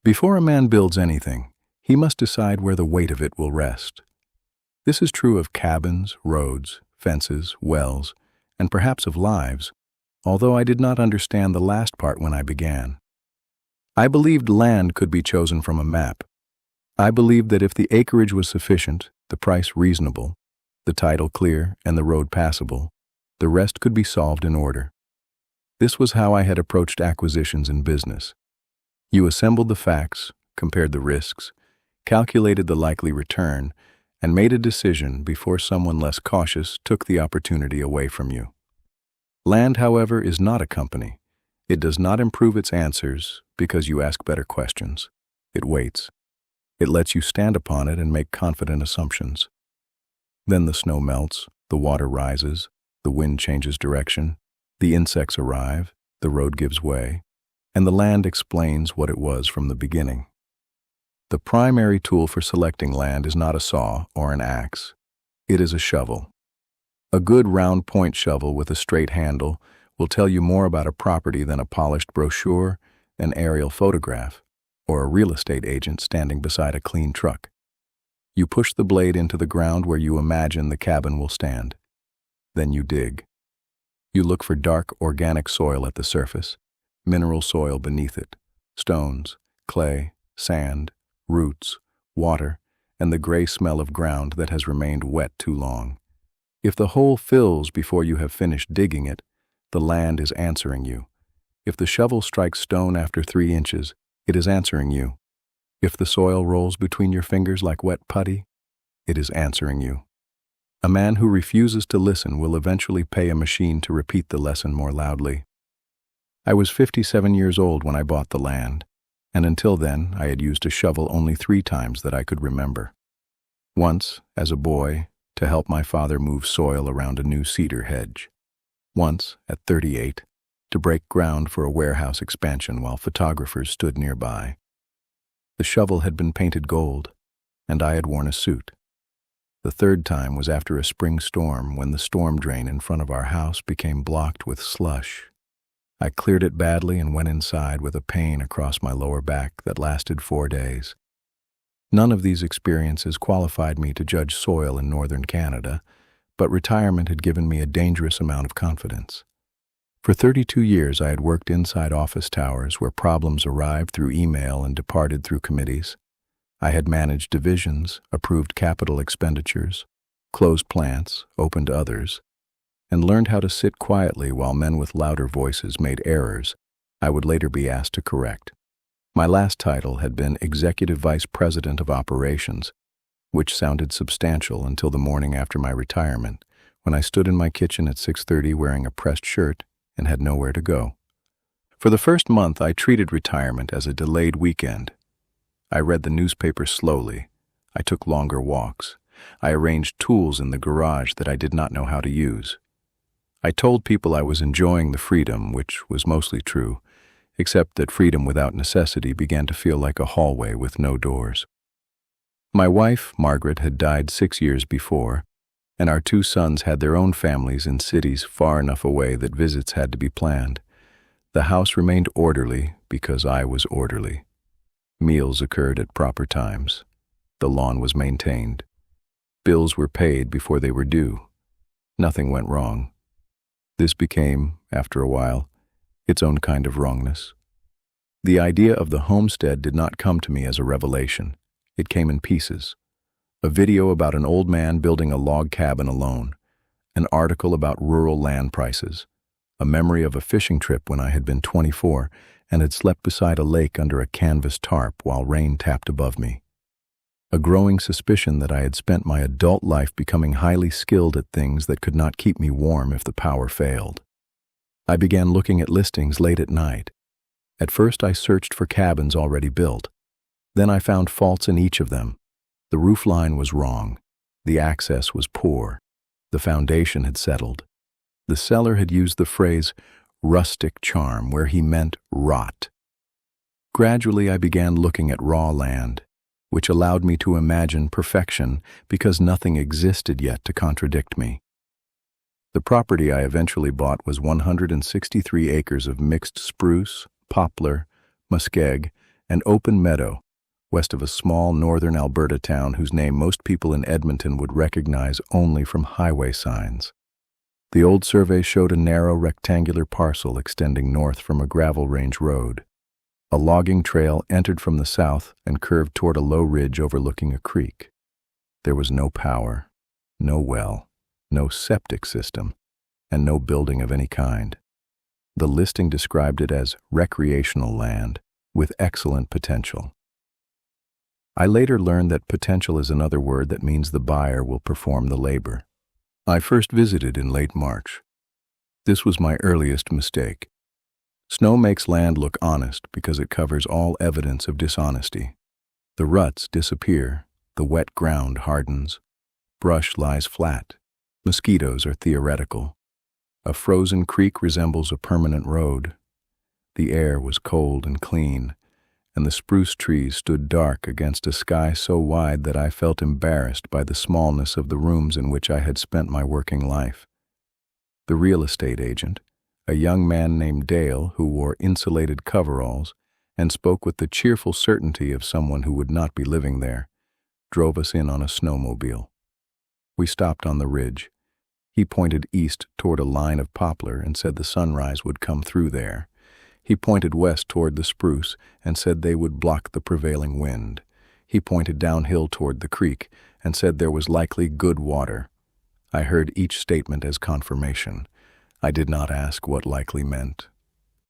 Before a man builds anything, he must decide where the weight of it will rest. This is true of cabins, roads, fences, wells, and perhaps of lives, although I did not understand the last part when I began. I believed land could be chosen from a map. I believed that if the acreage was sufficient, the price reasonable, the title clear, and the road passable, the rest could be solved in order. This was how I had approached acquisitions in business. You assembled the facts, compared the risks, calculated the likely return, and made a decision before someone less cautious took the opportunity away from you. Land, however, is not a company. It does not improve its answers because you ask better questions. It waits. It lets you stand upon it and make confident assumptions. Then the snow melts, the water rises, the wind changes direction, the insects arrive, the road gives way, and the land explains what it was from the beginning. The primary tool for selecting land is not a saw or an axe. It is a shovel. A good round point shovel with a straight handle will tell you more about a property than a polished brochure, an aerial photograph, or a real estate agent standing beside a clean truck. You push the blade into the ground where you imagine the cabin will stand. Then you dig. You look for dark organic soil at the surface, mineral soil beneath it, stones, clay, sand, roots, water, and the gray smell of ground that has remained wet too long. If the hole fills before you have finished digging it, the land is answering you. If the shovel strikes stone after 3 inches, it is answering you. If the soil rolls between your fingers like wet putty, it is answering you. A man who refuses to listen will eventually pay a machine to repeat the lesson more loudly. I was 57 years old when I bought the land, and until then I had used a shovel only 3 times that I could remember. Once, as a boy, to help my father move soil around a new cedar hedge. Once, at 38, to break ground for a warehouse expansion while photographers stood nearby. The shovel had been painted gold, and I had worn a suit. The 3rd time was after a spring storm when the storm drain in front of our house became blocked with slush. I cleared it badly and went inside with a pain across my lower back that lasted 4 days. None of these experiences qualified me to judge soil in northern Canada, but retirement had given me a dangerous amount of confidence. For 32 years I had worked inside office towers where problems arrived through email and departed through committees. I had managed divisions, approved capital expenditures, closed plants, opened others, and learned how to sit quietly while men with louder voices made errors I would later be asked to correct. My last title had been Executive Vice President of Operations, which sounded substantial until the morning after my retirement, when I stood in my kitchen at 6:30 wearing a pressed shirt and had nowhere to go. For the first month, I treated retirement as a delayed weekend. I read the newspaper slowly. I took longer walks. I arranged tools in the garage that I did not know how to use. I told people I was enjoying the freedom, which was mostly true, except that freedom without necessity began to feel like a hallway with no doors. My wife, Margaret, had died 6 years before, and our 2 sons had their own families in cities far enough away that visits had to be planned. The house remained orderly because I was orderly. Meals occurred at proper times. The lawn was maintained. Bills were paid before they were due. Nothing went wrong. This became, after a while, its own kind of wrongness. The idea of the homestead did not come to me as a revelation. It came in pieces. A video about an old man building a log cabin alone, an article about rural land prices, a memory of a fishing trip when I had been 24 and had slept beside a lake under a canvas tarp while rain tapped above me. A growing suspicion that I had spent my adult life becoming highly skilled at things that could not keep me warm if the power failed. I began looking at listings late at night. At first I searched for cabins already built. Then I found faults in each of them. The roof line was wrong. The access was poor. The foundation had settled. The seller had used the phrase rustic charm where he meant rot. Gradually I began looking at raw land, which allowed me to imagine perfection because nothing existed yet to contradict me. The property I eventually bought was 163 acres of mixed spruce, poplar, muskeg, An open meadow, west of a small northern Alberta town whose name most people in Edmonton would recognize only from highway signs. The old survey showed a narrow rectangular parcel extending north from a gravel range road. A logging trail entered from the south and curved toward a low ridge overlooking a creek. There was no power, no well, no septic system, and no building of any kind. The listing described it as recreational land with excellent potential. I later learned that potential is another word that means the buyer will perform the labor. I first visited in late March. This was my earliest mistake. Snow makes land look honest because it covers all evidence of dishonesty. The ruts disappear, the wet ground hardens, brush lies flat, mosquitoes are theoretical. A frozen creek resembles a permanent road. The air was cold and clean, and the spruce trees stood dark against a sky so wide that I felt embarrassed by the smallness of the rooms in which I had spent my working life. The real estate agent, a young man named Dale who wore insulated coveralls and spoke with the cheerful certainty of someone who would not be living there, drove us in on a snowmobile. We stopped on the ridge. He pointed east toward a line of poplar and said the sunrise would come through there. He pointed west toward the spruce and said they would block the prevailing wind. He pointed downhill toward the creek and said there was likely good water. I heard each statement as confirmation. I did not ask what likely meant.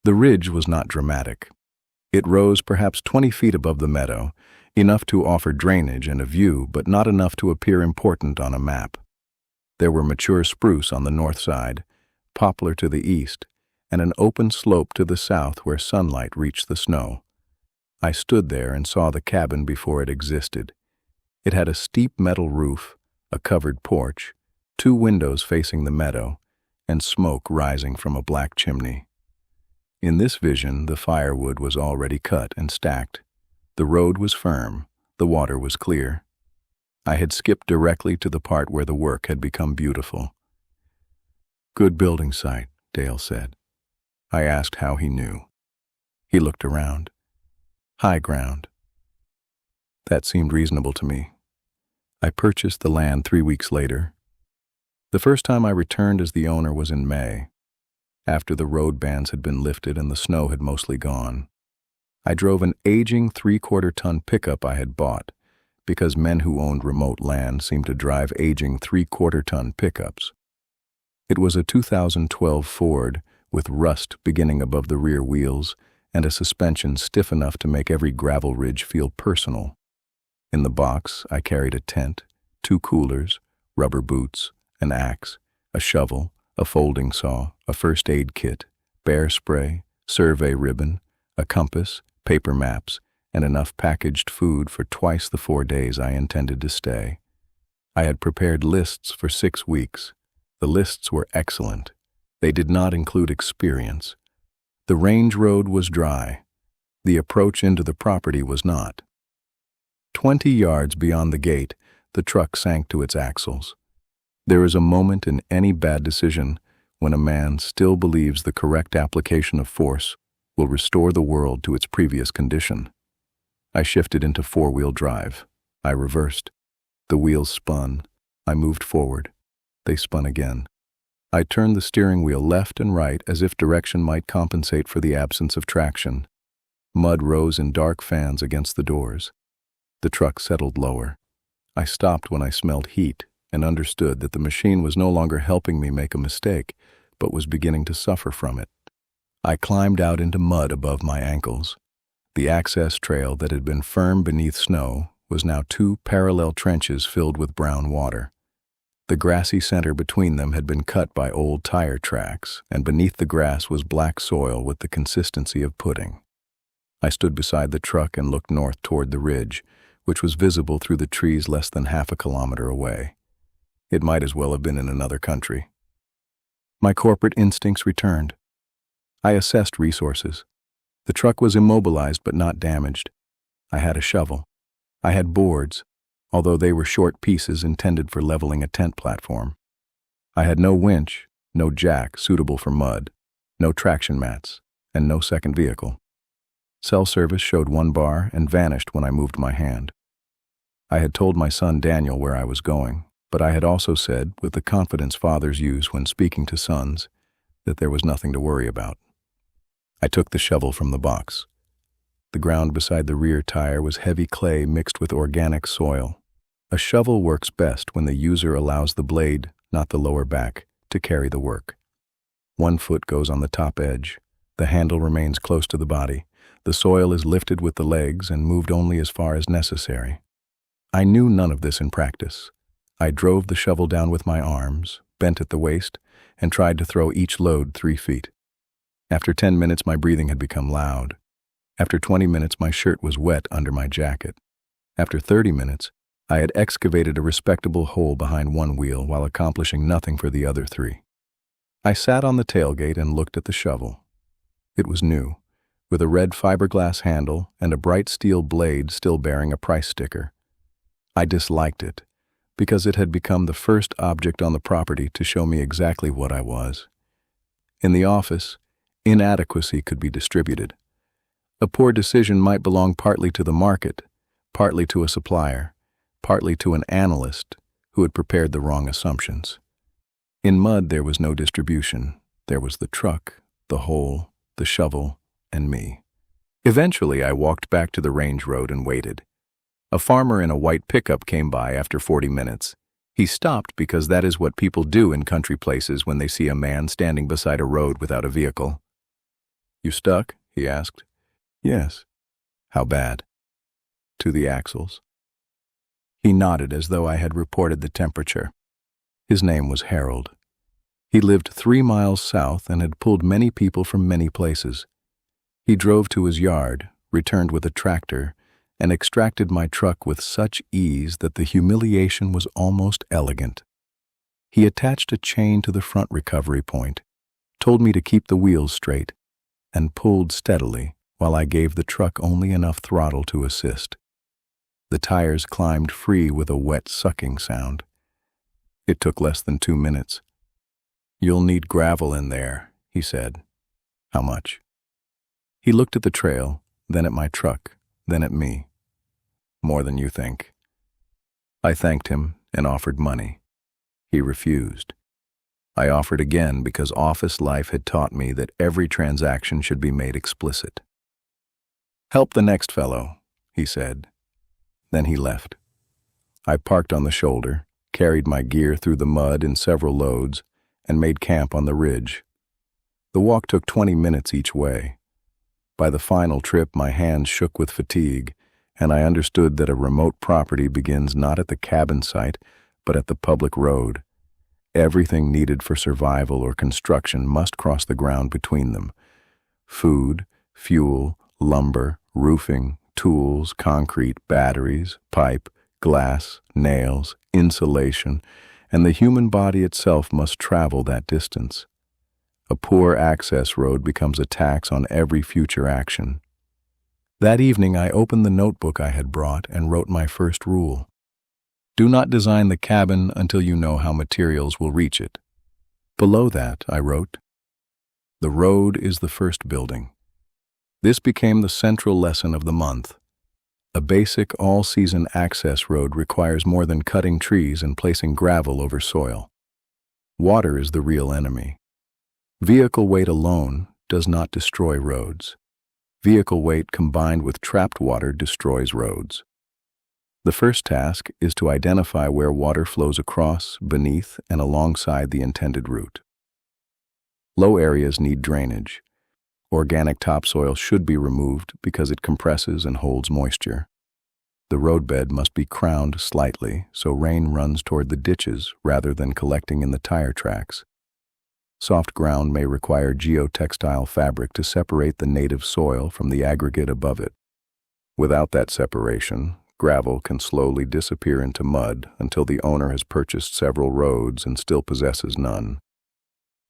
The ridge was not dramatic. It rose perhaps 20 feet above the meadow, enough to offer drainage and a view, but not enough to appear important on a map. There were mature spruce on the north side, poplar to the east, and an open slope to the south where sunlight reached the snow. I stood there and saw the cabin before it existed. It had a steep metal roof, a covered porch, 2 windows facing the meadow, and smoke rising from a black chimney. In this vision, the firewood was already cut and stacked. The road was firm, the water was clear. I had skipped directly to the part where the work had become beautiful. "Good building site," Dale said. I asked how he knew. He looked around. "High ground." That seemed reasonable to me. I purchased the land 3 weeks later. The first time I returned as the owner was in May, after the road bans had been lifted and the snow had mostly gone. I drove an aging 3/4-ton pickup I had bought, because men who owned remote land seemed to drive aging 3/4-ton pickups. It was a 2012 Ford, with rust beginning above the rear wheels and a suspension stiff enough to make every gravel ridge feel personal. In the box, I carried a tent, 2 coolers, rubber boots, an axe, a shovel, a folding saw, a first aid kit, bear spray, survey ribbon, a compass, paper maps, and enough packaged food for twice the 4 days I intended to stay. I had prepared lists for 6 weeks. The lists were excellent. They did not include experience. The range road was dry. The approach into the property was not. 20 yards beyond the gate, the truck sank to its axles. There is a moment in any bad decision when a man still believes the correct application of force will restore the world to its previous condition. I shifted into 4-wheel drive. I reversed. The wheels spun. I moved forward. They spun again. I turned the steering wheel left and right as if direction might compensate for the absence of traction. Mud rose in dark fans against the doors. The truck settled lower. I stopped when I smelled heat and understood that the machine was no longer helping me make a mistake, but was beginning to suffer from it. I climbed out into mud above my ankles. The access trail that had been firm beneath snow was now 2 parallel trenches filled with brown water. The grassy center between them had been cut by old tire tracks, and beneath the grass was black soil with the consistency of pudding. I stood beside the truck and looked north toward the ridge, which was visible through the trees less than half a kilometer away. It might as well have been in another country. My corporate instincts returned. I assessed resources. The truck was immobilized but not damaged. I had a shovel. I had boards, although they were short pieces intended for leveling a tent platform. I had no winch, no jack suitable for mud, no traction mats, and no second vehicle. Cell service showed 1 bar and vanished when I moved my hand. I had told my son Daniel where I was going, but I had also said, with the confidence fathers use when speaking to sons, that there was nothing to worry about. I took the shovel from the box. The ground beside the rear tire was heavy clay mixed with organic soil. A shovel works best when the user allows the blade, not the lower back, to carry the work. 1 foot goes on the top edge. The handle remains close to the body. The soil is lifted with the legs and moved only as far as necessary. I knew none of this in practice. I drove the shovel down with my arms, bent at the waist, and tried to throw each load 3 feet. After 10 minutes, my breathing had become loud. After 20 minutes, my shirt was wet under my jacket. After 30 minutes, I had excavated a respectable hole behind 1 wheel while accomplishing nothing for the other 3. I sat on the tailgate and looked at the shovel. It was new, with a red fiberglass handle and a bright steel blade still bearing a price sticker. I disliked it, because it had become the first object on the property to show me exactly what I was. In the office, inadequacy could be distributed. A poor decision might belong partly to the market, partly to a supplier, partly to an analyst who had prepared the wrong assumptions. In mud, there was no distribution. There was the truck, the hole, the shovel, and me. Eventually, I walked back to the range road and waited. A farmer in a white pickup came by after 40 minutes. He stopped because that is what people do in country places when they see a man standing beside a road without a vehicle. "You stuck?" he asked. "Yes." "How bad?" "To the axles." He nodded as though I had reported the temperature. His name was Harold. He lived 3 miles south and had pulled many people from many places. He drove to his yard, returned with a tractor, and extracted my truck with such ease that the humiliation was almost elegant. He attached a chain to the front recovery point, told me to keep the wheels straight, and pulled steadily while I gave the truck only enough throttle to assist. The tires climbed free with a wet sucking sound. It took less than 2 minutes. "You'll need gravel in there," he said. "How much?" He looked at the trail, then at my truck, then at me. "More than you think." I thanked him and offered money. He refused. I offered again because office life had taught me that every transaction should be made explicit. "Help the next fellow," he said. Then he left. I parked on the shoulder, carried my gear through the mud in several loads, and made camp on the ridge. The walk took 20 minutes each way. By the final trip, my hands shook with fatigue, and I understood that a remote property begins not at the cabin site, but at the public road. Everything needed for survival or construction must cross the ground between them. Food, fuel, lumber, roofing, tools, concrete, batteries, pipe, glass, nails, insulation, and the human body itself must travel that distance. A poor access road becomes a tax on every future action. That evening, I opened the notebook I had brought and wrote my first rule. Do not design the cabin until you know how materials will reach it. Below that, I wrote, the road is the first building. This became the central lesson of the month. A basic all-season access road requires more than cutting trees and placing gravel over soil. Water is the real enemy. Vehicle weight alone does not destroy roads. Vehicle weight combined with trapped water destroys roads. The first task is to identify where water flows across, beneath, and alongside the intended route. Low areas need drainage. Organic topsoil should be removed because it compresses and holds moisture. The roadbed must be crowned slightly so rain runs toward the ditches rather than collecting in the tire tracks. Soft ground may require geotextile fabric to separate the native soil from the aggregate above it. Without that separation, gravel can slowly disappear into mud until the owner has purchased several roads and still possesses none.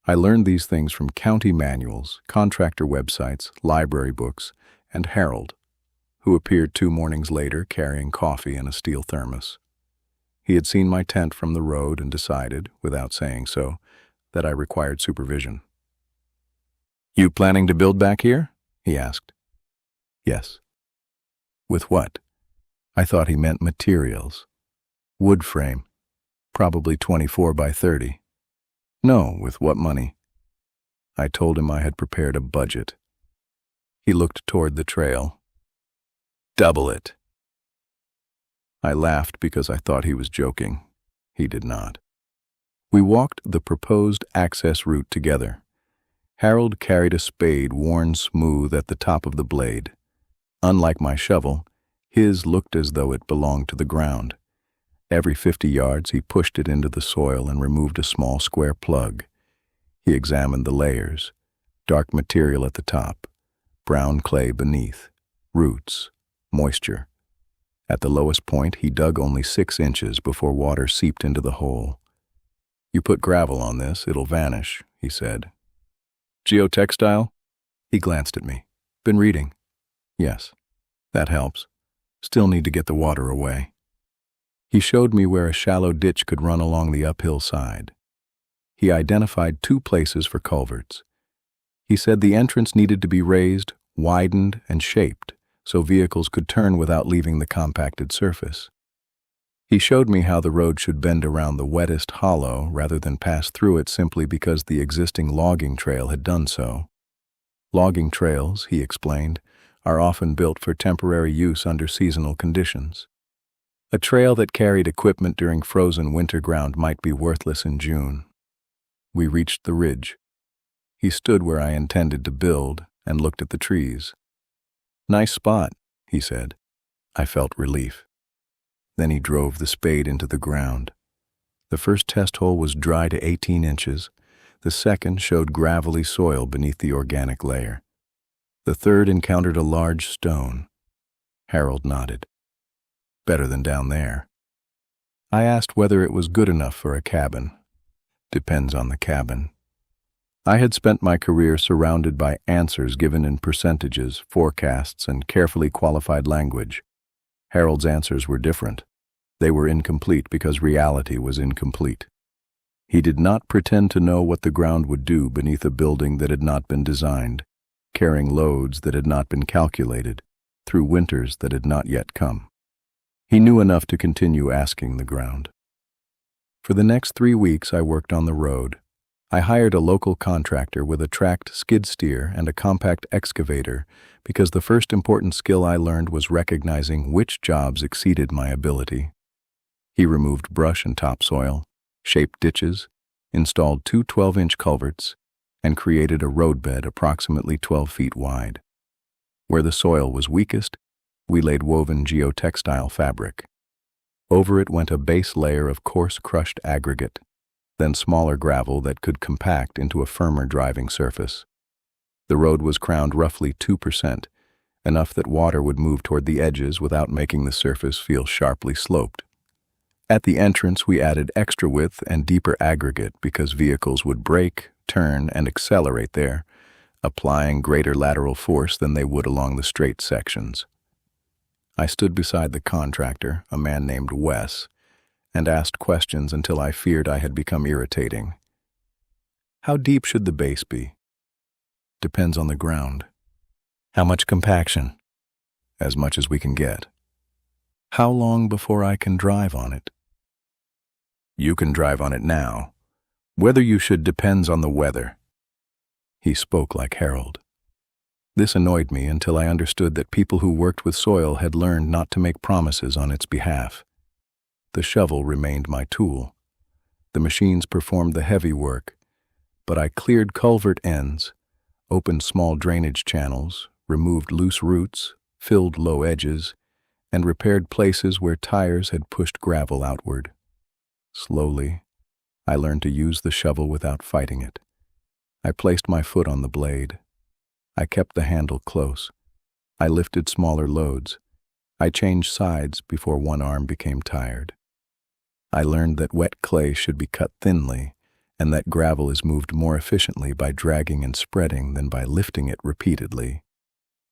I learned these things from county manuals, contractor websites, library books, and Harold, who appeared 2 mornings later carrying coffee in a steel thermos. He had seen my tent from the road and decided, without saying so, that I required supervision. "You planning to build back here?" he asked. Yes. With what? I thought he meant materials. Wood frame, probably 24 by 30. No, with what money? I told him I had prepared a budget. He looked toward the trail. Double it. I laughed because I thought he was joking. He did not. We walked the proposed access route together. Harold carried a spade worn smooth at the top of the blade. Unlike my shovel, his looked as though it belonged to the ground. Every 50 yards he pushed it into the soil and removed a small square plug. He examined the layers: dark material at the top, brown clay beneath, roots, moisture. At the lowest point he dug only 6 inches before water seeped into the hole. You put gravel on this, it'll vanish, he said. Geotextile? He glanced at me. Been reading? Yes. That helps. Still need to get the water away. He showed me where a shallow ditch could run along the uphill side. He identified 2 places for culverts. He said the entrance needed to be raised, widened, and shaped so vehicles could turn without leaving the compacted surface. He showed me how the road should bend around the wettest hollow rather than pass through it simply because the existing logging trail had done so. Logging trails, he explained, are often built for temporary use under seasonal conditions. A trail that carried equipment during frozen winter ground might be worthless in June. We reached the ridge. He stood where I intended to build and looked at the trees. Nice spot, he said. I felt relief. Then he drove the spade into the ground. The first test hole was dry to 18 inches. The second showed gravelly soil beneath the organic layer. The third encountered a large stone. Harold nodded. Better than down there. I asked whether it was good enough for a cabin. Depends on the cabin. I had spent my career surrounded by answers given in percentages, forecasts, and carefully qualified language. Harold's answers were different. They were incomplete because reality was incomplete. He did not pretend to know what the ground would do beneath a building that had not been designed, carrying loads that had not been calculated, through winters that had not yet come. He knew enough to continue asking the ground. For the next 3 weeks I worked on the road. I hired a local contractor with a tracked skid steer and a compact excavator because the first important skill I learned was recognizing which jobs exceeded my ability. He removed brush and topsoil, shaped ditches, installed 2 12-inch culverts, and created a roadbed approximately 12 feet wide. Where the soil was weakest, we laid woven geotextile fabric. Over it went a base layer of coarse crushed aggregate, then smaller gravel that could compact into a firmer driving surface. The road was crowned roughly 2%, enough that water would move toward the edges without making the surface feel sharply sloped. At the entrance, we added extra width and deeper aggregate because vehicles would brake, turn, and accelerate there, applying greater lateral force than they would along the straight sections. I stood beside the contractor, a man named Wes, and asked questions until I feared I had become irritating. How deep should the base be? Depends on the ground. How much compaction? As much as we can get. How long before I can drive on it? You can drive on it now. Whether you should depends on the weather. He spoke like Harold. This annoyed me until I understood that people who worked with soil had learned not to make promises on its behalf. The shovel remained my tool. The machines performed the heavy work, but I cleared culvert ends, opened small drainage channels, removed loose roots, filled low edges, and repaired places where tires had pushed gravel outward. Slowly, I learned to use the shovel without fighting it. I placed my foot on the blade. I kept the handle close. I lifted smaller loads. I changed sides before one arm became tired. I learned that wet clay should be cut thinly, and that gravel is moved more efficiently by dragging and spreading than by lifting it repeatedly.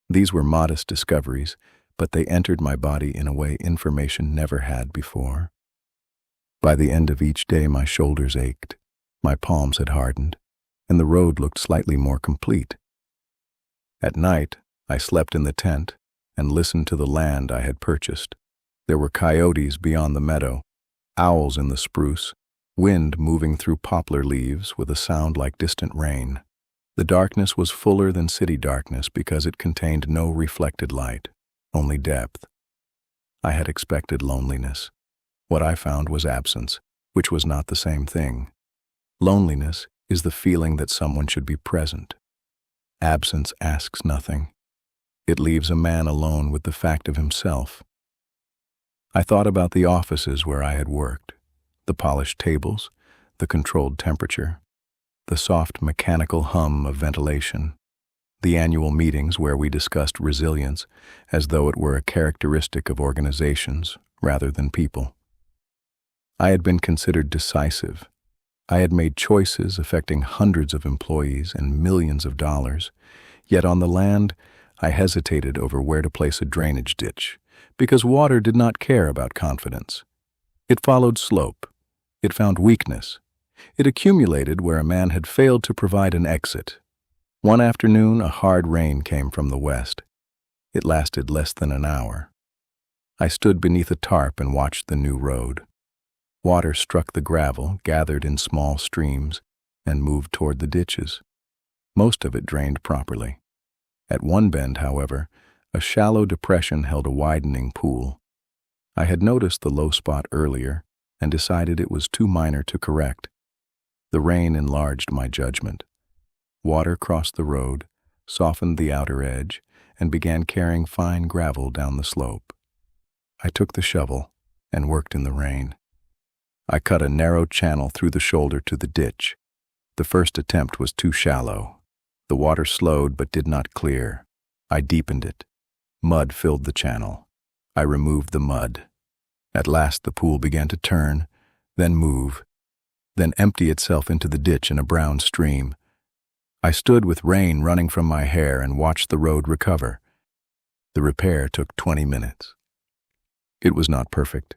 These were modest discoveries, but they entered my body in a way information never had before. By the end of each day, my shoulders ached, my palms had hardened, and the road looked slightly more complete. At night, I slept in the tent, and listened to the land I had purchased. There were coyotes beyond the meadow, owls in the spruce, wind moving through poplar leaves with a sound like distant rain. The darkness was fuller than city darkness because it contained no reflected light, only depth. I had expected loneliness. What I found was absence, which was not the same thing. Loneliness is the feeling that someone should be present. Absence asks nothing. It leaves a man alone with the fact of himself. I thought about the offices where I had worked, the polished tables, the controlled temperature, the soft mechanical hum of ventilation, the annual meetings where we discussed resilience as though it were a characteristic of organizations rather than people. I had been considered decisive. I had made choices affecting hundreds of employees and millions of dollars, yet on the land I hesitated over where to place a drainage ditch, because water did not care about confidence. It followed slope. It found weakness. It accumulated where a man had failed to provide an exit. One afternoon, a hard rain came from the west. It lasted less than an hour. I stood beneath a tarp and watched the new road. Water struck the gravel, gathered in small streams, and moved toward the ditches. Most of it drained properly. At one bend, however, a shallow depression held a widening pool. I had noticed the low spot earlier and decided it was too minor to correct. The rain enlarged my judgment. Water crossed the road, softened the outer edge, and began carrying fine gravel down the slope. I took the shovel and worked in the rain. I cut a narrow channel through the shoulder to the ditch. The first attempt was too shallow. The water slowed but did not clear. I deepened it. Mud filled the channel. I removed the mud. At last the pool began to turn, then move, then empty itself into the ditch in a brown stream. I stood with rain running from my hair and watched the road recover. The repair took 20 minutes. It was not perfect.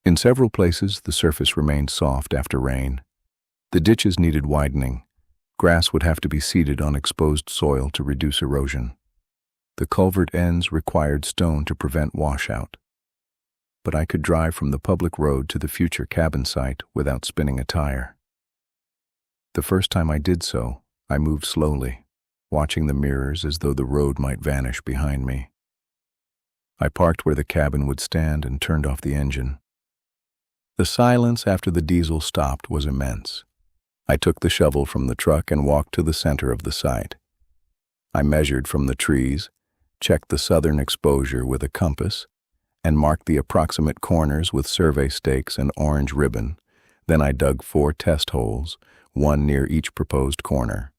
In several places, the surface remained soft after rain. The ditches needed widening. Grass would have to be seeded on exposed soil to reduce erosion. The culvert ends required stone to prevent washout. But I could drive from the public road to the future cabin site without spinning a tire. The first time I did so, I moved slowly, watching the mirrors as though the road might vanish behind me. I parked where the cabin would stand and turned off the engine. The silence after the diesel stopped was immense. I took the shovel from the truck and walked to the center of the site. I measured from the trees, checked the southern exposure with a compass, and marked the approximate corners with survey stakes and orange ribbon. Then I dug 4 test holes, one near each proposed corner.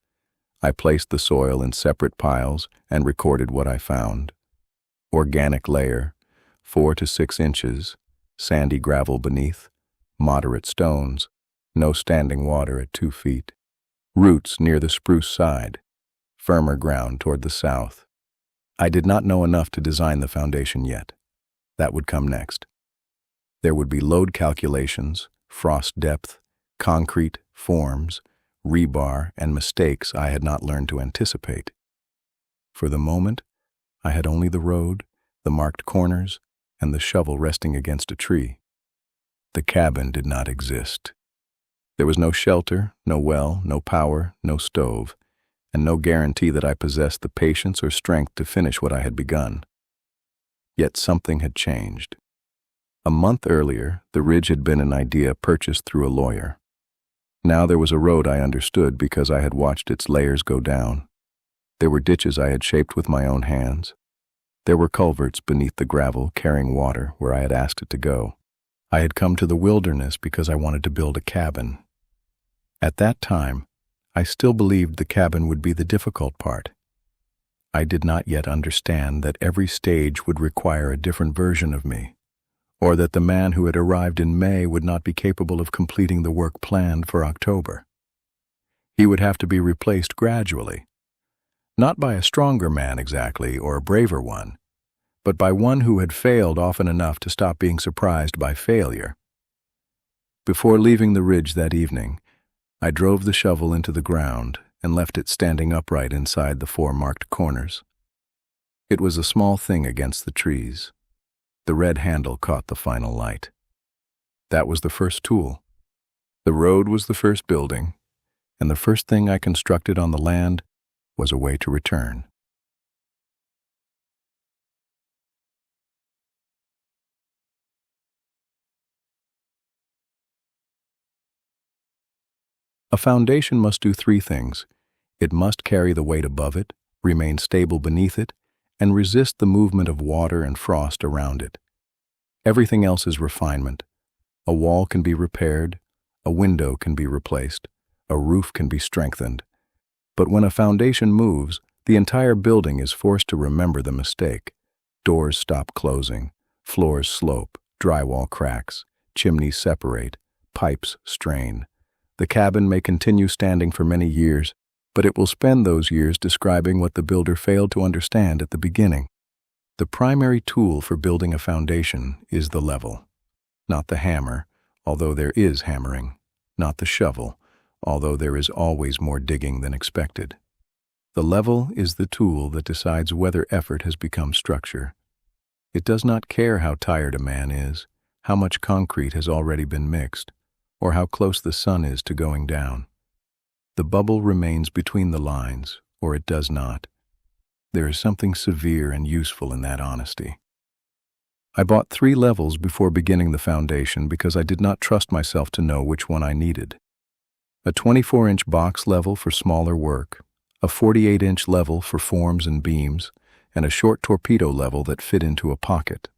I placed the soil in separate piles and recorded what I found. Organic layer, 4 to 6 inches, sandy gravel beneath, moderate stones, no standing water at 2 feet. Roots near the spruce side, firmer ground toward the south. I did not know enough to design the foundation yet. That would come next. There would be load calculations, frost depth, concrete, forms, rebar, and mistakes I had not learned to anticipate. For the moment, I had only the road, the marked corners, and the shovel resting against a tree. The cabin did not exist. There was no shelter, no well, no power, no stove, and no guarantee that I possessed the patience or strength to finish what I had begun. Yet something had changed. A month earlier, the ridge had been an idea purchased through a lawyer. Now there was a road I understood because I had watched its layers go down. There were ditches I had shaped with my own hands. There were culverts beneath the gravel carrying water where I had asked it to go. I had come to the wilderness because I wanted to build a cabin. At that time, I still believed the cabin would be the difficult part. I did not yet understand that every stage would require a different version of me, or that the man who had arrived in May would not be capable of completing the work planned for October. He would have to be replaced gradually, not by a stronger man exactly, or a braver one, but by one who had failed often enough to stop being surprised by failure. Before leaving the ridge that evening, I drove the shovel into the ground and left it standing upright inside the 4 marked corners. It was a small thing against the trees. The red handle caught the final light. That was the first tool. The road was the first building, and the first thing I constructed on the land was a way to return. A foundation must do three things. It must carry the weight above it, remain stable beneath it, and resist the movement of water and frost around it. Everything else is refinement. A wall can be repaired, a window can be replaced, a roof can be strengthened. But when a foundation moves, the entire building is forced to remember the mistake. Doors stop closing, floors slope, drywall cracks, chimneys separate, pipes strain. The cabin may continue standing for many years, but it will spend those years describing what the builder failed to understand at the beginning. The primary tool for building a foundation is the level. Not the hammer, although there is hammering. Not the shovel, although there is always more digging than expected. The level is the tool that decides whether effort has become structure. It does not care how tired a man is, how much concrete has already been mixed, or how close the sun is to going down. The bubble remains between the lines, or it does not. There is something severe and useful in that honesty. I bought 3 levels before beginning the foundation because I did not trust myself to know which one I needed. A 24-inch box level for smaller work, a 48-inch level for forms and beams, and a short torpedo level that fit into a pocket.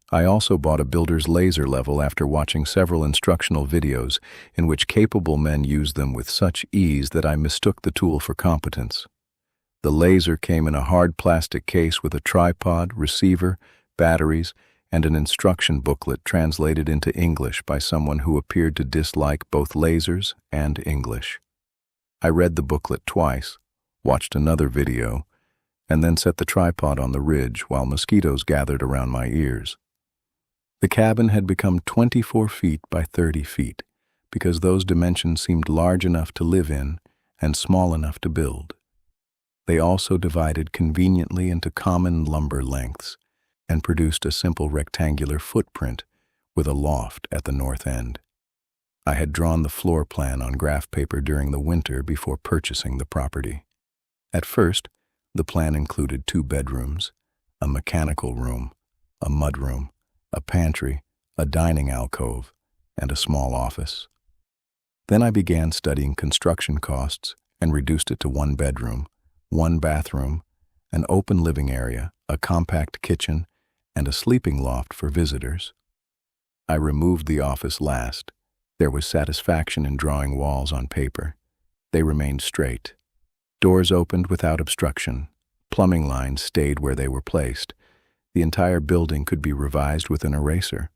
I also bought a builder's laser level after watching several instructional videos in which capable men used them with such ease that I mistook the tool for competence. The laser came in a hard plastic case with a tripod, receiver, batteries, and an instruction booklet translated into English by someone who appeared to dislike both lasers and English. I read the booklet twice, watched another video, and then set the tripod on the ridge while mosquitoes gathered around my ears. The cabin had become 24 feet by 30 feet because those dimensions seemed large enough to live in and small enough to build. They also divided conveniently into common lumber lengths and produced a simple rectangular footprint with a loft at the north end. I had drawn the floor plan on graph paper during the winter before purchasing the property. At first, the plan included 2 bedrooms, a mechanical room, a mudroom, a pantry, a dining alcove, and a small office. Then I began studying construction costs and reduced it to 1 bedroom, 1 bathroom, an open living area, a compact kitchen, and a sleeping loft for visitors. I removed the office last. There was satisfaction in drawing walls on paper. They remained straight. Doors opened without obstruction. Plumbing lines stayed where they were placed. The entire building could be revised with an eraser.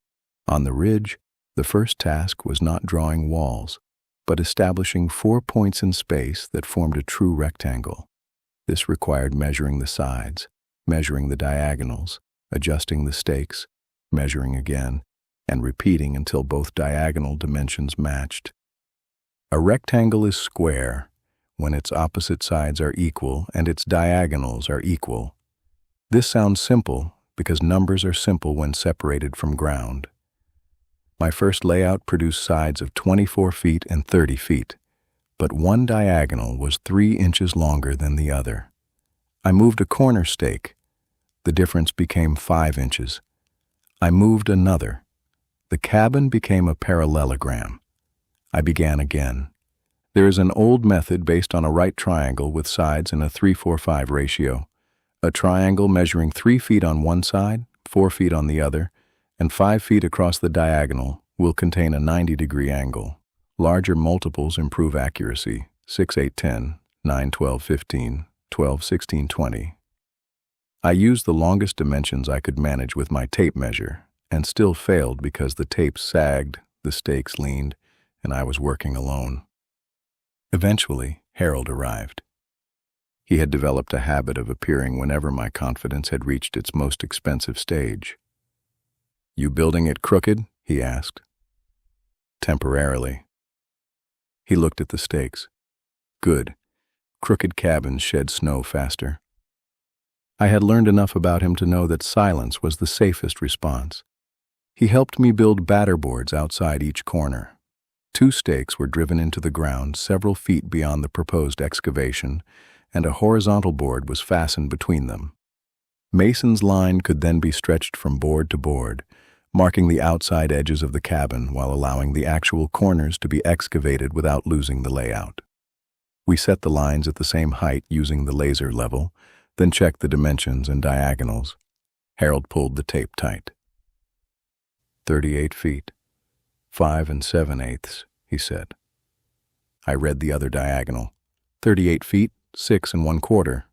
On the ridge, the first task was not drawing walls, but establishing 4 points in space that formed a true rectangle. This required measuring the sides, measuring the diagonals, adjusting the stakes, measuring again, and repeating until both diagonal dimensions matched. A rectangle is square when its opposite sides are equal and its diagonals are equal. This sounds simple because numbers are simple when separated from ground. My first layout produced sides of 24 feet and 30 feet, but one diagonal was 3 inches longer than the other. I moved a corner stake. The difference became 5 inches. I moved another. The cabin became a parallelogram. I began again. There is an old method based on a right triangle with sides in a 3-4-5 ratio. A triangle measuring 3 feet on one side, 4 feet on the other, and 5 feet across the diagonal will contain a 90-degree angle. Larger multiples improve accuracy, 6, 8, 10, 9, 12, 15, 12, 16, 20. I used the longest dimensions I could manage with my tape measure, and still failed because the tape sagged, the stakes leaned, and I was working alone. Eventually, Harold arrived. He had developed a habit of appearing whenever my confidence had reached its most expensive stage. "You building it crooked?" he asked. "Temporarily." He looked at the stakes. "Good. Crooked cabins shed snow faster." I had learned enough about him to know that silence was the safest response. He helped me build batterboards outside each corner. 2 stakes were driven into the ground several feet beyond the proposed excavation, and a horizontal board was fastened between them. Mason's line could then be stretched from board to board, marking the outside edges of the cabin while allowing the actual corners to be excavated without losing the layout. We set the lines at the same height using the laser level, then checked the dimensions and diagonals. Harold pulled the tape tight. 38 feet, 5 7/8, he said. I read the other diagonal. 38 feet, 6 1/4.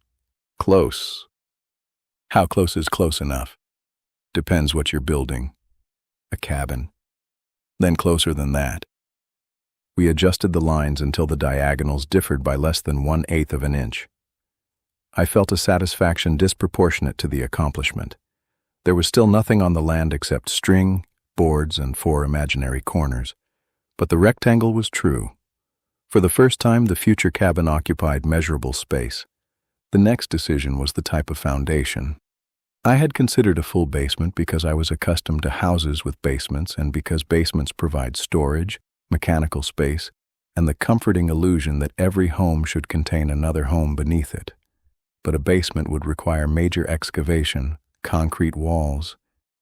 Close. How close is close enough? Depends what you're building. A cabin. Then closer than that. We adjusted the lines until the diagonals differed by less than 1/8 of an inch. I felt a satisfaction disproportionate to the accomplishment. There was still nothing on the land except string, boards, and 4 imaginary corners. But the rectangle was true. For the first time, the future cabin occupied measurable space. The next decision was the type of foundation. I had considered a full basement because I was accustomed to houses with basements and because basements provide storage, mechanical space, and the comforting illusion that every home should contain another home beneath it. But a basement would require major excavation, concrete walls,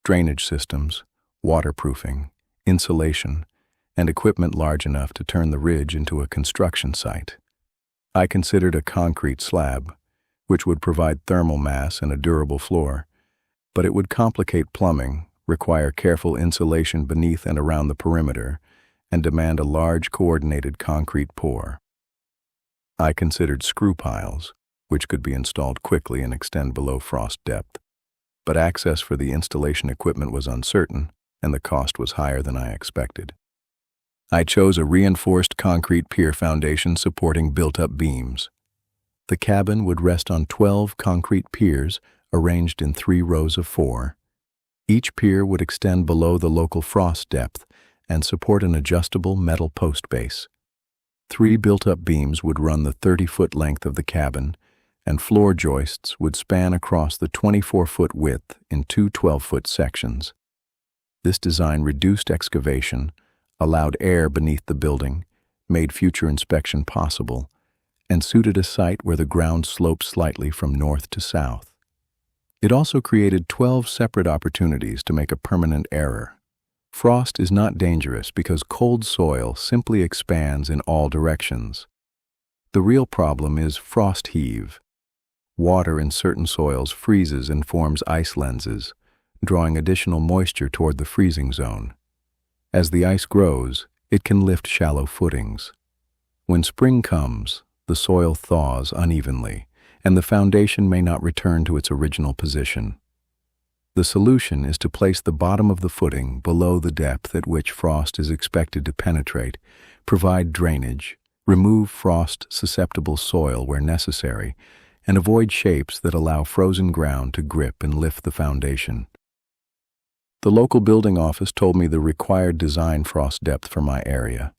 drainage systems, waterproofing, insulation, and equipment large enough to turn the ridge into a construction site. I considered a concrete slab, which would provide thermal mass and a durable floor, but it would complicate plumbing, require careful insulation beneath and around the perimeter, and demand a large coordinated concrete pour. I considered screw piles, which could be installed quickly and extend below frost depth, but access for the installation equipment was uncertain, and the cost was higher than I expected. I chose a reinforced concrete pier foundation supporting built-up beams. The cabin would rest on 12 concrete piers arranged in 3 rows of 4. Each pier would extend below the local frost depth and support an adjustable metal post base. 3 built-up beams would run the 30-foot length of the cabin, and floor joists would span across the 24-foot width in 2 12-foot sections. This design reduced excavation, allowed air beneath the building, made future inspection possible, and suited a site where the ground sloped slightly from north to south. It also created 12 separate opportunities to make a permanent error. Frost is not dangerous because cold soil simply expands in all directions. The real problem is frost heave. Water in certain soils freezes and forms ice lenses, drawing additional moisture toward the freezing zone. As the ice grows, it can lift shallow footings. When spring comes, the soil thaws unevenly, and the foundation may not return to its original position. The solution is to place the bottom of the footing below the depth at which frost is expected to penetrate, provide drainage, remove frost-susceptible soil where necessary, and avoid shapes that allow frozen ground to grip and lift the foundation. The local building office told me the required design frost depth for my area.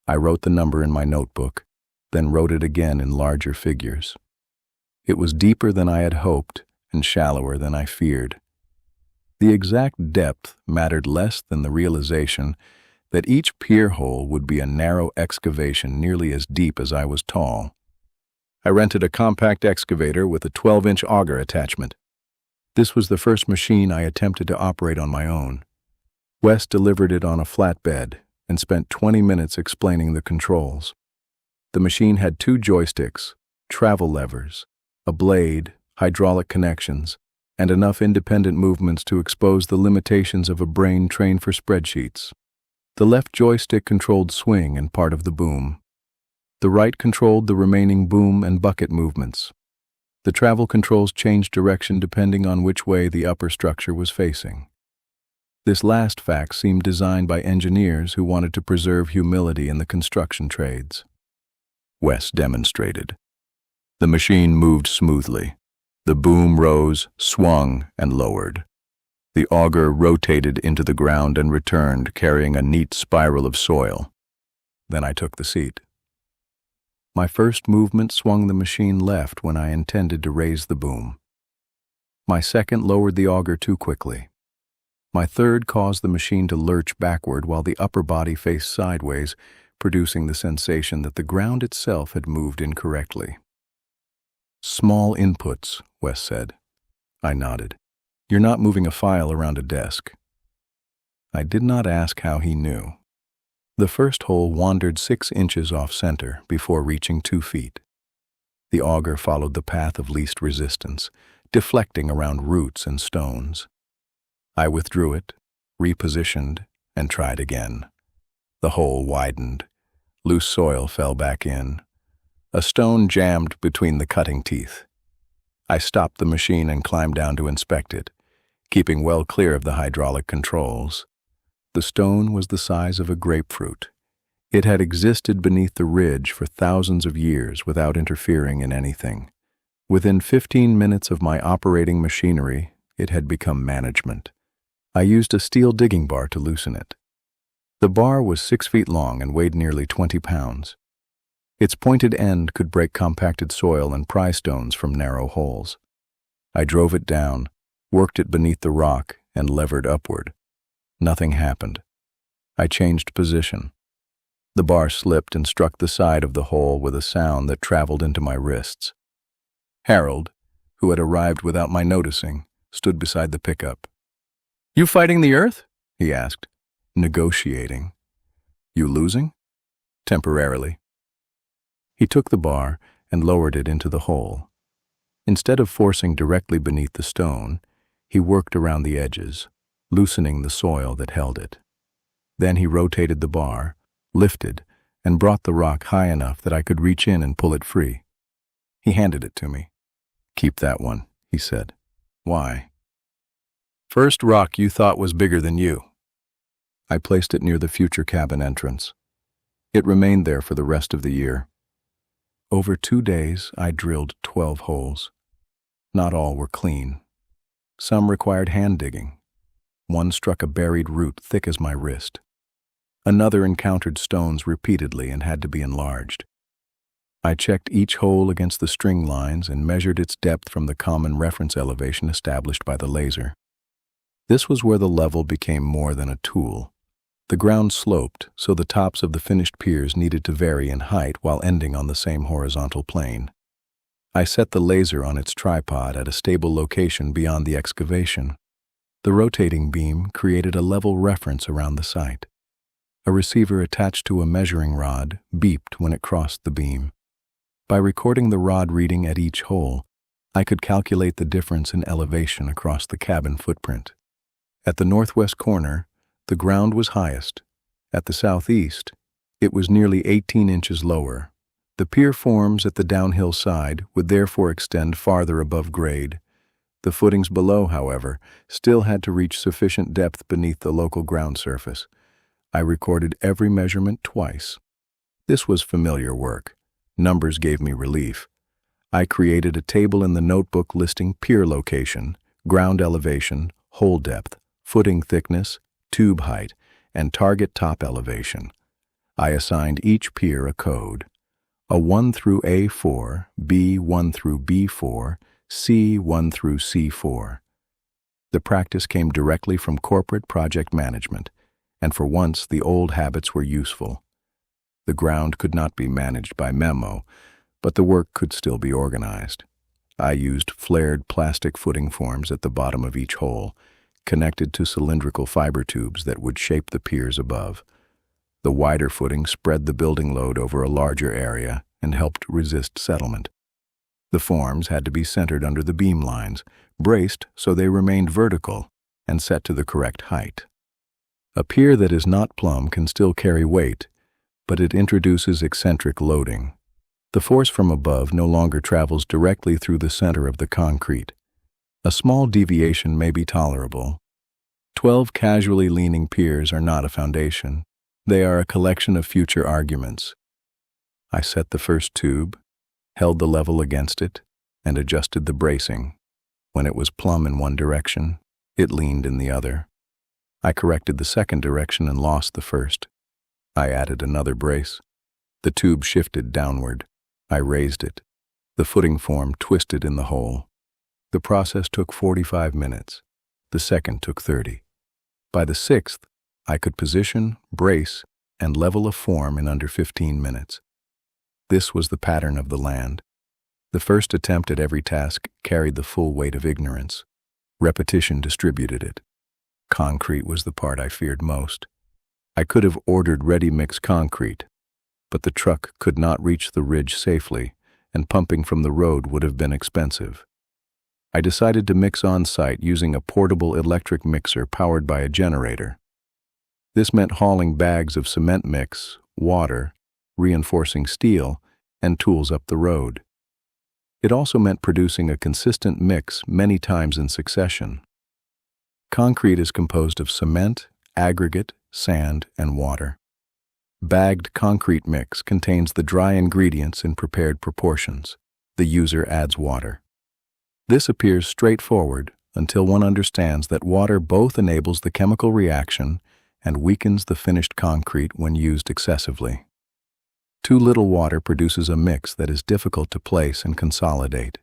I wrote the number in my notebook, then wrote it again in larger figures. It was deeper than I had hoped and shallower than I feared. The exact depth mattered less than the realization that each pier hole would be a narrow excavation nearly as deep as I was tall. I rented a compact excavator with a 12-inch auger attachment. This was the first machine I attempted to operate on my own. Wes delivered it on a flatbed and spent 20 minutes explaining the controls. The machine had 2 joysticks, travel levers, a blade, hydraulic connections, and enough independent movements to expose the limitations of a brain trained for spreadsheets. The left joystick controlled swing and part of the boom. The right controlled the remaining boom and bucket movements. The travel controls changed direction depending on which way the upper structure was facing. This last fact seemed designed by engineers who wanted to preserve humility in the construction trades. Wes demonstrated. The machine moved smoothly. The boom rose, swung, and lowered. The auger rotated into the ground and returned, carrying a neat spiral of soil. Then I took the seat. My first movement swung the machine left when I intended to raise the boom. My second lowered the auger too quickly. My third caused the machine to lurch backward while the upper body faced sideways, producing the sensation that the ground itself had moved incorrectly. "Small inputs," Wes said. I nodded. "You're not moving a file around a desk." I did not ask how he knew. The first hole wandered 6 inches off center before reaching 2 feet. The auger followed the path of least resistance, deflecting around roots and stones. I withdrew it, repositioned, and tried again. The hole widened. Loose soil fell back in. A stone jammed between the cutting teeth. I stopped the machine and climbed down to inspect it, keeping well clear of the hydraulic controls. The stone was the size of a grapefruit. It had existed beneath the ridge for thousands of years without interfering in anything. Within 15 minutes of my operating machinery, it had become management. I used a steel digging bar to loosen it. The bar was 6 feet long and weighed nearly 20 pounds. Its pointed end could break compacted soil and pry stones from narrow holes. I drove it down, worked it beneath the rock, and levered upward. Nothing happened. I changed position. The bar slipped and struck the side of the hole with a sound that traveled into my wrists. Harold, who had arrived without my noticing, stood beside the pickup. "You fighting the earth?" he asked. "Negotiating." "You losing?" "Temporarily." He took the bar and lowered it into the hole. Instead of forcing directly beneath the stone, he worked around the edges, loosening the soil that held it. Then he rotated the bar, lifted, and brought the rock high enough that I could reach in and pull it free. He handed it to me. "Keep that one," he said. "Why?" "First rock you thought was bigger than you." I placed it near the future cabin entrance. It remained there for the rest of the year. Over 2 days, I drilled 12 holes. Not all were clean. Some required hand digging. One struck a buried root thick as my wrist. Another encountered stones repeatedly and had to be enlarged. I checked each hole against the string lines and measured its depth from the common reference elevation established by the laser. This was where the level became more than a tool. The ground sloped, so the tops of the finished piers needed to vary in height while ending on the same horizontal plane. I set the laser on its tripod at a stable location beyond the excavation. The rotating beam created a level reference around the site. A receiver attached to a measuring rod beeped when it crossed the beam. By recording the rod reading at each hole, I could calculate the difference in elevation across the cabin footprint. At the northwest corner, the ground was highest. At the southeast, it was nearly 18 inches lower. The pier forms at the downhill side would therefore extend farther above grade. The footings below, however, still had to reach sufficient depth beneath the local ground surface. I recorded every measurement twice. This was familiar work. Numbers gave me relief. I created a table in the notebook listing pier location, ground elevation, hole depth, footing thickness, tube height, and target top elevation. I assigned each pier a code. A 1 through A4, B1 through B4, C1 through C4. The practice came directly from corporate project management, and for once the old habits were useful. The ground could not be managed by memo, but the work could still be organized. I used flared plastic footing forms at the bottom of each hole, connected to cylindrical fiber tubes that would shape the piers above. The wider footing spread the building load over a larger area and helped resist settlement. The forms had to be centered under the beam lines, braced so they remained vertical, and set to the correct height. A pier that is not plumb can still carry weight, but it introduces eccentric loading. The force from above no longer travels directly through the center of the concrete. A small deviation may be tolerable. 12 casually leaning piers are not a foundation. They are a collection of future arguments. I set the first tube, held the level against it, and adjusted the bracing. When it was plumb in one direction, it leaned in the other. I corrected the second direction and lost the first. I added another brace. The tube shifted downward. I raised it. The footing form twisted in the hole. The process took 45 minutes. The second took 30. By the sixth, I could position, brace, and level a form in under 15 minutes. This was the pattern of the land. The first attempt at every task carried the full weight of ignorance. Repetition distributed it. Concrete was the part I feared most. I could have ordered ready-mix concrete, but the truck could not reach the ridge safely, and pumping from the road would have been expensive. I decided to mix on-site using a portable electric mixer powered by a generator. This meant hauling bags of cement mix, water, reinforcing steel, and tools up the road. It also meant producing a consistent mix many times in succession. Concrete is composed of cement, aggregate, sand, and water. Bagged concrete mix contains the dry ingredients in prepared proportions. The user adds water. This appears straightforward until one understands that water both enables the chemical reaction and weakens the finished concrete when used excessively. Too little water produces a mix that is difficult to place and consolidate.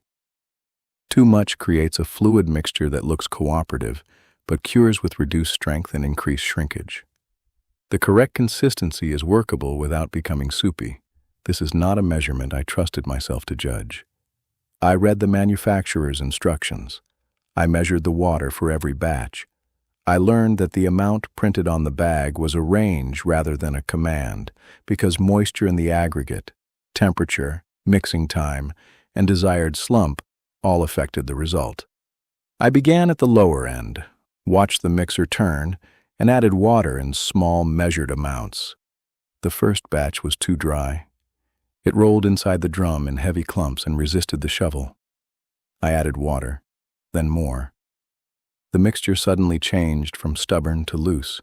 Too much creates a fluid mixture that looks cooperative, but cures with reduced strength and increased shrinkage. The correct consistency is workable without becoming soupy. This is not a measurement I trusted myself to judge. I read the manufacturer's instructions. I measured the water for every batch. I learned that the amount printed on the bag was a range rather than a command, because moisture in the aggregate, temperature, mixing time, and desired slump all affected the result. I began at the lower end, watched the mixer turn, and added water in small measured amounts. The first batch was too dry. It rolled inside the drum in heavy clumps and resisted the shovel. I added water, then more. The mixture suddenly changed from stubborn to loose.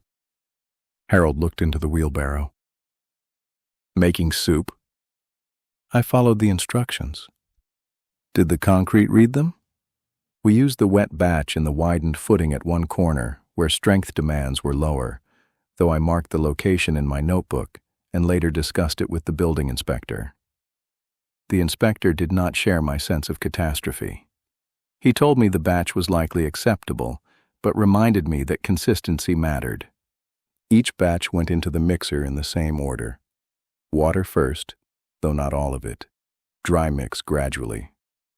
Harold looked into the wheelbarrow. Making soup? I followed the instructions. Did the concrete read them? We used the wet batch in the widened footing at one corner, where strength demands were lower, though I marked the location in my notebook and later discussed it with the building inspector. The inspector did not share my sense of catastrophe. He told me the batch was likely acceptable, but reminded me that consistency mattered. Each batch went into the mixer in the same order. Water first, though not all of it. Dry mix gradually.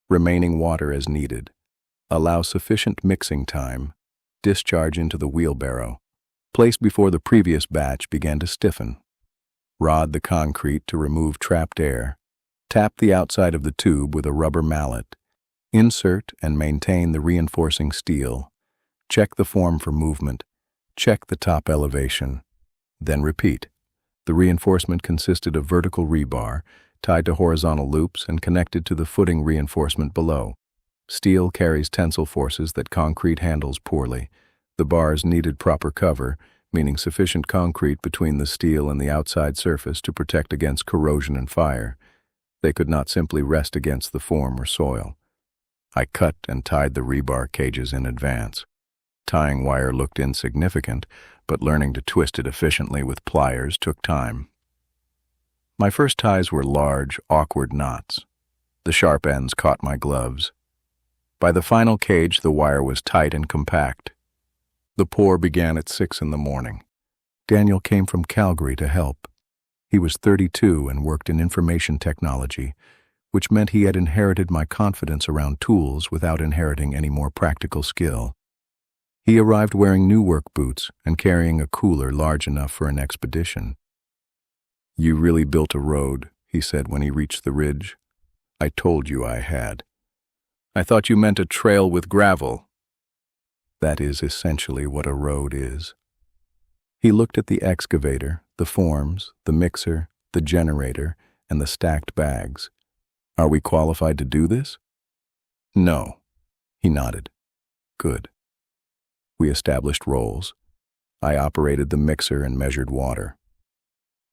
Remaining water as needed. Allow sufficient mixing time. Discharge into the wheelbarrow. Place before the previous batch began to stiffen. Rod the concrete to remove trapped air. Tap the outside of the tube with a rubber mallet. Insert and maintain the reinforcing steel. Check the form for movement. Check the top elevation. Then repeat. The reinforcement consisted of vertical rebar, tied to horizontal loops and connected to the footing reinforcement below. Steel carries tensile forces that concrete handles poorly. The bars needed proper cover, meaning sufficient concrete between the steel and the outside surface to protect against corrosion and fire. They could not simply rest against the form or soil. I cut and tied the rebar cages in advance. Tying wire looked insignificant, but learning to twist it efficiently with pliers took time. My first ties were large, awkward knots. The sharp ends caught my gloves. By the final cage, the wire was tight and compact. The pour began at 6 in the morning. Daniel came from Calgary to help. He was 32 and worked in information technology, which meant he had inherited my confidence around tools without inheriting any more practical skill. He arrived wearing new work boots and carrying a cooler large enough for an expedition. "You really built a road," he said when he reached the ridge. "I told you I had." "I thought you meant a trail with gravel." "That is essentially what a road is." He looked at the excavator, the forms, the mixer, the generator, and the stacked bags. "Are we qualified to do this?" "No." He nodded. "Good." We established roles. I operated the mixer and measured water.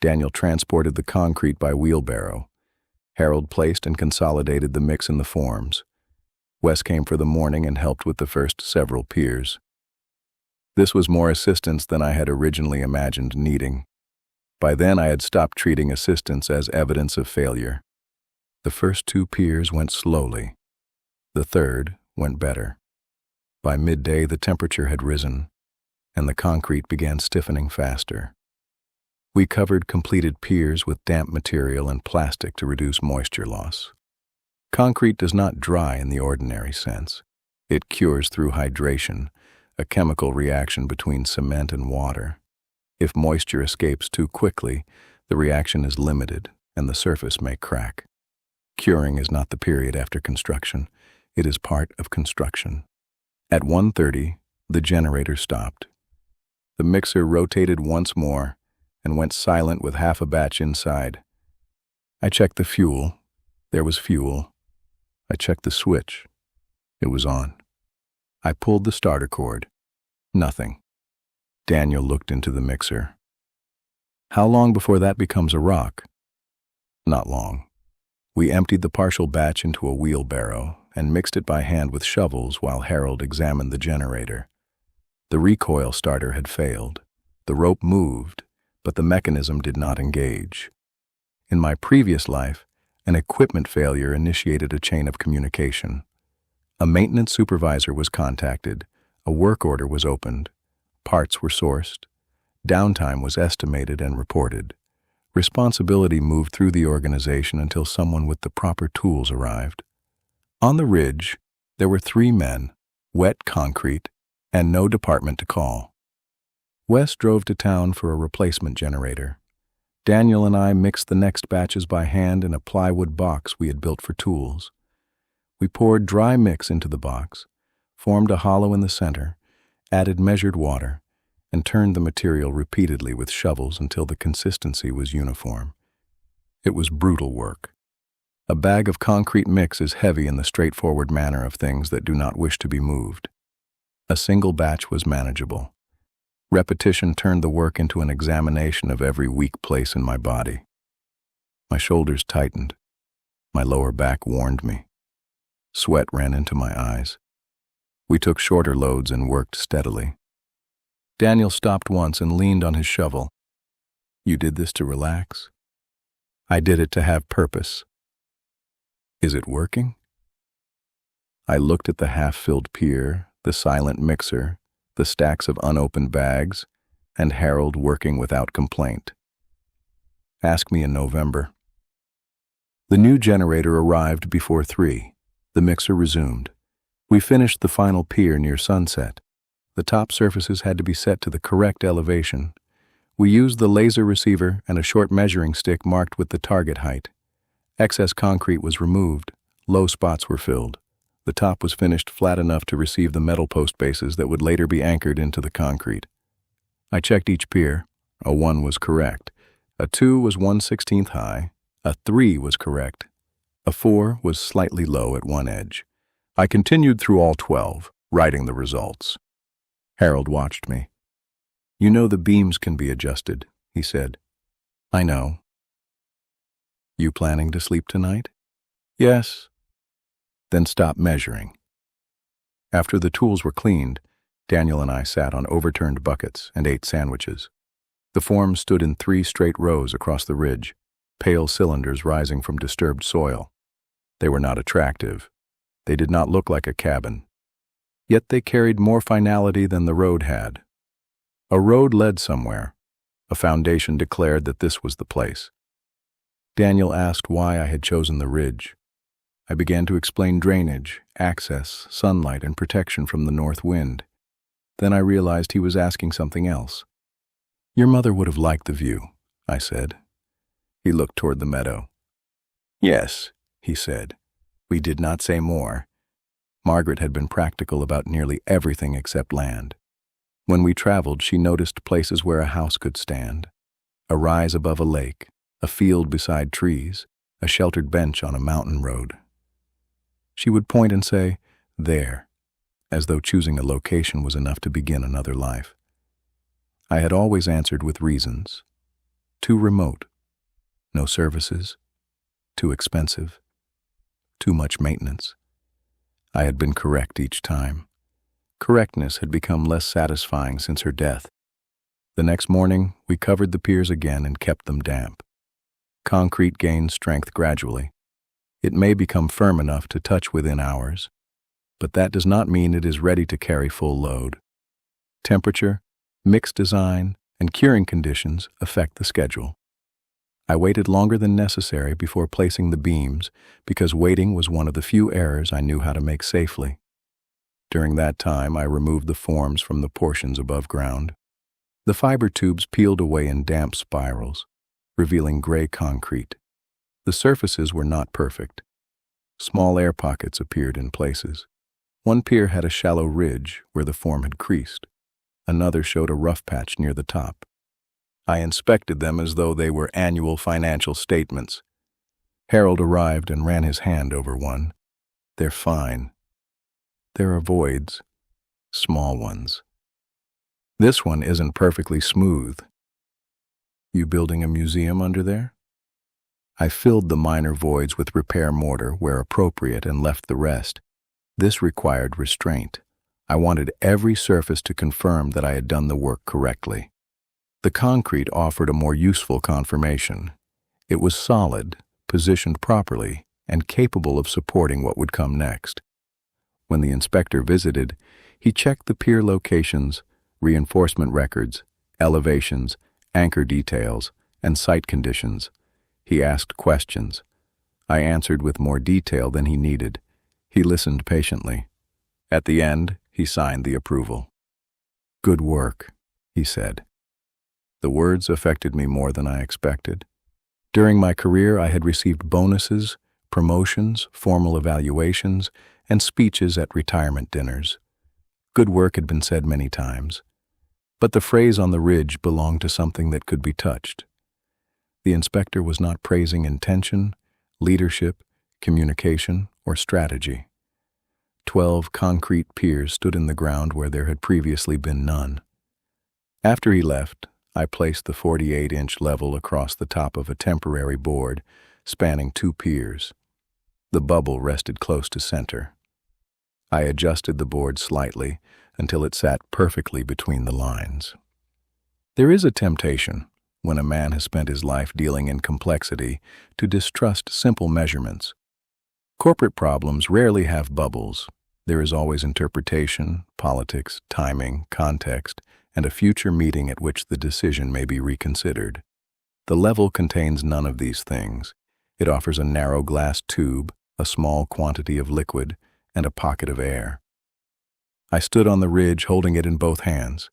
Daniel transported the concrete by wheelbarrow. Harold placed and consolidated the mix in the forms. Wes came for the morning and helped with the first several piers. This was more assistance than I had originally imagined needing. By then I had stopped treating assistance as evidence of failure. The first 2 piers went slowly. The third, went better. By midday, the temperature had risen, and the concrete began stiffening faster. We covered completed piers with damp material and plastic to reduce moisture loss. Concrete does not dry in the ordinary sense. It cures through hydration, a chemical reaction between cement and water. If moisture escapes too quickly, the reaction is limited and the surface may crack. Curing is not the period after construction. It is part of construction. At 1:30, the generator stopped. The mixer rotated once more and went silent with half a batch inside. I checked the fuel. There was fuel. I checked the switch. It was on. I pulled the starter cord. Nothing. Daniel looked into the mixer. How long before that becomes a rock? Not long. We emptied the partial batch into a wheelbarrow and mixed it by hand with shovels while Harold examined the generator. The recoil starter had failed. The rope moved, but the mechanism did not engage. In my previous life, an equipment failure initiated a chain of communication. A maintenance supervisor was contacted, a work order was opened, parts were sourced, downtime was estimated and reported. Responsibility moved through the organization until someone with the proper tools arrived. On the ridge, there were 3 men, wet concrete, and no department to call. Wes drove to town for a replacement generator. Daniel and I mixed the next batches by hand in a plywood box we had built for tools. We poured dry mix into the box, formed a hollow in the center, added measured water, and turned the material repeatedly with shovels until the consistency was uniform. It was brutal work. A bag of concrete mix is heavy in the straightforward manner of things that do not wish to be moved. A single batch was manageable. Repetition turned the work into an examination of every weak place in my body. My shoulders tightened. My lower back warned me. Sweat ran into my eyes. We took shorter loads and worked steadily. Daniel stopped once and leaned on his shovel. You did this to relax? I did it to have purpose. Is it working? I looked at the half-filled pier, the silent mixer, the stacks of unopened bags, and Harold working without complaint. Ask me in November. The new generator arrived before 3. The mixer resumed. We finished the final pier near sunset. The top surfaces had to be set to the correct elevation. We used the laser receiver and a short measuring stick marked with the target height. Excess concrete was removed. Low spots were filled. The top was finished flat enough to receive the metal post bases that would later be anchored into the concrete. I checked each pier. A 1 was correct. A 2 was 1/16 high. A 3 was correct. A 4 was slightly low at one edge. I continued through all 12, writing the results. Harold watched me. You know the beams can be adjusted, he said. I know. You planning to sleep tonight? Yes. Then stop measuring. After the tools were cleaned, Daniel and I sat on overturned buckets and ate sandwiches. The forms stood in 3 straight rows across the ridge, pale cylinders rising from disturbed soil. They were not attractive. They did not look like a cabin. Yet they carried more finality than the road had. A road led somewhere. A foundation declared that this was the place. Daniel asked why I had chosen the ridge. I began to explain drainage, access, sunlight, and protection from the north wind. Then I realized he was asking something else. Your mother would have liked the view, I said. He looked toward the meadow. Yes, he said. We did not say more. Margaret had been practical about nearly everything except land. When we traveled, she noticed places where a house could stand. A rise above a lake, a field beside trees, a sheltered bench on a mountain road. She would point and say, there, as though choosing a location was enough to begin another life. I had always answered with reasons. Too remote. No services. Too expensive. Too much maintenance. I had been correct each time. Correctness had become less satisfying since her death. The next morning, we covered the piers again and kept them damp. Concrete gained strength gradually. It may become firm enough to touch within hours. but that does not mean it is ready to carry full load. Temperature, mix design, and curing conditions affect the schedule. I waited longer than necessary before placing the beams because waiting was one of the few errors I knew how to make safely. During that time, I removed the forms from the portions above ground. The fiber tubes peeled away in damp spirals, revealing gray concrete. The surfaces were not perfect. Small air pockets appeared in places. One pier had a shallow ridge where the form had creased. Another showed a rough patch near the top. I inspected them as though they were annual financial statements. Harold arrived and ran his hand over one. "They're fine. There are voids, small ones. This one isn't perfectly smooth. You building a museum under there?" I filled the minor voids with repair mortar where appropriate and left the rest. This required restraint. I wanted every surface to confirm that I had done the work correctly. The concrete offered a more useful confirmation. It was solid, positioned properly, and capable of supporting what would come next. When the inspector visited, he checked the pier locations, reinforcement records, elevations, anchor details, and site conditions. He asked questions. I answered with more detail than he needed. He listened patiently. At the end, he signed the approval. "Good work," he said. The words affected me more than I expected. During my career, I had received bonuses, promotions, formal evaluations, and speeches at retirement dinners. Good work had been said many times, but the phrase on the ridge belonged to something that could be touched. The inspector was not praising intention, leadership, communication, or strategy. 12 concrete piers stood in the ground where there had previously been none. After he left, I placed the 48-inch level across the top of a temporary board spanning 2 piers. The bubble rested close to center. I adjusted the board slightly until it sat perfectly between the lines. There is a temptation, when a man has spent his life dealing in complexity, to distrust simple measurements. Corporate problems rarely have bubbles. There is always interpretation, politics, timing, context, and a future meeting at which the decision may be reconsidered. The level contains none of these things. It offers a narrow glass tube, a small quantity of liquid, and a pocket of air. I stood on the ridge holding it in both hands.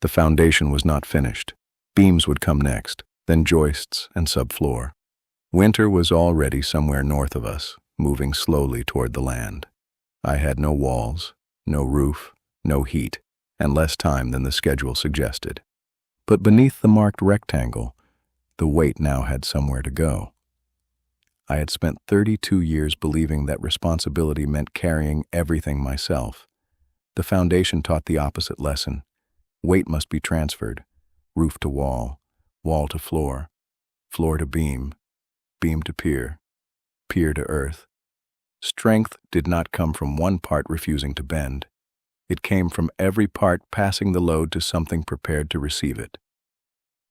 The foundation was not finished. Beams would come next, then joists and subfloor. Winter was already somewhere north of us, moving slowly toward the land. I had no walls, no roof, no heat, and less time than the schedule suggested. But beneath the marked rectangle, the weight now had somewhere to go. I had spent 32 years believing that responsibility meant carrying everything myself. The foundation taught the opposite lesson. Weight must be transferred, roof to wall, wall to floor, floor to beam, beam to pier, pier to earth. Strength did not come from one part refusing to bend. It came from every part passing the load to something prepared to receive it.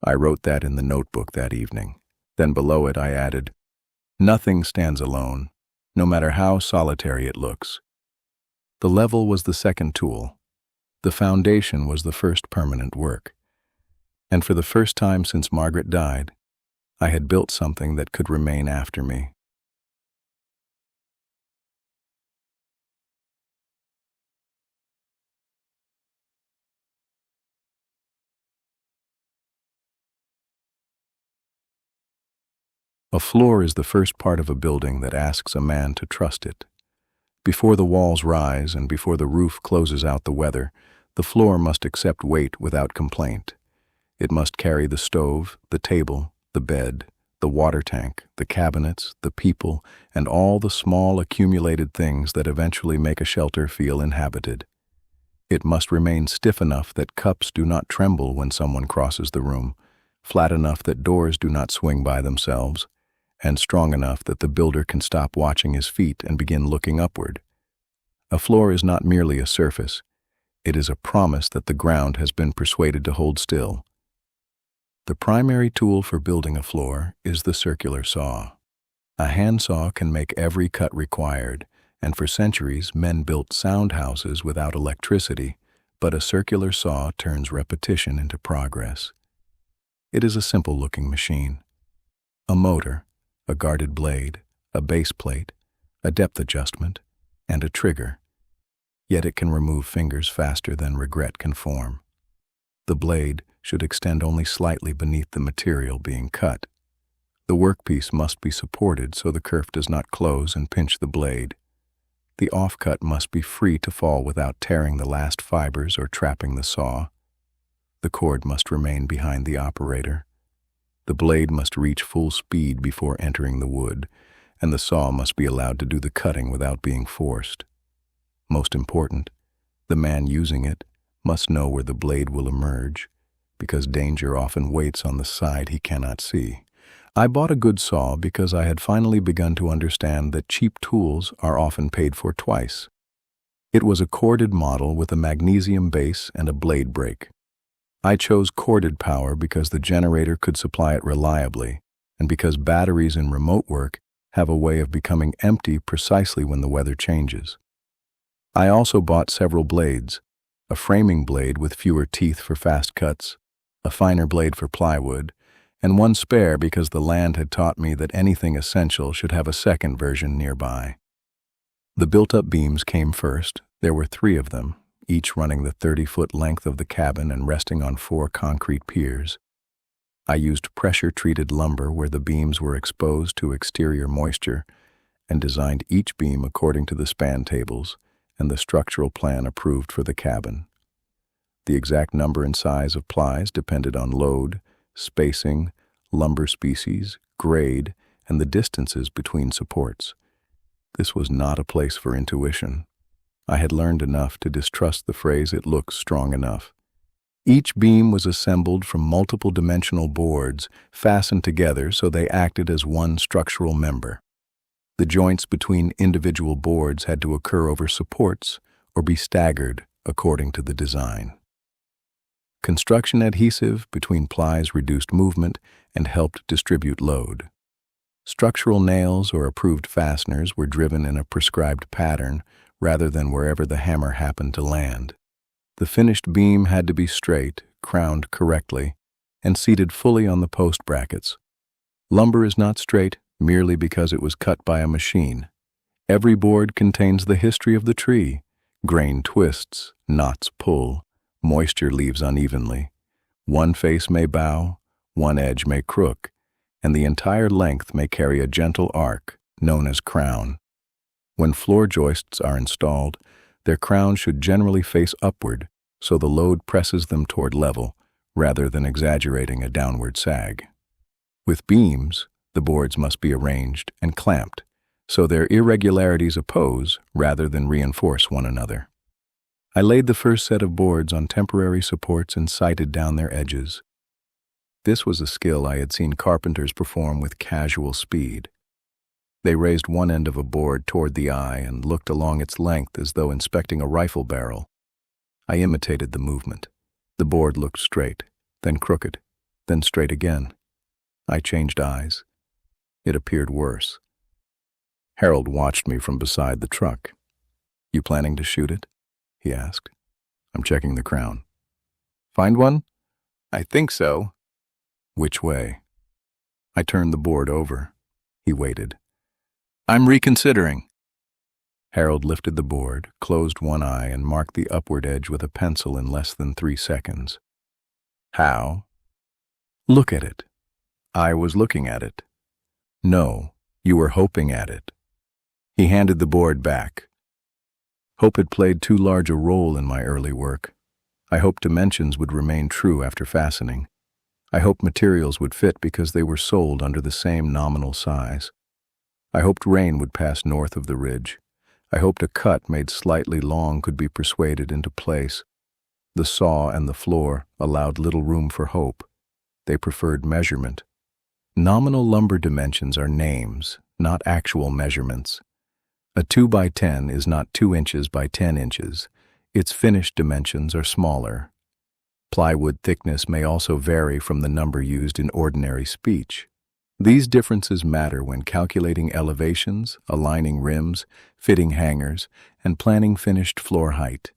I wrote that in the notebook that evening. Then below it I added, "Nothing stands alone, no matter how solitary it looks." The level was the second tool. The foundation was the first permanent work. And for the first time since Margaret died, I had built something that could remain after me. A floor is the first part of a building that asks a man to trust it. Before the walls rise and before the roof closes out the weather, the floor must accept weight without complaint. It must carry the stove, the table, the bed, the water tank, the cabinets, the people, and all the small accumulated things that eventually make a shelter feel inhabited. It must remain stiff enough that cups do not tremble when someone crosses the room, flat enough that doors do not swing by themselves, and strong enough that the builder can stop watching his feet and begin looking upward. A floor is not merely a surface. It is a promise that the ground has been persuaded to hold still. The primary tool for building a floor is the circular saw. A handsaw can make every cut required, and for centuries men built sound houses without electricity, but a circular saw turns repetition into progress. It is a simple-looking machine. A motor, a guarded blade, a base plate, a depth adjustment, and a trigger. Yet it can remove fingers faster than regret can form. The blade should extend only slightly beneath the material being cut. The workpiece must be supported so the kerf does not close and pinch the blade. The offcut must be free to fall without tearing the last fibers or trapping the saw. The cord must remain behind the operator. The blade must reach full speed before entering the wood, and the saw must be allowed to do the cutting without being forced. Most important, the man using it must know where the blade will emerge, because danger often waits on the side he cannot see. I bought a good saw because I had finally begun to understand that cheap tools are often paid for twice. It was a corded model with a magnesium base and a blade brake. I chose corded power because the generator could supply it reliably, and because batteries in remote work have a way of becoming empty precisely when the weather changes. I also bought several blades, a framing blade with fewer teeth for fast cuts, a finer blade for plywood, and one spare because the land had taught me that anything essential should have a second version nearby. The built-up beams came first. There were 3 of them, each running the 30-foot length of the cabin and resting on 4 concrete piers. I used pressure-treated lumber where the beams were exposed to exterior moisture and designed each beam according to the span tables and the structural plan approved for the cabin. The exact number and size of plies depended on load, spacing, lumber species, grade, and the distances between supports. This was not a place for intuition. I had learned enough to distrust the phrase "it looks strong enough." Each beam was assembled from multiple dimensional boards fastened together so they acted as one structural member. The joints between individual boards had to occur over supports or be staggered according to the design. Construction adhesive between plies reduced movement and helped distribute load. Structural nails or approved fasteners were driven in a prescribed pattern rather than wherever the hammer happened to land. The finished beam had to be straight, crowned correctly, and seated fully on the post brackets. Lumber is not straight merely because it was cut by a machine. Every board contains the history of the tree. Grain twists, knots pull, moisture leaves unevenly. One face may bow, one edge may crook, and the entire length may carry a gentle arc, known as crown. When floor joists are installed, their crown should generally face upward, so the load presses them toward level, rather than exaggerating a downward sag. With beams, the boards must be arranged and clamped, so their irregularities oppose rather than reinforce one another. I laid the first set of boards on temporary supports and sighted down their edges. This was a skill I had seen carpenters perform with casual speed. They raised one end of a board toward the eye and looked along its length as though inspecting a rifle barrel. I imitated the movement. The board looked straight, then crooked, then straight again. I changed eyes. It appeared worse. Harold watched me from beside the truck. "You planning to shoot it?" he asked. "I'm checking the crown." "Find one?" "I think so." "Which way?" I turned the board over. He waited. "I'm reconsidering." Harold lifted the board, closed one eye, and marked the upward edge with a pencil in less than 3 seconds. "How?" "Look at it." I was looking at it. "No, you were hoping at it." He handed the board back. Hope had played too large a role in my early work. I hoped dimensions would remain true after fastening. I hoped materials would fit because they were sold under the same nominal size. I hoped rain would pass north of the ridge. I hoped a cut made slightly long could be persuaded into place. The saw and the floor allowed little room for hope. They preferred measurement. Nominal lumber dimensions are names, not actual measurements. A 2x10 is not 2 inches by 10 inches. Its finished dimensions are smaller. Plywood thickness may also vary from the number used in ordinary speech. These differences matter when calculating elevations, aligning rims, fitting hangers, and planning finished floor height.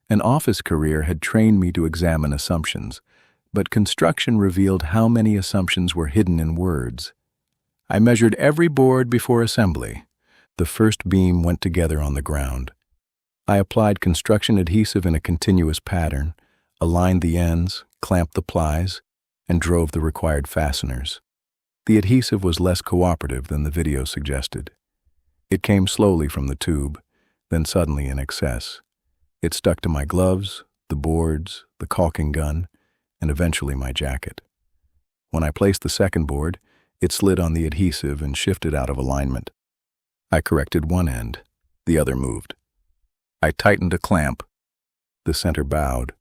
An office career had trained me to examine assumptions, but construction revealed how many assumptions were hidden in words. I measured every board before assembly. The first beam went together on the ground. I applied construction adhesive in a continuous pattern, aligned the ends, clamped the plies, and drove the required fasteners. The adhesive was less cooperative than the video suggested. It came slowly from the tube, then suddenly in excess. It stuck to my gloves, the boards, the caulking gun, and eventually my jacket. When I placed the second board, it slid on the adhesive and shifted out of alignment. I corrected one end, the other moved. I tightened a clamp. The center bowed.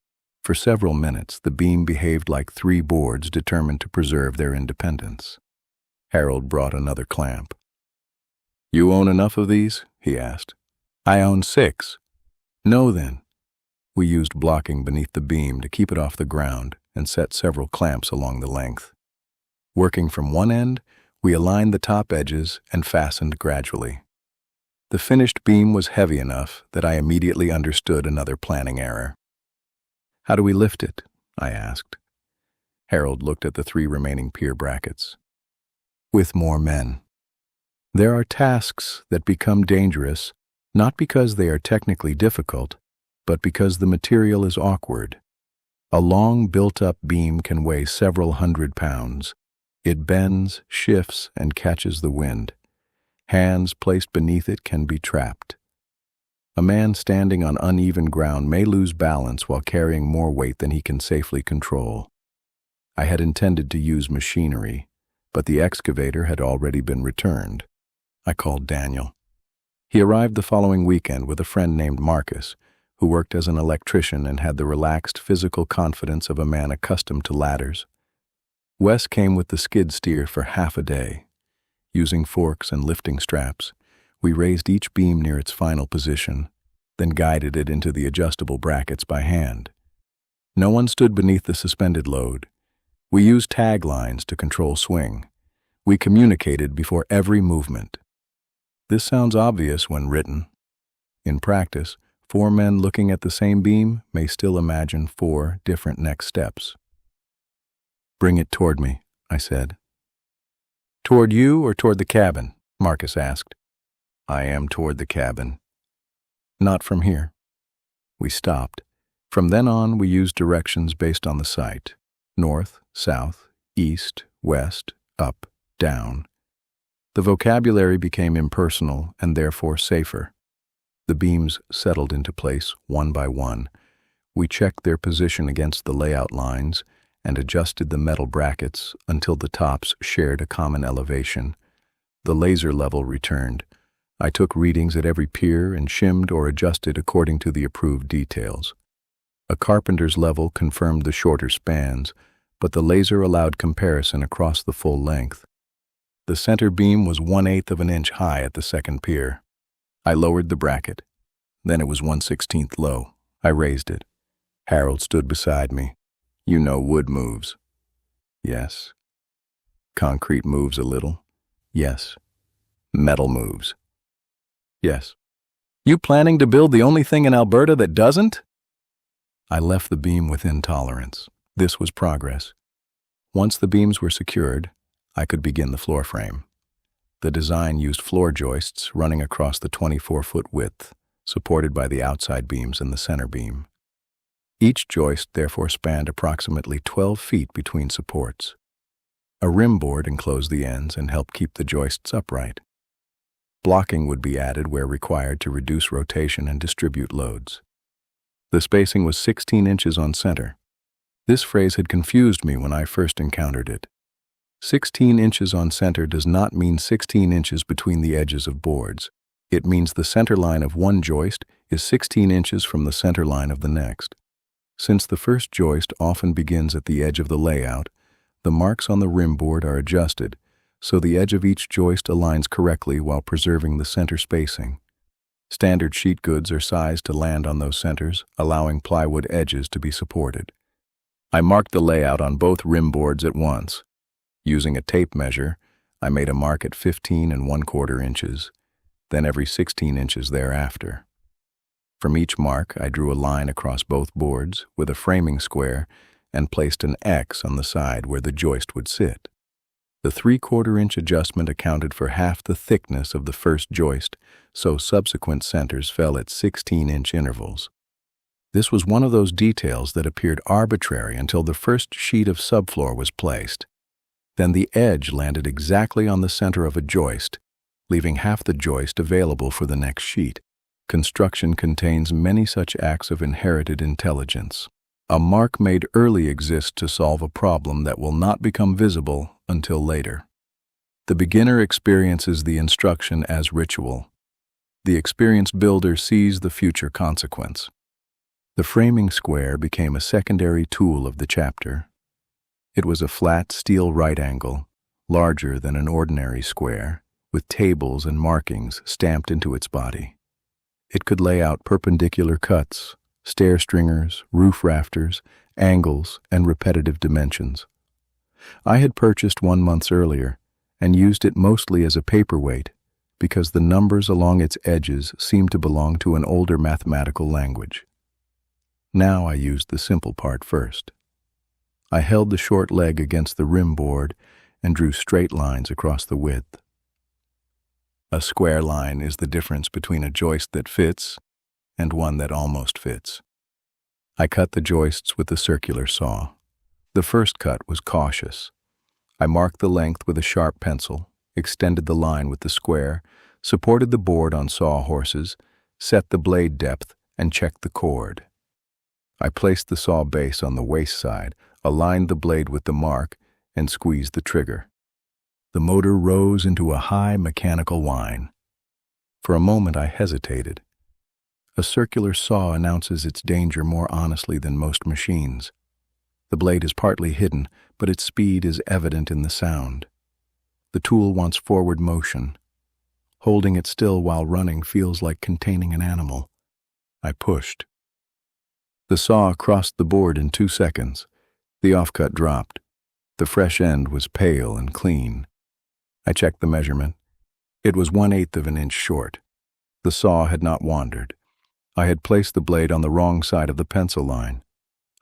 For several minutes, the beam behaved like three boards determined to preserve their independence. Harold brought another clamp. "You own enough of these?" he asked. "I own 6. "No, then." We used blocking beneath the beam to keep it off the ground and set several clamps along the length. Working from one end, we aligned the top edges and fastened gradually. The finished beam was heavy enough that I immediately understood another planning error. "How do we lift it?" I asked. Harold looked at the 3 remaining pier brackets. "With more men. There are tasks that become dangerous not because they are technically difficult, but because the material is awkward. A long built-up beam can weigh several hundred pounds. It bends, shifts, and catches the wind. Hands placed beneath it can be trapped. A man standing on uneven ground may lose balance while carrying more weight than he can safely control. I had intended to use machinery, but the excavator had already been returned. I called Daniel. He arrived the following weekend with a friend named Marcus, who worked as an electrician and had the relaxed physical confidence of a man accustomed to ladders. Wes came with the skid steer for half a day. Using forks and lifting straps, we raised each beam near its final position, then guided it into the adjustable brackets by hand. No one stood beneath the suspended load. We used tag lines to control swing. We communicated before every movement. This sounds obvious when written. In practice, 4 men looking at the same beam may still imagine 4 different next steps. "Bring it toward me," I said. "Toward you or toward the cabin?" Marcus asked. "I am toward the cabin." "Not from here." We stopped. From then on, we used directions based on the site: north, south, east, west, up, down. The vocabulary became impersonal and therefore safer. The beams settled into place one by one. We checked their position against the layout lines and adjusted the metal brackets until the tops shared a common elevation. The laser level returned. I took readings at every pier and shimmed or adjusted according to the approved details. A carpenter's level confirmed the shorter spans, but the laser allowed comparison across the full length. The center beam was 1/8 of an inch high at the second pier. I lowered the bracket. Then it was 1/16 low. I raised it. Harold stood beside me. "You know wood moves." "Yes." "Concrete moves a little." "Yes." "Metal moves." "Yes." "You planning to build the only thing in Alberta that doesn't?" I left the beam within tolerance. This was progress. Once the beams were secured, I could begin the floor frame. The design used floor joists running across the 24-foot width, supported by the outside beams and the center beam. Each joist therefore spanned approximately 12 feet between supports. A rim board enclosed the ends and helped keep the joists upright. Blocking would be added where required to reduce rotation and distribute loads. The spacing was 16 inches on center. This phrase had confused me when I first encountered it. 16 inches on center does not mean 16 inches between the edges of boards. It means the center line of one joist is 16 inches from the center line of the next. Since the first joist often begins at the edge of the layout, the marks on the rim board are adjusted, so the edge of each joist aligns correctly while preserving the center spacing. Standard sheet goods are sized to land on those centers, allowing plywood edges to be supported. I marked the layout on both rim boards at once. Using a tape measure, I made a mark at 15 1/4 inches, then every 16 inches thereafter. From each mark, I drew a line across both boards with a framing square and placed an X on the side where the joist would sit. The 3/4 inch adjustment accounted for half the thickness of the first joist, so subsequent centers fell at 16-inch intervals. This was one of those details that appeared arbitrary until the first sheet of subfloor was placed. Then the edge landed exactly on the center of a joist, leaving half the joist available for the next sheet. Construction contains many such acts of inherited intelligence. A mark made early exists to solve a problem that will not become visible until later. The beginner experiences the instruction as ritual. The experienced builder sees the future consequence. The framing square became a secondary tool of the chapter. It was a flat steel right angle, larger than an ordinary square, with tables and markings stamped into its body. It could lay out perpendicular cuts, stair stringers, roof rafters, angles, and repetitive dimensions. I had purchased one months earlier and used it mostly as a paperweight because the numbers along its edges seemed to belong to an older mathematical language. Now I used the simple part first. I held the short leg against the rim board and drew straight lines across the width. A square line is the difference between a joist that fits and one that almost fits. I cut the joists with a circular saw. The first cut was cautious. I marked the length with a sharp pencil, extended the line with the square, supported the board on sawhorses, set the blade depth, and checked the chord. I placed the saw base on the waist side, aligned the blade with the mark, and squeezed the trigger. The motor rose into a high mechanical whine. For a moment I hesitated. A circular saw announces its danger more honestly than most machines. The blade is partly hidden, but its speed is evident in the sound. The tool wants forward motion. Holding it still while running feels like containing an animal. I pushed. The saw crossed the board in 2 seconds. The offcut dropped. The fresh end was pale and clean. I checked the measurement. It was 1/8 of an inch short. The saw had not wandered. I had placed the blade on the wrong side of the pencil line.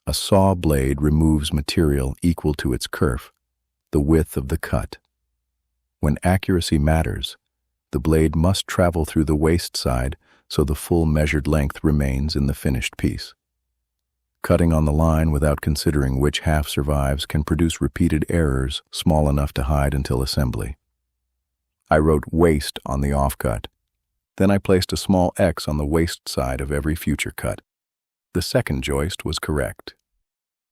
A saw blade removes material equal to its kerf, the width of the cut. When accuracy matters, the blade must travel through the waist side so the full measured length remains in the finished piece. Cutting on the line without considering which half survives can produce repeated errors small enough to hide until assembly. I wrote waist on the offcut. Then I placed a small X on the waist side of every future cut. The second joist was correct.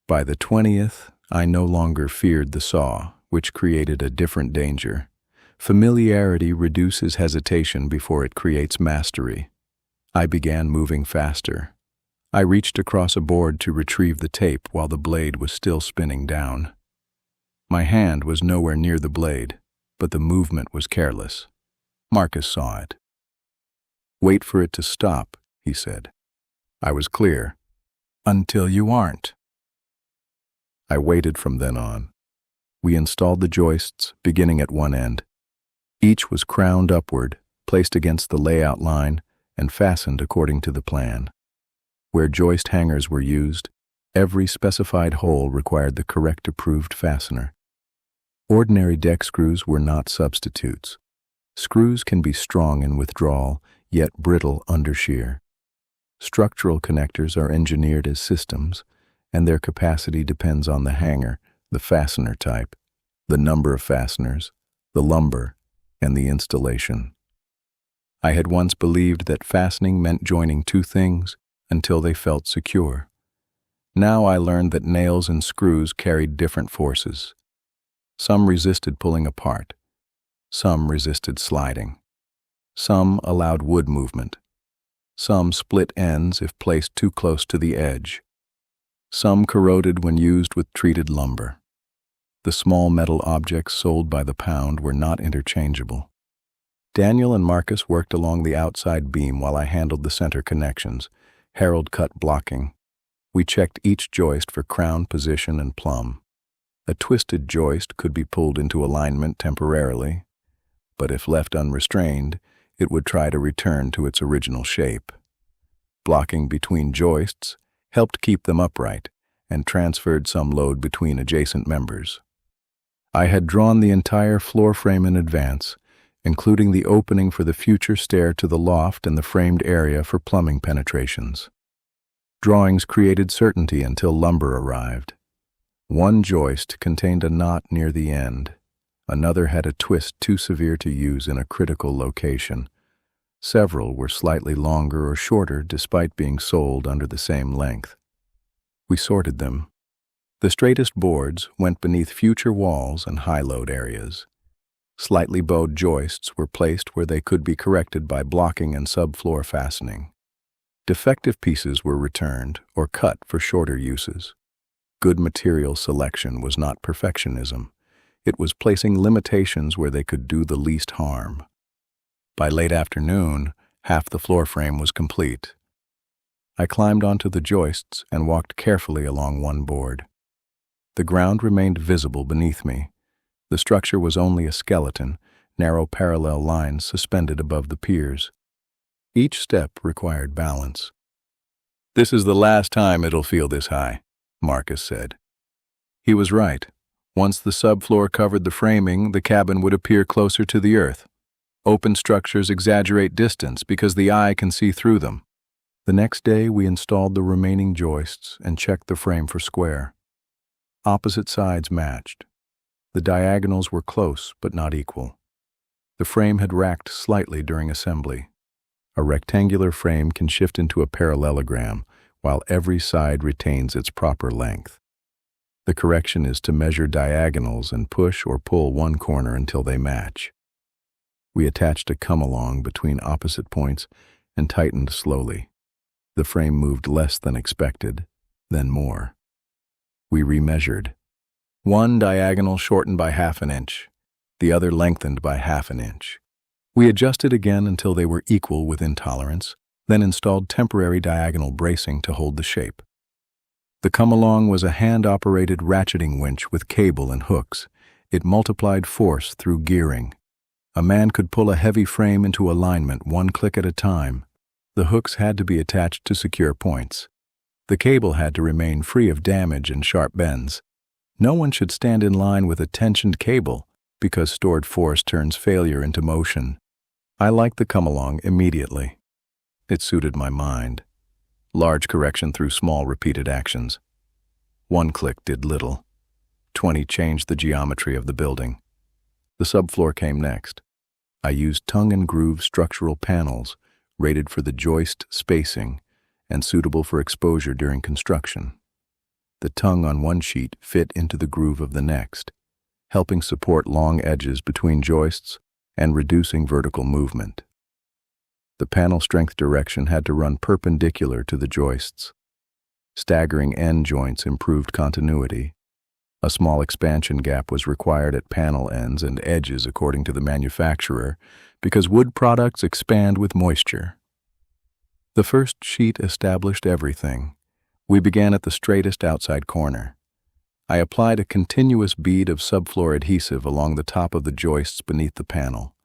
By the 20th, I no longer feared the saw, which created a different danger. Familiarity reduces hesitation before it creates mastery. I began moving faster. I reached across a board to retrieve the tape while the blade was still spinning down. My hand was nowhere near the blade, but the movement was careless. Marcus saw it. "Wait for it to stop," he said. I was clear. "Until you aren't." I waited from then on. We installed the joists, beginning at one end. Each was crowned upward, placed against the layout line, and fastened according to the plan. Where joist hangers were used, every specified hole required the correct approved fastener. Ordinary deck screws were not substitutes. Screws can be strong in withdrawal, yet brittle under shear. Structural connectors are engineered as systems, and their capacity depends on the hanger, the fastener type, the number of fasteners, the lumber, and the installation. I had once believed that fastening meant joining two things until they felt secure. Now I learned that nails and screws carried different forces. Some resisted pulling apart. Some resisted sliding. Some allowed wood movement. Some split ends if placed too close to the edge. Some corroded when used with treated lumber. The small metal objects sold by the pound were not interchangeable. Daniel and Marcus worked along the outside beam while I handled the center connections, Harold cut blocking. We checked each joist for crown position and plumb. A twisted joist could be pulled into alignment temporarily, but if left unrestrained, it would try to return to its original shape. Blocking between joists helped keep them upright and transferred some load between adjacent members. I had drawn the entire floor frame in advance, including the opening for the future stair to the loft and the framed area for plumbing penetrations. Drawings created certainty until lumber arrived. One joist contained a knot near the end. Another had a twist too severe to use in a critical location. Several were slightly longer or shorter despite being sold under the same length. We sorted them. The straightest boards went beneath future walls and high-load areas. Slightly bowed joists were placed where they could be corrected by blocking and subfloor fastening. Defective pieces were returned or cut for shorter uses. Good material selection was not perfectionism. It was placing limitations where they could do the least harm. By late afternoon, half the floor frame was complete. I climbed onto the joists and walked carefully along one board. The ground remained visible beneath me. The structure was only a skeleton, narrow parallel lines suspended above the piers. Each step required balance. "This is the last time it'll feel this high," Marcus said. He was right. Once the subfloor covered the framing, the cabin would appear closer to the earth. Open structures exaggerate distance because the eye can see through them. The next day, we installed the remaining joists and checked the frame for square. Opposite sides matched. The diagonals were close but not equal. The frame had racked slightly during assembly. A rectangular frame can shift into a parallelogram, while every side retains its proper length. The correction is to measure diagonals and push or pull one corner until they match. We attached a come-along between opposite points and tightened slowly. The frame moved less than expected, then more. We remeasured. One diagonal shortened by 1/2 inch, the other lengthened by 1/2 inch. We adjusted again until they were equal within tolerance, then installed temporary diagonal bracing to hold the shape. The come-along was a hand-operated ratcheting winch with cable and hooks. It multiplied force through gearing. A man could pull a heavy frame into alignment one click at a time. The hooks had to be attached to secure points. The cable had to remain free of damage and sharp bends. No one should stand in line with a tensioned cable because stored force turns failure into motion. I liked the come-along immediately. It suited my mind. Large correction through small repeated actions. One click did little. 20 changed the geometry of the building. The subfloor came next. I used tongue-and-groove structural panels, rated for the joist spacing and suitable for exposure during construction. The tongue on one sheet fit into the groove of the next, helping support long edges between joists and reducing vertical movement. The panel strength direction had to run perpendicular to the joists. Staggering end joints improved continuity. A small expansion gap was required at panel ends and edges according to the manufacturer because wood products expand with moisture. The first sheet established everything. We began at the straightest outside corner. I applied a continuous bead of subfloor adhesive along the top of the joists beneath the panel.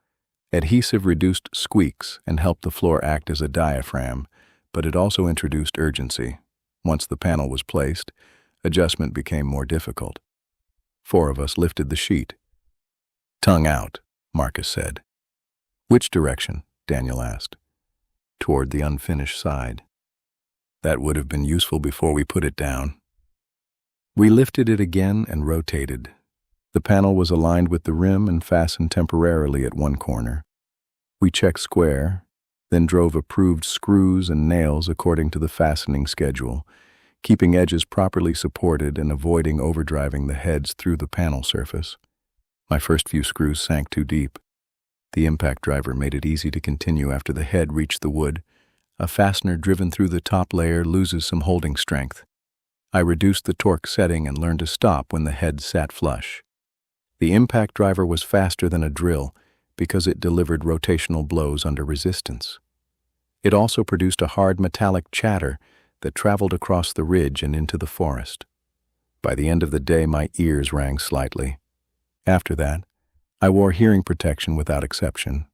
Adhesive reduced squeaks and helped the floor act as a diaphragm, but it also introduced urgency. Once the panel was placed, adjustment became more difficult. 4 of us lifted the sheet. "Tongue out," Marcus said. "Which direction?" Daniel asked. "Toward the unfinished side." "That would have been useful before we put it down." We lifted it again and rotated. The panel was aligned with the rim and fastened temporarily at one corner. We checked square, then drove approved screws and nails according to the fastening schedule, keeping edges properly supported and avoiding overdriving the heads through the panel surface. My first few screws sank too deep. The impact driver made it easy to continue after the head reached the wood. A fastener driven through the top layer loses some holding strength. I reduced the torque setting and learned to stop when the head sat flush. The impact driver was faster than a drill because it delivered rotational blows under resistance. It also produced a hard metallic chatter that traveled across the ridge and into the forest. By the end of the day, my ears rang slightly. After that, I wore hearing protection without exception.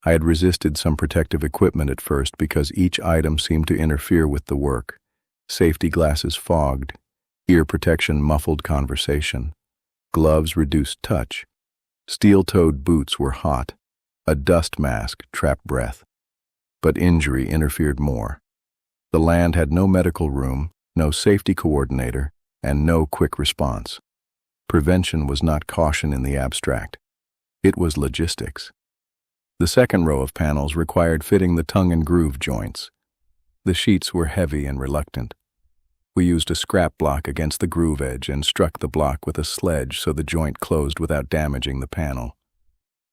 I had resisted some protective equipment at first because each item seemed to interfere with the work. Safety glasses fogged, ear protection muffled conversation, gloves reduced touch, steel-toed boots were hot, a dust mask trapped breath. But injury interfered more. The land had no medical room, no safety coordinator, and no quick response. Prevention was not caution in the abstract. It was logistics. The second row of panels required fitting the tongue and groove joints. The sheets were heavy and reluctant. We used a scrap block against the groove edge and struck the block with a sledge so the joint closed without damaging the panel.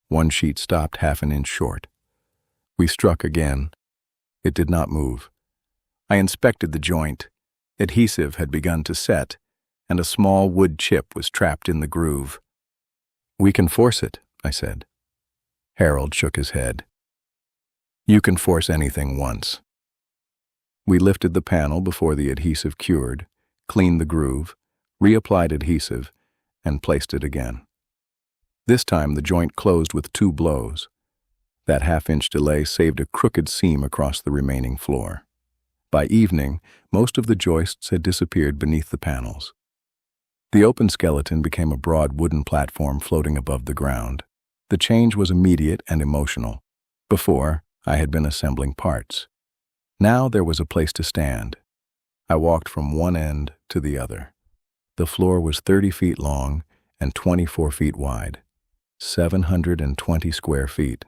One sheet stopped half an inch short. We struck again. It did not move. I inspected the joint. Adhesive had begun to set, and a small wood chip was trapped in the groove. "We can force it," I said. Harold shook his head. "You can force anything once." We lifted the panel before the adhesive cured, cleaned the groove, reapplied adhesive, and placed it again. This time the joint closed with 2 blows. That half-inch delay saved a crooked seam across the remaining floor. By evening, most of the joists had disappeared beneath the panels. The open skeleton became a broad wooden platform floating above the ground. The change was immediate and emotional. Before, I had been assembling parts. Now there was a place to stand. I walked from one end to the other. The floor was 30 feet long and 24 feet wide, 720 square feet.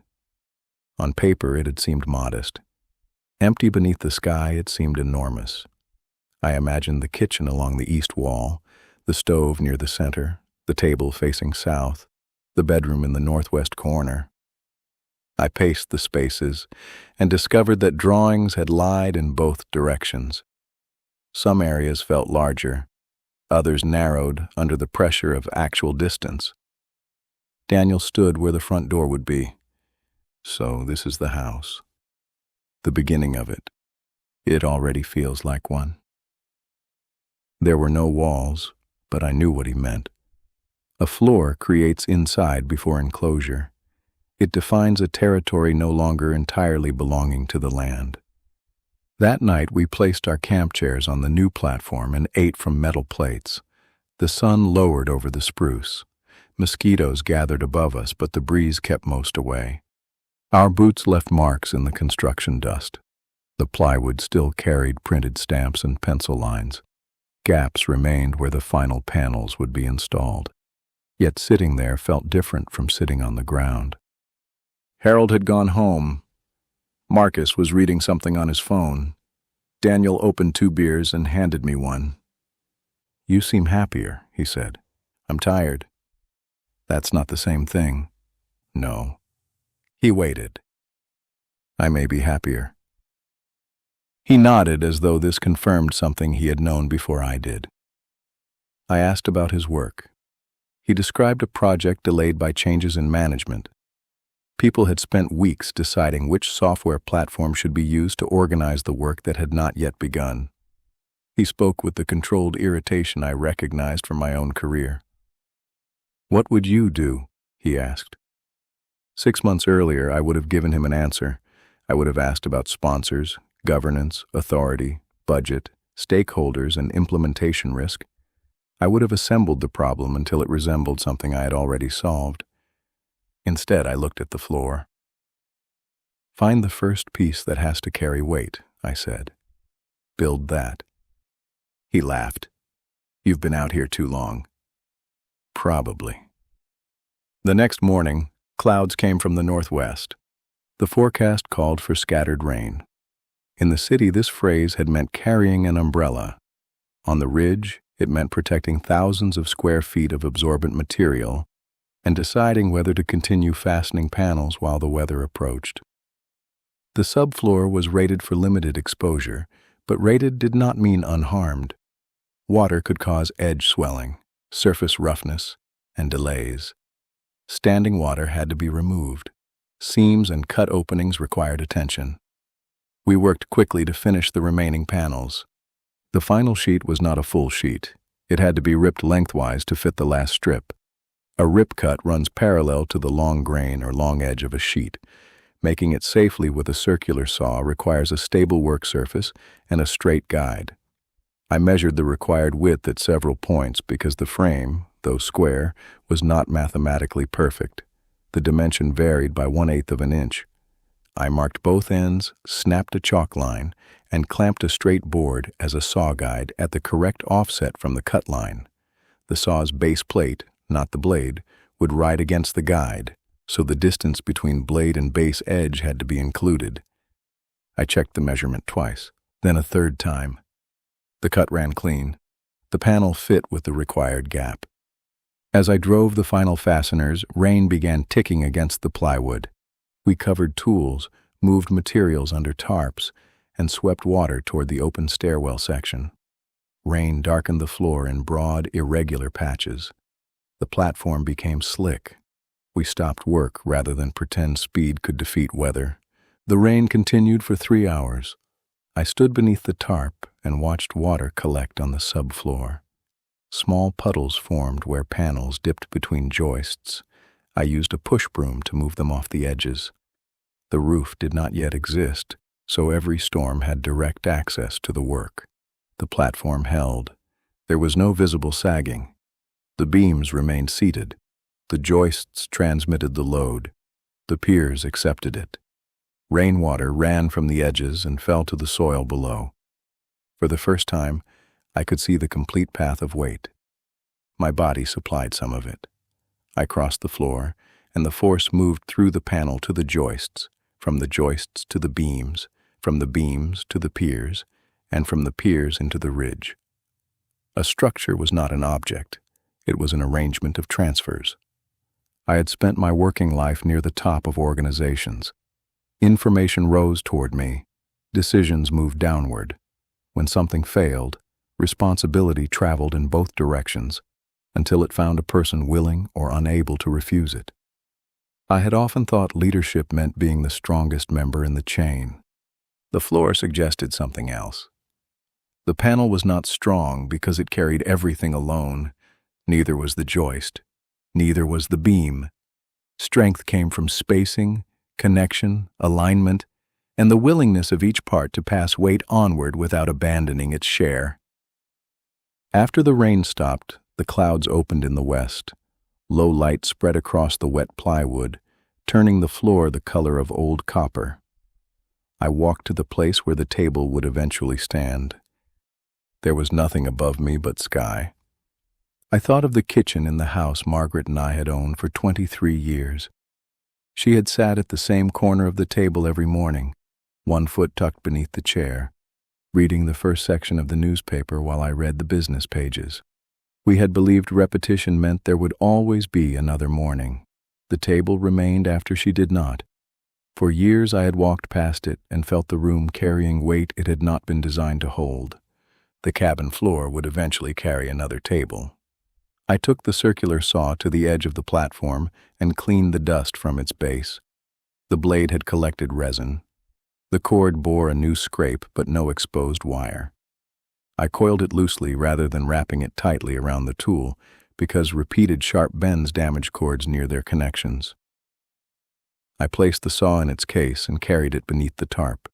On paper, it had seemed modest. Empty beneath the sky, it seemed enormous. I imagined the kitchen along the east wall, the stove near the center, the table facing south, the bedroom in the northwest corner. I paced the spaces and discovered that drawings had lied in both directions. Some areas felt larger, others narrowed under the pressure of actual distance. Daniel stood where the front door would be. So this is the house. The beginning of it. It already feels like one. There were no walls, but I knew what he meant. A floor creates inside before enclosure. It defines a territory no longer entirely belonging to the land. That night we placed our camp chairs on the new platform and ate from metal plates. The sun lowered over the spruce. Mosquitoes gathered above us, but the breeze kept most away. Our boots left marks in the construction dust. The plywood still carried printed stamps and pencil lines. Gaps remained where the final panels would be installed. Yet sitting there felt different from sitting on the ground. Harold had gone home. Marcus was reading something on his phone. Daniel opened 2 beers and handed me one. "You seem happier," he said. "I'm tired." "That's not the same thing." "No." He waited. "I may be happier." He nodded as though this confirmed something he had known before I did. I asked about his work. He described a project delayed by changes in management. People had spent weeks deciding which software platform should be used to organize the work that had not yet begun. He spoke with the controlled irritation I recognized from my own career. "What would you do?" he asked. 6 months earlier, I would have given him an answer. I would have asked about sponsors, governance, authority, budget, stakeholders, and implementation risk. I would have assembled the problem until it resembled something I had already solved. Instead, I looked at the floor. "Find the first piece that has to carry weight," I said. "Build that." He laughed. "You've been out here too long." "Probably." The next morning, clouds came from the northwest. The forecast called for scattered rain. In the city, this phrase had meant carrying an umbrella. On the ridge, it meant protecting thousands of square feet of absorbent material and deciding whether to continue fastening panels while the weather approached. The subfloor was rated for limited exposure, but rated did not mean unharmed. Water could cause edge swelling, surface roughness, and delays. Standing water had to be removed. Seams and cut openings required attention. We worked quickly to finish the remaining panels. The final sheet was not a full sheet. It had to be ripped lengthwise to fit the last strip. A rip cut runs parallel to the long grain or long edge of a sheet. Making it safely with a circular saw requires a stable work surface and a straight guide. I measured the required width at several points because the frame, though square, was not mathematically perfect. The dimension varied by 1/8 of an inch. I marked both ends, snapped a chalk line, and clamped a straight board as a saw guide at the correct offset from the cut line. The saw's base plate, not the blade, would ride against the guide, so the distance between blade and base edge had to be included. I checked the measurement twice, then a third time. The cut ran clean. The panel fit with the required gap. As I drove the final fasteners, rain began ticking against the plywood. We covered tools, moved materials under tarps, and swept water toward the open stairwell section. Rain darkened the floor in broad, irregular patches. The platform became slick. We stopped work rather than pretend speed could defeat weather. The rain continued for 3 hours. I stood beneath the tarp and watched water collect on the subfloor. Small puddles formed where panels dipped between joists. I used a push broom to move them off the edges. The roof did not yet exist, so every storm had direct access to the work. The platform held. There was no visible sagging. The beams remained seated. The joists transmitted the load. The piers accepted it. Rainwater ran from the edges and fell to the soil below. For the first time, I could see the complete path of weight. My body supplied some of it. I crossed the floor, and the force moved through the panel to the joists, from the joists to the beams, from the beams to the piers, and from the piers into the ridge. A structure was not an object. It was an arrangement of transfers. I had spent my working life near the top of organizations. Information rose toward me. Decisions moved downward. When something failed, responsibility traveled in both directions until it found a person willing or unable to refuse it. I had often thought leadership meant being the strongest member in the chain. The floor suggested something else. The panel was not strong because it carried everything alone. Neither was the joist. Neither was the beam. Strength came from spacing, connection, alignment, and the willingness of each part to pass weight onward without abandoning its share. After the rain stopped, the clouds opened in the west. Low light spread across the wet plywood, turning the floor the color of old copper. I walked to the place where the table would eventually stand. There was nothing above me but sky. I thought of the kitchen in the house Margaret and I had owned for 23 years. She had sat at the same corner of the table every morning, one foot tucked beneath the chair, reading the first section of the newspaper while I read the business pages. We had believed repetition meant there would always be another morning. The table remained after she did not. For years I had walked past it and felt the room carrying weight it had not been designed to hold. The cabin floor would eventually carry another table. I took the circular saw to the edge of the platform and cleaned the dust from its base. The blade had collected resin. The cord bore a new scrape but no exposed wire. I coiled it loosely rather than wrapping it tightly around the tool because repeated sharp bends damaged cords near their connections. I placed the saw in its case and carried it beneath the tarp.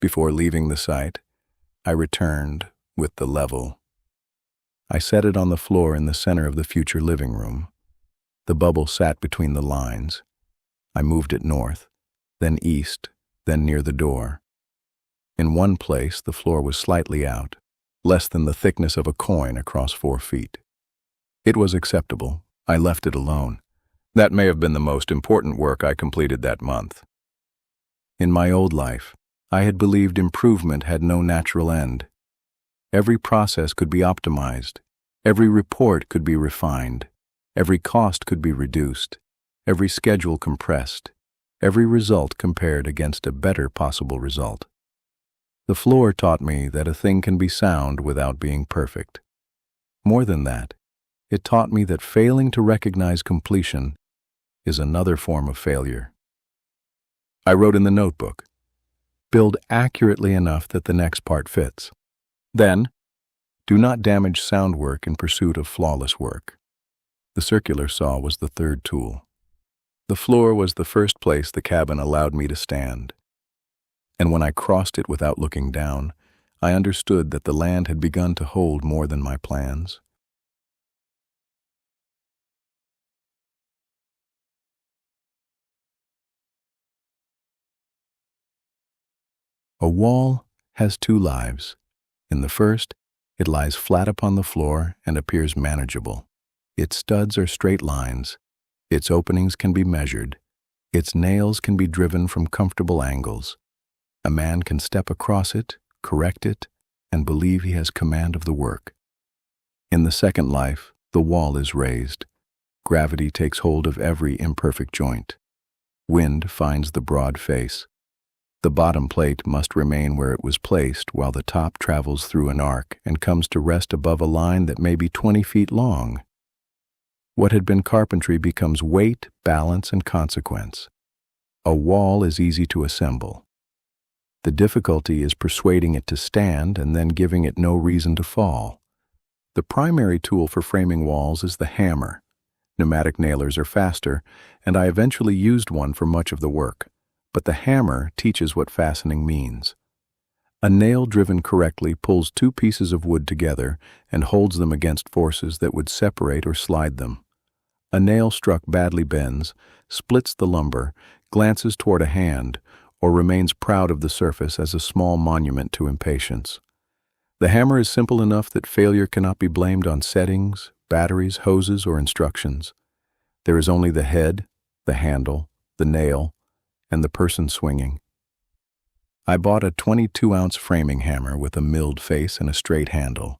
Before leaving the site, I returned with the level. I set it on the floor in the center of the future living room. The bubble sat between the lines. I moved it north, then east, then near the door. In one place, the floor was slightly out, less than the thickness of a coin across 4 feet. It was acceptable. I left it alone. That may have been the most important work I completed that month. In my old life, I had believed improvement had no natural end. Every process could be optimized. Every report could be refined. Every cost could be reduced. Every schedule compressed. Every result compared against a better possible result. The floor taught me that a thing can be sound without being perfect. More than that, it taught me that failing to recognize completion is another form of failure. I wrote in the notebook, "Build accurately enough that the next part fits." Then, Do not damage sound work in pursuit of flawless work. The circular saw was the third tool. The floor was the first place the cabin allowed me to stand. And when I crossed it without looking down, I understood that the land had begun to hold more than my plans. A wall has two lives. In the first, it lies flat upon the floor and appears manageable. Its studs are straight lines. Its openings can be measured. Its nails can be driven from comfortable angles. A man can step across it, correct it, and believe he has command of the work. In the second life, the wall is raised. Gravity takes hold of every imperfect joint. Wind finds the broad face. The bottom plate must remain where it was placed while the top travels through an arc and comes to rest above a line that may be 20 feet long. What had been carpentry becomes weight, balance, and consequence. A wall is easy to assemble. The difficulty is persuading it to stand and then giving it no reason to fall. The primary tool for framing walls is the hammer. Pneumatic nailers are faster, and I eventually used one for much of the work. But the hammer teaches what fastening means. A nail driven correctly pulls two pieces of wood together and holds them against forces that would separate or slide them. A nail struck badly bends, splits the lumber, glances toward a hand, or remains proud of the surface as a small monument to impatience. The hammer is simple enough that failure cannot be blamed on settings, batteries, hoses, or instructions. There is only the head, the handle, the nail, and the person swinging. I bought a 22-ounce framing hammer with a milled face and a straight handle.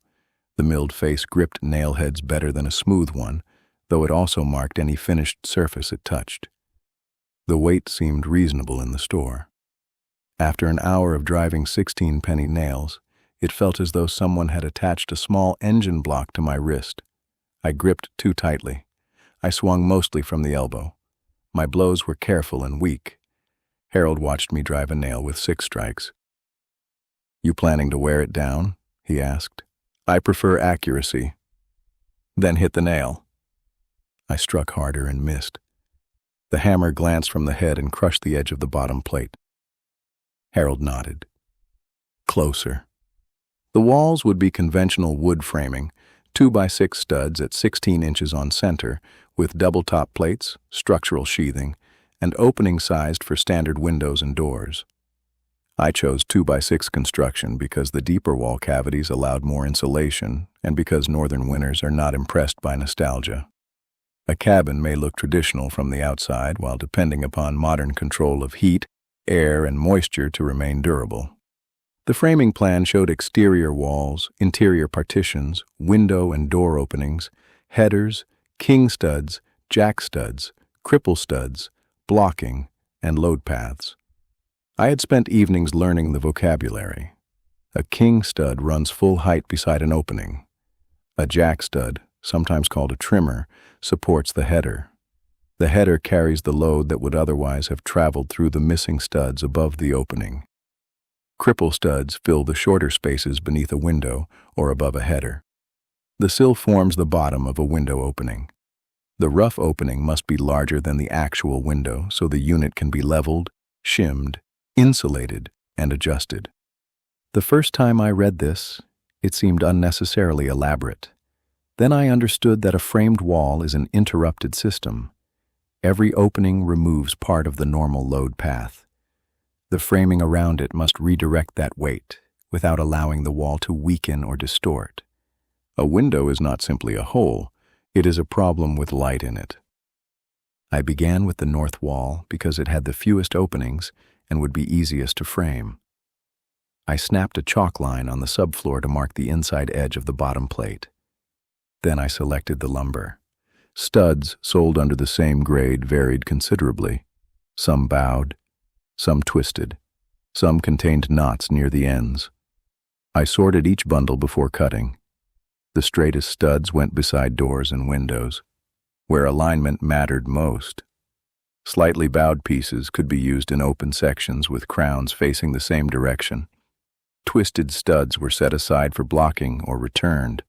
The milled face gripped nail heads better than a smooth one, though it also marked any finished surface it touched. The weight seemed reasonable in the store. After an hour of driving 16-penny nails, it felt as though someone had attached a small engine block to my wrist. I gripped too tightly. I swung mostly from the elbow. My blows were careful and weak. Harold watched me drive a nail with 6 strikes. "You planning to wear it down?" he asked. "I prefer accuracy." "Then hit the nail." I struck harder and missed. The hammer glanced from the head and crushed the edge of the bottom plate. Harold nodded. Closer. The walls would be conventional wood framing, 2x6 studs at 16 inches on center, with double-top plates, structural sheathing, and opening sized for standard windows and doors. I chose 2x6 construction because the deeper wall cavities allowed more insulation and because northern winters are not impressed by nostalgia. A cabin may look traditional from the outside while depending upon modern control of heat, air, and moisture to remain durable. The framing plan showed exterior walls, interior partitions, window and door openings, headers, king studs, jack studs, cripple studs, blocking, and load paths. I had spent evenings learning the vocabulary. A king stud runs full height beside an opening. A jack stud, sometimes called a trimmer, supports the header. The header carries the load that would otherwise have traveled through the missing studs above the opening. Cripple studs fill the shorter spaces beneath a window or above a header. The sill forms the bottom of a window opening. The rough opening must be larger than the actual window so the unit can be leveled, shimmed, insulated, and adjusted. The first time I read this, it seemed unnecessarily elaborate. Then I understood that a framed wall is an interrupted system. Every opening removes part of the normal load path. The framing around it must redirect that weight without allowing the wall to weaken or distort. A window is not simply a hole. It is a problem with light in it. I began with the north wall because it had the fewest openings and would be easiest to frame. I snapped a chalk line on the subfloor to mark the inside edge of the bottom plate. Then I selected the lumber. Studs sold under the same grade varied considerably. Some bowed, some twisted, some contained knots near the ends. I sorted each bundle before cutting. The straightest studs went beside doors and windows, where alignment mattered most. Slightly bowed pieces could be used in open sections with crowns facing the same direction. Twisted studs were set aside for blocking or returned.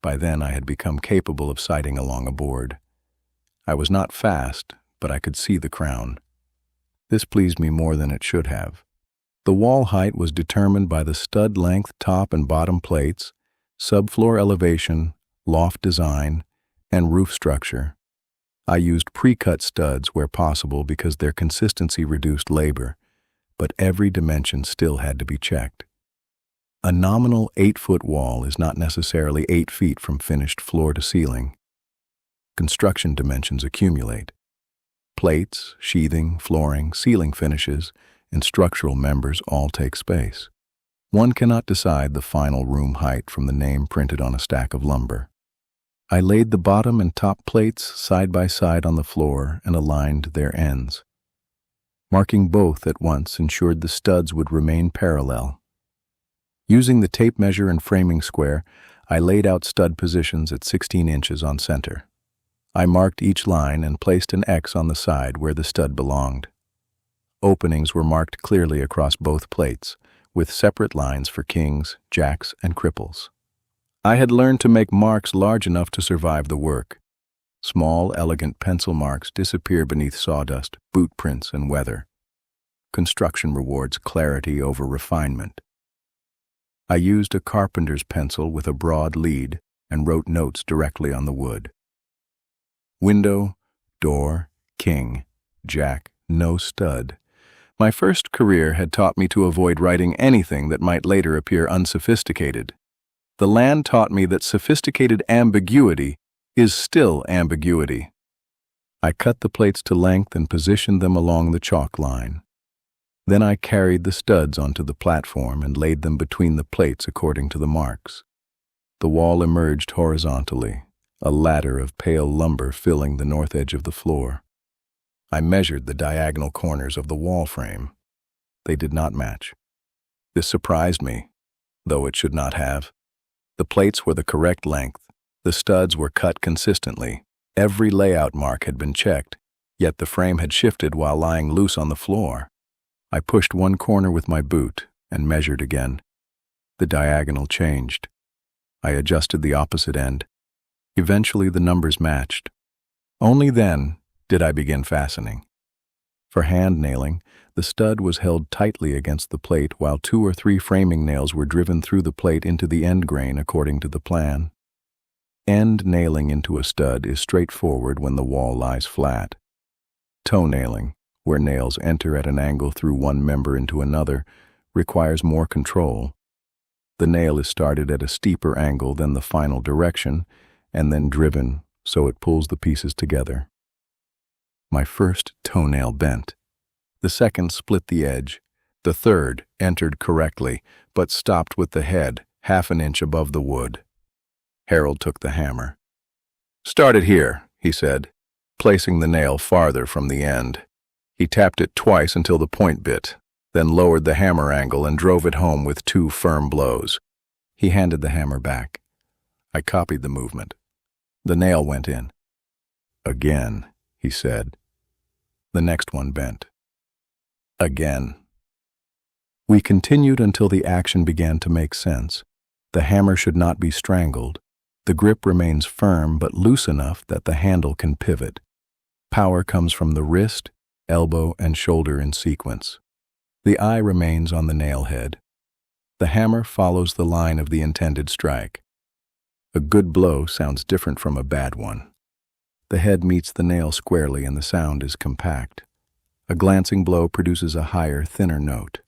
By then I had become capable of sighting along a board. I was not fast, but I could see the crown. This pleased me more than it should have. The wall height was determined by the stud length, top and bottom plates, subfloor elevation, loft design, and roof structure. I used pre-cut studs where possible because their consistency reduced labor, but every dimension still had to be checked. A nominal 8-foot wall is not necessarily 8 feet from finished floor to ceiling. Construction dimensions accumulate. Plates, sheathing, flooring, ceiling finishes, and structural members all take space. One cannot decide the final room height from the name printed on a stack of lumber. I laid the bottom and top plates side by side on the floor and aligned their ends. Marking both at once ensured the studs would remain parallel. Using the tape measure and framing square, I laid out stud positions at 16 inches on center. I marked each line and placed an X on the side where the stud belonged. Openings were marked clearly across both plates, with separate lines for kings, jacks, and cripples. I had learned to make marks large enough to survive the work. Small, elegant pencil marks disappear beneath sawdust, boot prints, and weather. Construction rewards clarity over refinement. I used a carpenter's pencil with a broad lead and wrote notes directly on the wood. Window, door, king, jack, no stud. My first career had taught me to avoid writing anything that might later appear unsophisticated. The land taught me that sophisticated ambiguity is still ambiguity. I cut the plates to length and positioned them along the chalk line. Then I carried the studs onto the platform and laid them between the plates according to the marks. The wall emerged horizontally, a ladder of pale lumber filling the north edge of the floor. I measured the diagonal corners of the wall frame. They did not match. This surprised me, though it should not have. The plates were the correct length. The studs were cut consistently. Every layout mark had been checked, yet the frame had shifted while lying loose on the floor. I pushed one corner with my boot and measured again. The diagonal changed. I adjusted the opposite end. Eventually the numbers matched. Only then did I begin fastening. For hand nailing, the stud was held tightly against the plate while 2 or 3 framing nails were driven through the plate into the end grain according to the plan. End nailing into a stud is straightforward when the wall lies flat. Toe nailing, where nails enter at an angle through one member into another, requires more control. The nail is started at a steeper angle than the final direction and then driven so it pulls the pieces together. My first toenail bent. The second split the edge. The third entered correctly, but stopped with the head half an inch above the wood. Harold took the hammer. "Start it here," he said, placing the nail farther from the end. He tapped it twice until the point bit, then lowered the hammer angle and drove it home with 2 firm blows. He handed the hammer back. I copied the movement. The nail went in. "Again," he said. The next one bent. Again. We continued until the action began to make sense. The hammer should not be strangled. The grip remains firm but loose enough that the handle can pivot. Power comes from the wrist, elbow, and shoulder in sequence. The eye remains on the nail head. The hammer follows the line of the intended strike. A good blow sounds different from a bad one. The head meets the nail squarely and the sound is compact. A glancing blow produces a higher, thinner note.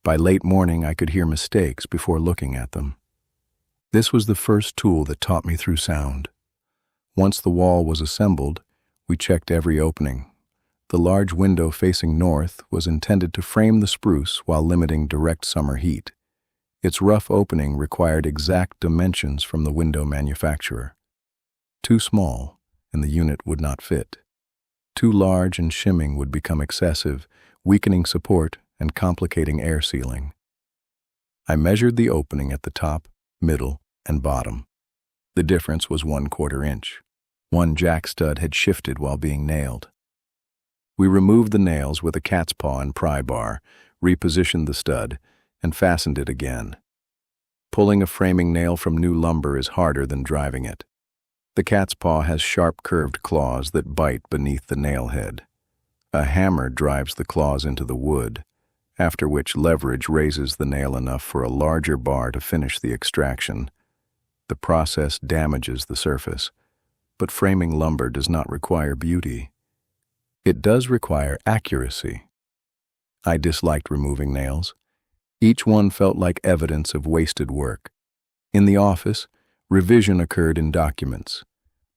By late morning, I could hear mistakes before looking at them. This was the first tool that taught me through sound. Once the wall was assembled, we checked every opening. The large window facing north was intended to frame the spruce while limiting direct summer heat. Its rough opening required exact dimensions from the window manufacturer. Too small, and the unit would not fit. Too large and shimming would become excessive, weakening support and complicating air sealing. I measured the opening at the top, middle, and bottom. The difference was 1/4 inch. One jack stud had shifted while being nailed. We removed the nails with a cat's paw and pry bar, repositioned the stud, and fastened it again. Pulling a framing nail from new lumber is harder than driving it. The cat's paw has sharp curved claws that bite beneath the nail head. A hammer drives the claws into the wood, after which leverage raises the nail enough for a larger bar to finish the extraction. The process damages the surface, but framing lumber does not require beauty. It does require accuracy. I disliked removing nails. Each one felt like evidence of wasted work. In the office, revision occurred in documents.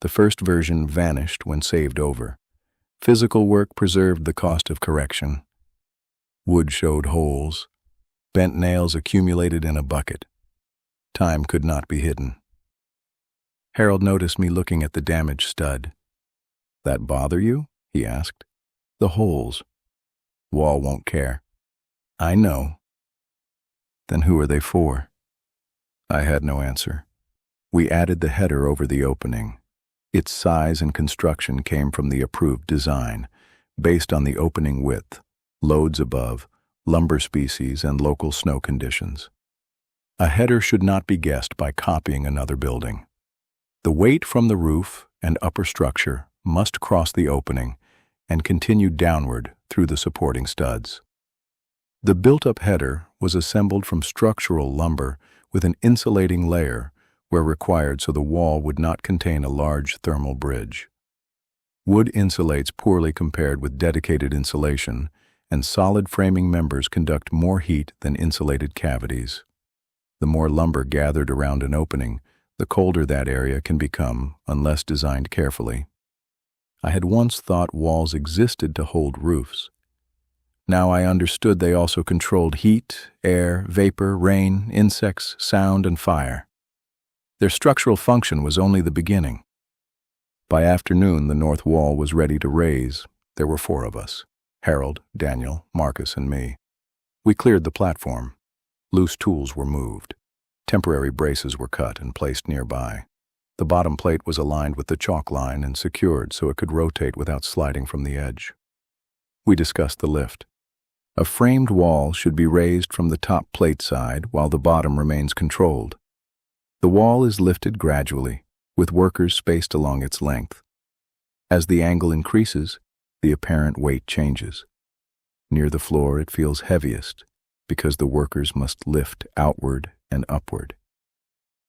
The first version vanished when saved over. Physical work preserved the cost of correction. Wood showed holes. Bent nails accumulated in a bucket. Time could not be hidden. Harold noticed me looking at the damaged stud. "That bother you?" he asked. "The holes. Wall won't care." "I know." "Then who are they for?" I had no answer. We added the header over the opening. Its size and construction came from the approved design, based on the opening width, loads above, lumber species, and local snow conditions. A header should not be guessed by copying another building. The weight from the roof and upper structure must cross the opening and continue downward through the supporting studs. The built-up header was assembled from structural lumber with an insulating layer where required so the wall would not contain a large thermal bridge. Wood insulates poorly compared with dedicated insulation, and solid framing members conduct more heat than insulated cavities. The more lumber gathered around an opening, the colder that area can become unless designed carefully. I had once thought walls existed to hold roofs. Now I understood they also controlled heat, air, vapor, rain, insects, sound, and fire. Their structural function was only the beginning. By afternoon, the north wall was ready to raise. There were 4 of us: Harold, Daniel, Marcus, and me. We cleared the platform. Loose tools were moved. Temporary braces were cut and placed nearby. The bottom plate was aligned with the chalk line and secured so it could rotate without sliding from the edge. We discussed the lift. A framed wall should be raised from the top plate side while the bottom remains controlled. The wall is lifted gradually, with workers spaced along its length. As the angle increases, the apparent weight changes. Near the floor, it feels heaviest because the workers must lift outward and upward.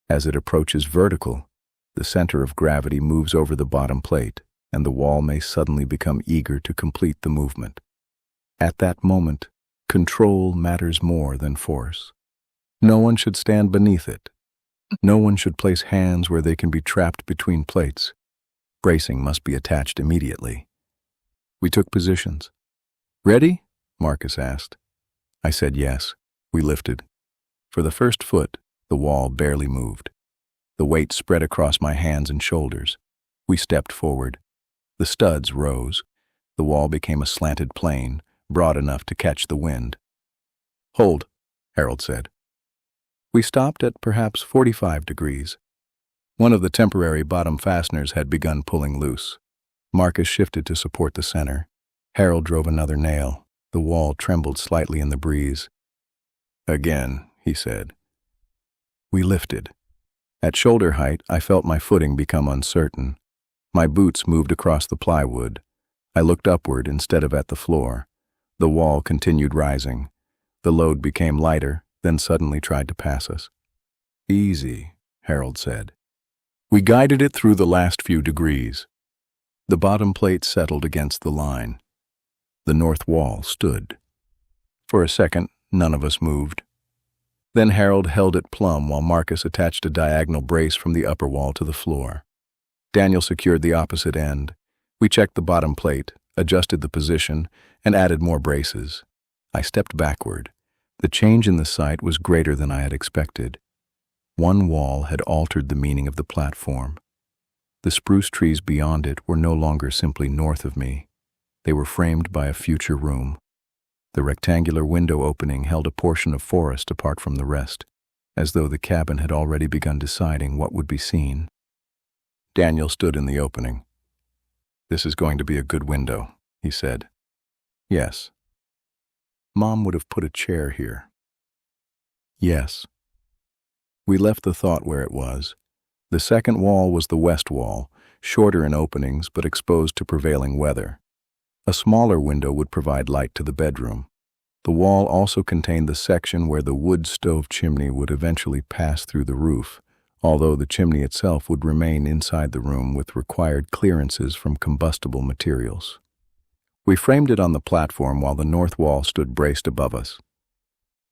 As it approaches vertical, the center of gravity moves over the bottom plate, and the wall may suddenly become eager to complete the movement. At that moment, control matters more than force. No one should stand beneath it. No one should place hands where they can be trapped between plates. Bracing must be attached immediately. We took positions. "Ready?" Marcus asked. I said yes. We lifted. For the first foot, the wall barely moved. The weight spread across my hands and shoulders. We stepped forward. The studs rose. The wall became a slanted plane, broad enough to catch the wind. "Hold," Harold said. We stopped at perhaps 45 degrees. One of the temporary bottom fasteners had begun pulling loose. Marcus shifted to support the center. Harold drove another nail. The wall trembled slightly in the breeze. "Again," he said. We lifted. At shoulder height, I felt my footing become uncertain. My boots moved across the plywood. I looked upward instead of at the floor. The wall continued rising. The load became lighter, then suddenly tried to pass us. "Easy," Harold said. We guided it through the last few degrees. The bottom plate settled against the line. The north wall stood. For a second, none of us moved. Then Harold held it plumb while Marcus attached a diagonal brace from the upper wall to the floor. Daniel secured the opposite end. We checked the bottom plate, adjusted the position, and added more braces. I stepped backward. The change in the site was greater than I had expected. One wall had altered the meaning of the platform. The spruce trees beyond it were no longer simply north of me. They were framed by a future room. The rectangular window opening held a portion of forest apart from the rest, as though the cabin had already begun deciding what would be seen. Daniel stood in the opening. "This is going to be a good window," he said. "Yes." "Mom would have put a chair here." Yes. We left the thought where it was. The second wall was the west wall, shorter in openings but exposed to prevailing weather. A smaller window would provide light to the bedroom. The wall also contained the section where the wood stove chimney would eventually pass through the roof, although the chimney itself would remain inside the room with required clearances from combustible materials. We framed it on the platform while the north wall stood braced above us.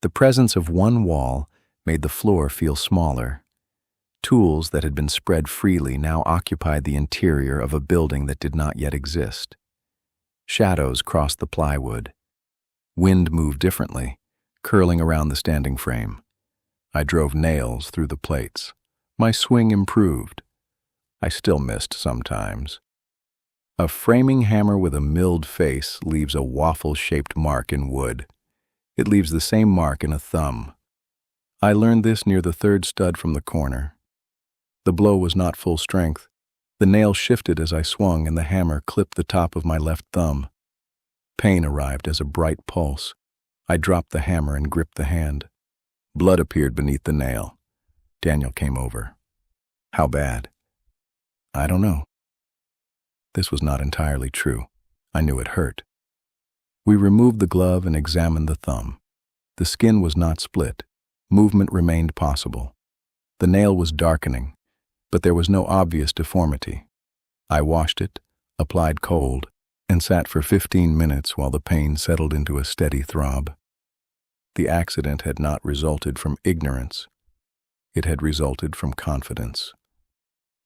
The presence of one wall made the floor feel smaller. Tools that had been spread freely now occupied the interior of a building that did not yet exist. Shadows crossed the plywood. Wind moved differently, curling around the standing frame. I drove nails through the plates. My swing improved. I still missed sometimes. A framing hammer with a milled face leaves a waffle-shaped mark in wood. It leaves the same mark in a thumb. I learned this near the third stud from the corner. The blow was not full strength. The nail shifted as I swung and the hammer clipped the top of my left thumb. Pain arrived as a bright pulse. I dropped the hammer and gripped the hand. Blood appeared beneath the nail. Daniel came over. How bad? I don't know. This was not entirely true. I knew it hurt. We removed the glove and examined the thumb. The skin was not split. Movement remained possible. The nail was darkening, but there was no obvious deformity. I washed it, applied cold, and sat for 15 minutes while the pain settled into a steady throb. The accident had not resulted from ignorance. It had resulted from confidence.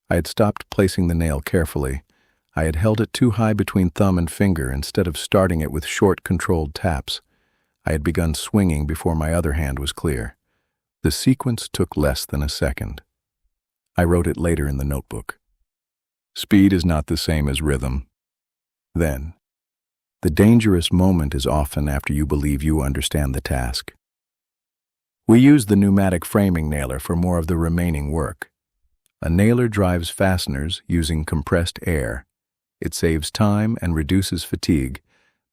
I had stopped placing the nail carefully. I had held it too high between thumb and finger instead of starting it with short, controlled taps. I had begun swinging before my other hand was clear. The sequence took less than a second. I wrote it later in the notebook. Speed is not the same as rhythm. Then, the dangerous moment is often after you believe you understand the task. We used the pneumatic framing nailer for more of the remaining work. A nailer drives fasteners using compressed air. It saves time and reduces fatigue,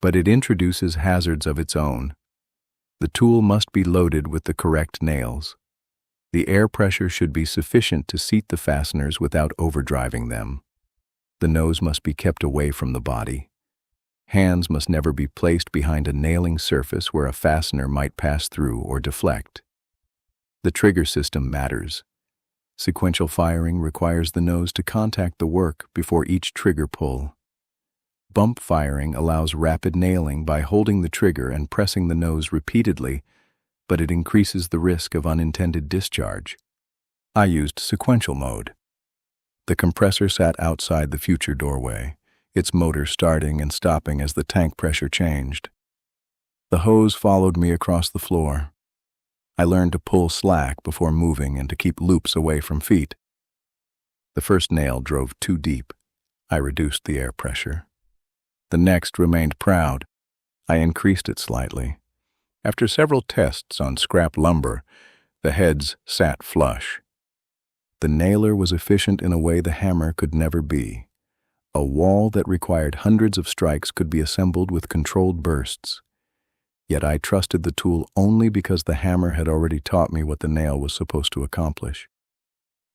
but it introduces hazards of its own. The tool must be loaded with the correct nails. The air pressure should be sufficient to seat the fasteners without overdriving them. The nose must be kept away from the body. Hands must never be placed behind a nailing surface where a fastener might pass through or deflect. The trigger system matters. Sequential firing requires the nose to contact the work before each trigger pull. Bump firing allows rapid nailing by holding the trigger and pressing the nose repeatedly, but it increases the risk of unintended discharge. I used sequential mode. The compressor sat outside the future doorway, its motor starting and stopping as the tank pressure changed. The hose followed me across the floor. I learned to pull slack before moving and to keep loops away from feet. The first nail drove too deep. I reduced the air pressure. The next remained proud. I increased it slightly. After several tests on scrap lumber, the heads sat flush. The nailer was efficient in a way the hammer could never be. A wall that required hundreds of strikes could be assembled with controlled bursts. Yet I trusted the tool only because the hammer had already taught me what the nail was supposed to accomplish.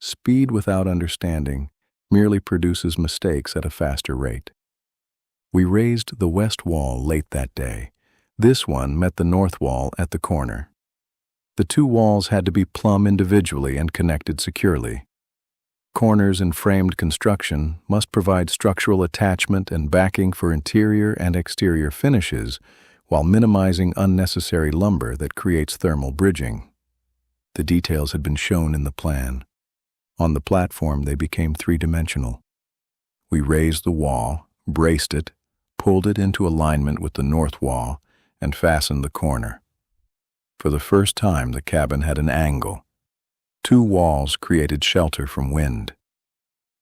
Speed without understanding merely produces mistakes at a faster rate. We raised the west wall late that day. This one met the north wall at the corner. The two walls had to be plumb individually and connected securely. Corners in framed construction must provide structural attachment and backing for interior and exterior finishes while minimizing unnecessary lumber that creates thermal bridging. The details had been shown in the plan. On the platform, they became three-dimensional. We raised the wall, braced it, pulled it into alignment with the north wall, and fastened the corner. For the first time, the cabin had an angle. Two walls created shelter from wind.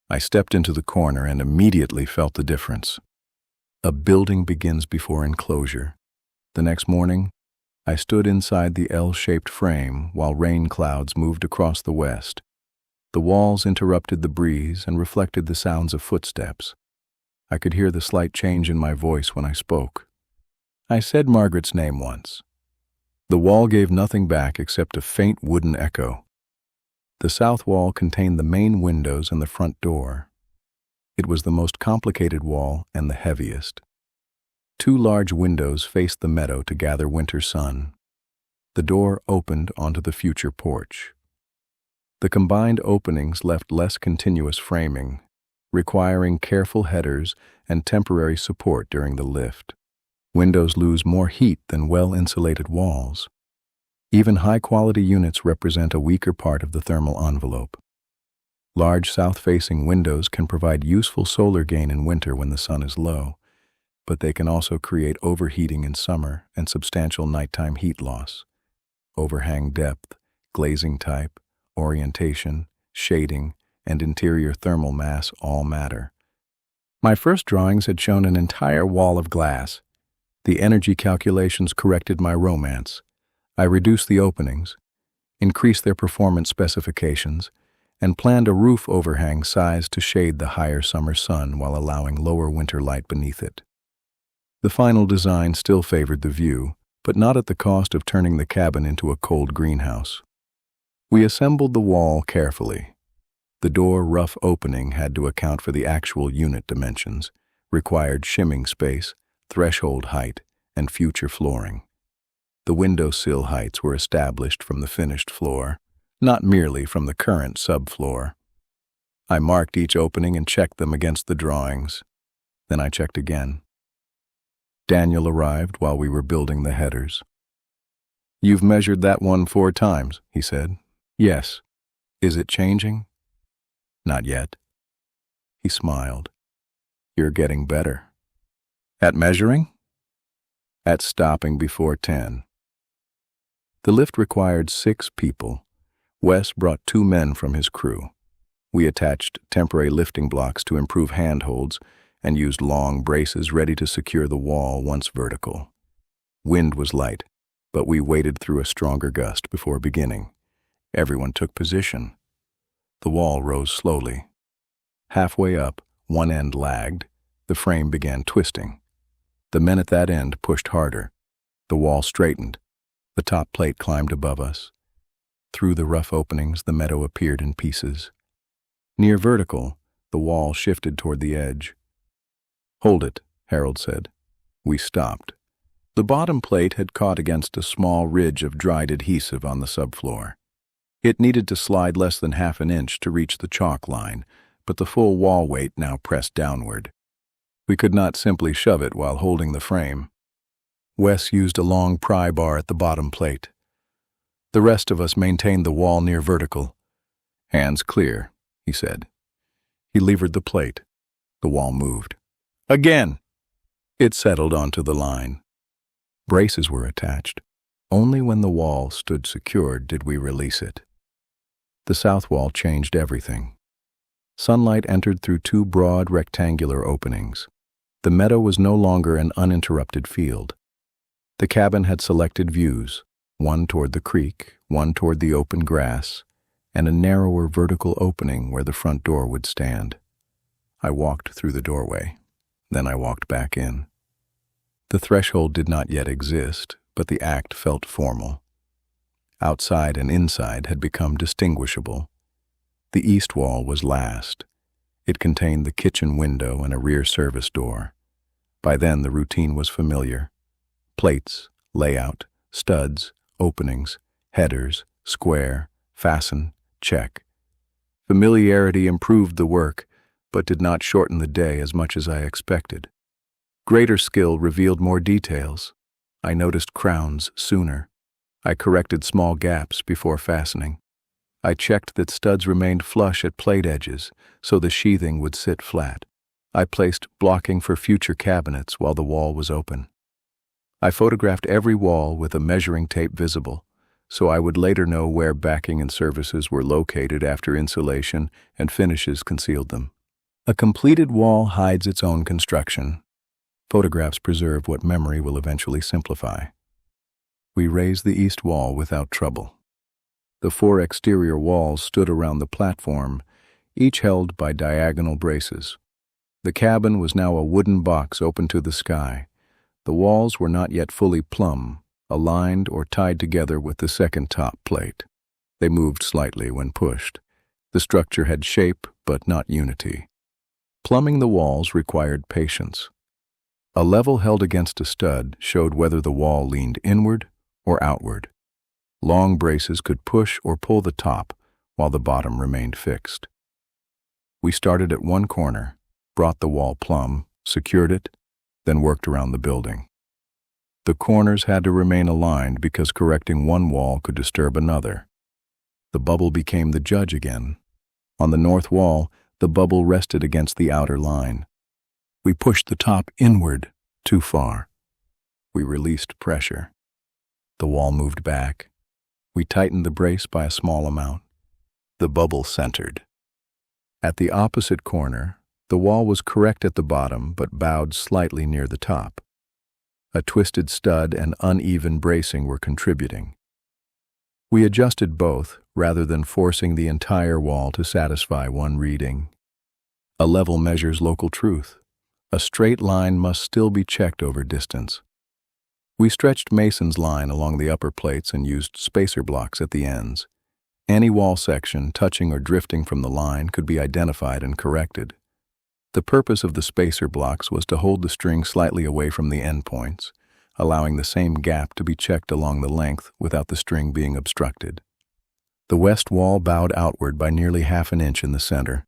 I stepped into the corner and immediately felt the difference. A building begins before enclosure. The next morning, I stood inside the L-shaped frame while rain clouds moved across the west. The walls interrupted the breeze and reflected the sounds of footsteps. I could hear the slight change in my voice when I spoke. I said Margaret's name once. The wall gave nothing back except a faint wooden echo. The south wall contained the main windows and the front door. It was the most complicated wall and the heaviest. 2 large windows faced the meadow to gather winter sun. The door opened onto the future porch. The combined openings left less continuous framing, requiring careful headers and temporary support during the lift. Windows lose more heat than well-insulated walls. Even high-quality units represent a weaker part of the thermal envelope. Large south-facing windows can provide useful solar gain in winter when the sun is low, but they can also create overheating in summer and substantial nighttime heat loss. Overhang depth, glazing type, orientation, shading, and interior thermal mass all matter. My first drawings had shown an entire wall of glass. The energy calculations corrected my romance. I reduced the openings, increased their performance specifications, and planned a roof overhang size to shade the higher summer sun while allowing lower winter light beneath it. The final design still favored the view, but not at the cost of turning the cabin into a cold greenhouse. We assembled the wall carefully. The door rough opening had to account for the actual unit dimensions, required shimming space, threshold height, and future flooring. The window sill heights were established from the finished floor, not merely from the current subfloor. I marked each opening and checked them against the drawings. Then I checked again. Daniel arrived while we were building the headers. "You've measured that one 4 times, he said. "Yes. Is it changing?" "Not yet." He smiled. "You're getting better." "At measuring?" "At stopping before 10. The lift required 6 people. Wes brought 2 men from his crew. We attached temporary lifting blocks to improve handholds and used long braces ready to secure the wall once vertical. Wind was light, but we waded through a stronger gust before beginning. Everyone took position. The wall rose slowly. Halfway up, one end lagged. The frame began twisting. The men at that end pushed harder. The wall straightened. The top plate climbed above us. Through the rough openings, the meadow appeared in pieces. Near vertical, the wall shifted toward the edge. "Hold it," Harold said. We stopped. The bottom plate had caught against a small ridge of dried adhesive on the subfloor. It needed to slide less than half an inch to reach the chalk line, but the full wall weight now pressed downward. We could not simply shove it while holding the frame. Wes used a long pry bar at the bottom plate. The rest of us maintained the wall near vertical. "Hands clear," he said. He levered the plate. The wall moved. Again! It settled onto the line. Braces were attached. Only when the wall stood secured did we release it. The south wall changed everything. Sunlight entered through 2 broad rectangular openings. The meadow was no longer an uninterrupted field. The cabin had selected views, one toward the creek, one toward the open grass, and a narrower vertical opening where the front door would stand. I walked through the doorway. Then I walked back in. The threshold did not yet exist, but the act felt formal. Outside and inside had become distinguishable. The east wall was last. It contained the kitchen window and a rear service door. By then the routine was familiar. Plates, layout, studs, openings, headers, square, fasten, check. Familiarity improved the work, but did not shorten the day as much as I expected. Greater skill revealed more details. I noticed crowns sooner. I corrected small gaps before fastening. I checked that studs remained flush at plate edges, so the sheathing would sit flat. I placed blocking for future cabinets while the wall was open. I photographed every wall with a measuring tape visible, so I would later know where backing and services were located after insulation and finishes concealed them. A completed wall hides its own construction. Photographs preserve what memory will eventually simplify. We raised the east wall without trouble. The 4 exterior walls stood around the platform, each held by diagonal braces. The cabin was now a wooden box open to the sky. The walls were not yet fully plumb, aligned or tied together with the second top plate. They moved slightly when pushed. The structure had shape, but not unity. Plumbing the walls required patience. A level held against a stud showed whether the wall leaned inward or outward. Long braces could push or pull the top while the bottom remained fixed. We started at one corner, brought the wall plumb, secured it, then worked around the building. The corners had to remain aligned because correcting one wall could disturb another. The bubble became the judge again. On the north wall, the bubble rested against the outer line. We pushed the top inward too far. We released pressure. The wall moved back. We tightened the brace by a small amount. The bubble centered. At the opposite corner, the wall was correct at the bottom but bowed slightly near the top. A twisted stud and uneven bracing were contributing. We adjusted both rather than forcing the entire wall to satisfy one reading. A level measures local truth. A straight line must still be checked over distance. We stretched mason's line along the upper plates and used spacer blocks at the ends. Any wall section touching or drifting from the line could be identified and corrected. The purpose of the spacer blocks was to hold the string slightly away from the end points, allowing the same gap to be checked along the length without the string being obstructed. The west wall bowed outward by nearly half an inch in the center.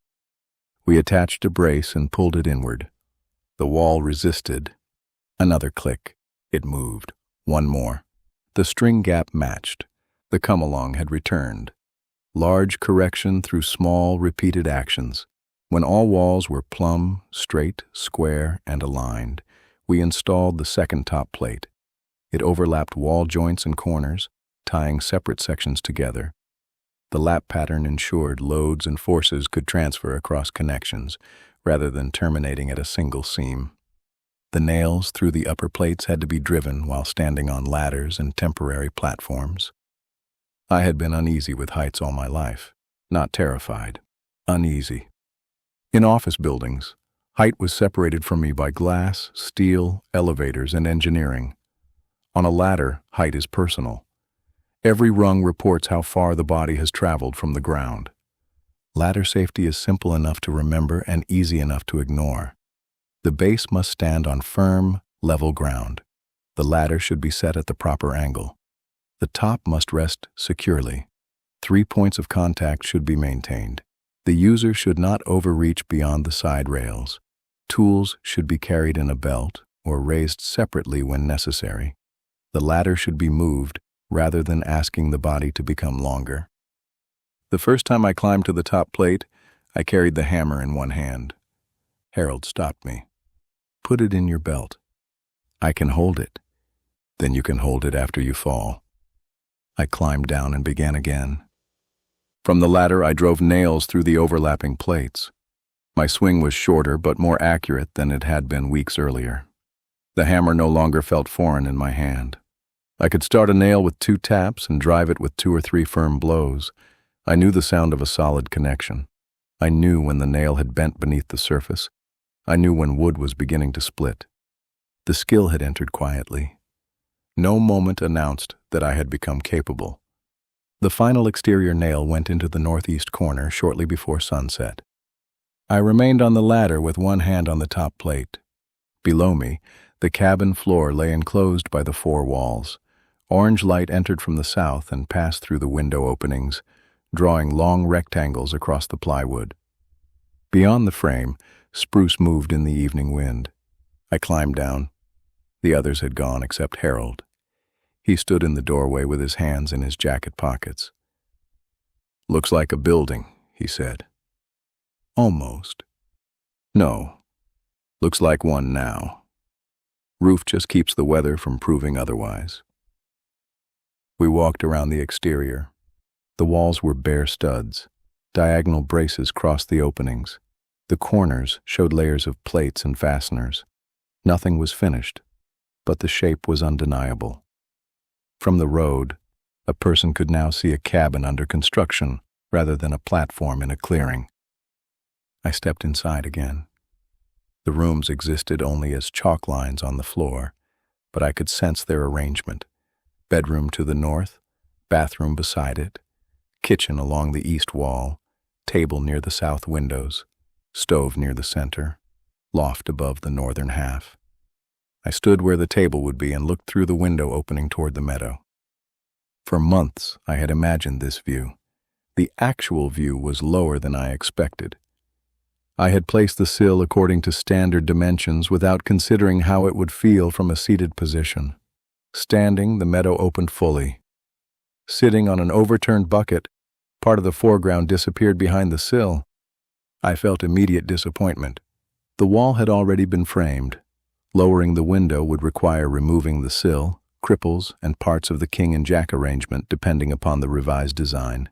We attached a brace and pulled it inward. The wall resisted. Another click. It moved. One more. The string gap matched. The come-along had returned. Large correction through small, repeated actions. When all walls were plumb, straight, square, and aligned, we installed the second top plate. It overlapped wall joints and corners, tying separate sections together. The lap pattern ensured loads and forces could transfer across connections, rather than terminating at a single seam. The nails through the upper plates had to be driven while standing on ladders and temporary platforms. I had been uneasy with heights all my life, not terrified, uneasy. In office buildings, height was separated from me by glass, steel, elevators, and engineering. On a ladder, height is personal. Every rung reports how far the body has traveled from the ground. Ladder safety is simple enough to remember and easy enough to ignore. The base must stand on firm, level ground. The ladder should be set at the proper angle. The top must rest securely. 3 points of contact should be maintained. The user should not overreach beyond the side rails. Tools should be carried in a belt or raised separately when necessary. The ladder should be moved rather than asking the body to become longer. The first time I climbed to the top plate, I carried the hammer in one hand. Harold stopped me. "Put it in your belt." "I can hold it." "Then you can hold it after you fall." I climbed down and began again. From the ladder, I drove nails through the overlapping plates. My swing was shorter but more accurate than it had been weeks earlier. The hammer no longer felt foreign in my hand. I could start a nail with 2 taps and drive it with 2 or 3 firm blows. I knew the sound of a solid connection. I knew when the nail had bent beneath the surface. I knew when wood was beginning to split. The skill had entered quietly. No moment announced that I had become capable. The final exterior nail went into the northeast corner shortly before sunset. I remained on the ladder with one hand on the top plate. Below me, the cabin floor lay enclosed by the 4 walls. Orange light entered from the south and passed through the window openings, drawing long rectangles across the plywood. Beyond the frame, spruce moved in the evening wind. I climbed down. The others had gone except Harold. He stood in the doorway with his hands in his jacket pockets. "Looks like a building," he said. "Almost." "No. Looks like one now. Roof just keeps the weather from proving otherwise." We walked around the exterior. The walls were bare studs. Diagonal braces crossed the openings. The corners showed layers of plates and fasteners. Nothing was finished, but the shape was undeniable. From the road, a person could now see a cabin under construction rather than a platform in a clearing. I stepped inside again. The rooms existed only as chalk lines on the floor, but I could sense their arrangement. bedroom to the north, bathroom beside it, kitchen along the east wall, table near the south windows, stove near the center, loft above the northern half. I stood where the table would be and looked through the window opening toward the meadow. For months I had imagined this view. The actual view was lower than I expected. I had placed the sill according to standard dimensions without considering how it would feel from a seated position. Standing, the meadow opened fully. Sitting on an overturned bucket, part of the foreground disappeared behind the sill. I felt immediate disappointment. The wall had already been framed. Lowering the window would require removing the sill, cripples, and parts of the king and jack arrangement depending upon the revised design.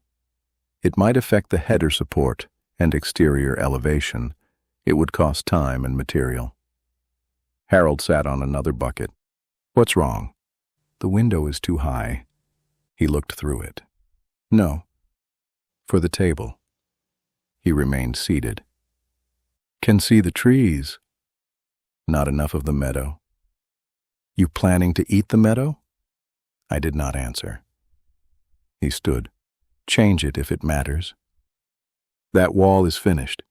It might affect the header support and exterior elevation. It would cost time and material. Harold sat on another bucket. "What's wrong?" "The window is too high." He looked through it. "No. For the table." He remained seated. "Can see the trees." "Not enough of the meadow." "You planning to eat the meadow?" I did not answer. He stood. "Change it if it matters." "That wall is finished."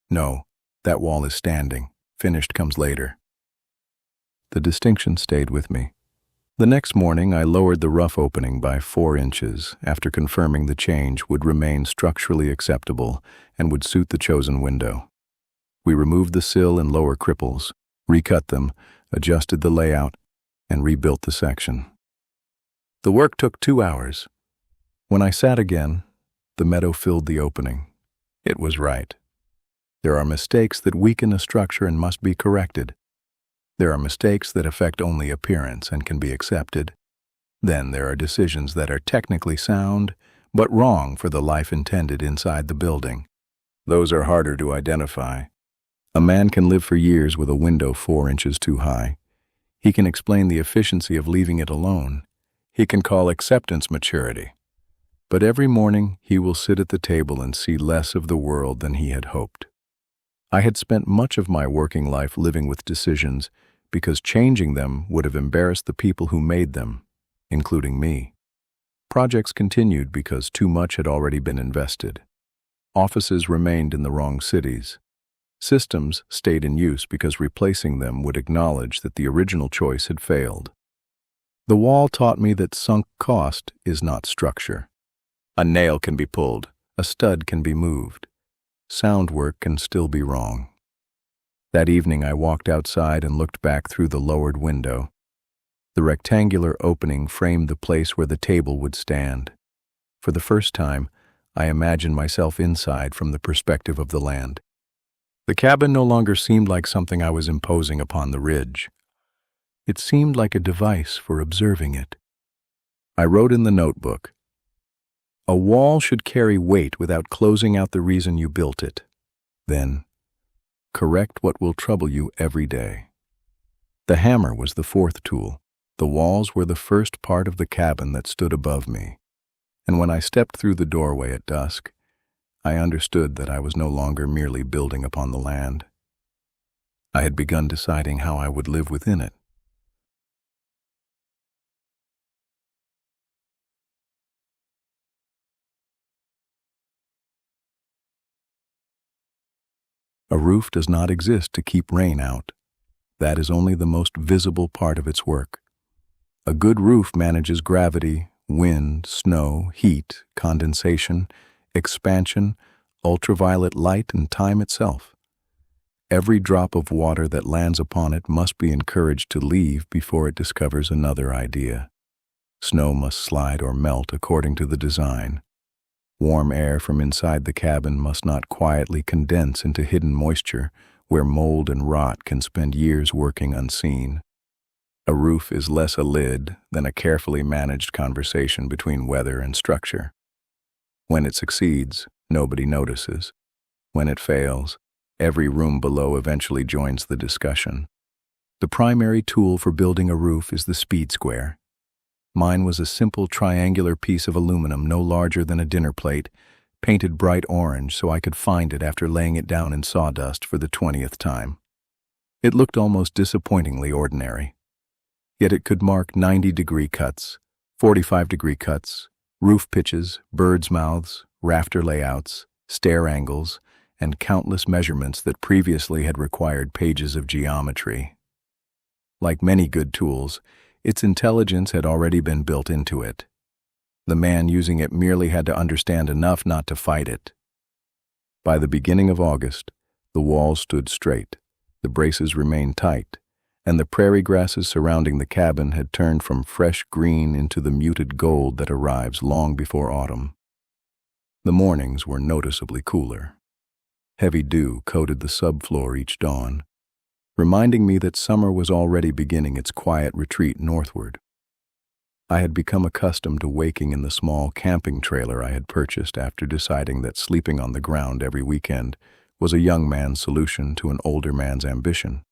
"No, that wall is standing. Finished comes later." The distinction stayed with me. The next morning I lowered the rough opening by 4 inches after confirming the change would remain structurally acceptable and would suit the chosen window. We removed the sill and lower cripples, recut them, adjusted the layout, and rebuilt the section. The work took 2 hours. When I sat again, the meadow filled the opening. It was right. There are mistakes that weaken a structure and must be corrected. There are mistakes that affect only appearance and can be accepted. Then there are decisions that are technically sound, but wrong for the life intended inside the building. Those are harder to identify. A man can live for years with a window 4 inches too high. He can explain the efficiency of leaving it alone. He can call acceptance maturity. But every morning he will sit at the table and see less of the world than he had hoped. I had spent much of my working life living with decisions because changing them would have embarrassed the people who made them, including me. Projects continued because too much had already been invested. Offices remained in the wrong cities. Systems stayed in use because replacing them would acknowledge that the original choice had failed. The wall taught me that sunk cost is not structure. A nail can be pulled, a stud can be moved. Sound work can still be wrong. That evening I walked outside and looked back through the lowered window. The rectangular opening framed the place where the table would stand. For the first time, I imagined myself inside from the perspective of the land. The cabin no longer seemed like something I was imposing upon the ridge. It seemed like a device for observing it. I wrote in the notebook, "A wall should carry weight without closing out the reason you built it." Then, correct what will trouble you every day. The hammer was the 4th tool. The walls were the first part of the cabin that stood above me. And when I stepped through the doorway at dusk, I understood that I was no longer merely building upon the land. I had begun deciding how I would live within it. A roof does not exist to keep rain out. That is only the most visible part of its work. A good roof manages gravity, wind, snow, heat, condensation, expansion, ultraviolet light, and time itself. Every drop of water that lands upon it must be encouraged to leave before it discovers another idea. Snow must slide or melt according to the design. Warm air from inside the cabin must not quietly condense into hidden moisture where mold and rot can spend years working unseen. A roof is less a lid than a carefully managed conversation between weather and structure. When it succeeds, nobody notices. When it fails, every room below eventually joins the discussion. The primary tool for building a roof is the speed square. Mine was a simple triangular piece of aluminum no larger than a dinner plate, painted bright orange so I could find it after laying it down in sawdust for the 20th time. It looked almost disappointingly ordinary. yet it could mark 90-degree cuts, 45-degree cuts, roof pitches, birds' mouths, rafter layouts, stair angles, and countless measurements that previously had required pages of geometry. Like many good tools, its intelligence had already been built into it. The man using it merely had to understand enough not to fight it. By the beginning of August, the walls stood straight, the braces remained tight, and the prairie grasses surrounding the cabin had turned from fresh green into the muted gold that arrives long before autumn. The mornings were noticeably cooler. Heavy dew coated the subfloor each dawn, reminding me that summer was already beginning its quiet retreat northward. I had become accustomed to waking in the small camping trailer I had purchased after deciding that sleeping on the ground every weekend was a young man's solution to an older man's ambition.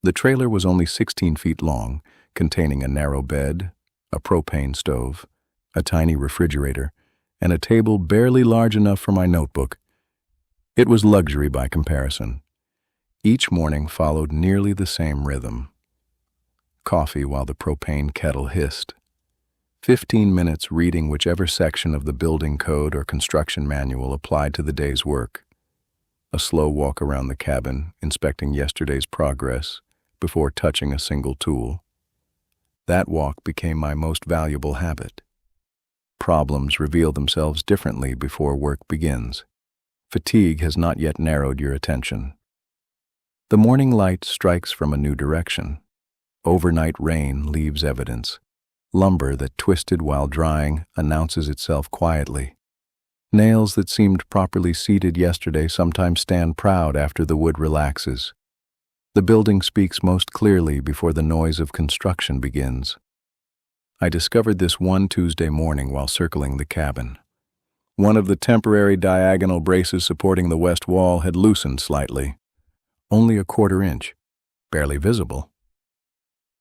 The trailer was only 16 feet long, containing a narrow bed, a propane stove, a tiny refrigerator, and a table barely large enough for my notebook. It was luxury by comparison. Each morning followed nearly the same rhythm. Coffee while the propane kettle hissed. 15 minutes reading whichever section of the building code or construction manual applied to the day's work. A slow walk around the cabin, inspecting yesterday's progress before touching a single tool. That walk became my most valuable habit. Problems reveal themselves differently before work begins. Fatigue has not yet narrowed your attention. The morning light strikes from a new direction. Overnight rain leaves evidence. Lumber that twisted while drying announces itself quietly. Nails that seemed properly seated yesterday sometimes stand proud after the wood relaxes. The building speaks most clearly before the noise of construction begins. I discovered this one Tuesday morning while circling the cabin. One of the temporary diagonal braces supporting the west wall had loosened slightly. Only a quarter inch, barely visible.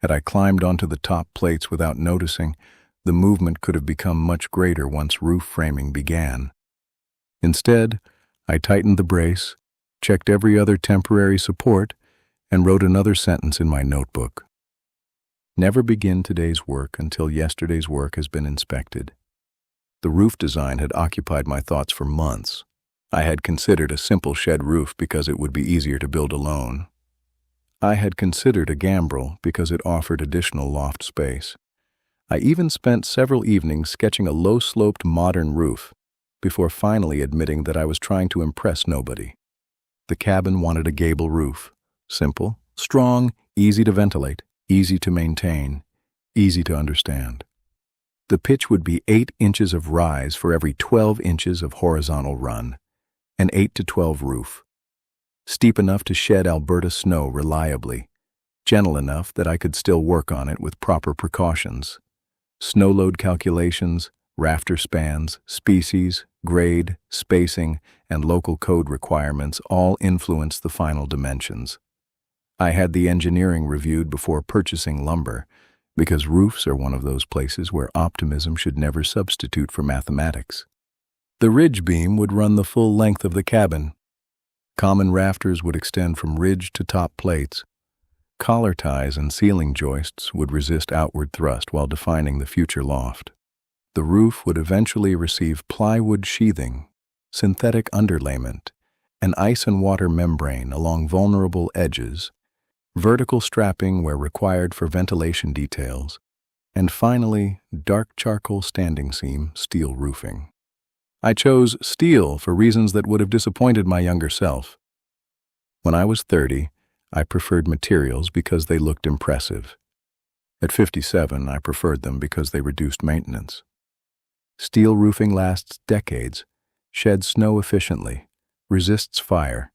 Had I climbed onto the top plates without noticing, the movement could have become much greater once roof framing began. Instead, I tightened the brace, checked every other temporary support, and wrote another sentence in my notebook. Never begin today's work until yesterday's work has been inspected. The roof design had occupied my thoughts for months. I had considered a simple shed roof because it would be easier to build alone. I had considered a gambrel because it offered additional loft space. I even spent several evenings sketching a low-sloped modern roof before finally admitting that I was trying to impress nobody. The cabin wanted a gable roof. Simple, strong, easy to ventilate, easy to maintain, easy to understand. The pitch would be 8 inches of rise for every 12 inches of horizontal run, an 8 to 12 roof. Steep enough to shed Alberta snow reliably, gentle enough that I could still work on it with proper precautions. Snow load calculations, rafter spans, species, grade, spacing, and local code requirements all influence the final dimensions. I had the engineering reviewed before purchasing lumber, because roofs are one of those places where optimism should never substitute for mathematics. The ridge beam would run the full length of the cabin. Common rafters would extend from ridge to top plates. Collar ties and ceiling joists would resist outward thrust while defining the future loft. The roof would eventually receive plywood sheathing, synthetic underlayment, an ice and water membrane along vulnerable edges, vertical strapping where required for ventilation details, and finally, dark charcoal standing seam steel roofing. I chose steel for reasons that would have disappointed my younger self. When I was 30, I preferred materials because they looked impressive. At 57, I preferred them because they reduced maintenance. Steel roofing lasts decades, sheds snow efficiently, resists fire,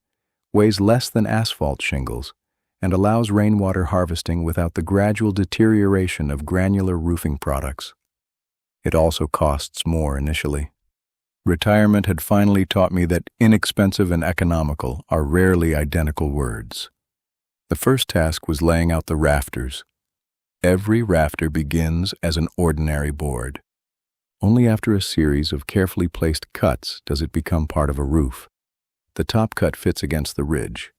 weighs less than asphalt shingles, and allows rainwater harvesting without the gradual deterioration of granular roofing products. It also costs more initially. Retirement had finally taught me that inexpensive and economical are rarely identical words. The first task was laying out the rafters. Every rafter begins as an ordinary board. Only after a series of carefully placed cuts does it become part of a roof. The top cut fits against the ridge.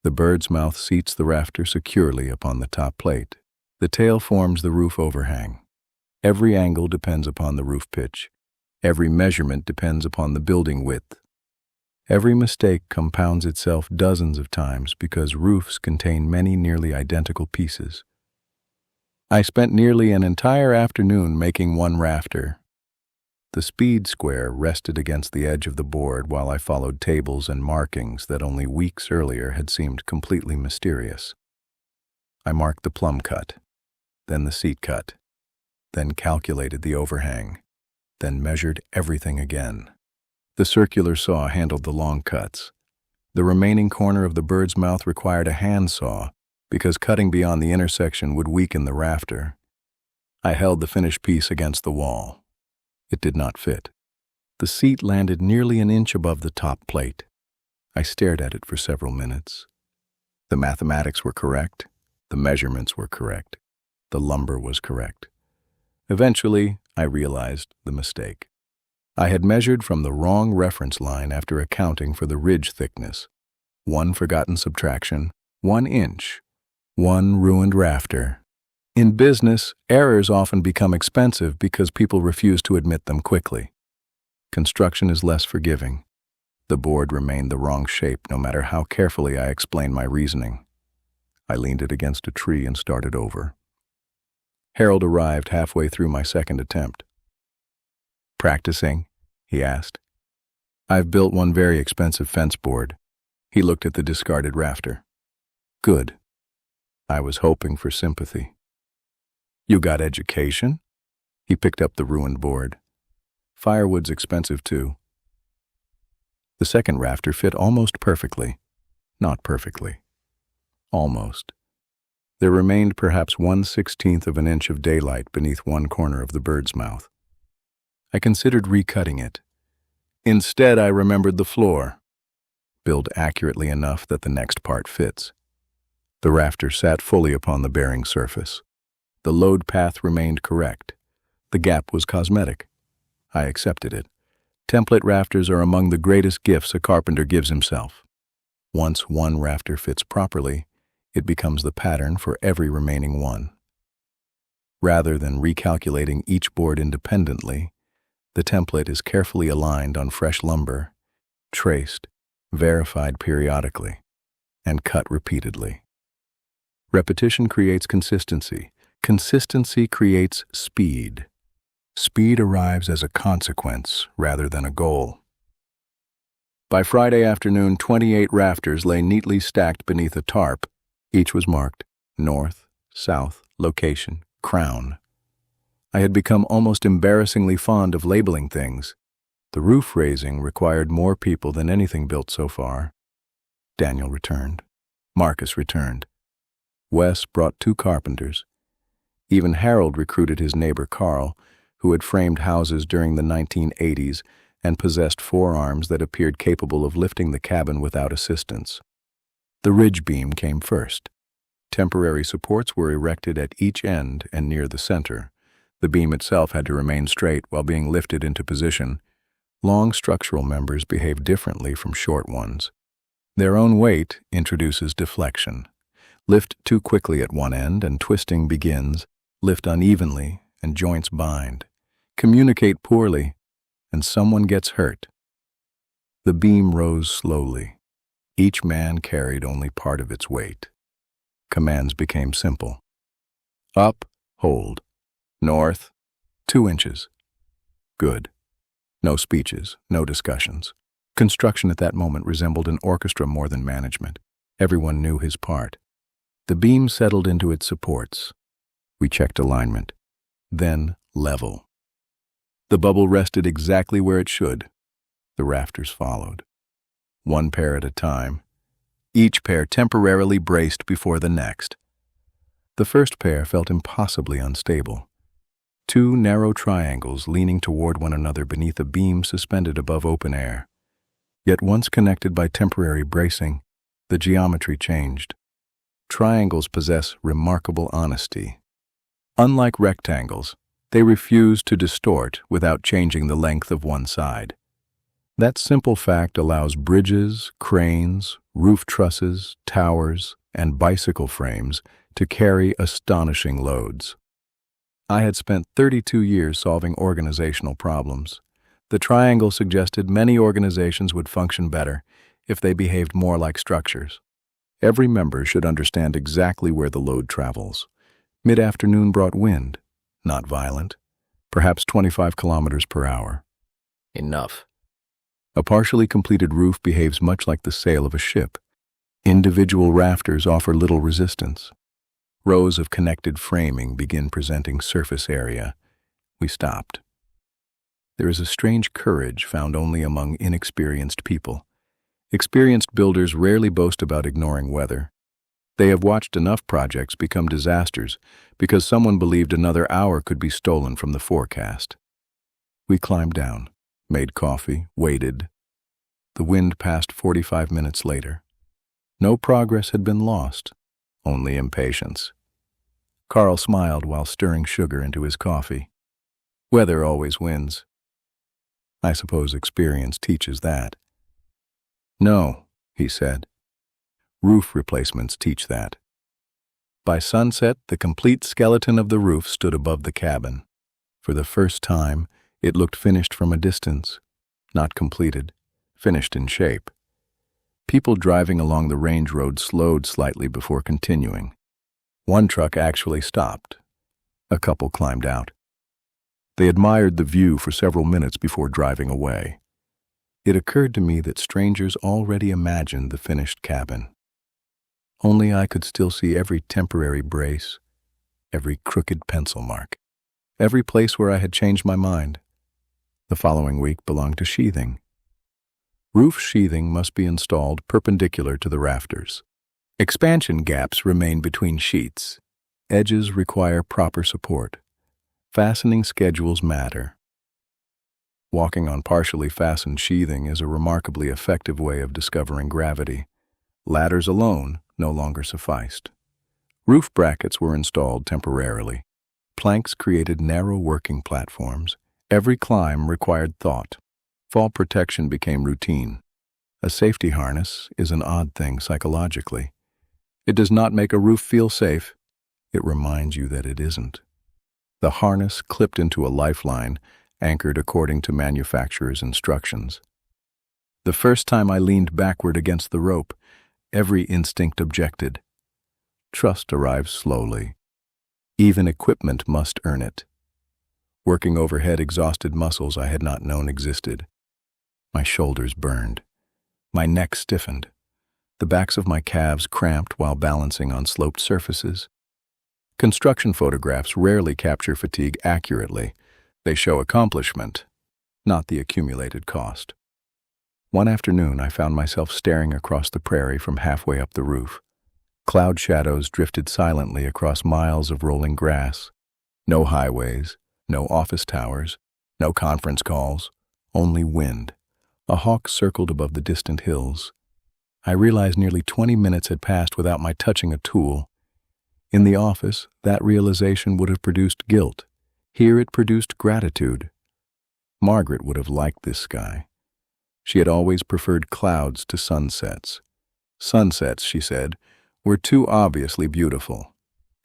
The bird's mouth seats the rafter securely upon the top plate. The tail forms the roof overhang. Every angle depends upon the roof pitch. Every measurement depends upon the building width. Every mistake compounds itself dozens of times because roofs contain many nearly identical pieces. I spent nearly an entire afternoon making one rafter. The speed square rested against the edge of the board while I followed tables and markings that only weeks earlier had seemed completely mysterious. I marked the plumb cut, then the seat cut, then calculated the overhang, then measured everything again. The circular saw handled the long cuts. The remaining corner of the bird's mouth required a hand saw because cutting beyond the intersection would weaken the rafter. I held the finished piece against the wall. It did not fit. The seat landed nearly an inch above the top plate. I stared at it for several minutes. The mathematics were correct. The measurements were correct. The lumber was correct. Eventually, I realized the mistake. I had measured from the wrong reference line after accounting for the ridge thickness. One forgotten subtraction, 1 inch, one ruined rafter. In business, errors often become expensive because people refuse to admit them quickly. Construction is less forgiving. The board remained the wrong shape no matter how carefully I explained my reasoning. I leaned it against a tree and started over. Harold arrived halfway through my second attempt. "Practicing?" he asked. "I've built one very expensive fence board." He looked at the discarded rafter. "Good." I was hoping for sympathy. "You got education?" He picked up the ruined board. "Firewood's expensive too." The second rafter fit almost perfectly. Not perfectly. Almost. There remained perhaps 1/16 of an inch of daylight beneath one corner of the bird's mouth. I considered recutting it. Instead, I remembered the floor. Build accurately enough that the next part fits. The rafter sat fully upon the bearing surface. The load path remained correct. The gap was cosmetic. I accepted it. Template rafters are among the greatest gifts a carpenter gives himself. Once one rafter fits properly, it becomes the pattern for every remaining one. Rather than recalculating each board independently, the template is carefully aligned on fresh lumber, traced, verified periodically, and cut repeatedly. Repetition creates consistency. Consistency creates speed. Speed arrives as a consequence rather than a goal. By Friday afternoon, 28 rafters lay neatly stacked beneath a tarp. Each was marked north, south, location, crown. I had become almost embarrassingly fond of labeling things. The roof raising required more people than anything built so far. Daniel returned. Marcus returned. Wes brought 2 carpenters. Even Harold recruited his neighbor Carl, who had framed houses during the 1980s and possessed forearms that appeared capable of lifting the cabin without assistance. The ridge beam came first. Temporary supports were erected at each end and near the center. The beam itself had to remain straight while being lifted into position. Long structural members behave differently from short ones. Their own weight introduces deflection. Lift too quickly at one end and twisting begins. Lift unevenly and joints bind. Communicate poorly and someone gets hurt. The beam rose slowly. Each man carried only part of its weight. Commands became simple. Up, hold. North, 2 inches. Good. No speeches, no discussions. Construction at that moment resembled an orchestra more than management. Everyone knew his part. The beam settled into its supports. We checked alignment. Then level. The bubble rested exactly where it should. The rafters followed. 1 pair at a time. Each pair temporarily braced before the next. The first pair felt impossibly unstable. 2 narrow triangles leaning toward one another beneath a beam suspended above open air. Yet once connected by temporary bracing, the geometry changed. Triangles possess remarkable honesty. Unlike rectangles, they refuse to distort without changing the length of one side. That simple fact allows bridges, cranes, roof trusses, towers, and bicycle frames to carry astonishing loads. I had spent 32 years solving organizational problems. The triangle suggested many organizations would function better if they behaved more like structures. Every member should understand exactly where the load travels. Mid-afternoon brought wind, not violent, perhaps 25 kilometers per hour. Enough. A partially completed roof behaves much like the sail of a ship. Individual rafters offer little resistance. Rows of connected framing begin presenting surface area. We stopped. There is a strange courage found only among inexperienced people. Experienced builders rarely boast about ignoring weather. They have watched enough projects become disasters because someone believed another hour could be stolen from the forecast. We climbed down, made coffee, waited. The wind passed 45 minutes later. No progress had been lost, only impatience. Carl smiled while stirring sugar into his coffee. Weather always wins. I suppose experience teaches that. No, he said. Roof replacements teach that. By sunset, the complete skeleton of the roof stood above the cabin. For the first time, it looked finished from a distance, not completed, finished in shape. People driving along the range road slowed slightly before continuing. One truck actually stopped. A couple climbed out. They admired the view for several minutes before driving away. It occurred to me that strangers already imagined the finished cabin. Only I could still see every temporary brace, every crooked pencil mark, every place where I had changed my mind. The following week belonged to sheathing. Roof sheathing must be installed perpendicular to the rafters. Expansion gaps remain between sheets. Edges require proper support. Fastening schedules matter. Walking on partially fastened sheathing is a remarkably effective way of discovering gravity. Ladders alone no longer sufficed. Roof brackets were installed temporarily. Planks created narrow working platforms. Every climb required thought. Fall protection became routine. A safety harness is an odd thing psychologically. It does not make a roof feel safe. It reminds you that it isn't. The harness clipped into a lifeline, anchored according to manufacturer's instructions. The first time I leaned backward against the rope, every instinct objected. Trust arrives slowly. Even equipment must earn it. Working overhead exhausted muscles I had not known existed. My shoulders burned. My neck stiffened. The backs of my calves cramped while balancing on sloped surfaces. Construction photographs rarely capture fatigue accurately. They show accomplishment, not the accumulated cost. One afternoon, I found myself staring across the prairie from halfway up the roof. Cloud shadows drifted silently across miles of rolling grass. No highways, no office towers, no conference calls, only wind. A hawk circled above the distant hills. I realized nearly 20 minutes had passed without my touching a tool. In the office, that realization would have produced guilt. Here it produced gratitude. Margaret would have liked this sky. She had always preferred clouds to sunsets. Sunsets, she said, were too obviously beautiful.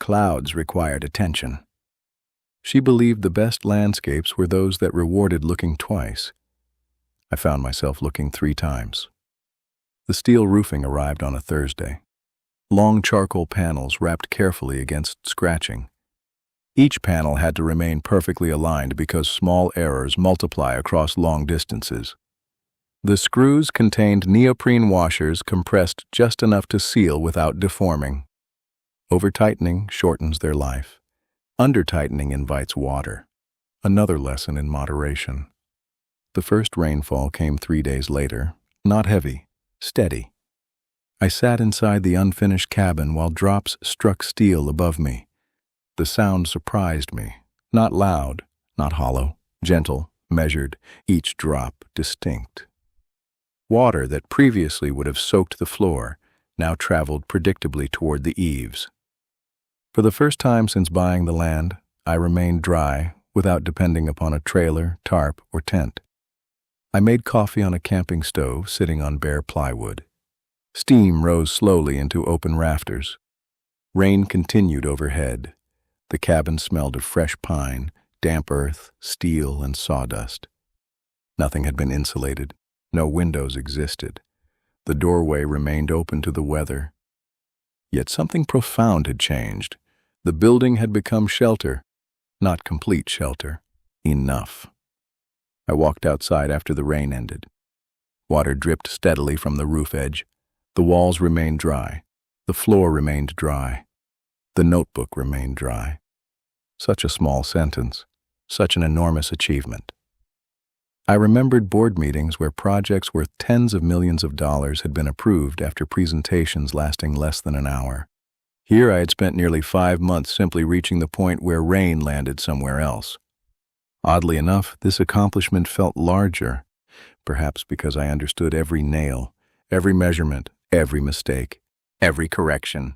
Clouds required attention. She believed the best landscapes were those that rewarded looking twice. I found myself looking 3 times. The steel roofing arrived on a Thursday. Long charcoal panels wrapped carefully against scratching. Each panel had to remain perfectly aligned because small errors multiply across long distances. The screws contained neoprene washers compressed just enough to seal without deforming. Over-tightening shortens their life. Under-tightening invites water. Another lesson in moderation. The first rainfall came 3 days later, not heavy, steady. I sat inside the unfinished cabin while drops struck steel above me. The sound surprised me. Not loud, not hollow, gentle, measured, each drop distinct. Water that previously would have soaked the floor now traveled predictably toward the eaves. For the first time since buying the land, I remained dry without depending upon a trailer, tarp, or tent. I made coffee on a camping stove sitting on bare plywood. Steam rose slowly into open rafters. Rain continued overhead. The cabin smelled of fresh pine, damp earth, steel, and sawdust. Nothing had been insulated. No windows existed. The doorway remained open to the weather. Yet something profound had changed. The building had become shelter. Not complete shelter. Enough. I walked outside after the rain ended. Water dripped steadily from the roof edge. The walls remained dry. The floor remained dry. The notebook remained dry. Such a small sentence. Such an enormous achievement. I remembered board meetings where projects worth tens of millions of dollars had been approved after presentations lasting less than an hour. Here I had spent nearly 5 months simply reaching the point where rain landed somewhere else. Oddly enough, this accomplishment felt larger, perhaps because I understood every nail, every measurement, every mistake, every correction.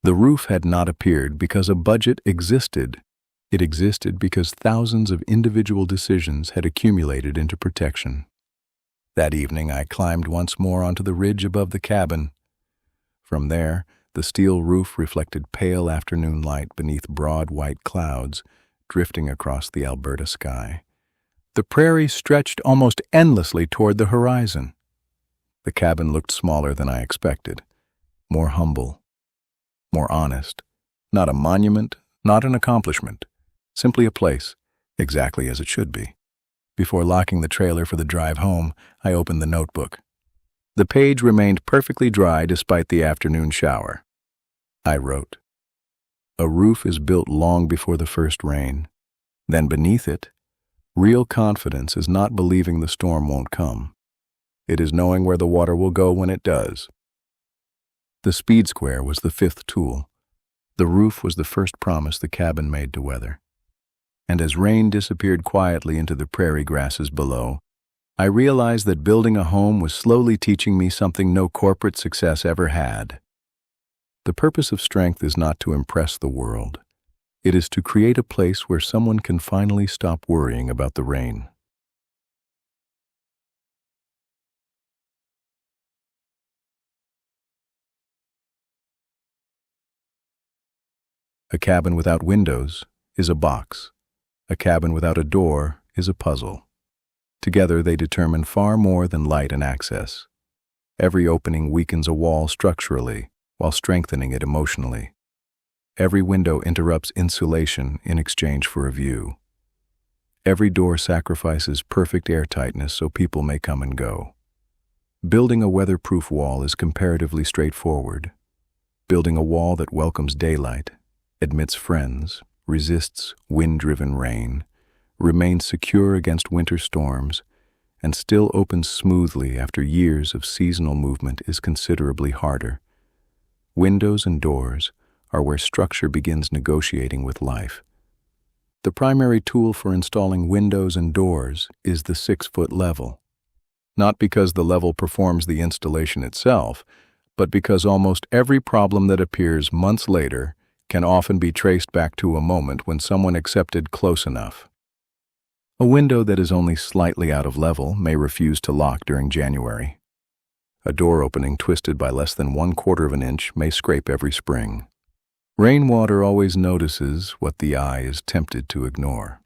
The roof had not appeared because a budget existed. It existed because thousands of individual decisions had accumulated into protection. That evening I climbed once more onto the ridge above the cabin. From there, the steel roof reflected pale afternoon light beneath broad white clouds drifting across the Alberta sky. The prairie stretched almost endlessly toward the horizon. The cabin looked smaller than I expected, more humble, more honest. Not a monument, not an accomplishment, simply a place, exactly as it should be. Before locking the trailer for the drive home, I opened the notebook. The page remained perfectly dry despite the afternoon shower. I wrote, "A roof is built long before the first rain. Then beneath it, real confidence is not believing the storm won't come. It is knowing where the water will go when it does." The speed square was the fifth tool. The roof was the first promise the cabin made to weather. And as rain disappeared quietly into the prairie grasses below, I realized that building a home was slowly teaching me something no corporate success ever had. The purpose of strength is not to impress the world. It is to create a place where someone can finally stop worrying about the rain. A cabin without windows is a box. A cabin without a door is a puzzle. Together they determine far more than light and access. Every opening weakens a wall structurally while strengthening it emotionally. Every window interrupts insulation in exchange for a view. Every door sacrifices perfect airtightness so people may come and go. Building a weatherproof wall is comparatively straightforward. Building a wall that welcomes daylight, admits friends, resists wind-driven rain, remains secure against winter storms, and still opens smoothly after years of seasonal movement is considerably harder. Windows and doors are where structure begins negotiating with life. The primary tool for installing windows and doors is the 6-foot level. Not because the level performs the installation itself, but because almost every problem that appears months later can often be traced back to a moment when someone accepted close enough. A window that is only slightly out of level may refuse to lock during January. A door opening twisted by less than 1/4 of an inch may scrape every spring. Rainwater always notices what the eye is tempted to ignore.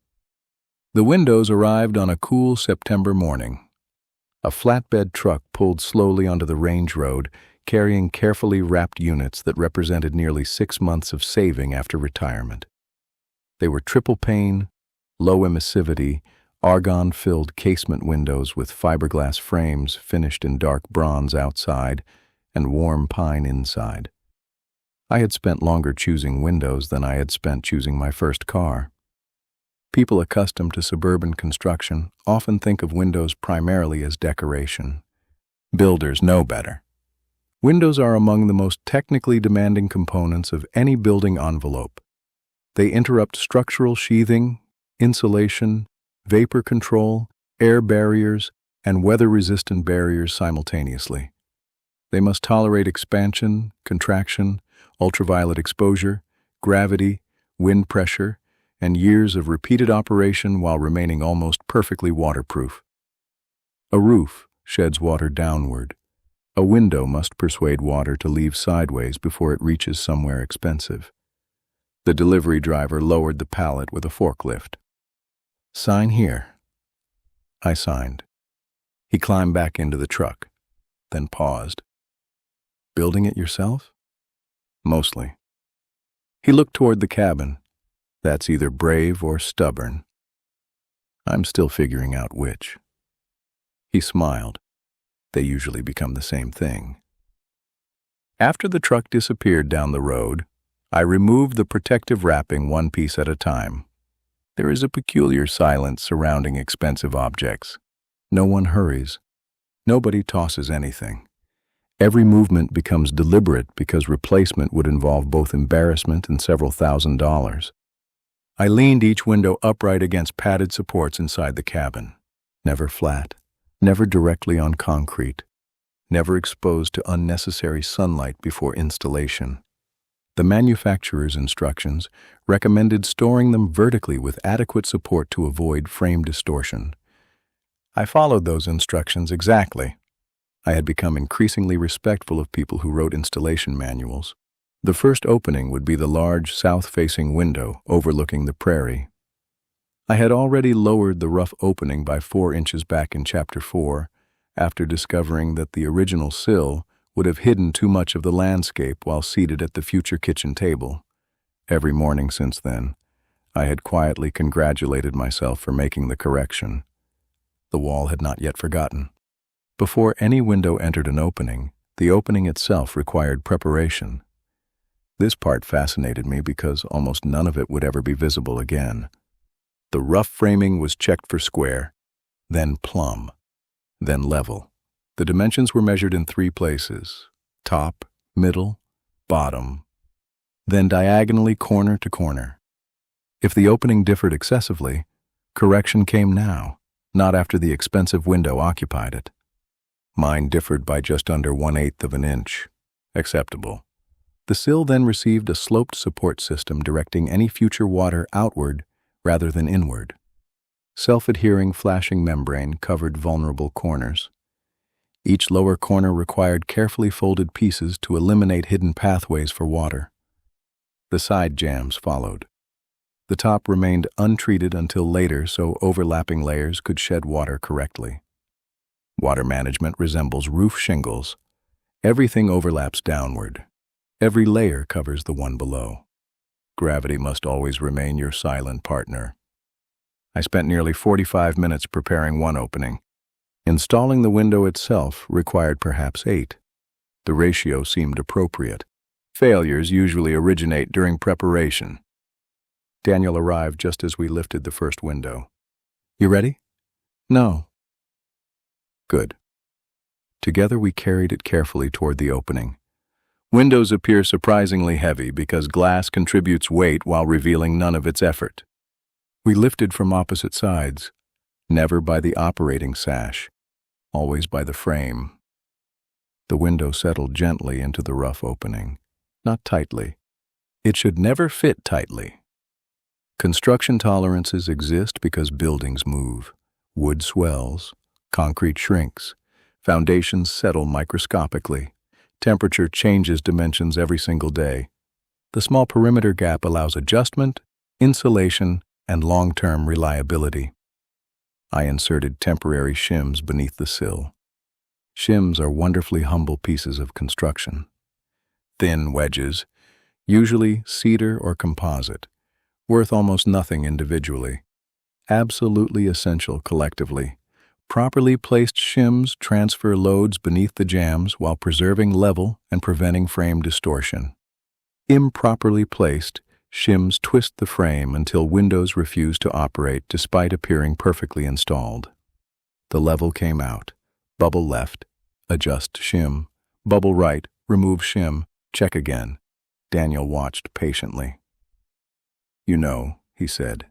The windows arrived on a cool September morning. A flatbed truck pulled slowly onto the range road, carrying carefully wrapped units that represented nearly 6 months of saving after retirement. They were triple-pane, low emissivity, argon-filled casement windows with fiberglass frames finished in dark bronze outside and warm pine inside. I had spent longer choosing windows than I had spent choosing my first car. People accustomed to suburban construction often think of windows primarily as decoration. Builders know better. Windows are among the most technically demanding components of any building envelope. They interrupt structural sheathing, insulation, vapor control, air barriers, and weather-resistant barriers simultaneously. They must tolerate expansion, contraction, ultraviolet exposure, gravity, wind pressure, and years of repeated operation while remaining almost perfectly waterproof. A roof sheds water downward. A window must persuade water to leave sideways before it reaches somewhere expensive. The delivery driver lowered the pallet with a forklift. "Sign here." I signed. He climbed back into the truck, then paused. "Building it yourself?" "Mostly." He looked toward the cabin. "That's either brave or stubborn. I'm still figuring out which." He smiled. They usually become the same thing. After the truck disappeared down the road, I removed the protective wrapping one piece at a time. There is a peculiar silence surrounding expensive objects. No one hurries. Nobody tosses anything. Every movement becomes deliberate because replacement would involve both embarrassment and several $1,000s. I leaned each window upright against padded supports inside the cabin. Never flat, never directly on concrete, never exposed to unnecessary sunlight before installation. The manufacturer's instructions recommended storing them vertically with adequate support to avoid frame distortion. I followed those instructions exactly. I had become increasingly respectful of people who wrote installation manuals. The first opening would be the large south-facing window overlooking the prairie. I had already lowered the rough opening by 4 inches back in Chapter 4 after discovering that the original sill would have hidden too much of the landscape while seated at the future kitchen table. Every morning since then, I had quietly congratulated myself for making the correction. The wall had not yet forgotten. Before any window entered an opening, the opening itself required preparation. This part fascinated me because almost none of it would ever be visible again. The rough framing was checked for square, then plumb, then level. The dimensions were measured in 3 places: top, middle, bottom, then diagonally corner to corner. If the opening differed excessively, correction came now, not after the expensive window occupied it. Mine differed by just under 1/8 of an inch. Acceptable. The sill then received a sloped support system directing any future water outward rather than inward. Self-adhering flashing membrane covered vulnerable corners. Each lower corner required carefully folded pieces to eliminate hidden pathways for water. The side jambs followed. The top remained untreated until later so overlapping layers could shed water correctly. Water management resembles roof shingles. Everything overlaps downward. Every layer covers the one below. Gravity must always remain your silent partner. I spent nearly 45 minutes preparing one opening. Installing the window itself required perhaps 8. The ratio seemed appropriate. Failures usually originate during preparation. Daniel arrived just as we lifted the first window. "You ready?" "No." "Good." Together we carried it carefully toward the opening. Windows appear surprisingly heavy because glass contributes weight while revealing none of its effort. We lifted from opposite sides, never by the operating sash, always by the frame. The window settled gently into the rough opening, not tightly. It should never fit tightly. Construction tolerances exist because buildings move. Wood swells, concrete shrinks, foundations settle microscopically. Temperature changes dimensions every single day. The small perimeter gap allows adjustment, insulation, and long-term reliability. I inserted temporary shims beneath the sill. Shims are wonderfully humble pieces of construction. Thin wedges, usually cedar or composite, worth almost nothing individually, absolutely essential collectively. Properly placed shims transfer loads beneath the jambs while preserving level and preventing frame distortion. Improperly placed, shims twist the frame until windows refuse to operate despite appearing perfectly installed. The level came out. Bubble left, adjust shim. Bubble right, remove shim, check again. Daniel watched patiently. "You know," he said,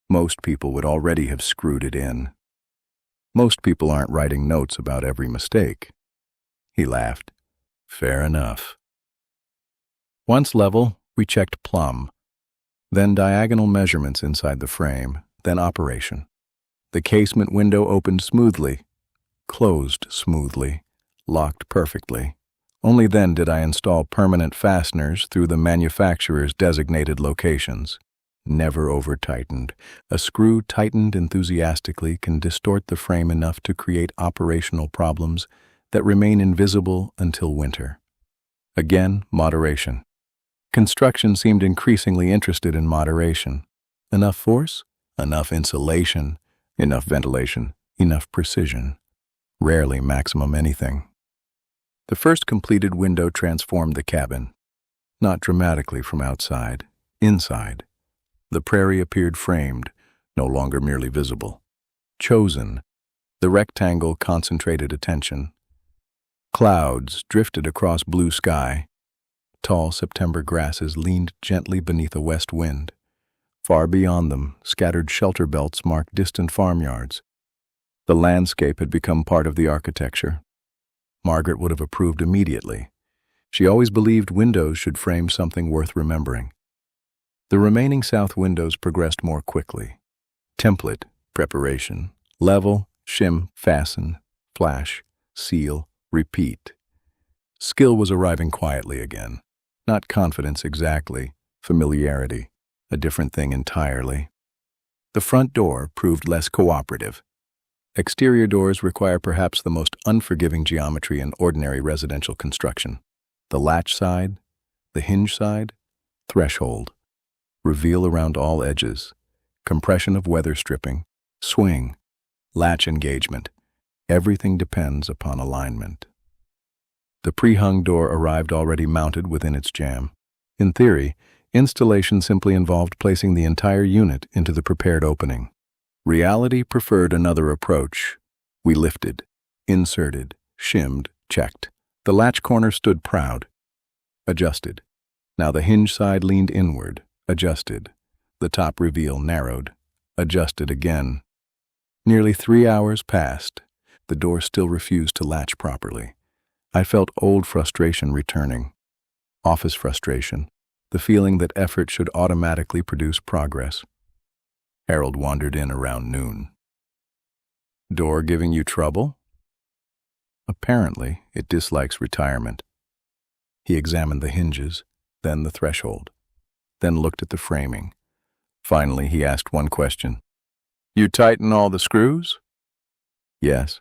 "most people would already have screwed it in. Most people aren't writing notes about every mistake." He laughed. "Fair enough." Once level, we checked plumb, then diagonal measurements inside the frame, then operation. The casement window opened smoothly, closed smoothly, locked perfectly. Only then did I install permanent fasteners through the manufacturer's designated locations. Never over-tightened. A screw tightened enthusiastically can distort the frame enough to create operational problems that remain invisible until winter. Again, moderation. Construction seemed increasingly interested in moderation. Enough force, enough insulation, enough ventilation, enough precision. Rarely maximum anything. The first completed window transformed the cabin. Not dramatically from outside, inside. The prairie appeared framed, no longer merely visible. Chosen. The rectangle concentrated attention. Clouds drifted across blue sky. Tall September grasses leaned gently beneath a west wind. Far beyond them, scattered shelter belts marked distant farmyards. The landscape had become part of the architecture. Margaret would have approved immediately. She always believed windows should frame something worth remembering. The remaining south windows progressed more quickly. Template, preparation, level, shim, fasten, flash, seal, repeat. Skill was arriving quietly again. Not confidence exactly, familiarity, a different thing entirely. The front door proved less cooperative. Exterior doors require perhaps the most unforgiving geometry in ordinary residential construction. The latch side, the hinge side, threshold, reveal around all edges, compression of weather stripping, swing, latch engagement. Everything depends upon alignment. The pre-hung door arrived already mounted within its jamb. In theory, installation simply involved placing the entire unit into the prepared opening. Reality preferred another approach. We lifted, inserted, shimmed, checked. The latch corner stood proud. Adjusted. Now the hinge side leaned inward. Adjusted. The top reveal narrowed. Adjusted again. Nearly 3 hours passed. The door still refused to latch properly. I felt old frustration returning. Office frustration. The feeling that effort should automatically produce progress. Harold wandered in around noon. Door giving you trouble? Apparently, it dislikes retirement. He examined the hinges, then the threshold, then looked at the framing. Finally, he asked one question. You tighten all the screws? Yes.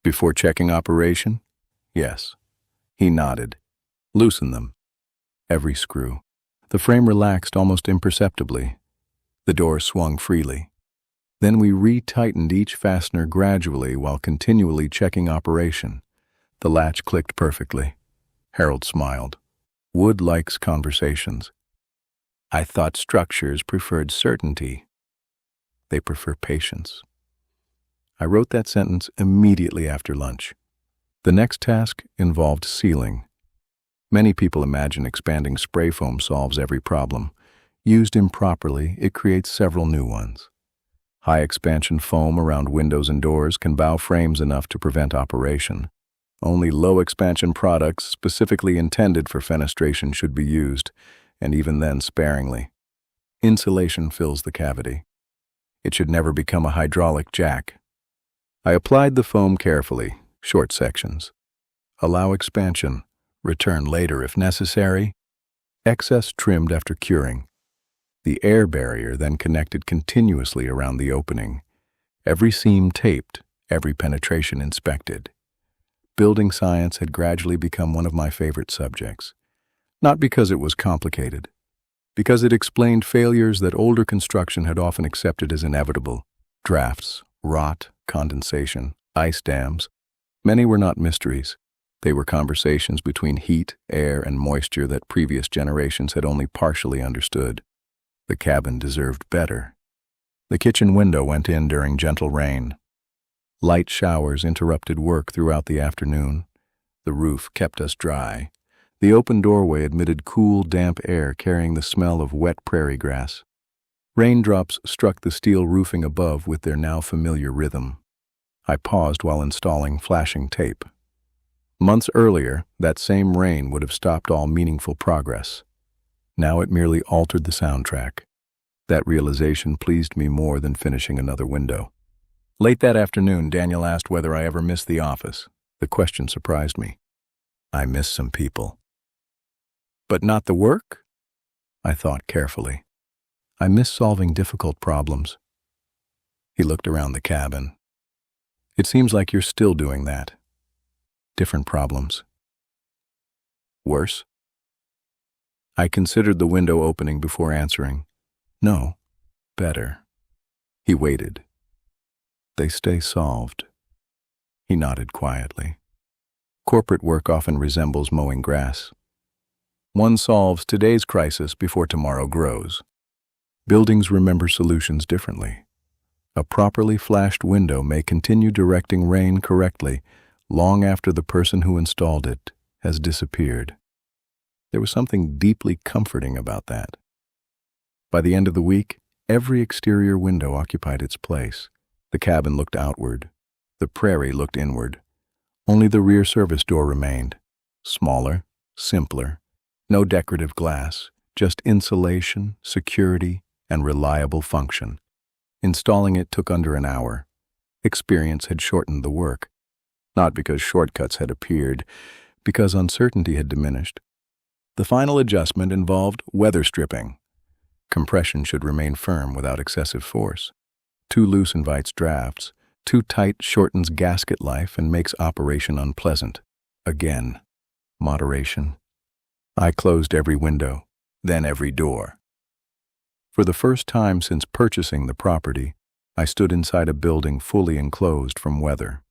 Before checking operation? Yes. He nodded. Loosen them. Every screw. The frame relaxed almost imperceptibly. The door swung freely. Then we re-tightened each fastener gradually while continually checking operation. The latch clicked perfectly. Harold smiled. Wood likes conversations. I thought structures preferred certainty. They prefer patience. I wrote that sentence immediately after lunch. The next task involved sealing. Many people imagine expanding spray foam solves every problem. Used improperly, it creates several new ones. High expansion foam around windows and doors can bow frames enough to prevent operation. Only low expansion products specifically intended for fenestration should be used, and even then sparingly. Insulation fills the cavity. It should never become a hydraulic jack. I applied the foam carefully, short sections. Allow expansion. Return later if necessary. Excess trimmed after curing. The air barrier then connected continuously around the opening. Every seam taped, every penetration inspected. Building science had gradually become one of my favorite subjects. Not because it was complicated, because it explained failures that older construction had often accepted as inevitable. Drafts, rot, condensation, ice dams. Many were not mysteries. They were conversations between heat, air, and moisture that previous generations had only partially understood. The cabin deserved better. The kitchen window went in during gentle rain. Light showers interrupted work throughout the afternoon. The roof kept us dry. The open doorway admitted cool, damp air carrying the smell of wet prairie grass. Raindrops struck the steel roofing above with their now familiar rhythm. I paused while installing flashing tape. Months earlier, that same rain would have stopped all meaningful progress. Now it merely altered the soundtrack. That realization pleased me more than finishing another window. Late that afternoon, Daniel asked whether I ever missed the office. The question surprised me. I miss some people. But not the work? I thought carefully. I miss solving difficult problems. He looked around the cabin. It seems like you're still doing that. Different problems. Worse? I considered the window opening before answering. No, better. He waited. They stay solved. He nodded quietly. Corporate work often resembles mowing grass. One solves today's crisis before tomorrow grows. Buildings remember solutions differently. A properly flashed window may continue directing rain correctly long after the person who installed it has disappeared. There was something deeply comforting about that. By the end of the week, every exterior window occupied its place. The cabin looked outward. The prairie looked inward. Only the rear service door remained. Smaller, simpler, no decorative glass, just insulation, security, and reliable function. Installing it took under an hour. Experience had shortened the work. Not because shortcuts had appeared, because uncertainty had diminished. The final adjustment involved weather stripping. Compression should remain firm without excessive force. Too loose invites drafts. Too tight shortens gasket life and makes operation unpleasant. Again, moderation. I closed every window, then every door. For the first time since purchasing the property, I stood inside a building fully enclosed from weather.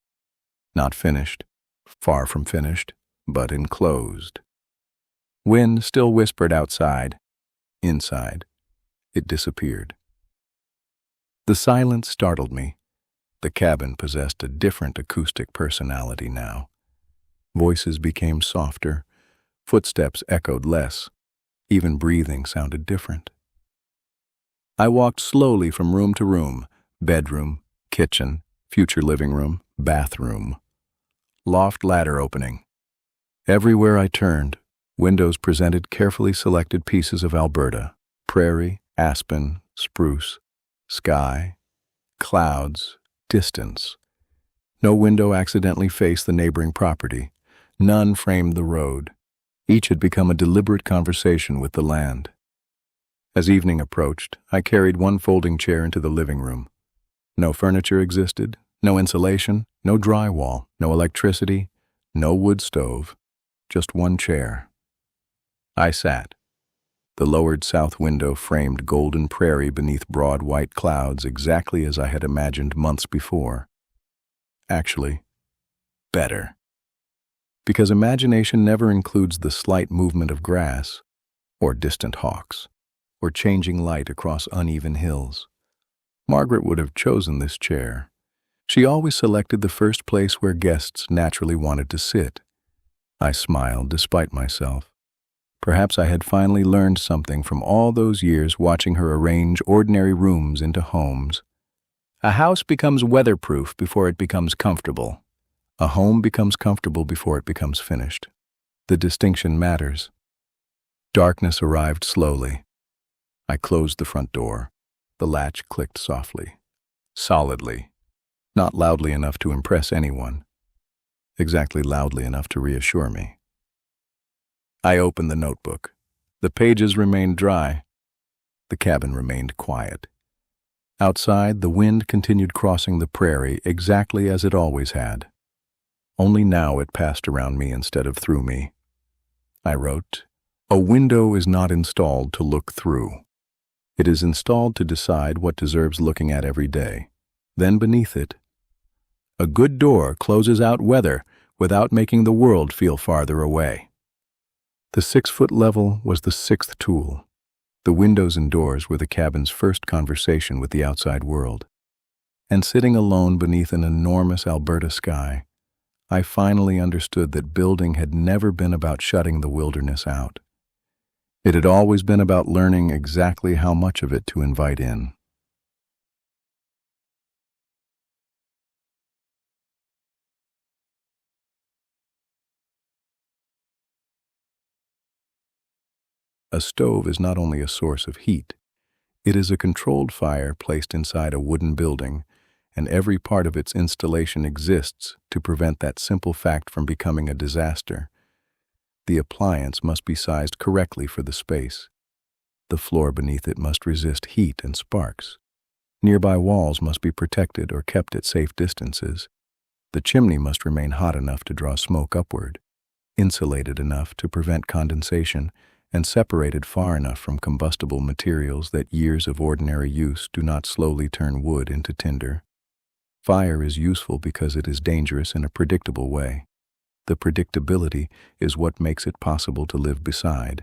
Not finished, far from finished, but enclosed. Wind still whispered outside. Inside, it disappeared. The silence startled me. The cabin possessed a different acoustic personality now. Voices became softer, footsteps echoed less, even breathing sounded different. I walked slowly from room to room, bedroom, kitchen, future living room, bathroom. Loft ladder opening. Everywhere I turned, windows presented carefully selected pieces of Alberta: prairie, aspen, spruce, sky, clouds, distance. No window accidentally faced the neighboring property. None framed the road. Each had become a deliberate conversation with the land. As evening approached, I carried one folding chair into the living room. No furniture existed, no insulation, no drywall, no electricity, no wood stove, just one chair. I sat. The lowered south window framed golden prairie beneath broad white clouds exactly as I had imagined months before. Actually, better. Because imagination never includes the slight movement of grass, or distant hawks, or changing light across uneven hills. Margaret would have chosen this chair. She always selected the first place where guests naturally wanted to sit. I smiled despite myself. Perhaps I had finally learned something from all those years watching her arrange ordinary rooms into homes. A house becomes weatherproof before it becomes comfortable. A home becomes comfortable before it becomes finished. The distinction matters. Darkness arrived slowly. I closed the front door. The latch clicked softly, solidly, not loudly enough to impress anyone, exactly loudly enough to reassure me. I opened the notebook. The pages remained dry. The cabin remained quiet. Outside, the wind continued crossing the prairie exactly as it always had. Only now it passed around me instead of through me. I wrote, "A window is not installed to look through. It is installed to decide what deserves looking at every day. Then beneath it, a good door closes out weather without making the world feel farther away." The 6-foot level was the 6th tool. The windows and doors were the cabin's first conversation with the outside world. And sitting alone beneath an enormous Alberta sky, I finally understood that building had never been about shutting the wilderness out. It had always been about learning exactly how much of it to invite in. A stove is not only a source of heat, it is a controlled fire placed inside a wooden building and every part of its installation exists to prevent that simple fact from becoming a disaster. The appliance must be sized correctly for the space. The floor beneath it must resist heat and sparks. Nearby walls must be protected or kept at safe distances. The chimney must remain hot enough to draw smoke upward, insulated enough to prevent condensation, and separated far enough from combustible materials that years of ordinary use do not slowly turn wood into tinder. Fire is useful because it is dangerous in a predictable way. The predictability is what makes it possible to live beside.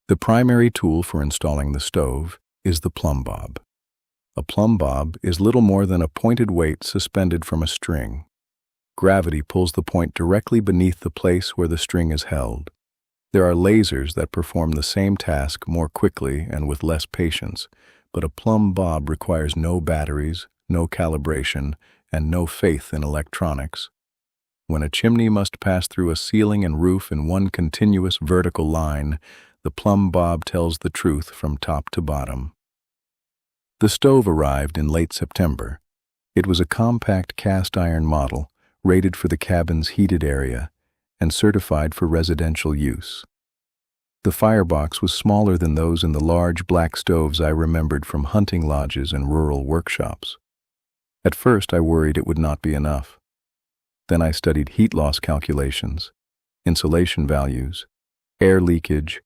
The primary tool for installing the stove is the plumb bob. A plumb bob is little more than a pointed weight suspended from a string. Gravity pulls the point directly beneath the place where the string is held. There are lasers that perform the same task more quickly and with less patience, but a plumb bob requires no batteries, no calibration, and no faith in electronics. When a chimney must pass through a ceiling and roof in one continuous vertical line, the plumb bob tells the truth from top to bottom. The stove arrived in late September. It was a compact cast-iron model, rated for the cabin's heated area, and certified for residential use. The firebox was smaller than those in the large black stoves I remembered from hunting lodges and rural workshops. At first I worried it would not be enough. Then I studied heat loss calculations, insulation values, air leakage,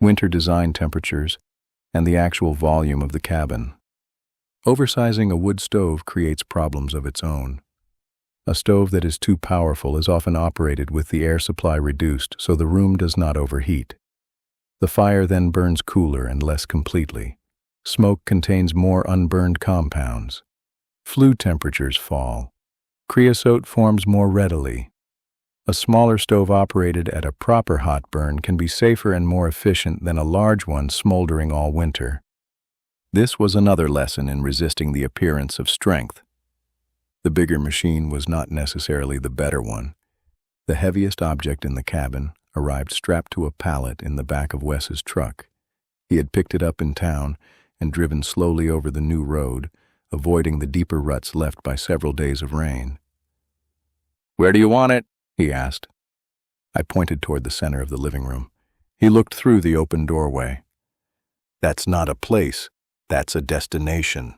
winter design temperatures, and the actual volume of the cabin. Oversizing a wood stove creates problems of its own. A stove that is too powerful is often operated with the air supply reduced so the room does not overheat. The fire then burns cooler and less completely. Smoke contains more unburned compounds. Flue temperatures fall. Creosote forms more readily. A smaller stove operated at a proper hot burn can be safer and more efficient than a large one smoldering all winter. This was another lesson in resisting the appearance of strength. The bigger machine was not necessarily the better one. The heaviest object in the cabin arrived strapped to a pallet in the back of Wes's truck. He had picked it up in town and driven slowly over the new road, avoiding the deeper ruts left by several days of rain. "Where do you want it?" he asked. I pointed toward the center of the living room. He looked through the open doorway. "That's not a place, that's a destination."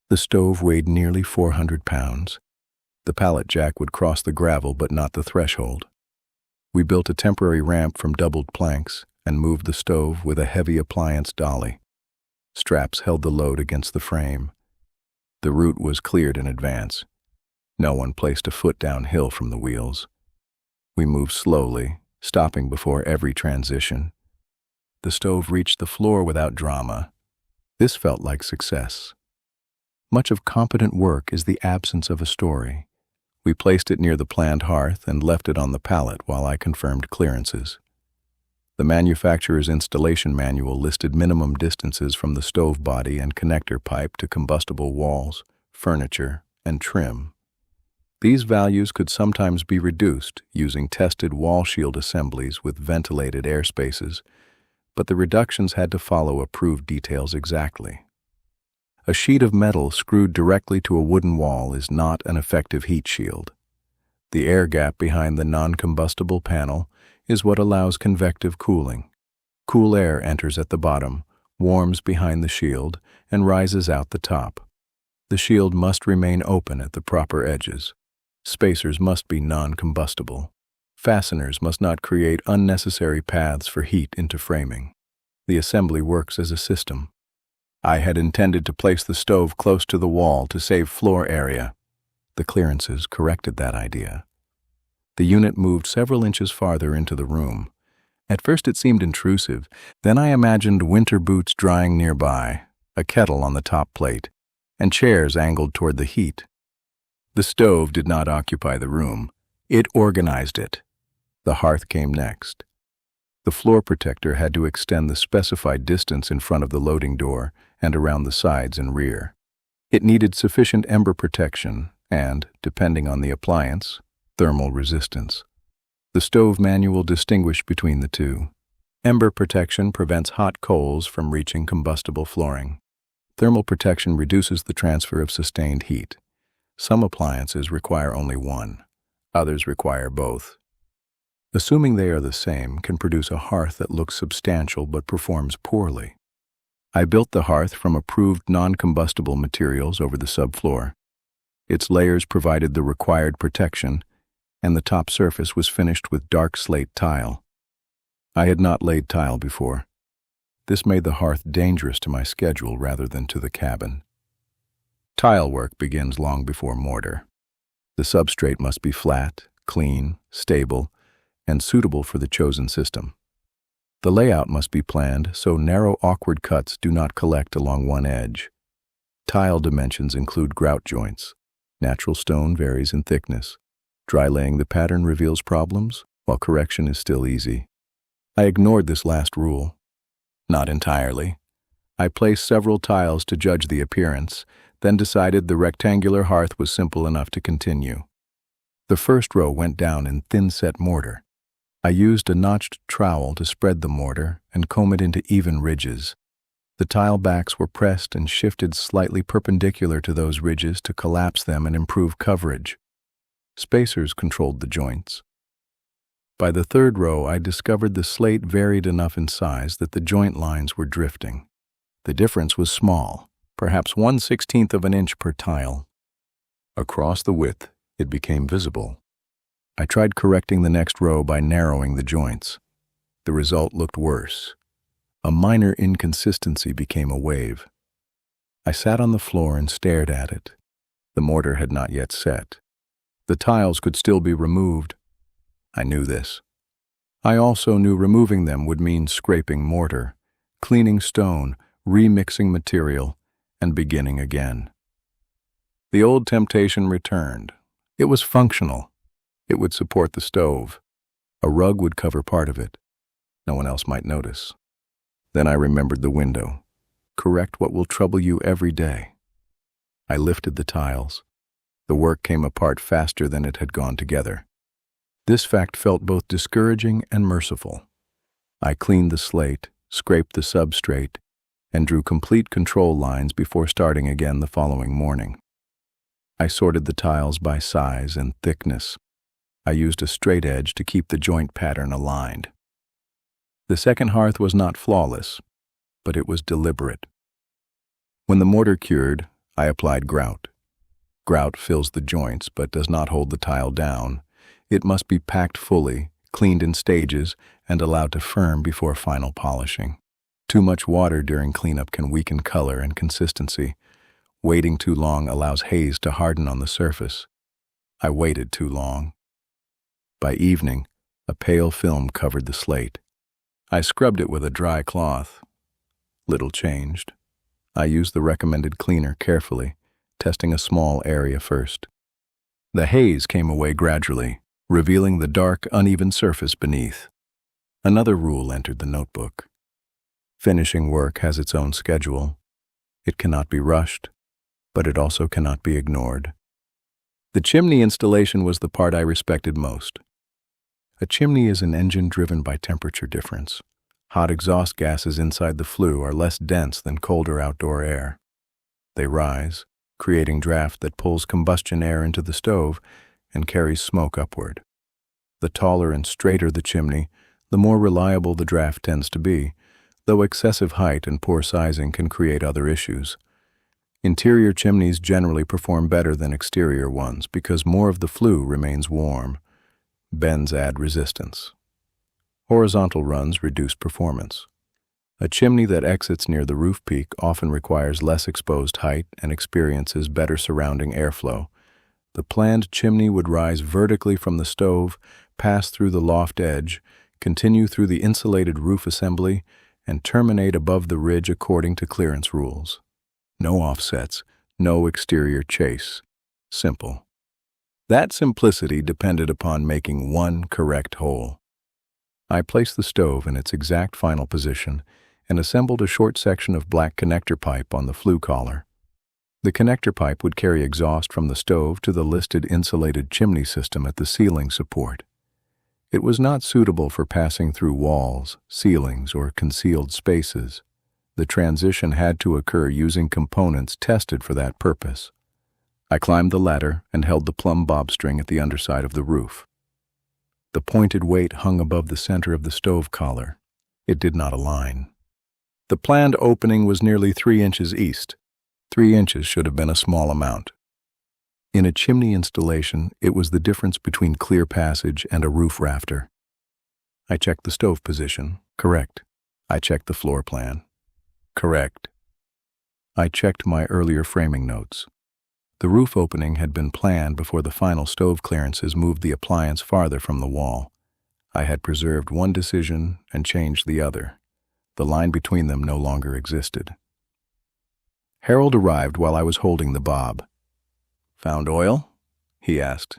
The stove weighed nearly 400 pounds. The pallet jack would cross the gravel but not the threshold. We built a temporary ramp from doubled planks and moved the stove with a heavy appliance dolly. Straps held the load against the frame. The route was cleared in advance. No one placed a foot downhill from the wheels. We moved slowly, stopping before every transition. The stove reached the floor without drama. This felt like success. Much of competent work is the absence of a story. We placed it near the planned hearth and left it on the pallet while I confirmed clearances. The manufacturer's installation manual listed minimum distances from the stove body and connector pipe to combustible walls, furniture, and trim. These values could sometimes be reduced using tested wall shield assemblies with ventilated air spaces, but the reductions had to follow approved details exactly. A sheet of metal screwed directly to a wooden wall is not an effective heat shield. The air gap behind the non-combustible panel is what allows convective cooling. Cool air enters at the bottom, warms behind the shield, and rises out the top. The shield must remain open at the proper edges. Spacers must be non-combustible. Fasteners must not create unnecessary paths for heat into framing. The assembly works as a system. I had intended to place the stove close to the wall to save floor area. The clearances corrected that idea. The unit moved several inches farther into the room. At first it seemed intrusive, then I imagined winter boots drying nearby, a kettle on the top plate, and chairs angled toward the heat. The stove did not occupy the room. It organized it. The hearth came next. The floor protector had to extend the specified distance in front of the loading door and around the sides and rear. It needed sufficient ember protection and, depending on the appliance, thermal resistance. The stove manual distinguished between the two. Ember protection prevents hot coals from reaching combustible flooring. Thermal protection reduces the transfer of sustained heat. Some appliances require only one, others require both. Assuming they are the same can produce a hearth that looks substantial but performs poorly. I built the hearth from approved non-combustible materials over the subfloor. Its layers provided the required protection, and the top surface was finished with dark slate tile. I had not laid tile before. This made the hearth dangerous to my schedule rather than to the cabin. Tile work begins long before mortar. The substrate must be flat, clean, stable, and suitable for the chosen system. The layout must be planned so narrow, awkward cuts do not collect along one edge. Tile dimensions include grout joints. Natural stone varies in thickness. Dry laying the pattern reveals problems, while correction is still easy. I ignored this last rule. Not entirely. I placed several tiles to judge the appearance, then decided the rectangular hearth was simple enough to continue. The first row went down in thin-set mortar. I used a notched trowel to spread the mortar and comb it into even ridges. The tile backs were pressed and shifted slightly perpendicular to those ridges to collapse them and improve coverage. Spacers controlled the joints. By the third row, I discovered the slate varied enough in size that the joint lines were drifting. The difference was small, perhaps 1/16 of an inch per tile. Across the width, it became visible. I tried correcting the next row by narrowing the joints. The result looked worse. A minor inconsistency became a wave. I sat on the floor and stared at it. The mortar had not yet set. The tiles could still be removed. I knew this. I also knew removing them would mean scraping mortar, cleaning stone, remixing material, and beginning again. The old temptation returned. It was functional. It would support the stove. A rug would cover part of it. No one else might notice. Then I remembered the window. Correct what will trouble you every day. I lifted the tiles. The work came apart faster than it had gone together. This fact felt both discouraging and merciful. I cleaned the slate, scraped the substrate, and drew complete control lines before starting again the following morning. I sorted the tiles by size and thickness. I used a straight edge to keep the joint pattern aligned. The second hearth was not flawless, but it was deliberate. When the mortar cured, I applied grout. Grout fills the joints but does not hold the tile down. It must be packed fully, cleaned in stages, and allowed to firm before final polishing. Too much water during cleanup can weaken color and consistency. Waiting too long allows haze to harden on the surface. I waited too long. By evening, a pale film covered the slate. I scrubbed it with a dry cloth. Little changed. I used the recommended cleaner carefully, testing a small area first. The haze came away gradually, revealing the dark, uneven surface beneath. Another rule entered the notebook. Finishing work has its own schedule. It cannot be rushed, but it also cannot be ignored. The chimney installation was the part I respected most. A chimney is an engine driven by temperature difference. Hot exhaust gases inside the flue are less dense than colder outdoor air. They rise, creating draft that pulls combustion air into the stove and carries smoke upward. The taller and straighter the chimney, the more reliable the draft tends to be, though excessive height and poor sizing can create other issues. Interior chimneys generally perform better than exterior ones because more of the flue remains warm. Bends add resistance. Horizontal runs reduce performance. A chimney that exits near the roof peak often requires less exposed height and experiences better surrounding airflow. The planned chimney would rise vertically from the stove, pass through the loft edge, continue through the insulated roof assembly, and terminate above the ridge according to clearance rules. No offsets, no exterior chase. Simple. That simplicity depended upon making one correct hole. I placed the stove in its exact final position and assembled a short section of black connector pipe on the flue collar. The connector pipe would carry exhaust from the stove to the listed insulated chimney system at the ceiling support. It was not suitable for passing through walls, ceilings, or concealed spaces. The transition had to occur using components tested for that purpose. I climbed the ladder and held the plumb bob string at the underside of the roof. The pointed weight hung above the center of the stove collar. It did not align. The planned opening was nearly 3 inches east. 3 inches should have been a small amount. In a chimney installation, it was the difference between clear passage and a roof rafter. I checked the stove position. Correct. I checked the floor plan. Correct. I checked my earlier framing notes. The roof opening had been planned before the final stove clearances moved the appliance farther from the wall. I had preserved one decision and changed the other. The line between them no longer existed. Harold arrived while I was holding the bob. "Found oil?" he asked.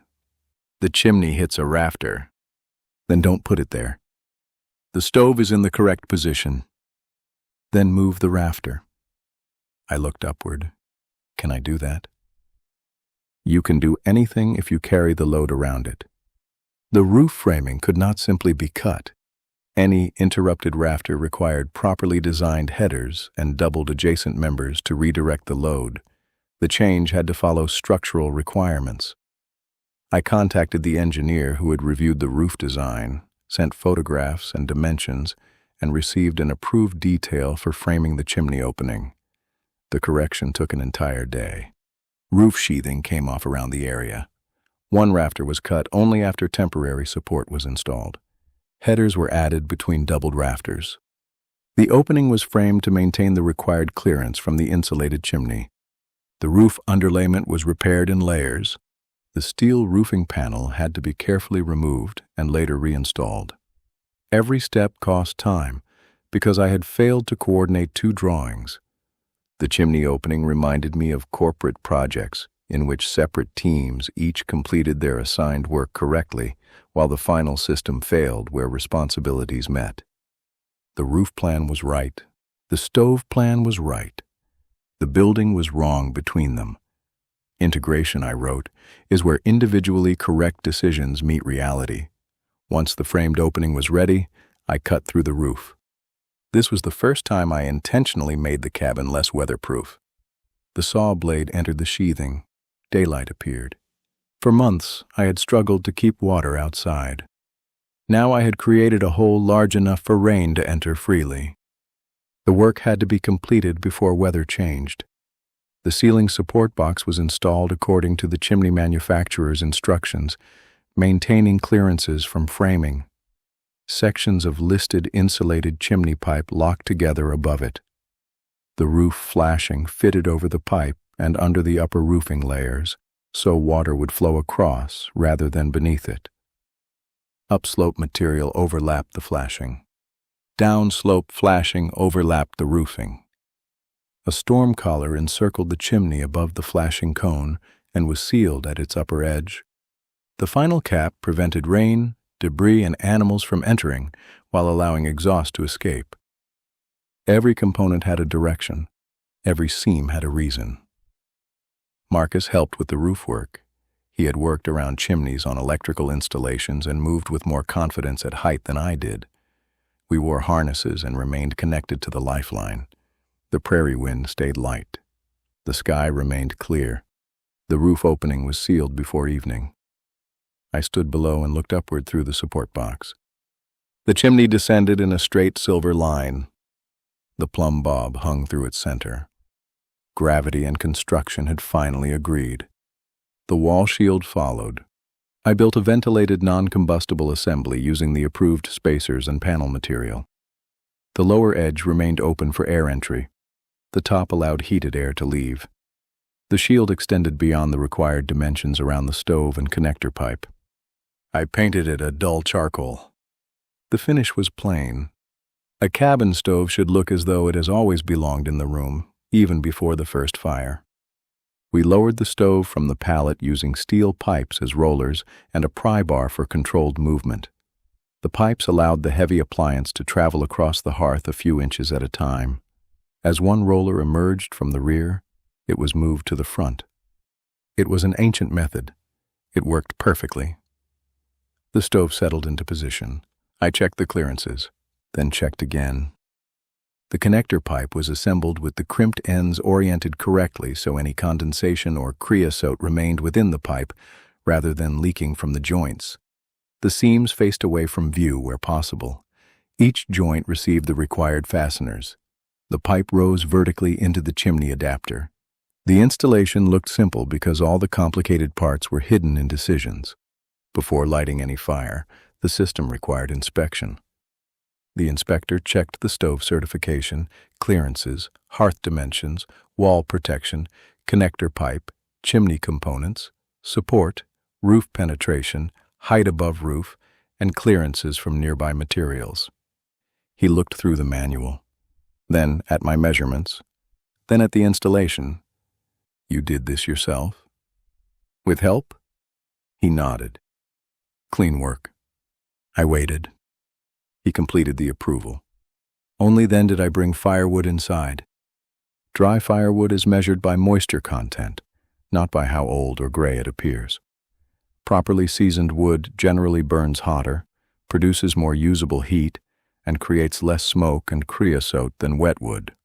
"The chimney hits a rafter." "Then don't put it there." "The stove is in the correct position." "Then move the rafter." I looked upward. "Can I do that?" "You can do anything if you carry the load around it." The roof framing could not simply be cut. Any interrupted rafter required properly designed headers and doubled adjacent members to redirect the load. The change had to follow structural requirements. I contacted the engineer who had reviewed the roof design, sent photographs and dimensions, and received an approved detail for framing the chimney opening. The correction took an entire day. Roof sheathing came off around the area. One rafter was cut only after temporary support was installed. Headers were added between doubled rafters. The opening was framed to maintain the required clearance from the insulated chimney. The roof underlayment was repaired in layers. The steel roofing panel had to be carefully removed and later reinstalled. Every step cost time because I had failed to coordinate 2 drawings. The chimney opening reminded me of corporate projects in which separate teams each completed their assigned work correctly while the final system failed where responsibilities met. The roof plan was right. The stove plan was right. The building was wrong between them. Integration, I wrote, is where individually correct decisions meet reality. Once the framed opening was ready, I cut through the roof. This was the first time I intentionally made the cabin less weatherproof. The saw blade entered the sheathing. Daylight appeared. For months, I had struggled to keep water outside. Now I had created a hole large enough for rain to enter freely. The work had to be completed before weather changed. The ceiling support box was installed according to the chimney manufacturer's instructions, maintaining clearances from framing. Sections of listed insulated chimney pipe locked together above it. The roof flashing fitted over the pipe and under the upper roofing layers, so water would flow across rather than beneath it. Upslope material overlapped the flashing. Downslope flashing overlapped the roofing. A storm collar encircled the chimney above the flashing cone and was sealed at its upper edge. The final cap prevented rain, debris, and animals from entering while allowing exhaust to escape. Every component had a direction. Every seam had a reason. Marcus helped with the roof work. He had worked around chimneys on electrical installations and moved with more confidence at height than I did. We wore harnesses and remained connected to the lifeline. The prairie wind stayed light. The sky remained clear. The roof opening was sealed before evening. I stood below and looked upward through the support box. The chimney descended in a straight silver line. The plumb bob hung through its center. Gravity and construction had finally agreed. The wall shield followed. I built a ventilated non-combustible assembly using the approved spacers and panel material. The lower edge remained open for air entry. The top allowed heated air to leave. The shield extended beyond the required dimensions around the stove and connector pipe. I painted it a dull charcoal. The finish was plain. A cabin stove should look as though it has always belonged in the room, even before the first fire. We lowered the stove from the pallet using steel pipes as rollers and a pry bar for controlled movement. The pipes allowed the heavy appliance to travel across the hearth a few inches at a time. As one roller emerged from the rear, it was moved to the front. It was an ancient method. It worked perfectly. The stove settled into position. I checked the clearances, then checked again. The connector pipe was assembled with the crimped ends oriented correctly so any condensation or creosote remained within the pipe rather than leaking from the joints. The seams faced away from view where possible. Each joint received the required fasteners. The pipe rose vertically into the chimney adapter. The installation looked simple because all the complicated parts were hidden in decisions. Before lighting any fire, the system required inspection. The inspector checked the stove certification, clearances, hearth dimensions, wall protection, connector pipe, chimney components, support, roof penetration, height above roof, and clearances from nearby materials. He looked through the manual, then at my measurements, then at the installation. "You did this yourself? With help?" He nodded. "Clean work." I waited. He completed the approval. Only then did I bring firewood inside. Dry firewood is measured by moisture content, not by how old or gray it appears. Properly seasoned wood generally burns hotter, produces more usable heat, and creates less smoke and creosote than wet wood.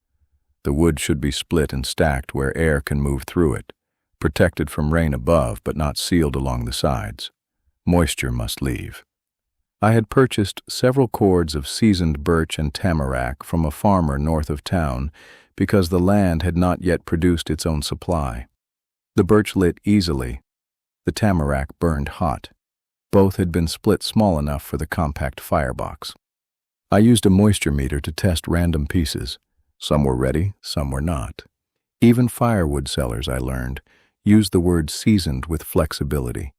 The wood should be split and stacked where air can move through it, protected from rain above but not sealed along the sides. Moisture must leave. I had purchased several cords of seasoned birch and tamarack from a farmer north of town because the land had not yet produced its own supply. The birch lit easily. The tamarack burned hot. Both had been split small enough for the compact firebox. I used a moisture meter to test random pieces. Some were ready, some were not. Even firewood sellers, I learned, used the word seasoned with flexibility.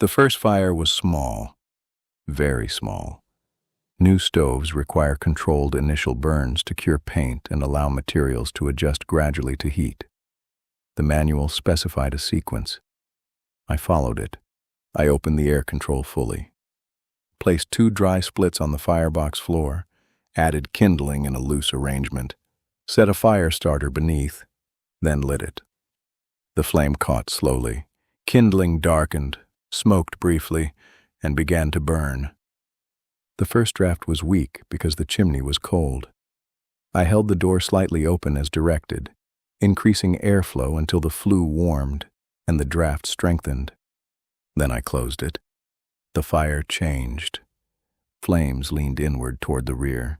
The first fire was small. Very small. New stoves require controlled initial burns to cure paint and allow materials to adjust gradually to heat. The manual specified a sequence. I followed it. I opened the air control fully, placed 2 dry splits on the firebox floor, added kindling in a loose arrangement, set a fire starter beneath, then lit it. The flame caught slowly. Kindling darkened, smoked briefly, and began to burn. The first draft was weak because the chimney was cold. I held the door slightly open as directed, increasing airflow until the flue warmed and the draft strengthened. Then I closed it. The fire changed. Flames leaned inward toward the rear.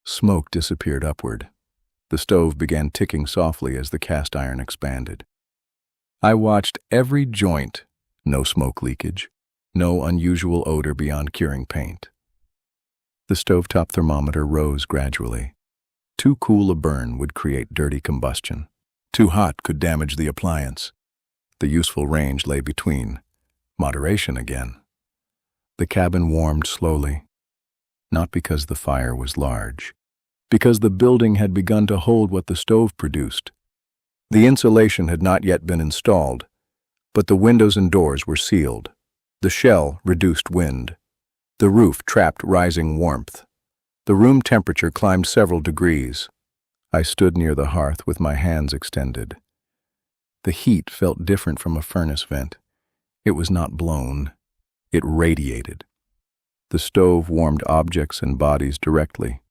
Smoke disappeared upward. The stove began ticking softly as the cast iron expanded. I watched every joint. No smoke leakage. No unusual odor beyond curing paint. The stovetop thermometer rose gradually. Too cool a burn would create dirty combustion. Too hot could damage the appliance. The useful range lay between. Moderation again. The cabin warmed slowly. Not because the fire was large. Because the building had begun to hold what the stove produced. The insulation had not yet been installed, but the windows and doors were sealed. The shell reduced wind. The roof trapped rising warmth. The room temperature climbed several degrees. I stood near the hearth with my hands extended. The heat felt different from a furnace vent. It was not blown. It radiated. The stove warmed objects and bodies directly.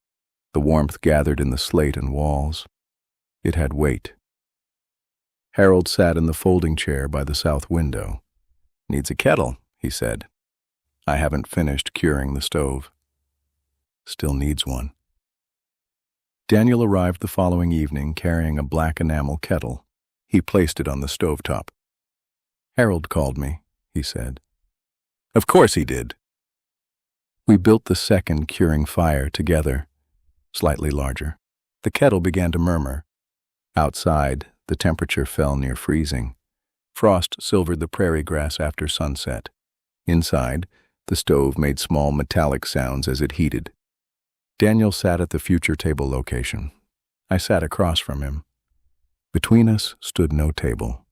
The warmth gathered in the slate and walls. It had weight. Harold sat in the folding chair by the south window. "Needs a kettle," he said. "I haven't finished curing the stove." "Still needs one." Daniel arrived the following evening carrying a black enamel kettle. He placed it on the stovetop. "Harold called me," he said. Of course he did. We built the second curing fire together, slightly larger. The kettle began to murmur. Outside, the temperature fell near freezing. Frost silvered the prairie grass after sunset. Inside, the stove made small metallic sounds as it heated. Daniel sat at the future table location. I sat across from him. Between us stood no table,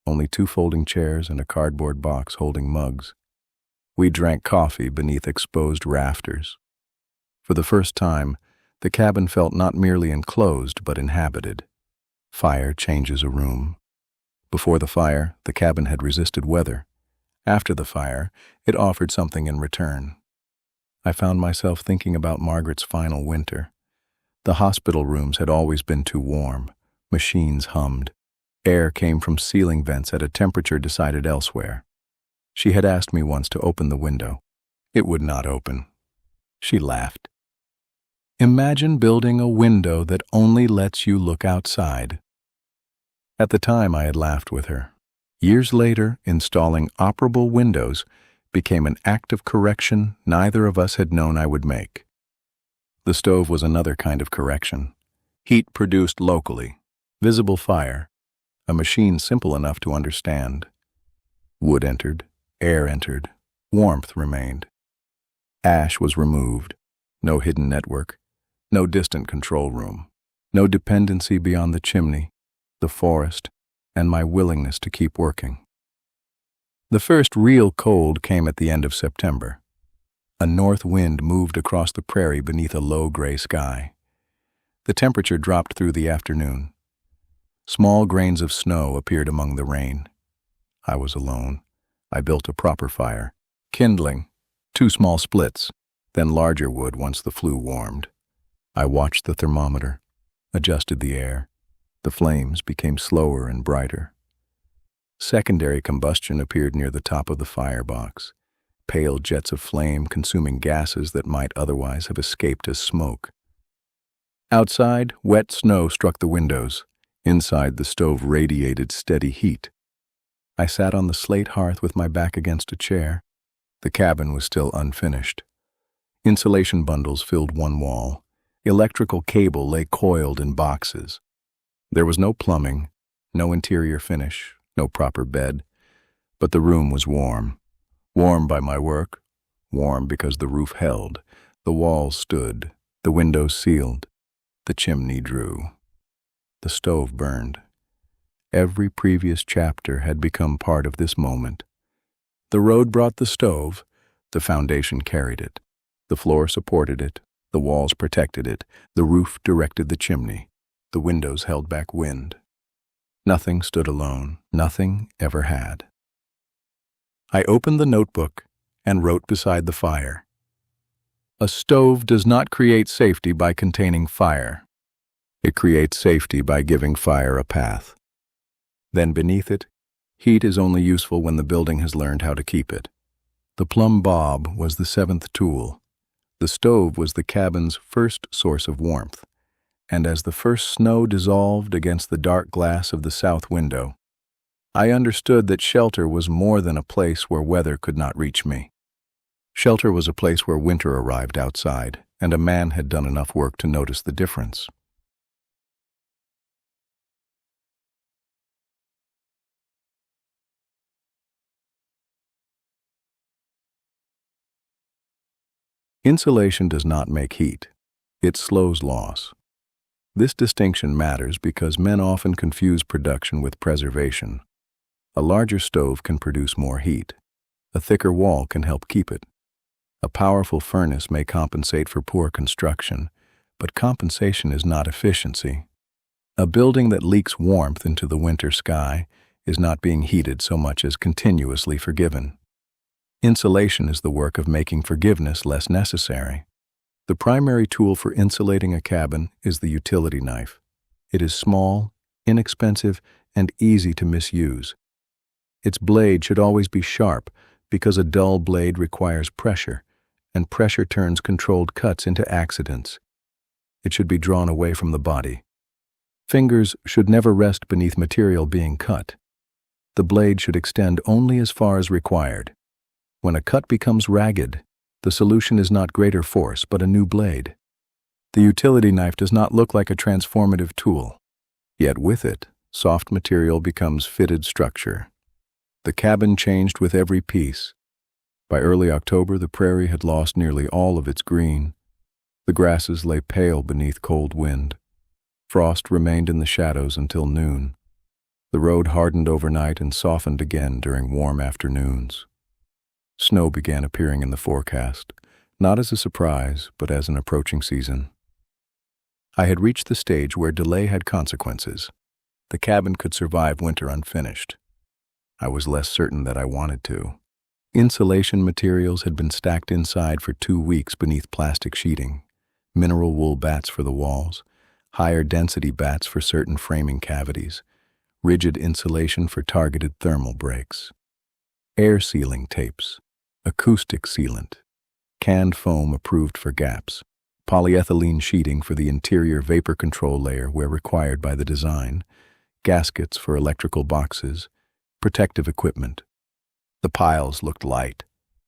only 2 folding chairs and a cardboard box holding mugs. We drank coffee beneath exposed rafters. For the first time, the cabin felt not merely enclosed but inhabited. Fire changes a room. Before the fire, the cabin had resisted weather. After the fire, it offered something in return. I found myself thinking about Margaret's final winter. The hospital rooms had always been too warm. Machines hummed. Air came from ceiling vents at a temperature decided elsewhere. She had asked me once to open the window. It would not open. She laughed. Imagine building a window that only lets you look outside. At the time, I had laughed with her. Years later, installing operable windows became an act of correction neither of us had known I would make. The stove was another kind of correction. Heat produced locally, visible fire, a machine simple enough to understand. Wood entered, air entered, warmth remained. Ash was removed, no hidden network, no distant control room, no dependency beyond the chimney, the forest, and my willingness to keep working. The first real cold came at the end of September. A north wind moved across the prairie beneath a low gray sky. The temperature dropped through the afternoon. Small grains of snow appeared among the rain. I was alone. I built a proper fire, kindling, 2 small splits, then larger wood once the flue warmed. I watched the thermometer, adjusted the air. The flames became slower and brighter. Secondary combustion appeared near the top of the firebox, pale jets of flame consuming gases that might otherwise have escaped as smoke. Outside, wet snow struck the windows. Inside, the stove radiated steady heat. I sat on the slate hearth with my back against a chair. The cabin was still unfinished. Insulation bundles filled one wall. Electrical cable lay coiled in boxes. There was no plumbing, no interior finish, no proper bed, but the room was warm. Warm by my work, warm because the roof held, the walls stood, the windows sealed, the chimney drew. The stove burned. Every previous chapter had become part of this moment. The road brought the stove, the foundation carried it, the floor supported it, the walls protected it, the roof directed the chimney, the windows held back wind. Nothing stood alone, nothing ever had. I opened the notebook and wrote beside the fire. A stove does not create safety by containing fire. It creates safety by giving fire a path. Then beneath it, heat is only useful when the building has learned how to keep it. The plumb bob was the 7th tool. The stove was the cabin's first source of warmth, and as the first snow dissolved against the dark glass of the south window, I understood that shelter was more than a place where weather could not reach me. Shelter was a place where winter arrived outside, and a man had done enough work to notice the difference. Insulation does not make heat. It slows loss. This distinction matters because men often confuse production with preservation. A larger stove can produce more heat. A thicker wall can help keep it. A powerful furnace may compensate for poor construction, but compensation is not efficiency. A building that leaks warmth into the winter sky is not being heated so much as continuously forgiven. Insulation is the work of making forgiveness less necessary. The primary tool for insulating a cabin is the utility knife. It is small, inexpensive, and easy to misuse. Its blade should always be sharp because a dull blade requires pressure, and pressure turns controlled cuts into accidents. It should be drawn away from the body. Fingers should never rest beneath material being cut. The blade should extend only as far as required. When a cut becomes ragged, the solution is not greater force but a new blade. The utility knife does not look like a transformative tool, yet with it, soft material becomes fitted structure. The cabin changed with every piece. By early October, the prairie had lost nearly all of its green. The grasses lay pale beneath cold wind. Frost remained in the shadows until noon. The road hardened overnight and softened again during warm afternoons. Snow began appearing in the forecast, not as a surprise, but as an approaching season. I had reached the stage where delay had consequences. The cabin could survive winter unfinished. I was less certain that I wanted to. Insulation materials had been stacked inside for 2 weeks beneath plastic sheeting. mineral wool batts for the walls, higher density batts for certain framing cavities, rigid insulation for targeted thermal breaks, air sealing tapes, acoustic sealant, canned foam approved for gaps, polyethylene sheeting for the interior vapor control layer where required by the design, gaskets for electrical boxes, protective equipment. The piles looked light.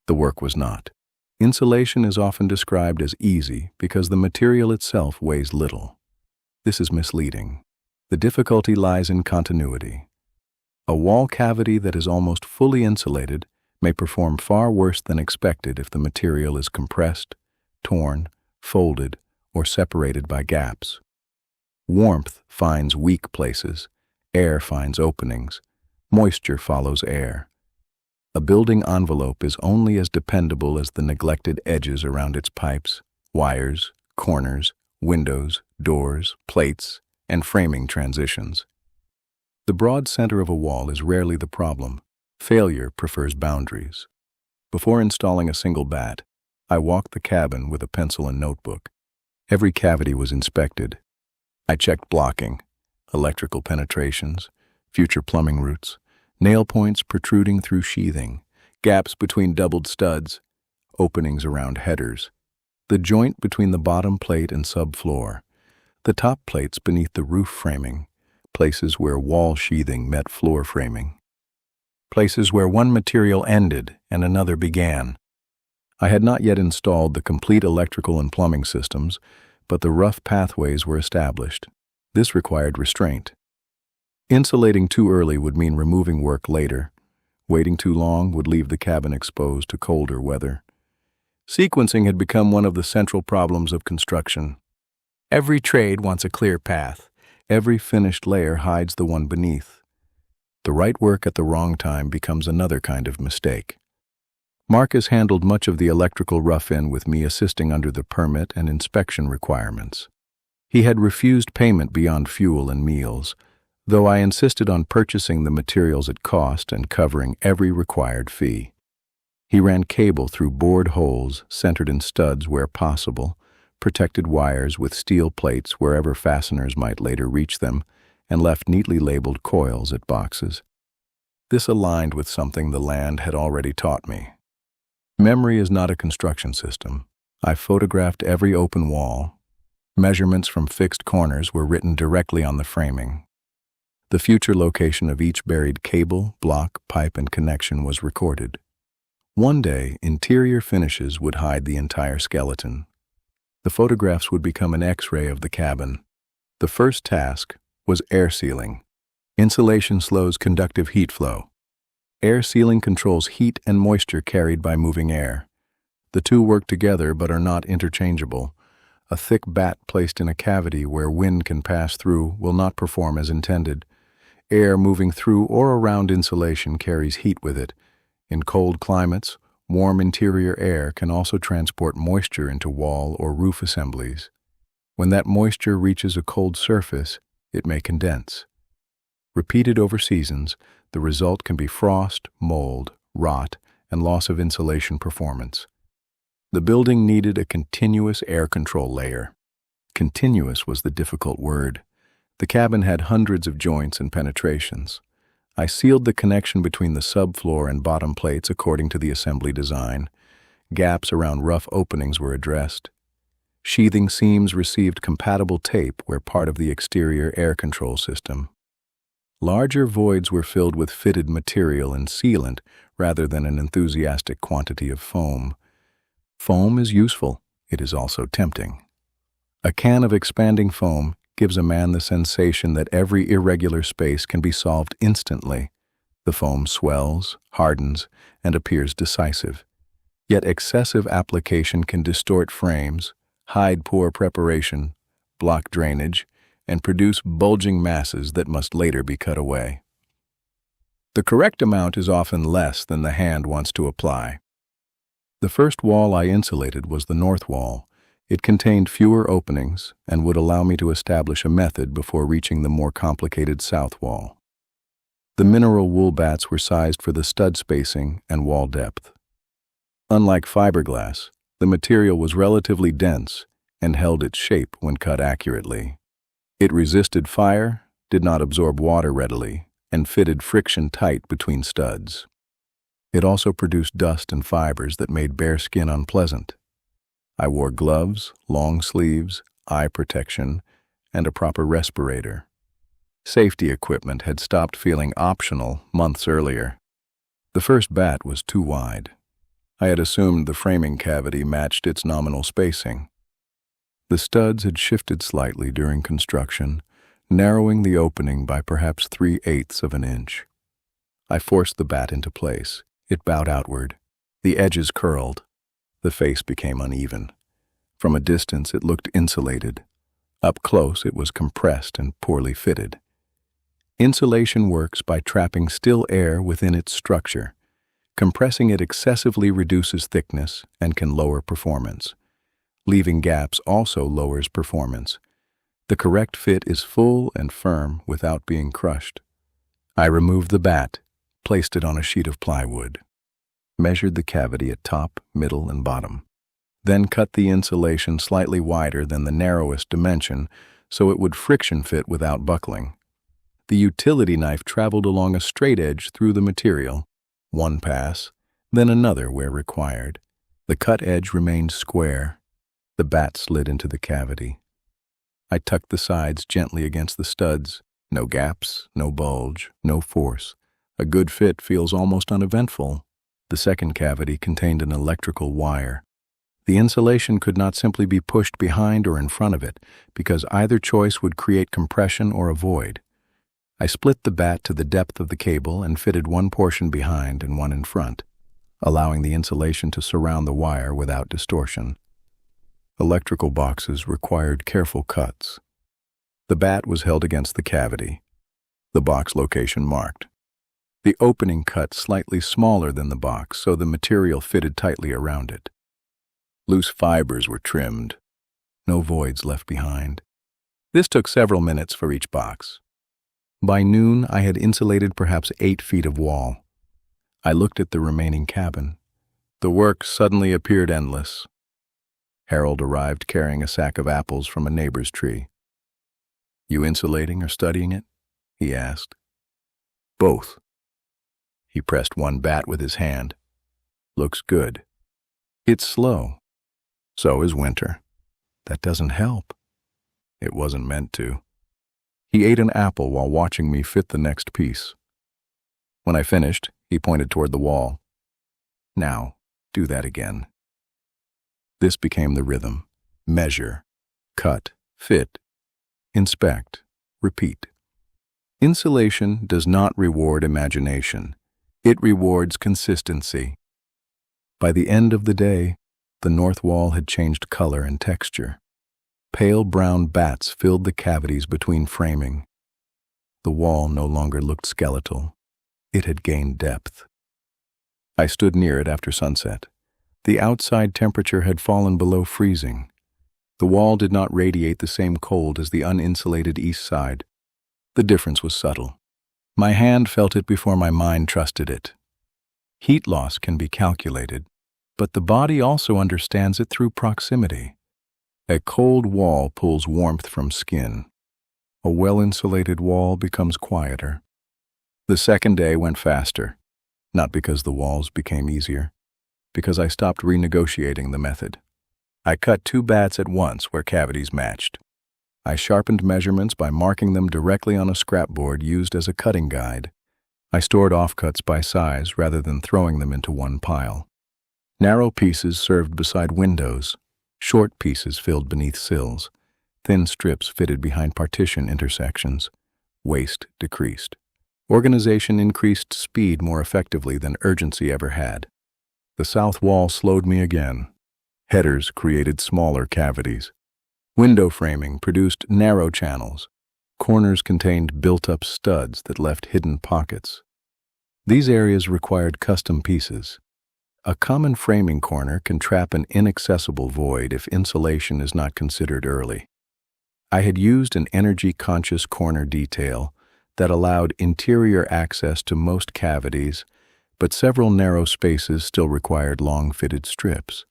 The work was not. Insulation is often described as easy because the material itself weighs little. This is misleading. The difficulty lies in continuity. A wall cavity that is almost fully insulated may perform far worse than expected if the material is compressed, torn, folded, or separated by gaps. Warmth finds weak places, air finds openings, moisture follows air. A building envelope is only as dependable as the neglected edges around its pipes, wires, corners, windows, doors, plates, and framing transitions. The broad center of a wall is rarely the problem. Failure prefers boundaries. Before installing a single batt, I walked the cabin with a pencil and notebook. Every cavity was inspected. I checked blocking, electrical penetrations, future plumbing routes, nail points protruding through sheathing, gaps between doubled studs, openings around headers, the joint between the bottom plate and subfloor, the top plates beneath the roof framing, places where wall sheathing met floor framing, places where one material ended and another began. I had not yet installed the complete electrical and plumbing systems, but the rough pathways were established. This required restraint. Insulating too early would mean removing work later. Waiting too long would leave the cabin exposed to colder weather. Sequencing had become one of the central problems of construction. Every trade wants a clear path. Every finished layer hides the one beneath. The right work at the wrong time becomes another kind of mistake. Marcus handled much of the electrical rough-in with me assisting under the permit and inspection requirements. He had refused payment beyond fuel and meals, though I insisted on purchasing the materials at cost and covering every required fee. He ran cable through bored holes centered in studs where possible, protected wires with steel plates wherever fasteners might later reach them, and left neatly labeled coils at boxes. This aligned with something the land had already taught me. Memory is not a construction system. I photographed every open wall. Measurements from fixed corners were written directly on the framing. The future location of each buried cable, block, pipe, and connection was recorded. One day, interior finishes would hide the entire skeleton. The photographs would become an X-ray of the cabin. The first task was air sealing. Insulation slows conductive heat flow. Air sealing controls heat and moisture carried by moving air. The two work together but are not interchangeable. A thick batt placed in a cavity where wind can pass through will not perform as intended. Air moving through or around insulation carries heat with it. In cold climates, warm interior air can also transport moisture into wall or roof assemblies. When that moisture reaches a cold surface, it may condense. Repeated over seasons, the result can be frost, mold, rot, and loss of insulation performance. The building needed a continuous air control layer. Continuous was the difficult word. The cabin had hundreds of joints and penetrations. I sealed the connection between the subfloor and bottom plates according to the assembly design. Gaps around rough openings were addressed. Sheathing seams received compatible tape where part of the exterior air control system. Larger voids were filled with fitted material and sealant rather than an enthusiastic quantity of foam. Foam is useful. It is also tempting. A can of expanding foam gives a man the sensation that every irregular space can be solved instantly. The foam swells, hardens, and appears decisive. Yet excessive application can distort frames, hide poor preparation, block drainage, and produce bulging masses that must later be cut away. The correct amount is often less than the hand wants to apply. The first wall I insulated was the north wall. It contained fewer openings and would allow me to establish a method before reaching the more complicated south wall. The mineral wool batts were sized for the stud spacing and wall depth. Unlike fiberglass, the material was relatively dense and held its shape when cut accurately. It resisted fire, did not absorb water readily, and fitted friction tight between studs. It also produced dust and fibers that made bare skin unpleasant. I wore gloves, long sleeves, eye protection, and a proper respirator. Safety equipment had stopped feeling optional months earlier. The first bat was too wide. I had assumed the framing cavity matched its nominal spacing. The studs had shifted slightly during construction, narrowing the opening by perhaps 3/8 of an inch. I forced the bat into place. It bowed outward. The edges curled. The face became uneven. From a distance, it looked insulated. Up close, it was compressed and poorly fitted. Insulation works by trapping still air within its structure. Compressing it excessively reduces thickness and can lower performance. Leaving gaps also lowers performance. The correct fit is full and firm without being crushed. I removed the bat, placed it on a sheet of plywood, measured the cavity at top, middle, and bottom, then cut the insulation slightly wider than the narrowest dimension so it would friction fit without buckling. The utility knife traveled along a straight edge through the material, one pass, then another where required. The cut edge remained square. The bat slid into the cavity. I tucked the sides gently against the studs. No gaps, no bulge, no force. A good fit feels almost uneventful. The second cavity contained an electrical wire. The insulation could not simply be pushed behind or in front of it, because either choice would create compression or a void. I split the bat to the depth of the cable and fitted one portion behind and one in front, allowing the insulation to surround the wire without distortion. Electrical boxes required careful cuts. The bat was held against the cavity, the box location marked. The opening cut slightly smaller than the box, so the material fitted tightly around it. Loose fibers were trimmed, no voids left behind. This took several minutes for each box. By noon, I had insulated perhaps 8 feet of wall. I looked at the remaining cabin. The work suddenly appeared endless. Harold arrived carrying a sack of apples from a neighbor's tree. "You insulating or studying it?" he asked. "Both." He pressed one bat with his hand. "Looks good." "It's slow." "So is winter." "That doesn't help." It wasn't meant to. He ate an apple while watching me fit the next piece. When I finished, he pointed toward the wall. "Now, do that again." This became the rhythm. Measure, cut, fit, inspect, repeat. Insulation does not reward imagination. It rewards consistency. By the end of the day, the north wall had changed color and texture. Pale brown bats filled the cavities between framing. The wall no longer looked skeletal. It had gained depth. I stood near it after sunset. The outside temperature had fallen below freezing. The wall did not radiate the same cold as the uninsulated east side. The difference was subtle. My hand felt it before my mind trusted it. Heat loss can be calculated, but the body also understands it through proximity. A cold wall pulls warmth from skin. A well-insulated wall becomes quieter. The second day went faster, not because the walls became easier, because I stopped renegotiating the method. I cut 2 bats at once where cavities matched. I sharpened measurements by marking them directly on a scrapboard used as a cutting guide. I stored offcuts by size rather than throwing them into one pile. Narrow pieces served beside windows. Short pieces filled beneath sills. Thin strips fitted behind partition intersections. Waste decreased. Organization increased speed more effectively than urgency ever had. The south wall slowed me again. Headers created smaller cavities. Window framing produced narrow channels. Corners contained built-up studs that left hidden pockets. These areas required custom pieces. A common framing corner can trap an inaccessible void if insulation is not considered early. I had used an energy-conscious corner detail that allowed interior access to most cavities, but several narrow spaces still required long-fitted strips.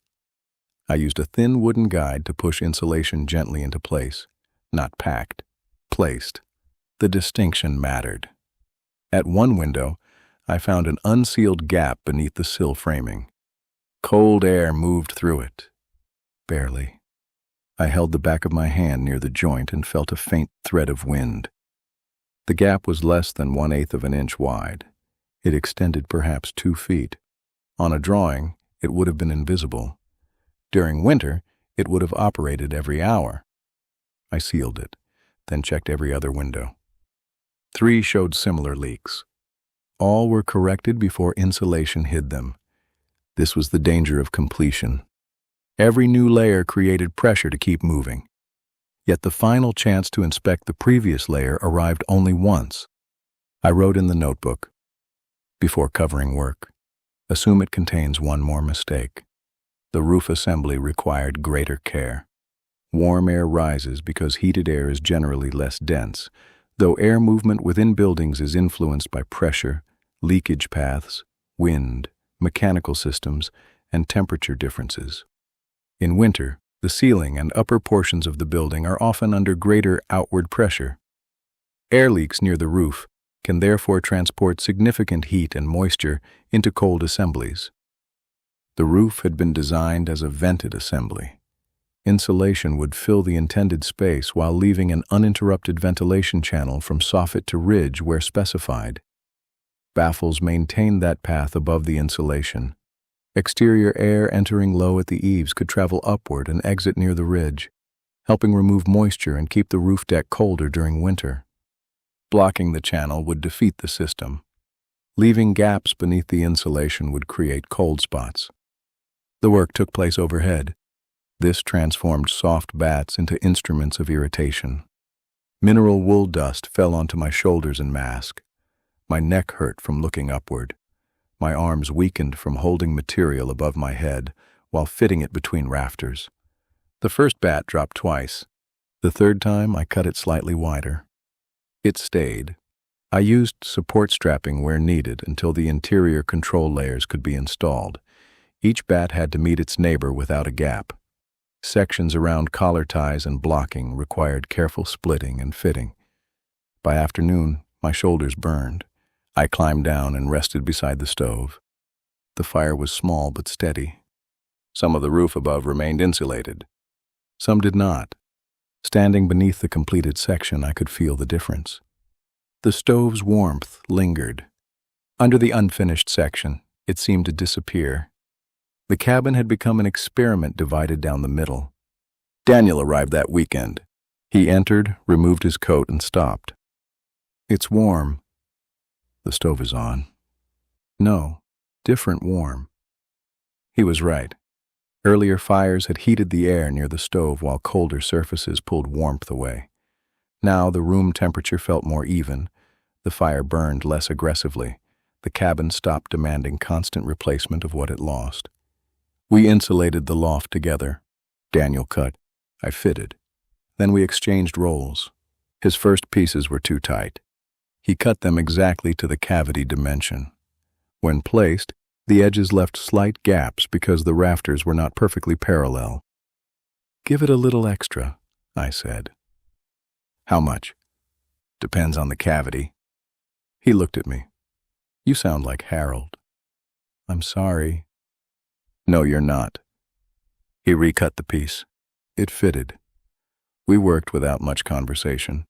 I used a thin wooden guide to push insulation gently into place, not packed, placed. The distinction mattered. At one window, I found an unsealed gap beneath the sill framing. Cold air moved through it. Barely. I held the back of my hand near the joint and felt a faint thread of wind. The gap was less than 1/8 of an inch wide. It extended perhaps 2 feet. On a drawing, it would have been invisible. During winter, it would have operated every hour. I sealed it, then checked every other window. 3 showed similar leaks. All were corrected before insulation hid them. This was the danger of completion. Every new layer created pressure to keep moving. Yet the final chance to inspect the previous layer arrived only once. I wrote in the notebook, before covering work, assume it contains one more mistake. The roof assembly required greater care. Warm air rises because heated air is generally less dense, though air movement within buildings is influenced by pressure, leakage paths, wind, mechanical systems, and temperature differences. In winter, the ceiling and upper portions of the building are often under greater outward pressure. Air leaks near the roof can therefore transport significant heat and moisture into cold assemblies. The roof had been designed as a vented assembly. Insulation would fill the intended space while leaving an uninterrupted ventilation channel from soffit to ridge where specified. Baffles maintained that path above the insulation. Exterior air entering low at the eaves could travel upward and exit near the ridge, helping remove moisture and keep the roof deck colder during winter. Blocking the channel would defeat the system. Leaving gaps beneath the insulation would create cold spots. The work took place overhead. This transformed soft bats into instruments of irritation. Mineral wool dust fell onto my shoulders and mask. My neck hurt from looking upward. My arms weakened from holding material above my head while fitting it between rafters. The first bat dropped twice. The third time, I cut it slightly wider. It stayed. I used support strapping where needed until the interior control layers could be installed. Each bat had to meet its neighbor without a gap. Sections around collar ties and blocking required careful splitting and fitting. By afternoon, my shoulders burned. I climbed down and rested beside the stove. The fire was small but steady. Some of the roof above remained insulated. Some did not. Standing beneath the completed section, I could feel the difference. The stove's warmth lingered. Under the unfinished section, it seemed to disappear. The cabin had become an experiment divided down the middle. Daniel arrived that weekend. He entered, removed his coat, and stopped. "It's warm." "The stove is on." "No, different warm." He was right. Earlier fires had heated the air near the stove while colder surfaces pulled warmth away. Now the room temperature felt more even. The fire burned less aggressively. The cabin stopped demanding constant replacement of what it lost. We insulated the loft together. Daniel cut. I fitted. Then we exchanged roles. His first pieces were too tight. He cut them exactly to the cavity dimension. When placed, the edges left slight gaps because the rafters were not perfectly parallel. "Give it a little extra," I said. "How much?" "Depends on the cavity." He looked at me. "You sound like Harold." "I'm sorry." "No, you're not." He recut the piece. It fitted. We worked without much conversation.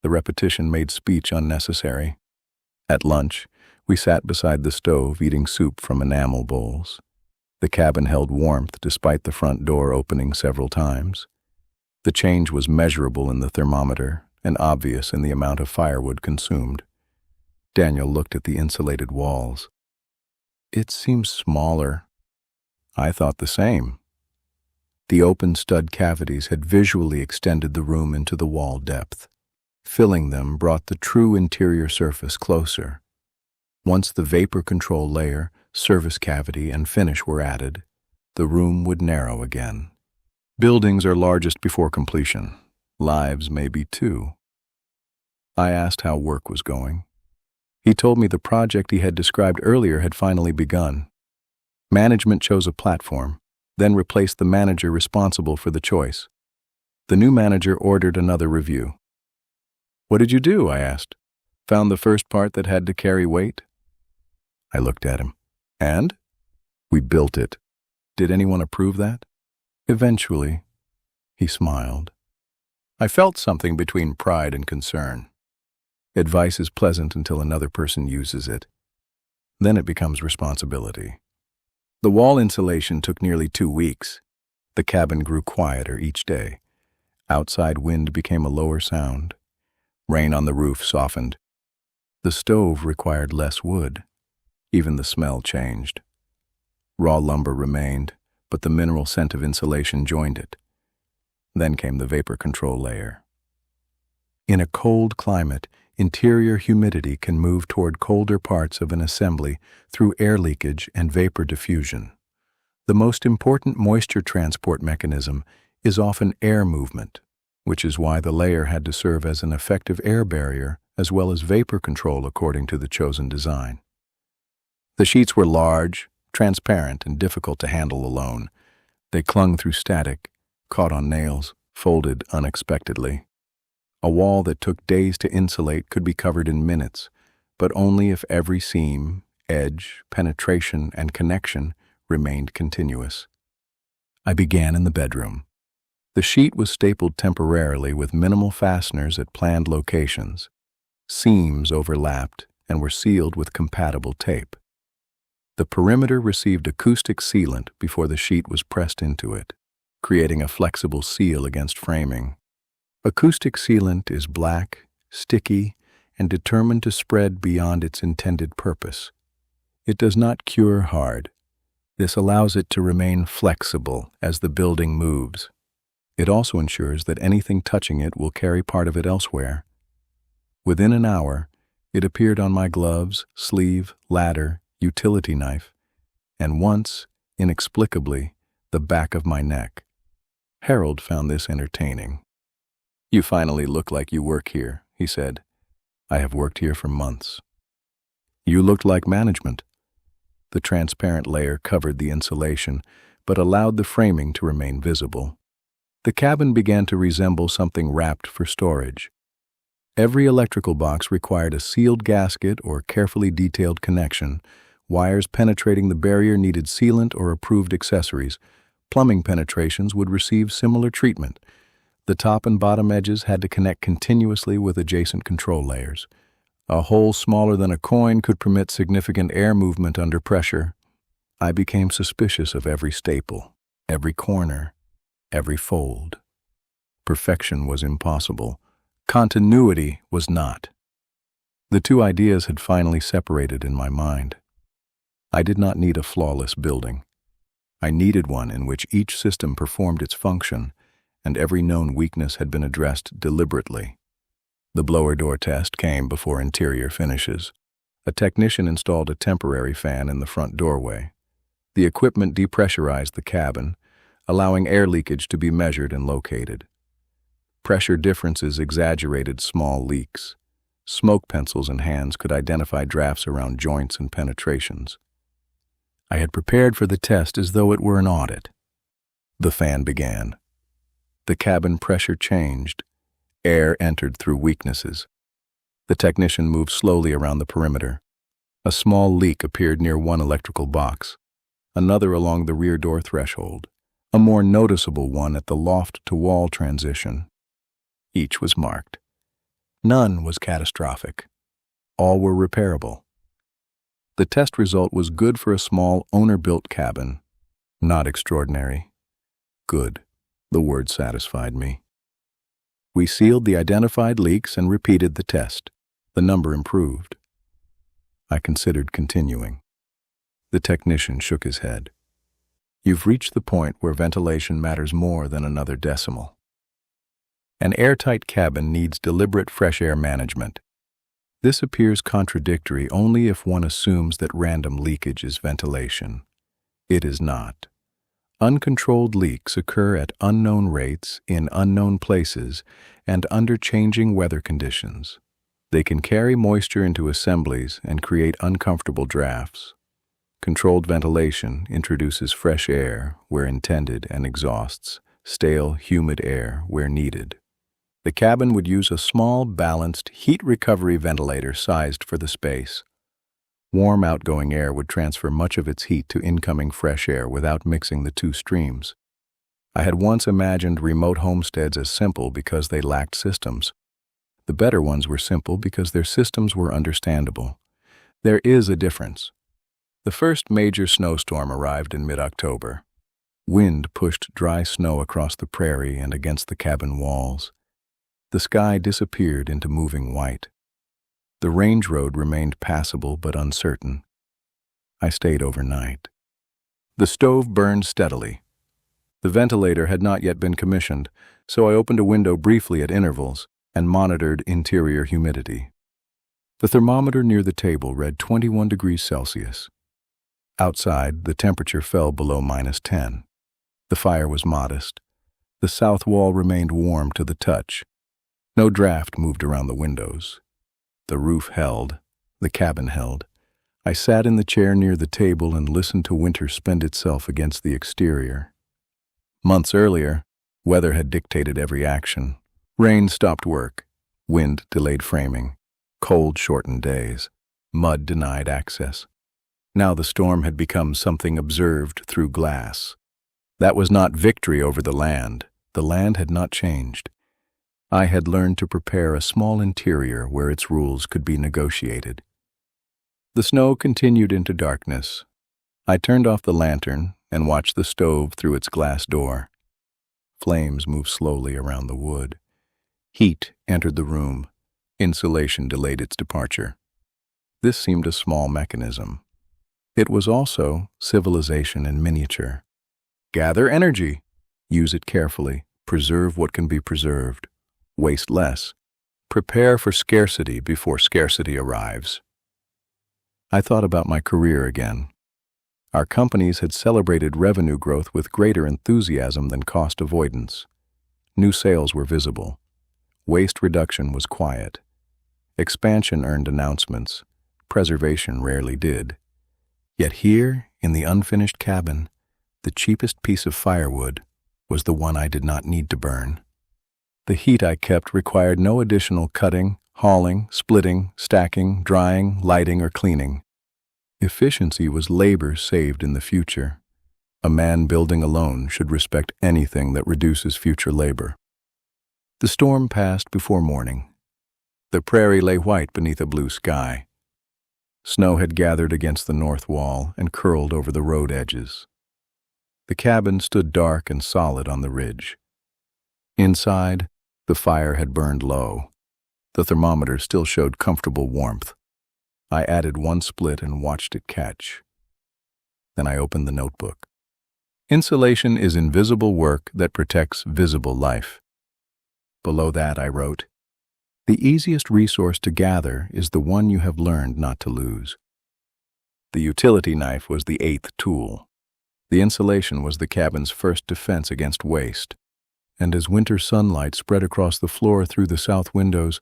The repetition made speech unnecessary. At lunch, we sat beside the stove eating soup from enamel bowls. The cabin held warmth despite the front door opening several times. The change was measurable in the thermometer and obvious in the amount of firewood consumed. Daniel looked at the insulated walls. "It seems smaller." I thought the same. The open stud cavities had visually extended the room into the wall depth. Filling them brought the true interior surface closer. Once the vapor control layer, service cavity, and finish were added, the room would narrow again. Buildings are largest before completion. Lives may be too. I asked how work was going. He told me the project he had described earlier had finally begun. Management chose a platform, then replaced the manager responsible for the choice. The new manager ordered another review. "What did you do?" I asked. "Found the first part that had to carry weight?" I looked at him. "And?" "We built it." "Did anyone approve that?" "Eventually." He smiled. I felt something between pride and concern. Advice is pleasant until another person uses it. Then it becomes responsibility. The wall insulation took nearly 2 weeks. The cabin grew quieter each day. Outside wind became a lower sound. Rain on the roof softened. The stove required less wood. Even the smell changed. Raw lumber remained, but the mineral scent of insulation joined it. Then came the vapor control layer. In a cold climate, interior humidity can move toward colder parts of an assembly through air leakage and vapor diffusion. The most important moisture transport mechanism is often air movement, which is why the layer had to serve as an effective air barrier as well as vapor control according to the chosen design. The sheets were large, transparent, and difficult to handle alone. They clung through static, caught on nails, folded unexpectedly. A wall that took days to insulate could be covered in minutes, but only if every seam, edge, penetration, and connection remained continuous. I began in the bedroom. The sheet was stapled temporarily with minimal fasteners at planned locations. Seams overlapped and were sealed with compatible tape. The perimeter received acoustic sealant before the sheet was pressed into it, creating a flexible seal against framing. Acoustic sealant is black, sticky, and determined to spread beyond its intended purpose. It does not cure hard. This allows it to remain flexible as the building moves. It also ensures that anything touching it will carry part of it elsewhere. Within an hour, it appeared on my gloves, sleeve, ladder, utility knife, and once, inexplicably, the back of my neck. Harold found this entertaining. "You finally look like you work here," he said. "I have worked here for months." "You looked like management." The transparent layer covered the insulation, but allowed the framing to remain visible. The cabin began to resemble something wrapped for storage. Every electrical box required a sealed gasket or carefully detailed connection. Wires penetrating the barrier needed sealant or approved accessories. Plumbing penetrations would receive similar treatment. The top and bottom edges had to connect continuously with adjacent control layers. A hole smaller than a coin could permit significant air movement under pressure. I became suspicious of every staple, every corner, every fold. Perfection was impossible. Continuity was not. The two ideas had finally separated in my mind. I did not need a flawless building. I needed one in which each system performed its function, and every known weakness had been addressed deliberately. The blower door test came before interior finishes. A technician installed a temporary fan in the front doorway. The equipment depressurized the cabin, allowing air leakage to be measured and located. Pressure differences exaggerated small leaks. Smoke pencils and hands could identify drafts around joints and penetrations. I had prepared for the test as though it were an audit. The fan began. The cabin pressure changed. Air entered through weaknesses. The technician moved slowly around the perimeter. A small leak appeared near one electrical box, another along the rear door threshold, a more noticeable one at the loft-to-wall transition. Each was marked. None was catastrophic. All were repairable. The test result was good for a small owner-built cabin. Not extraordinary. Good. The word satisfied me. We sealed the identified leaks and repeated the test. The number improved. I considered continuing. The technician shook his head. "You've reached the point where ventilation matters more than another decimal. An airtight cabin needs deliberate fresh air management. This appears contradictory only if one assumes that random leakage is ventilation. It is not. Uncontrolled leaks occur at unknown rates in unknown places and under changing weather conditions. They can carry moisture into assemblies and create uncomfortable drafts. Controlled ventilation introduces fresh air where intended and exhausts stale, humid air where needed. The cabin would use a small, balanced, heat recovery ventilator sized for the space. Warm outgoing air would transfer much of its heat to incoming fresh air without mixing the two streams. I had once imagined remote homesteads as simple because they lacked systems. The better ones were simple because their systems were understandable. There is a difference. The first major snowstorm arrived in mid-October. Wind pushed dry snow across the prairie and against the cabin walls. The sky disappeared into moving white. The range road remained passable but uncertain. I stayed overnight. The stove burned steadily. The ventilator had not yet been commissioned, so I opened a window briefly at intervals and monitored interior humidity. The thermometer near the table read 21 degrees Celsius. Outside, the temperature fell below -10. The fire was modest. The south wall remained warm to the touch. No draft moved around the windows. The roof held. The cabin held. I sat in the chair near the table and listened to winter spend itself against the exterior. Months earlier, weather had dictated every action. Rain stopped work. Wind delayed framing. Cold shortened days. Mud denied access. Now the storm had become something observed through glass. That was not victory over the land. The land had not changed. I had learned to prepare a small interior where its rules could be negotiated. The snow continued into darkness. I turned off the lantern and watched the stove through its glass door. Flames moved slowly around the wood. Heat entered the room. Insulation delayed its departure. This seemed a small mechanism. It was also civilization in miniature. Gather energy. Use it carefully. Preserve what can be preserved. Waste less. Prepare for scarcity before scarcity arrives. I thought about my career again. Our companies had celebrated revenue growth with greater enthusiasm than cost avoidance. New sales were visible. Waste reduction was quiet. Expansion earned announcements. Preservation rarely did. Yet here, in the unfinished cabin, the cheapest piece of firewood was the one I did not need to burn. The heat I kept required no additional cutting, hauling, splitting, stacking, drying, lighting, or cleaning. Efficiency was labor saved in the future. A man building alone should respect anything that reduces future labor. The storm passed before morning. The prairie lay white beneath a blue sky. Snow had gathered against the north wall and curled over the road edges. The cabin stood dark and solid on the ridge. Inside, the fire had burned low. The thermometer still showed comfortable warmth. I added one split and watched it catch. Then I opened the notebook. Insulation is invisible work that protects visible life. Below that I wrote, "The easiest resource to gather is the one you have learned not to lose." The utility knife was the 8th tool. The insulation was the cabin's first defense against waste. And as winter sunlight spread across the floor through the south windows,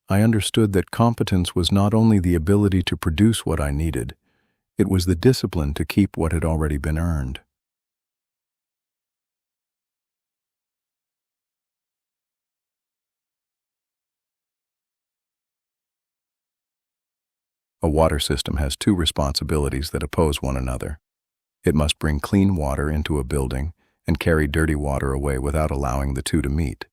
I understood that competence was not only the ability to produce what I needed, it was the discipline to keep what had already been earned. A water system has two responsibilities that oppose one another. It must bring clean water into a building and carry dirty water away without allowing the two to meet.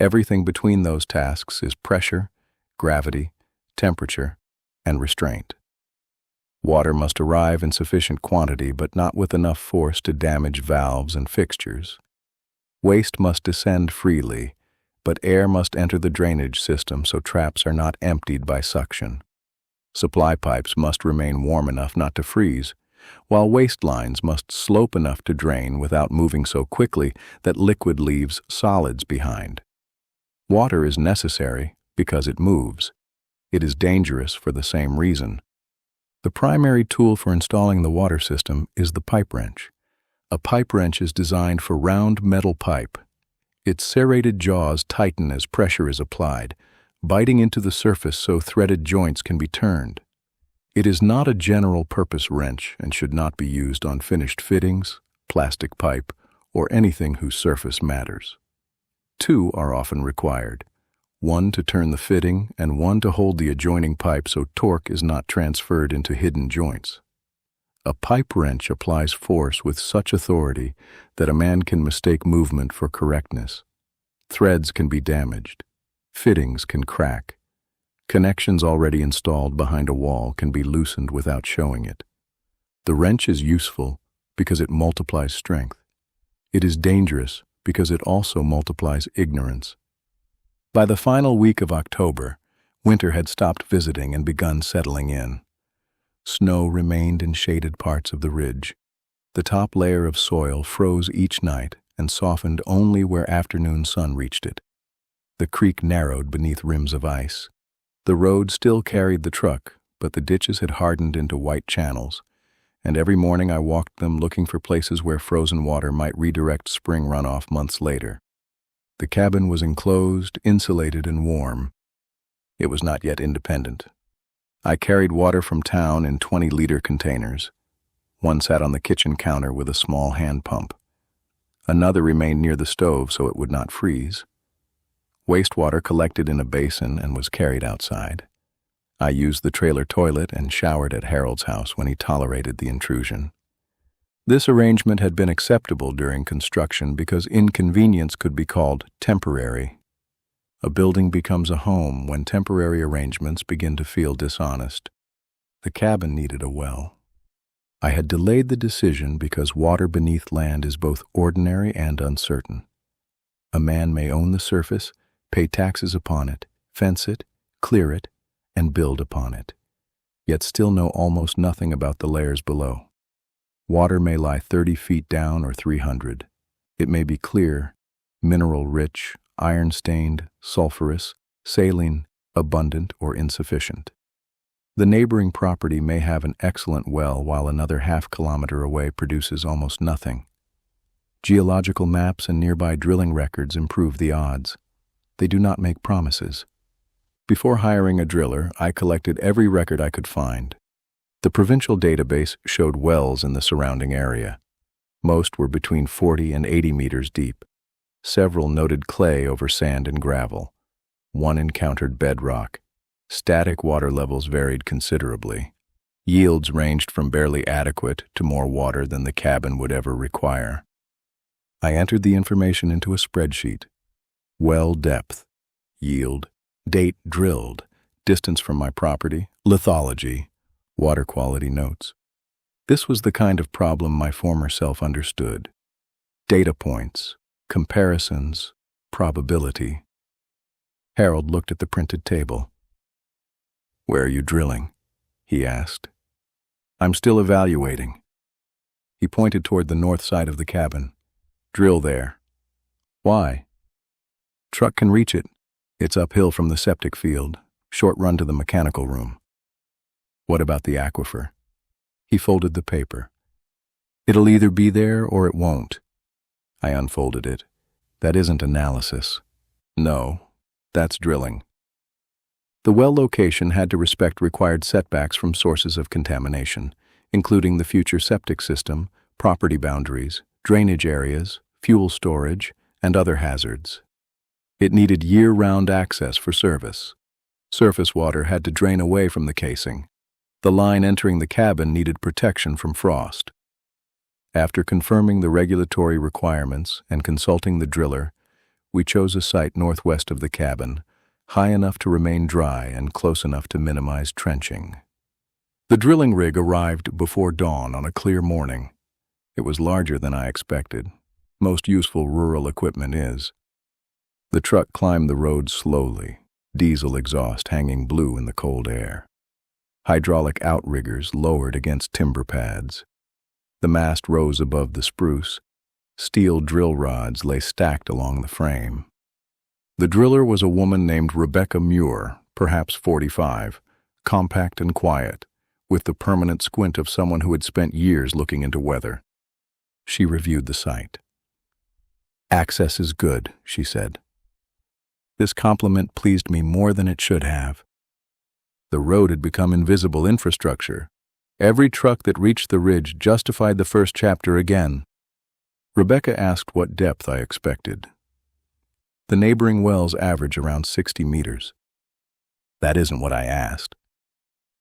Everything between those tasks is pressure, gravity, temperature, and restraint. Water must arrive in sufficient quantity but not with enough force to damage valves and fixtures. Waste must descend freely, but air must enter the drainage system so traps are not emptied by suction. Supply pipes must remain warm enough not to freeze, while waste lines must slope enough to drain without moving so quickly that liquid leaves solids behind. Water is necessary because it moves. It is dangerous for the same reason. The primary tool for installing the water system is the pipe wrench. A pipe wrench is designed for round metal pipe. Its serrated jaws tighten as pressure is applied, biting into the surface so threaded joints can be turned. It is not a general-purpose wrench and should not be used on finished fittings, plastic pipe, or anything whose surface matters. Two are often required, one to turn the fitting and one to hold the adjoining pipe so torque is not transferred into hidden joints. A pipe wrench applies force with such authority that a man can mistake movement for correctness. Threads can be damaged. Fittings can crack. Connections already installed behind a wall can be loosened without showing it. The wrench is useful because it multiplies strength. It is dangerous because it also multiplies ignorance. By the final week of October, winter had stopped visiting and begun settling in. Snow remained in shaded parts of the ridge. The top layer of soil froze each night and softened only where afternoon sun reached it. The creek narrowed beneath rims of ice. The road still carried the truck, but the ditches had hardened into white channels, and every morning I walked them looking for places where frozen water might redirect spring runoff months later. The cabin was enclosed, insulated, and warm. It was not yet independent. I carried water from town in 20-liter containers. One sat on the kitchen counter with a small hand pump. Another remained near the stove so it would not freeze. Wastewater collected in a basin and was carried outside. I used the trailer toilet and showered at Harold's house when he tolerated the intrusion. This arrangement had been acceptable during construction because inconvenience could be called temporary. A building becomes a home when temporary arrangements begin to feel dishonest. The cabin needed a well. I had delayed the decision because water beneath land is both ordinary and uncertain. A man may own the surface, pay taxes upon it, fence it, clear it, and build upon it, yet still know almost nothing about the layers below. Water may lie 30 feet down or 300. It may be clear, mineral-rich, iron-stained, sulfurous, saline, abundant, or insufficient. The neighboring property may have an excellent well while another half-kilometer away produces almost nothing. Geological maps and nearby drilling records improve the odds. They do not make promises. Before hiring a driller, I collected every record I could find. The provincial database showed wells in the surrounding area. Most were between 40 and 80 meters deep. Several noted clay over sand and gravel. One encountered bedrock. Static water levels varied considerably. Yields ranged from barely adequate to more water than the cabin would ever require. I entered the information into a spreadsheet. Well depth, yield, date drilled, distance from my property, lithology, water quality notes. This was the kind of problem my former self understood. Data points, comparisons, probability. Harold looked at the printed table. "Where are you drilling?" he asked. "I'm still evaluating." He pointed toward the north side of the cabin. "Drill there." "Why?" "Truck can reach it. It's uphill from the septic field. Short run to the mechanical room." "What about the aquifer?" He folded the paper. "It'll either be there or it won't." I unfolded it. "That isn't analysis." "No, that's drilling." The well location had to respect required setbacks from sources of contamination, including the future septic system, property boundaries, drainage areas, fuel storage, and other hazards. It needed year-round access for service. Surface water had to drain away from the casing. The line entering the cabin needed protection from frost. After confirming the regulatory requirements and consulting the driller, we chose a site northwest of the cabin, high enough to remain dry and close enough to minimize trenching. The drilling rig arrived before dawn on a clear morning. It was larger than I expected. Most useful rural equipment is. The truck climbed the road slowly, diesel exhaust hanging blue in the cold air. Hydraulic outriggers lowered against timber pads. The mast rose above the spruce. Steel drill rods lay stacked along the frame. The driller was a woman named Rebecca Muir, perhaps 45, compact and quiet, with the permanent squint of someone who had spent years looking into weather. She reviewed the site. "Access is good," she said. This compliment pleased me more than it should have. The road had become invisible infrastructure. Every truck that reached the ridge justified the first chapter again. Rebecca asked what depth I expected. The neighboring wells average around 60 meters. That isn't what I asked.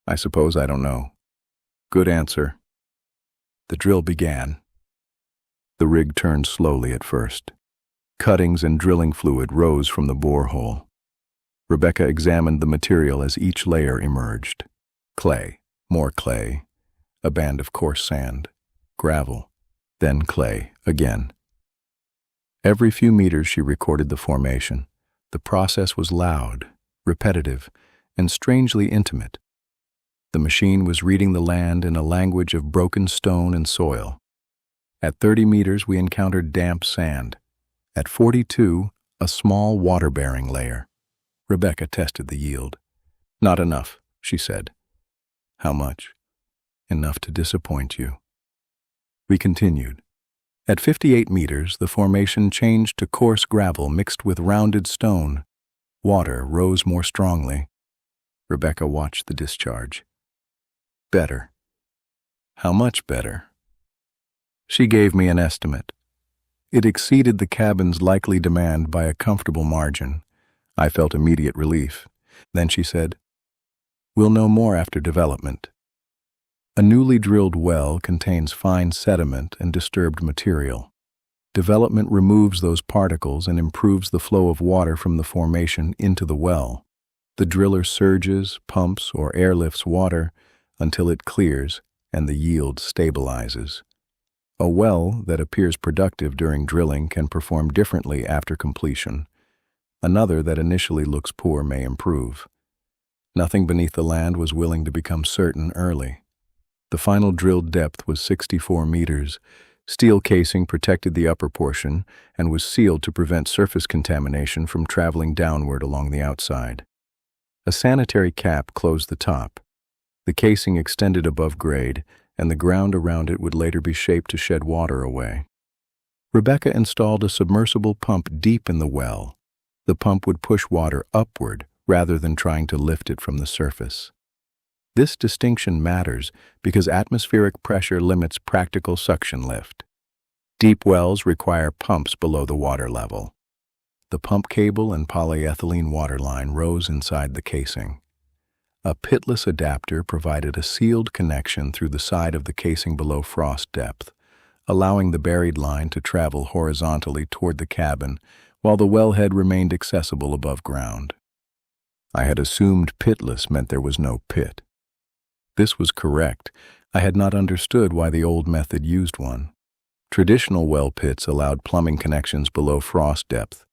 I suppose I don't know. Good answer. The drill began. The rig turned slowly at first. Cuttings and drilling fluid rose from the borehole. Rebecca examined the material as each layer emerged. Clay, more clay, a band of coarse sand, gravel, then clay again. Every few meters she recorded the formation. The process was loud, repetitive, and strangely intimate. The machine was reading the land in a language of broken stone and soil. At 30 meters, we encountered damp sand. At 42, a small water-bearing layer. Rebecca tested the yield. Not enough, she said. How much? Enough to disappoint you. We continued. At 58 meters, the formation changed to coarse gravel mixed with rounded stone. Water rose more strongly. Rebecca watched the discharge. Better. How much better? She gave me an estimate. It exceeded the cabin's likely demand by a comfortable margin. I felt immediate relief. Then she said, "We'll know more after development." A newly drilled well contains fine sediment and disturbed material. Development removes those particles and improves the flow of water from the formation into the well. The driller surges, pumps, or airlifts water until it clears and the yield stabilizes. A well that appears productive during drilling can perform differently after completion. Another that initially looks poor may improve. Nothing beneath the land was willing to become certain early. The final drilled depth was 64 meters. Steel casing protected the upper portion and was sealed to prevent surface contamination from traveling downward along the outside. A sanitary cap closed the top. The casing extended above grade, and the ground around it would later be shaped to shed water away. Rebecca installed a submersible pump deep in the well. The pump would push water upward rather than trying to lift it from the surface. This distinction matters because atmospheric pressure limits practical suction lift. Deep wells require pumps below the water level. The pump cable and polyethylene waterline rose inside the casing. A pitless adapter provided a sealed connection through the side of the casing below frost depth, allowing the buried line to travel horizontally toward the cabin while the wellhead remained accessible above ground. I had assumed pitless meant there was no pit. This was correct. I had not understood why the old method used one. Traditional well pits allowed plumbing connections below frost depth,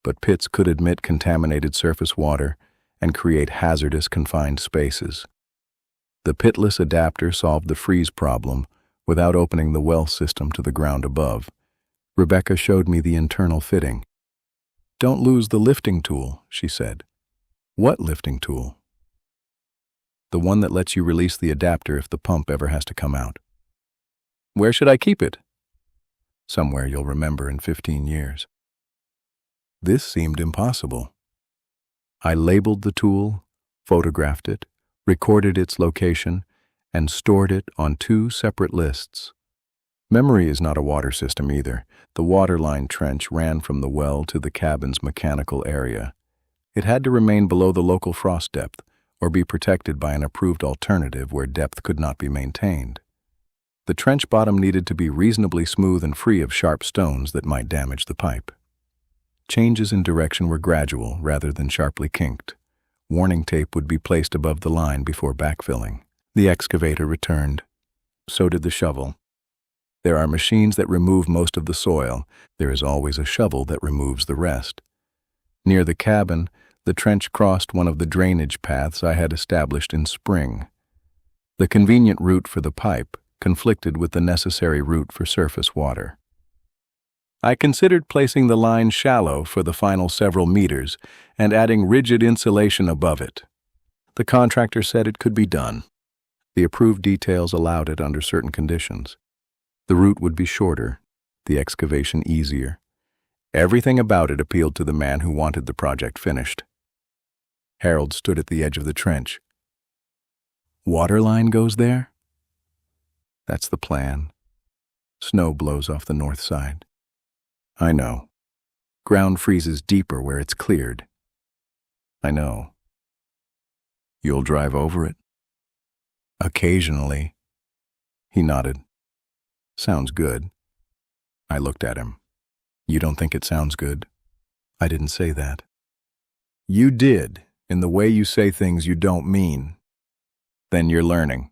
but pits could admit contaminated surface water and create hazardous confined spaces. The pitless adapter solved the freeze problem without opening the well system to the ground above. Rebecca showed me the internal fitting. "Don't lose the lifting tool," she said. "What lifting tool?" "The one that lets you release the adapter if the pump ever has to come out." "Where should I keep it?" "Somewhere you'll remember in 15 years. This seemed impossible. I labeled the tool, photographed it, recorded its location, and stored it on 2 separate lists. Memory is not a water system either. The waterline trench ran from the well to the cabin's mechanical area. It had to remain below the local frost depth, or be protected by an approved alternative where depth could not be maintained. The trench bottom needed to be reasonably smooth and free of sharp stones that might damage the pipe. Changes in direction were gradual rather than sharply kinked. Warning tape would be placed above the line before backfilling. The excavator returned. So did the shovel. There are machines that remove most of the soil. There is always a shovel that removes the rest. Near the cabin, the trench crossed one of the drainage paths I had established in spring. The convenient route for the pipe conflicted with the necessary route for surface water. I considered placing the line shallow for the final several meters and adding rigid insulation above it. The contractor said it could be done. The approved details allowed it under certain conditions. The route would be shorter, the excavation easier. Everything about it appealed to the man who wanted the project finished. Harold stood at the edge of the trench. Water line goes there? That's the plan. Snow blows off the north side. I know. Ground freezes deeper where it's cleared. I know. You'll drive over it? Occasionally. He nodded. Sounds good. I looked at him. You don't think it sounds good? I didn't say that. You did, in the way you say things you don't mean. Then you're learning.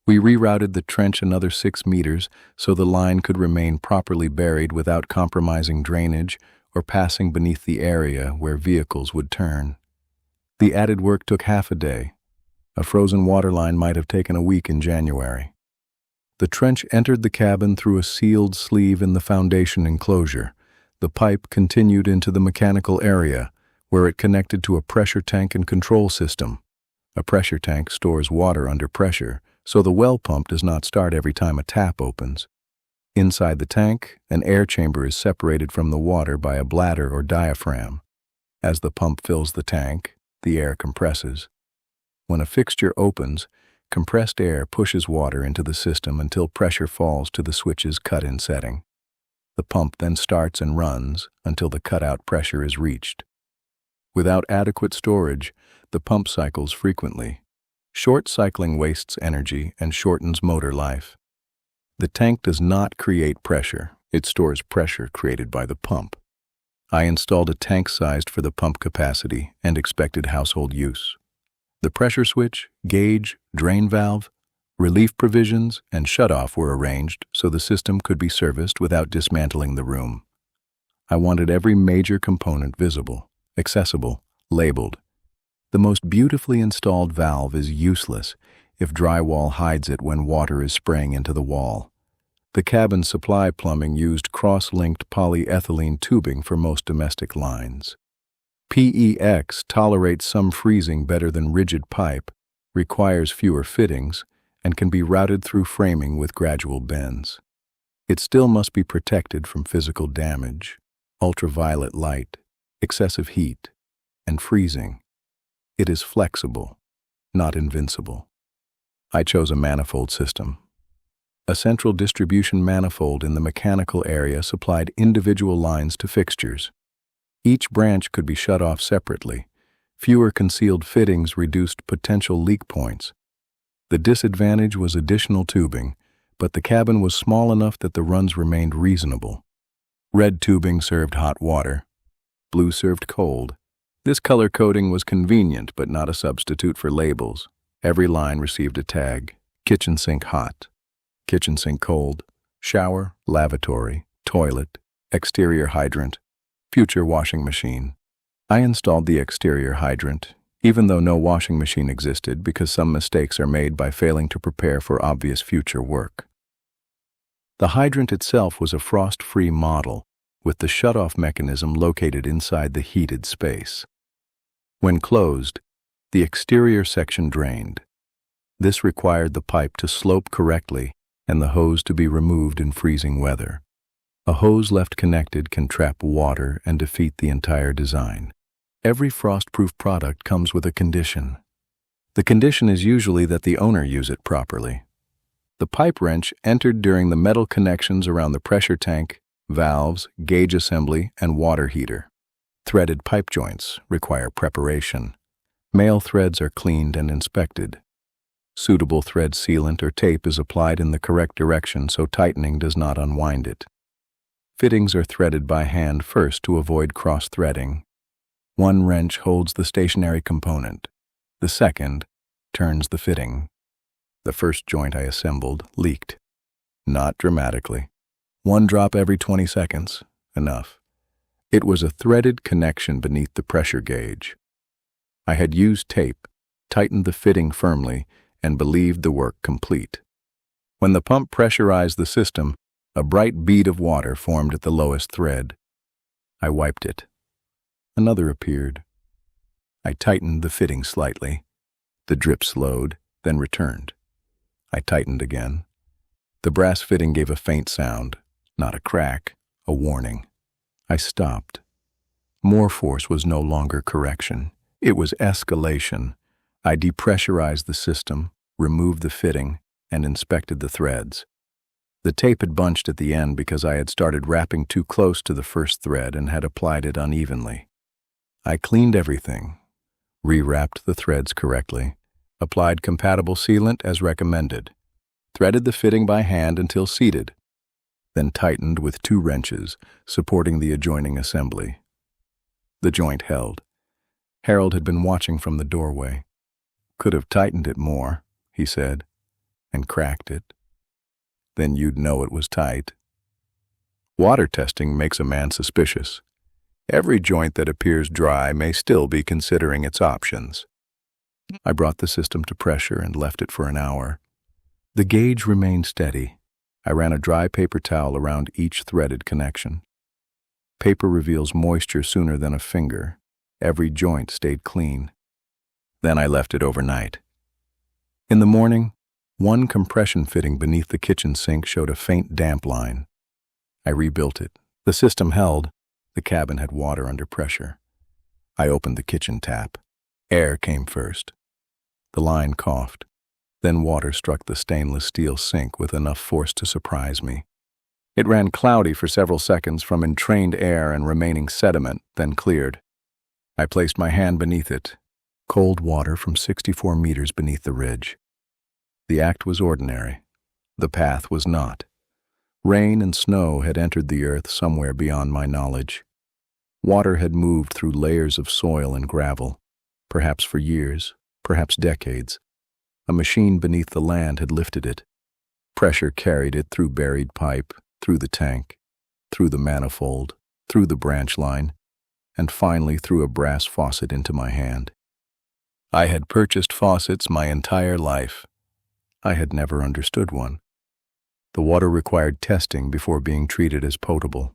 We rerouted the trench another 6 meters so the line could remain properly buried without compromising drainage or passing beneath the area where vehicles would turn. The added work took half a day. A frozen water line might have taken a week in January. The trench entered the cabin through a sealed sleeve in the foundation enclosure. The pipe continued into the mechanical area, where it connected to a pressure tank and control system. A pressure tank stores water under pressure, so the well pump does not start every time a tap opens. Inside the tank, an air chamber is separated from the water by a bladder or diaphragm. As the pump fills the tank, the air compresses. When a fixture opens, compressed air pushes water into the system until pressure falls to the switch's cut-in setting. The pump then starts and runs until the cutout pressure is reached. Without adequate storage, the pump cycles frequently. Short cycling wastes energy and shortens motor life. The tank does not create pressure. It stores pressure created by the pump. I installed a tank sized for the pump capacity and expected household use. The pressure switch, gauge, drain valve, relief provisions, and shutoff were arranged so the system could be serviced without dismantling the room. I wanted every major component visible, accessible, labeled. The most beautifully installed valve is useless if drywall hides it when water is spraying into the wall. The cabin supply plumbing used cross-linked polyethylene tubing for most domestic lines. PEX tolerates some freezing better than rigid pipe, requires fewer fittings, and can be routed through framing with gradual bends. It still must be protected from physical damage, ultraviolet light, excessive heat, and freezing. It is flexible, not invincible. I chose a manifold system. A central distribution manifold in the mechanical area supplied individual lines to fixtures. Each branch could be shut off separately. Fewer concealed fittings reduced potential leak points. The disadvantage was additional tubing, but the cabin was small enough that the runs remained reasonable. Red tubing served hot water. Blue served cold. This color coding was convenient but not a substitute for labels. Every line received a tag: kitchen sink hot, kitchen sink cold, shower, lavatory, toilet, exterior hydrant, future washing machine. I installed the exterior hydrant, even though no washing machine existed, because some mistakes are made by failing to prepare for obvious future work. The hydrant itself was a frost-free model, with the shutoff mechanism located inside the heated space. When closed, the exterior section drained. This required the pipe to slope correctly and the hose to be removed in freezing weather. A hose left connected can trap water and defeat the entire design. Every frost-proof product comes with a condition. The condition is usually that the owner use it properly. The pipe wrench entered during the metal connections around the pressure tank, valves, gauge assembly, and water heater. Threaded pipe joints require preparation. Male threads are cleaned and inspected. Suitable thread sealant or tape is applied in the correct direction so tightening does not unwind it. Fittings are threaded by hand first to avoid cross-threading. One wrench holds the stationary component. The second turns the fitting. The first joint I assembled leaked. Not dramatically. One drop every 20 seconds. Enough. It was a threaded connection beneath the pressure gauge. I had used tape, tightened the fitting firmly, and believed the work complete. When the pump pressurized the system, a bright bead of water formed at the lowest thread. I wiped it. Another appeared. I tightened the fitting slightly. The drip slowed, then returned. I tightened again. The brass fitting gave a faint sound, not a crack, a warning. I stopped. More force was no longer correction. It was escalation. I depressurized the system, removed the fitting, and inspected the threads. The tape had bunched at the end because I had started wrapping too close to the first thread and had applied it unevenly. I cleaned everything, rewrapped the threads correctly, applied compatible sealant as recommended, threaded the fitting by hand until seated, then tightened with 2 wrenches supporting the adjoining assembly. The joint held. Harold had been watching from the doorway. "Could have tightened it more," he said, "and cracked it. Then you'd know it was tight." Water testing makes a man suspicious. Every joint that appears dry may still be considering its options. I brought the system to pressure and left it for an hour. The gauge remained steady. I ran a dry paper towel around each threaded connection. Paper reveals moisture sooner than a finger. Every joint stayed clean. Then I left it overnight. In the morning, one compression fitting beneath the kitchen sink showed a faint damp line. I rebuilt it. The system held. The cabin had water under pressure. I opened the kitchen tap. Air came first. The line coughed. Then water struck the stainless steel sink with enough force to surprise me. It ran cloudy for several seconds from entrained air and remaining sediment, then cleared. I placed my hand beneath it. Cold water from 64 meters beneath the ridge. The act was ordinary. The path was not. Rain and snow had entered the earth somewhere beyond my knowledge. Water had moved through layers of soil and gravel, perhaps for years, perhaps decades. A machine beneath the land had lifted it. Pressure carried it through buried pipe, through the tank, through the manifold, through the branch line, and finally through a brass faucet into my hand. I had purchased faucets my entire life. I had never understood one. The water required testing before being treated as potable.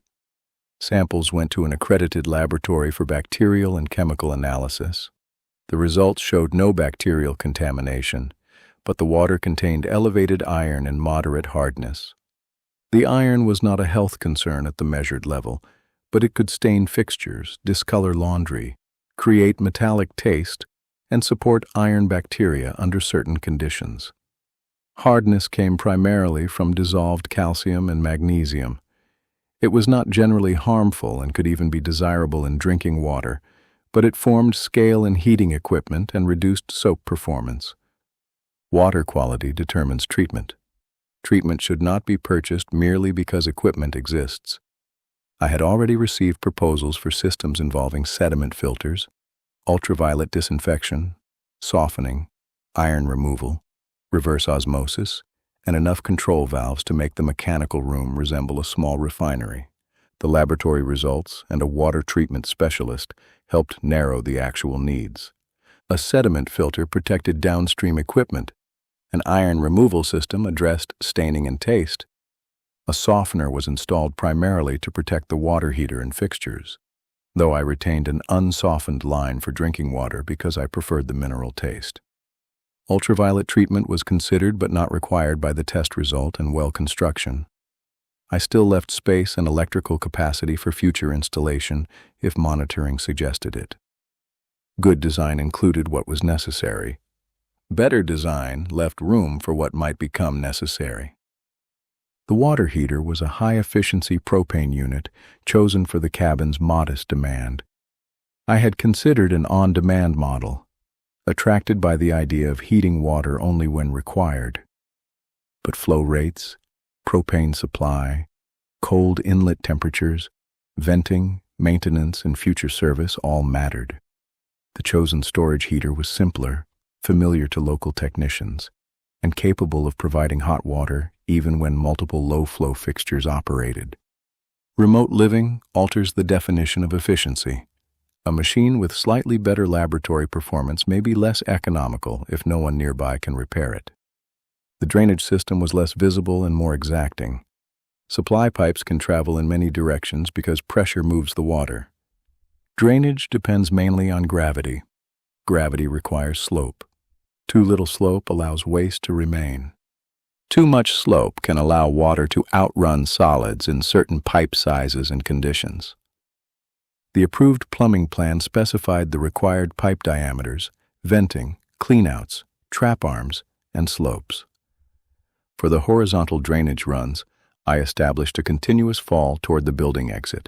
Samples went to an accredited laboratory for bacterial and chemical analysis. The results showed no bacterial contamination, but the water contained elevated iron and moderate hardness. The iron was not a health concern at the measured level, but it could stain fixtures, discolor laundry, create metallic taste, and support iron bacteria under certain conditions. Hardness came primarily from dissolved calcium and magnesium. It was not generally harmful and could even be desirable in drinking water, but it formed scale in heating equipment and reduced soap performance. Water quality determines treatment. Treatment should not be purchased merely because equipment exists. I had already received proposals for systems involving sediment filters, ultraviolet disinfection, softening, iron removal, reverse osmosis, and enough control valves to make the mechanical room resemble a small refinery. The laboratory results and a water treatment specialist helped narrow the actual needs. A sediment filter protected downstream equipment. An iron removal system addressed staining and taste. A softener was installed primarily to protect the water heater and fixtures, though I retained an unsoftened line for drinking water because I preferred the mineral taste. Ultraviolet treatment was considered but not required by the test result and well construction. I still left space and electrical capacity for future installation if monitoring suggested it. Good design included what was necessary. Better design left room for what might become necessary. The water heater was a high-efficiency propane unit chosen for the cabin's modest demand. I had considered an on-demand model, attracted by the idea of heating water only when required. But flow rates, propane supply, cold inlet temperatures, venting, maintenance, and future service all mattered. The chosen storage heater was simpler, familiar to local technicians, and capable of providing hot water even when multiple low-flow fixtures operated. Remote living alters the definition of efficiency. A machine with slightly better laboratory performance may be less economical if no one nearby can repair it. The drainage system was less visible and more exacting. Supply pipes can travel in many directions because pressure moves the water. Drainage depends mainly on gravity. Gravity requires slope. Too little slope allows waste to remain. Too much slope can allow water to outrun solids in certain pipe sizes and conditions. The approved plumbing plan specified the required pipe diameters, venting, cleanouts, trap arms, and slopes. For the horizontal drainage runs, I established a continuous fall toward the building exit.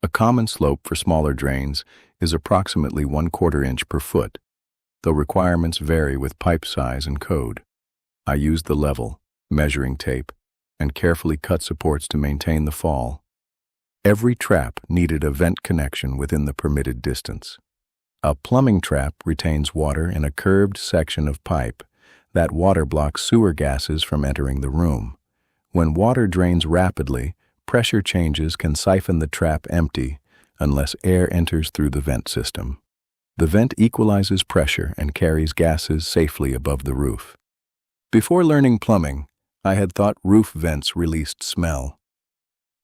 A common slope for smaller drains is approximately 1/4 inch per foot, though requirements vary with pipe size and code. I used the level, measuring tape, and carefully cut supports to maintain the fall. Every trap needed a vent connection within the permitted distance. A plumbing trap retains water in a curved section of pipe. That water blocks sewer gases from entering the room. When water drains rapidly, pressure changes can siphon the trap empty unless air enters through the vent system. The vent equalizes pressure and carries gases safely above the roof. Before learning plumbing, I had thought roof vents released smell.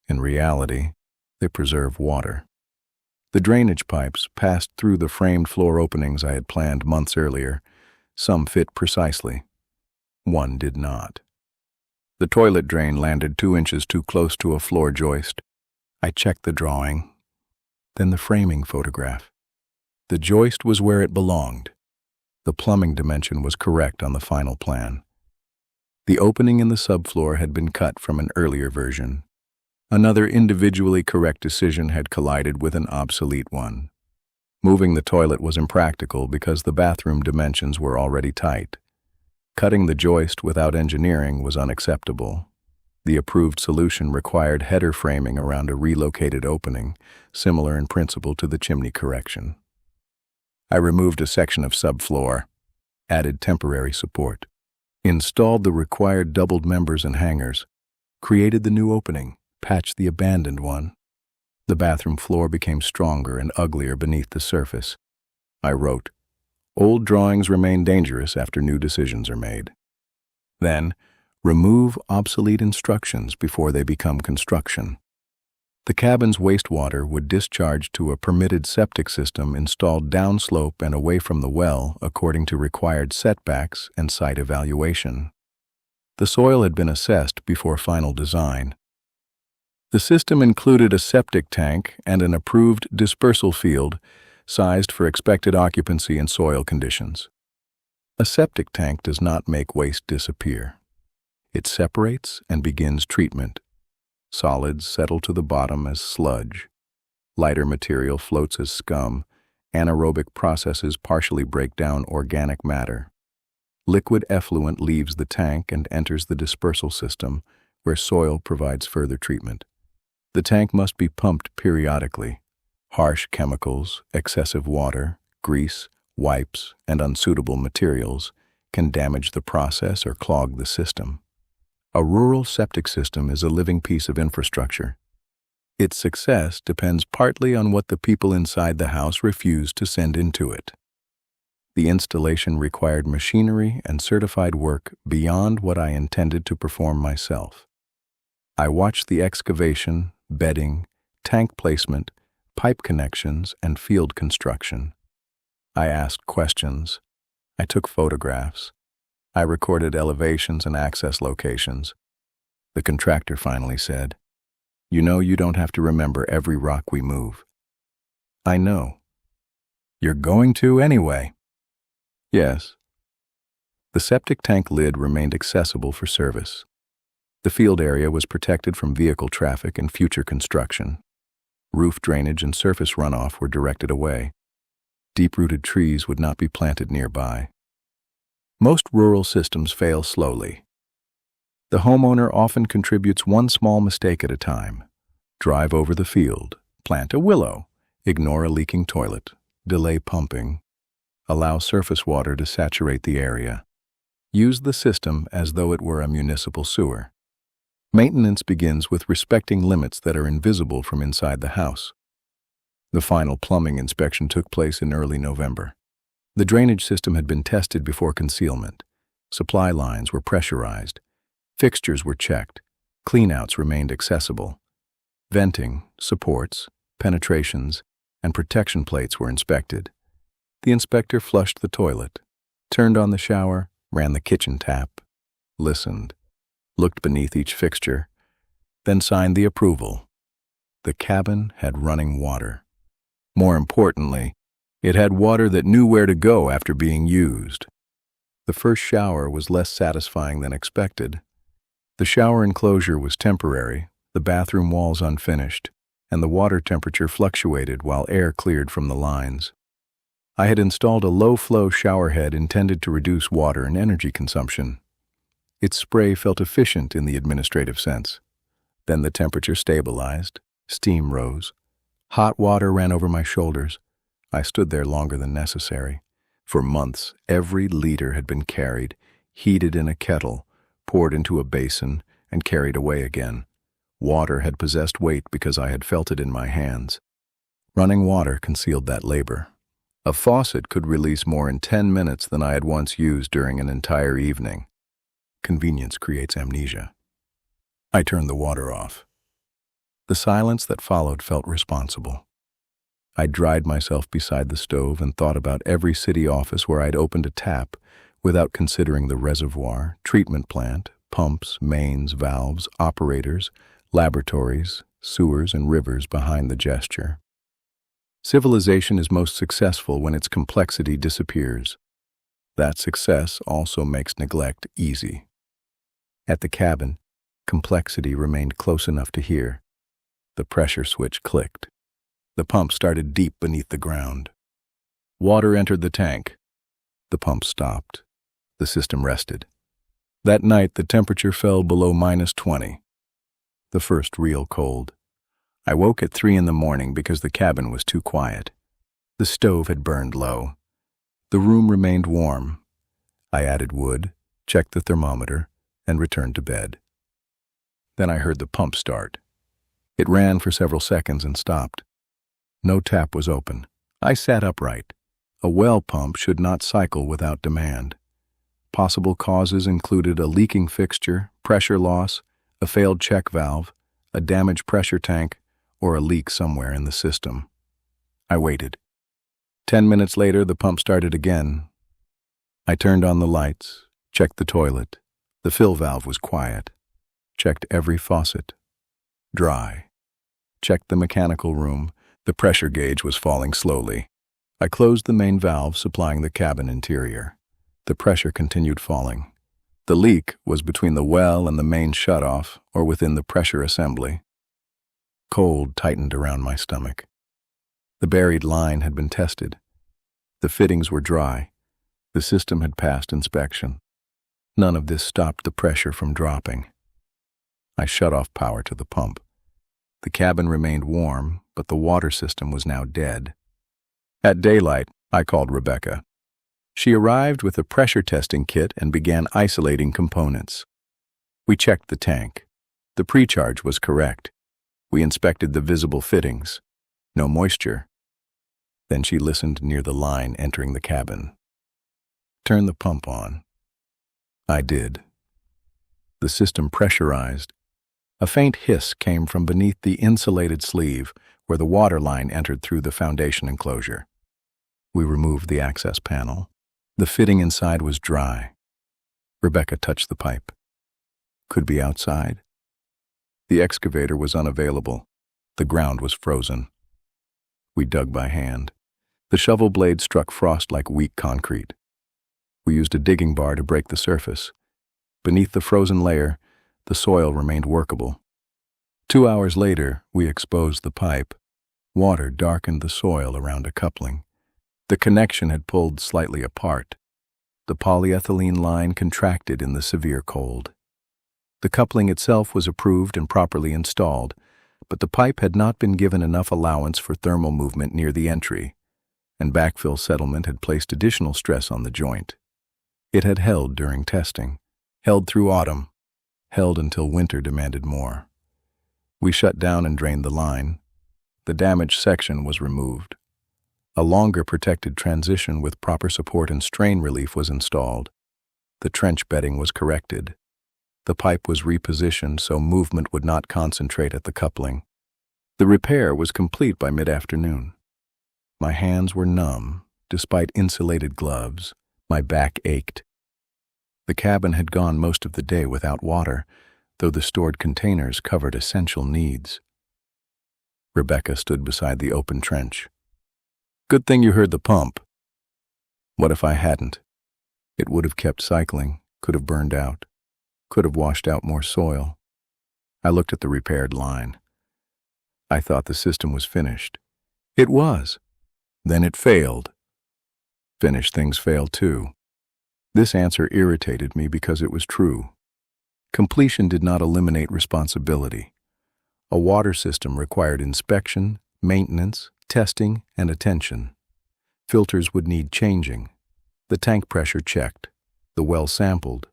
In reality, they preserve water. The drainage pipes passed through the framed floor openings I had planned months earlier. Some fit precisely. One did not. The toilet drain landed 2 inches too close to a floor joist. I checked the drawing, then the framing photograph. The joist was where it belonged. The plumbing dimension was correct on the final plan. The opening in the subfloor had been cut from an earlier version. Another individually correct decision had collided with an obsolete one. Moving the toilet was impractical because the bathroom dimensions were already tight. Cutting the joist without engineering was unacceptable. The approved solution required header framing around a relocated opening, similar in principle to the chimney correction. I removed a section of subfloor, added temporary support, installed the required doubled members and hangers, created the new opening, patched the abandoned one. The bathroom floor became stronger and uglier beneath the surface. I wrote, "Old drawings remain dangerous after new decisions are made." Then, remove obsolete instructions before they become construction. The cabin's wastewater would discharge to a permitted septic system installed downslope and away from the well according to required setbacks and site evaluation. The soil had been assessed before final design. The system included a septic tank and an approved dispersal field sized for expected occupancy and soil conditions. A septic tank does not make waste disappear. It separates and begins treatment. Solids settle to the bottom as sludge. Lighter material floats as scum. Anaerobic processes partially break down organic matter. Liquid effluent leaves the tank and enters the dispersal system, where soil provides further treatment. The tank must be pumped periodically. Harsh chemicals, excessive water, grease, wipes, and unsuitable materials can damage the process or clog the system. A rural septic system is a living piece of infrastructure. Its success depends partly on what the people inside the house refuse to send into it. The installation required machinery and certified work beyond what I intended to perform myself. I watched the excavation, bedding, tank placement, pipe connections, and field construction. I asked questions. I took photographs. I recorded elevations and access locations. The contractor finally said, "You know you don't have to remember every rock we move." "I know." "You're going to anyway." "Yes." The septic tank lid remained accessible for service. The field area was protected from vehicle traffic and future construction. Roof drainage and surface runoff were directed away. Deep-rooted trees would not be planted nearby. Most rural systems fail slowly. The homeowner often contributes one small mistake at a time. Drive over the field, plant a willow, ignore a leaking toilet, delay pumping, allow surface water to saturate the area. Use the system as though it were a municipal sewer. Maintenance begins with respecting limits that are invisible from inside the house. The final plumbing inspection took place in early November. The drainage system had been tested before concealment. Supply lines were pressurized. Fixtures were checked. Cleanouts remained accessible. Venting, supports, penetrations, and protection plates were inspected. The inspector flushed the toilet, turned on the shower, ran the kitchen tap, listened, looked beneath each fixture, then signed the approval. The cabin had running water. More importantly, It had water that knew where to go after being used. The first shower was less satisfying than expected. The shower enclosure was temporary, the bathroom walls unfinished, and the water temperature fluctuated while air cleared from the lines. I had installed a low-flow showerhead intended to reduce water and energy consumption. Its spray felt efficient in the administrative sense. Then the temperature stabilized, steam rose. Hot water ran over my shoulders. I stood there longer than necessary. For months, every liter had been carried, heated in a kettle, poured into a basin, and carried away again. Water had possessed weight because I had felt it in my hands. Running water concealed that labor. A faucet could release more in 10 minutes than I had once used during an entire evening. Convenience creates amnesia. I turned the water off. The silence that followed felt responsible. I dried myself beside the stove and thought about every city office where I'd opened a tap without considering the reservoir, treatment plant, pumps, mains, valves, operators, laboratories, sewers, and rivers behind the gesture. Civilization is most successful when its complexity disappears. That success also makes neglect easy. At the cabin, complexity remained close enough to hear. The pressure switch clicked. The pump started deep beneath the ground. Water entered the tank. The pump stopped. The system rested. That night, the temperature fell below -20. The first real cold. I woke at 3 in the morning because the cabin was too quiet. The stove had burned low. The room remained warm. I added wood, checked the thermometer, and returned to bed. Then I heard the pump start. It ran for several seconds and stopped. No tap was open. I sat upright. A well pump should not cycle without demand. Possible causes included a leaking fixture, pressure loss, a failed check valve, a damaged pressure tank, or a leak somewhere in the system. I waited. 10 minutes later, the pump started again. I turned on the lights, checked the toilet. The fill valve was quiet. Checked every faucet. Dry. Checked the mechanical room. The pressure gauge was falling slowly. I closed the main valve supplying the cabin interior. The pressure continued falling. The leak was between the well and the main shutoff, or within the pressure assembly. Cold tightened around my stomach. The buried line had been tested. The fittings were dry. The system had passed inspection. None of this stopped the pressure from dropping. I shut off power to the pump. The cabin remained warm, but the water system was now dead. At daylight, I called Rebecca. She arrived with a pressure testing kit and began isolating components. We checked the tank. The precharge was correct. We inspected the visible fittings. No moisture. Then she listened near the line entering the cabin. Turn the pump on. I did. The system pressurized. A faint hiss came from beneath the insulated sleeve where the water line entered through the foundation enclosure. We removed the access panel. The fitting inside was dry. Rebecca touched the pipe. Could be outside. The excavator was unavailable. The ground was frozen. We dug by hand. The shovel blade struck frost like weak concrete. We used a digging bar to break the surface. Beneath the frozen layer, the soil remained workable. 2 hours later, we exposed the pipe. Water darkened the soil around a coupling. The connection had pulled slightly apart. The polyethylene line contracted in the severe cold. The coupling itself was approved and properly installed, but the pipe had not been given enough allowance for thermal movement near the entry, and backfill settlement had placed additional stress on the joint. It had held during testing, held through autumn, held until winter demanded more. We shut down and drained the line. The damaged section was removed. A longer protected transition with proper support and strain relief was installed. The trench bedding was corrected. The pipe was repositioned so movement would not concentrate at the coupling. The repair was complete by mid-afternoon. My hands were numb, despite insulated gloves. My back ached. The cabin had gone most of the day without water, though the stored containers covered essential needs. Rebecca stood beside the open trench. Good thing you heard the pump. What if I hadn't? It would have kept cycling, could have burned out, could have washed out more soil. I looked at the repaired line. I thought the system was finished. It was. Then it failed. Finished things fail too. This answer irritated me because it was true. Completion did not eliminate responsibility. A water system required inspection, maintenance, testing, and attention. Filters would need changing. The tank pressure checked. The well sampled.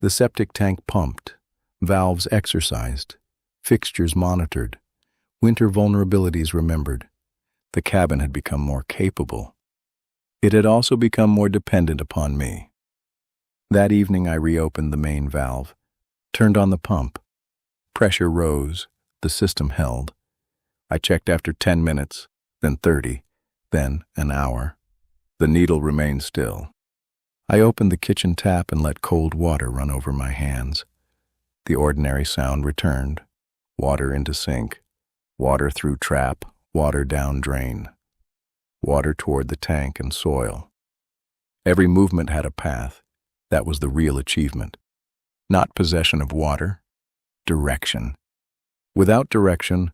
The septic tank pumped. Valves exercised. Fixtures monitored. Winter vulnerabilities remembered. The cabin had become more capable. It had also become more dependent upon me. That evening I reopened the main valve, turned on the pump. Pressure rose, the system held. I checked after 10 minutes, then 30, then an hour. The needle remained still. I opened the kitchen tap and let cold water run over my hands. The ordinary sound returned. Water into sink, water through trap, water down drain. Water toward the tank and soil. Every movement had a path. That was the real achievement. Not possession of water, direction. Without direction,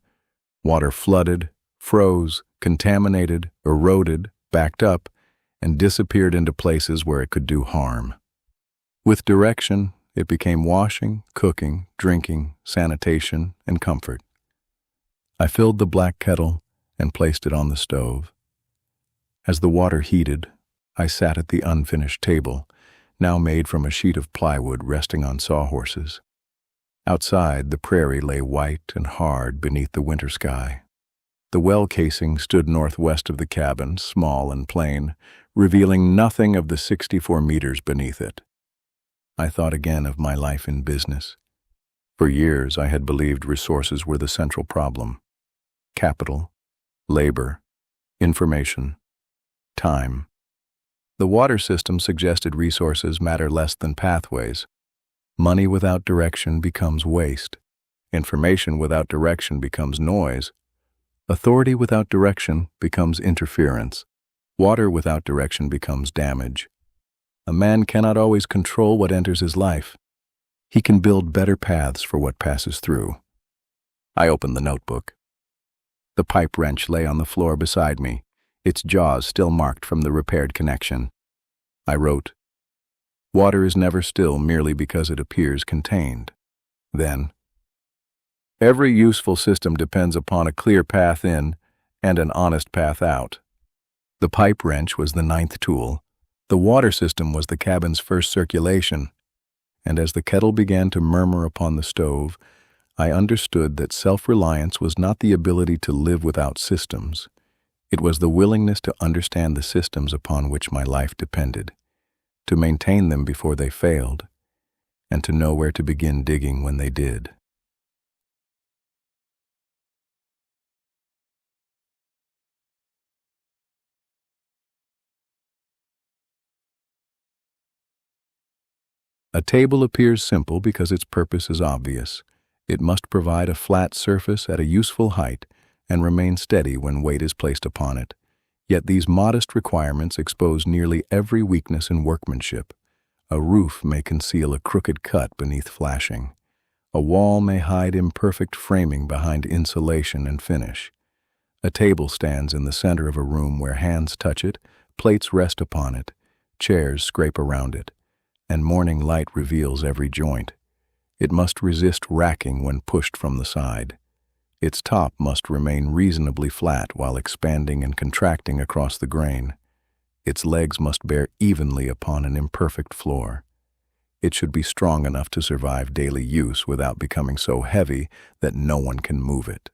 water flooded, froze, contaminated, eroded, backed up, and disappeared into places where it could do harm. With direction, it became washing, cooking, drinking, sanitation, and comfort. I filled the black kettle and placed it on the stove. As the water heated, I sat at the unfinished table, now made from a sheet of plywood resting on sawhorses. Outside, the prairie lay white and hard beneath the winter sky. The well casing stood northwest of the cabin, small and plain, revealing nothing of the 64 meters beneath it. I thought again of my life in business. For years I had believed resources were the central problem. Capital, labor, information, time. The water system suggested resources matter less than pathways. Money without direction becomes waste. Information without direction becomes noise. Authority without direction becomes interference. Water without direction becomes damage. A man cannot always control what enters his life. He can build better paths for what passes through. I opened the notebook. The pipe wrench lay on the floor beside me, its jaws still marked from the repaired connection. I wrote, "Water is never still merely because it appears contained." Then, "Every useful system depends upon a clear path in and an honest path out." The pipe wrench was the 9th tool. The water system was the cabin's first circulation, and as the kettle began to murmur upon the stove, I understood that self-reliance was not the ability to live without systems. It was the willingness to understand the systems upon which my life depended, to maintain them before they failed, and to know where to begin digging when they did. A table appears simple because its purpose is obvious. It must provide a flat surface at a useful height and remain steady when weight is placed upon it. Yet these modest requirements expose nearly every weakness in workmanship. A roof may conceal a crooked cut beneath flashing. A wall may hide imperfect framing behind insulation and finish. A table stands in the center of a room where hands touch it, plates rest upon it, chairs scrape around it, and morning light reveals every joint. It must resist racking when pushed from the side. Its top must remain reasonably flat while expanding and contracting across the grain. Its legs must bear evenly upon an imperfect floor. It should be strong enough to survive daily use without becoming so heavy that no one can move it.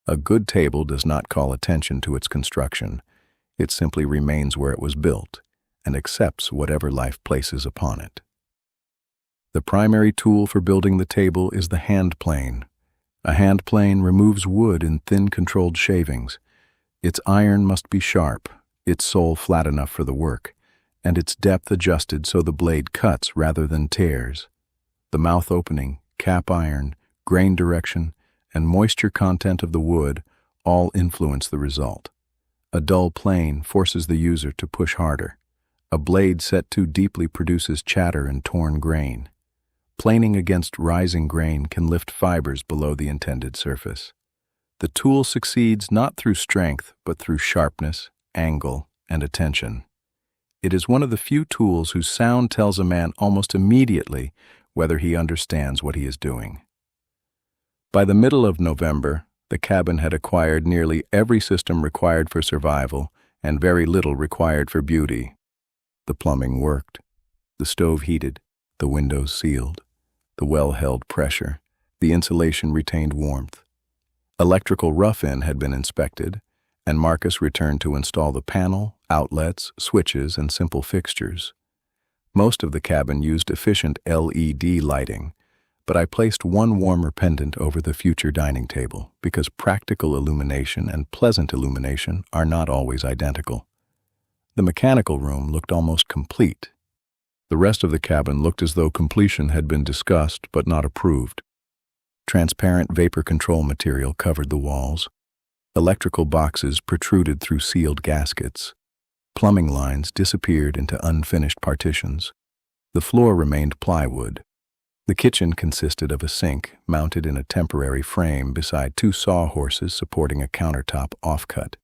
A good table does not call attention to its construction. It simply remains where it was built and accepts whatever life places upon it. The primary tool for building the table is the hand plane. A hand plane removes wood in thin controlled shavings. Its iron must be sharp, its sole flat enough for the work, and its depth adjusted so the blade cuts rather than tears. The mouth opening, cap iron, grain direction, and moisture content of the wood all influence the result. A dull plane forces the user to push harder. A blade set too deeply produces chatter and torn grain. Planing against rising grain can lift fibers below the intended surface. The tool succeeds not through strength, but through sharpness, angle, and attention. It is one of the few tools whose sound tells a man almost immediately whether he understands what he is doing. By the middle of November, the cabin had acquired nearly every system required for survival and very little required for beauty. The plumbing worked, the stove heated, the windows sealed, the well held pressure, the insulation retained warmth. Electrical rough-in had been inspected, and Marcus returned to install the panel, outlets, switches, and simple fixtures. Most of the cabin used efficient LED lighting, but I placed one warmer pendant over the future dining table because practical illumination and pleasant illumination are not always identical. The mechanical room looked almost complete. The rest of the cabin looked as though completion had been discussed but not approved. Transparent vapor control material covered the walls. Electrical boxes protruded through sealed gaskets. Plumbing lines disappeared into unfinished partitions. The floor remained plywood. The kitchen consisted of a sink mounted in a temporary frame beside two sawhorses supporting a countertop offcut.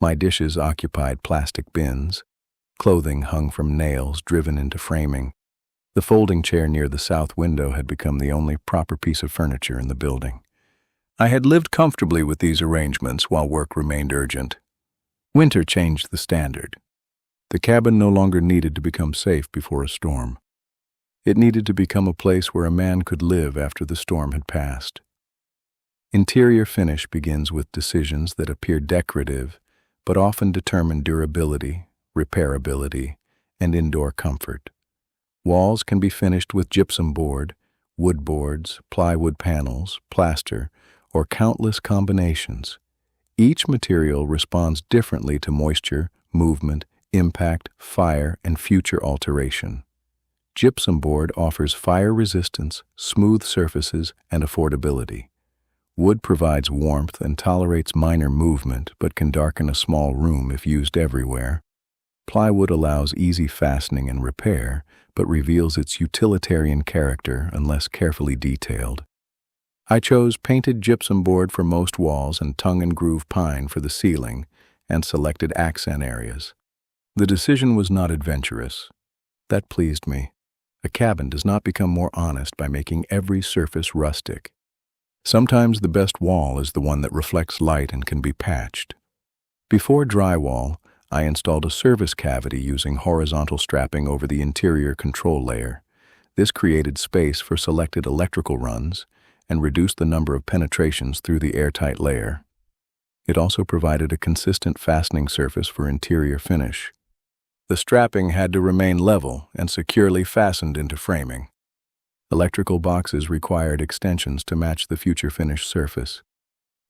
My dishes occupied plastic bins. Clothing hung from nails driven into framing. The folding chair near the south window had become the only proper piece of furniture in the building. I had lived comfortably with these arrangements while work remained urgent. Winter changed the standard. The cabin no longer needed to become safe before a storm. It needed to become a place where a man could live after the storm had passed. Interior finish begins with decisions that appear decorative, but often determine durability, repairability, and indoor comfort. Walls can be finished with gypsum board, wood boards, plywood panels, plaster, or countless combinations. Each material responds differently to moisture, movement, impact, fire, and future alteration. Gypsum board offers fire resistance, smooth surfaces, and affordability. Wood provides warmth and tolerates minor movement but can darken a small room if used everywhere. Plywood allows easy fastening and repair, but reveals its utilitarian character unless carefully detailed. I chose painted gypsum board for most walls and tongue and groove pine for the ceiling, and selected accent areas. The decision was not adventurous. That pleased me. A cabin does not become more honest by making every surface rustic. Sometimes the best wall is the one that reflects light and can be patched. Before drywall, I installed a service cavity using horizontal strapping over the interior control layer. This created space for selected electrical runs and reduced the number of penetrations through the airtight layer. It also provided a consistent fastening surface for interior finish. The strapping had to remain level and securely fastened into framing. Electrical boxes required extensions to match the future finished surface.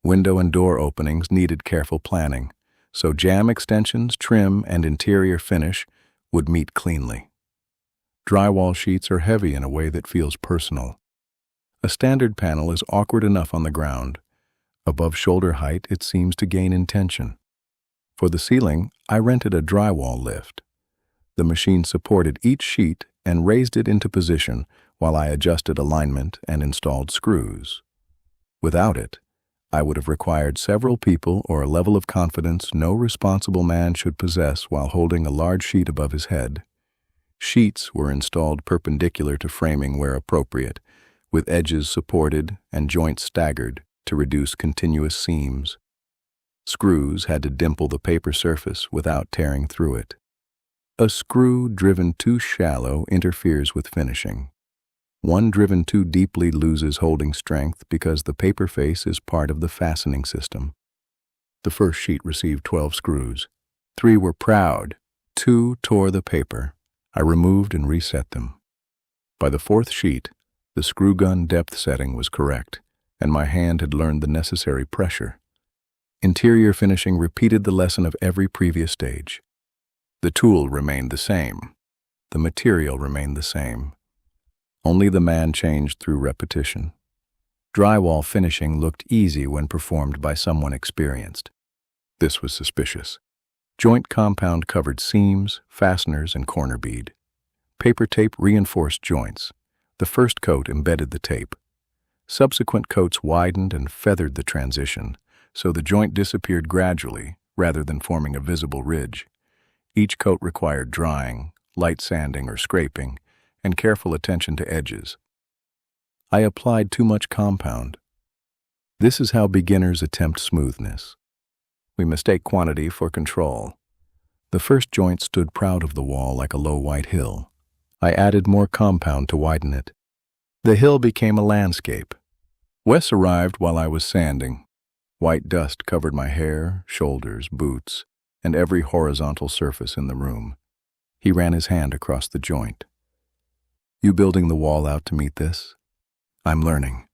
Window and door openings needed careful planning, so jamb extensions, trim, and interior finish would meet cleanly. Drywall sheets are heavy in a way that feels personal. A standard panel is awkward enough on the ground. Above shoulder height, it seems to gain intention. For the ceiling, I rented a drywall lift. The machine supported each sheet and raised it into position while I adjusted alignment and installed screws. Without it, I would have required several people or a level of confidence no responsible man should possess while holding a large sheet above his head. Sheets were installed perpendicular to framing where appropriate, with edges supported and joints staggered to reduce continuous seams. Screws had to dimple the paper surface without tearing through it. A screw driven too shallow interferes with finishing. One driven too deeply loses holding strength because the paper face is part of the fastening system. The first sheet received 12 screws. 3 were proud. 2 tore the paper. I removed and reset them. By the 4th sheet, the screw gun depth setting was correct, and my hand had learned the necessary pressure. Interior finishing repeated the lesson of every previous stage. The tool remained the same. The material remained the same. Only the man changed through repetition. Drywall finishing looked easy when performed by someone experienced. This was suspicious. Joint compound covered seams, fasteners, and corner bead. Paper tape reinforced joints. The first coat embedded the tape. Subsequent coats widened and feathered the transition, so the joint disappeared gradually rather than forming a visible ridge. Each coat required drying, light sanding or scraping, and careful attention to edges. I applied too much compound. This is how beginners attempt smoothness. We mistake quantity for control. The first joint stood proud of the wall like a low white hill. I added more compound to widen it. The hill became a landscape. Wes arrived while I was sanding. White dust covered my hair, shoulders, boots, and every horizontal surface in the room. He ran his hand across the joint. "You building the wall out to meet this?" "I'm learning."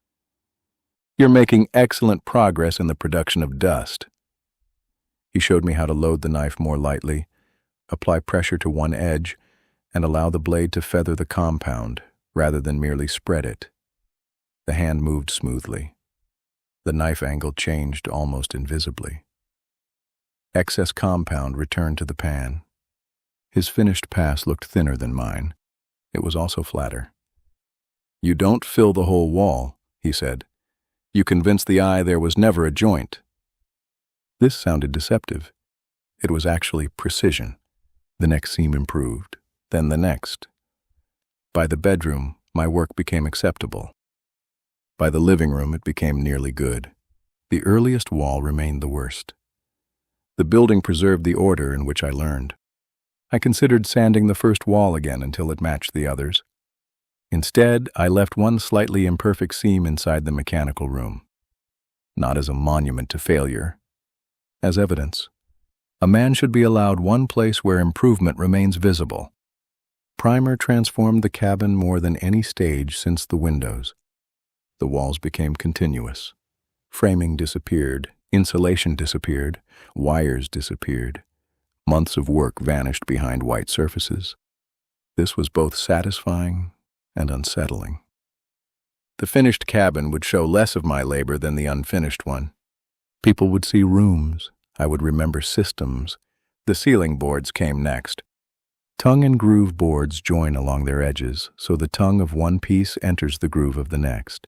"You're making excellent progress in the production of dust." He showed me how to load the knife more lightly, apply pressure to one edge, and allow the blade to feather the compound rather than merely spread it. The hand moved smoothly. The knife angle changed almost invisibly. Excess compound returned to the pan. His finished pass looked thinner than mine. It was also flatter. "You don't fill the whole wall," he said. "You convince the eye there was never a joint." This sounded deceptive. It was actually precision. The next seam improved, then the next. By the bedroom, my work became acceptable. By the living room, it became nearly good. The earliest wall remained the worst. The building preserved the order in which I learned. I considered sanding the first wall again until it matched the others. Instead, I left one slightly imperfect seam inside the mechanical room. Not as a monument to failure, as evidence. A man should be allowed one place where improvement remains visible. Primer transformed the cabin more than any stage since the windows. The walls became continuous. Framing disappeared, insulation disappeared, wires disappeared. Months of work vanished behind white surfaces. This was both satisfying and unsettling. The finished cabin would show less of my labor than the unfinished one. People would see rooms. I would remember systems. The ceiling boards came next. Tongue and groove boards join along their edges, so the tongue of one piece enters the groove of the next.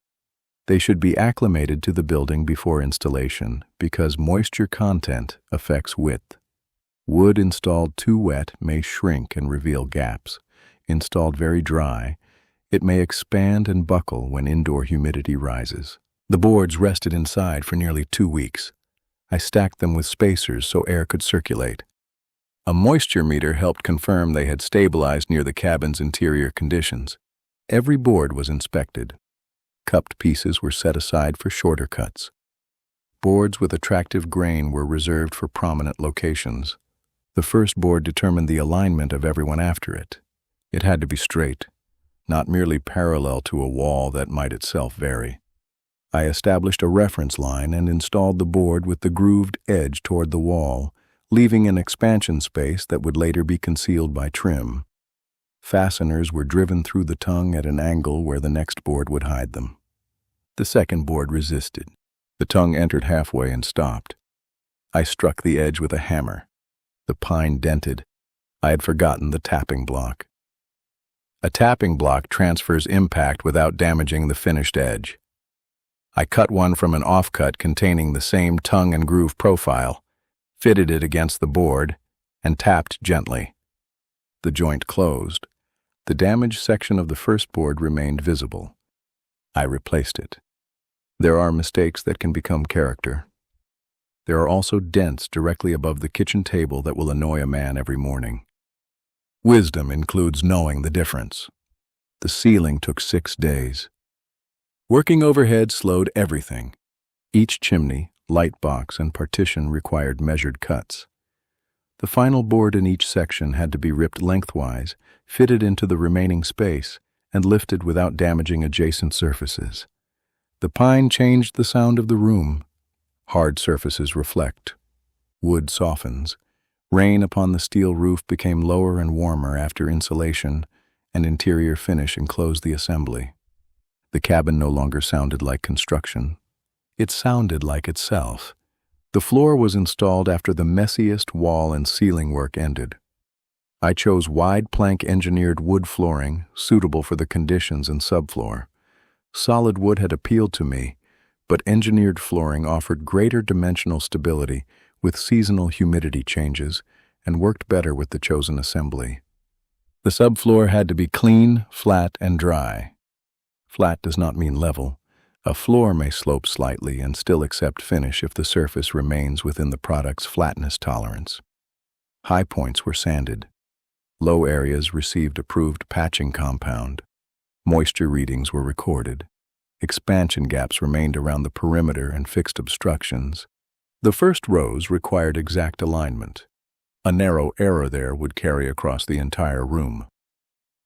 They should be acclimated to the building before installation because moisture content affects width. Wood installed too wet may shrink and reveal gaps. Installed very dry, it may expand and buckle when indoor humidity rises. The boards rested inside for nearly 2 weeks. I stacked them with spacers so air could circulate. A moisture meter helped confirm they had stabilized near the cabin's interior conditions. Every board was inspected. Cupped pieces were set aside for shorter cuts. Boards with attractive grain were reserved for prominent locations. The first board determined the alignment of everyone after it. It had to be straight, not merely parallel to a wall that might itself vary. I established a reference line and installed the board with the grooved edge toward the wall, leaving an expansion space that would later be concealed by trim. Fasteners were driven through the tongue at an angle where the next board would hide them. The second board resisted. The tongue entered halfway and stopped. I struck the edge with a hammer. The pine dented. I had forgotten the tapping block. A tapping block transfers impact without damaging the finished edge. I cut one from an offcut containing the same tongue and groove profile, fitted it against the board, and tapped gently. The joint closed. The damaged section of the first board remained visible. I replaced it. There are mistakes that can become character. There are also dents directly above the kitchen table that will annoy a man every morning. Wisdom includes knowing the difference. The ceiling took 6 days. Working overhead slowed everything. Each chimney, light box, and partition required measured cuts. The final board in each section had to be ripped lengthwise, fitted into the remaining space, and lifted without damaging adjacent surfaces. The pine changed the sound of the room. Hard surfaces reflect. Wood softens. Rain upon the steel roof became lower and warmer after insulation, and interior finish enclosed the assembly. The cabin no longer sounded like construction. It sounded like itself. The floor was installed after the messiest wall and ceiling work ended. I chose wide plank engineered wood flooring suitable for the conditions and subfloor. Solid wood had appealed to me, but engineered flooring offered greater dimensional stability with seasonal humidity changes and worked better with the chosen assembly. The subfloor had to be clean, flat, and dry. Flat does not mean level. A floor may slope slightly and still accept finish if the surface remains within the product's flatness tolerance. High points were sanded. Low areas received approved patching compound. Moisture readings were recorded. Expansion gaps remained around the perimeter and fixed obstructions. The first rows required exact alignment. A narrow error there would carry across the entire room.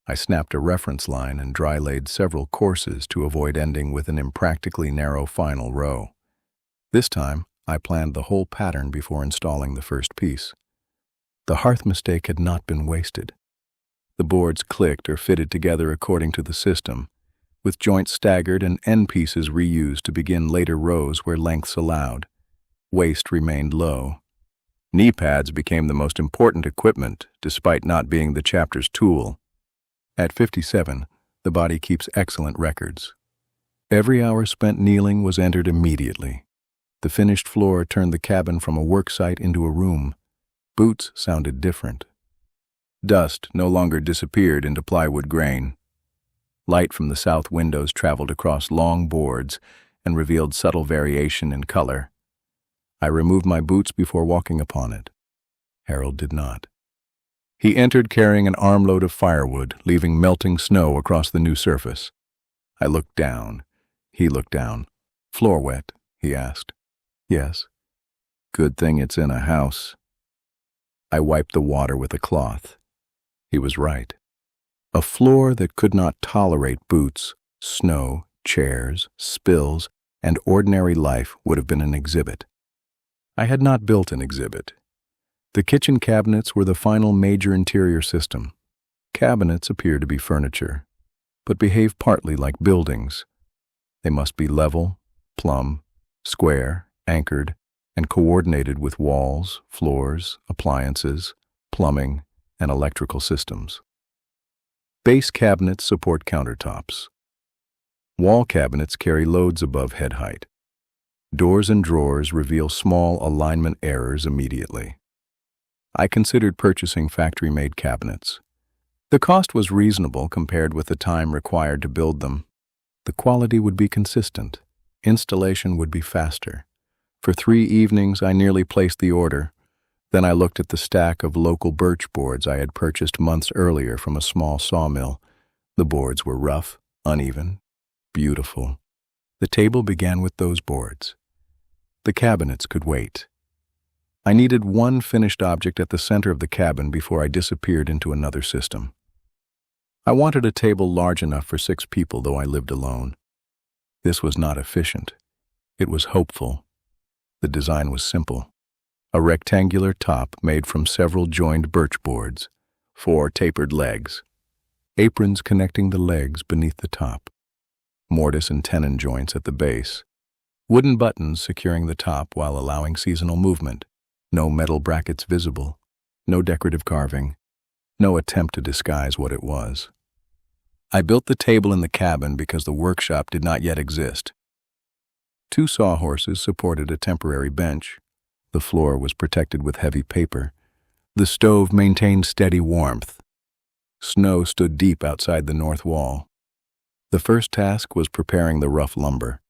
I snapped a reference line and dry-laid several courses to avoid ending with an impractically narrow final row. This time, I planned the whole pattern before installing the first piece. The hearth mistake had not been wasted. The boards clicked or fitted together according to the system, with joints staggered and end pieces reused to begin later rows where lengths allowed. Waste remained low. Knee pads became the most important equipment, despite not being the chapter's tool. At 57, the body keeps excellent records. Every hour spent kneeling was entered immediately. The finished floor turned the cabin from a work site into a room. Boots sounded different. Dust no longer disappeared into plywood grain. Light from the south windows traveled across long boards and revealed subtle variation in color. I removed my boots before walking upon it. Harold did not. He entered carrying an armload of firewood, leaving melting snow across the new surface. I looked down. He looked down. "Floor wet?" he asked. "Yes." "Good thing it's in a house." I wiped the water with a cloth. He was right. A floor that could not tolerate boots, snow, chairs, spills, and ordinary life would have been an exhibit. I had not built an exhibit. The kitchen cabinets were the final major interior system. Cabinets appear to be furniture, but behave partly like buildings. They must be level, plumb, square, anchored, and coordinated with walls, floors, appliances, plumbing, and electrical systems. Base cabinets support countertops. Wall cabinets carry loads above head height. Doors and drawers reveal small alignment errors immediately. I considered purchasing factory-made cabinets. The cost was reasonable compared with the time required to build them. The quality would be consistent. Installation would be faster. For 3 evenings, I nearly placed the order. Then I looked at the stack of local birch boards I had purchased months earlier from a small sawmill. The boards were rough, uneven, beautiful. The table began with those boards. The cabinets could wait. I needed one finished object at the center of the cabin before I disappeared into another system. I wanted a table large enough for 6 people, though I lived alone. This was not efficient. It was hopeful. The design was simple. A rectangular top made from several joined birch boards, 4 tapered legs, aprons connecting the legs beneath the top, mortise and tenon joints at the base, wooden buttons securing the top while allowing seasonal movement, no metal brackets visible, no decorative carving, no attempt to disguise what it was. I built the table in the cabin because the workshop did not yet exist. 2 sawhorses supported a temporary bench. The floor was protected with heavy paper. The stove maintained steady warmth. Snow stood deep outside the north wall. The first task was preparing the rough lumber.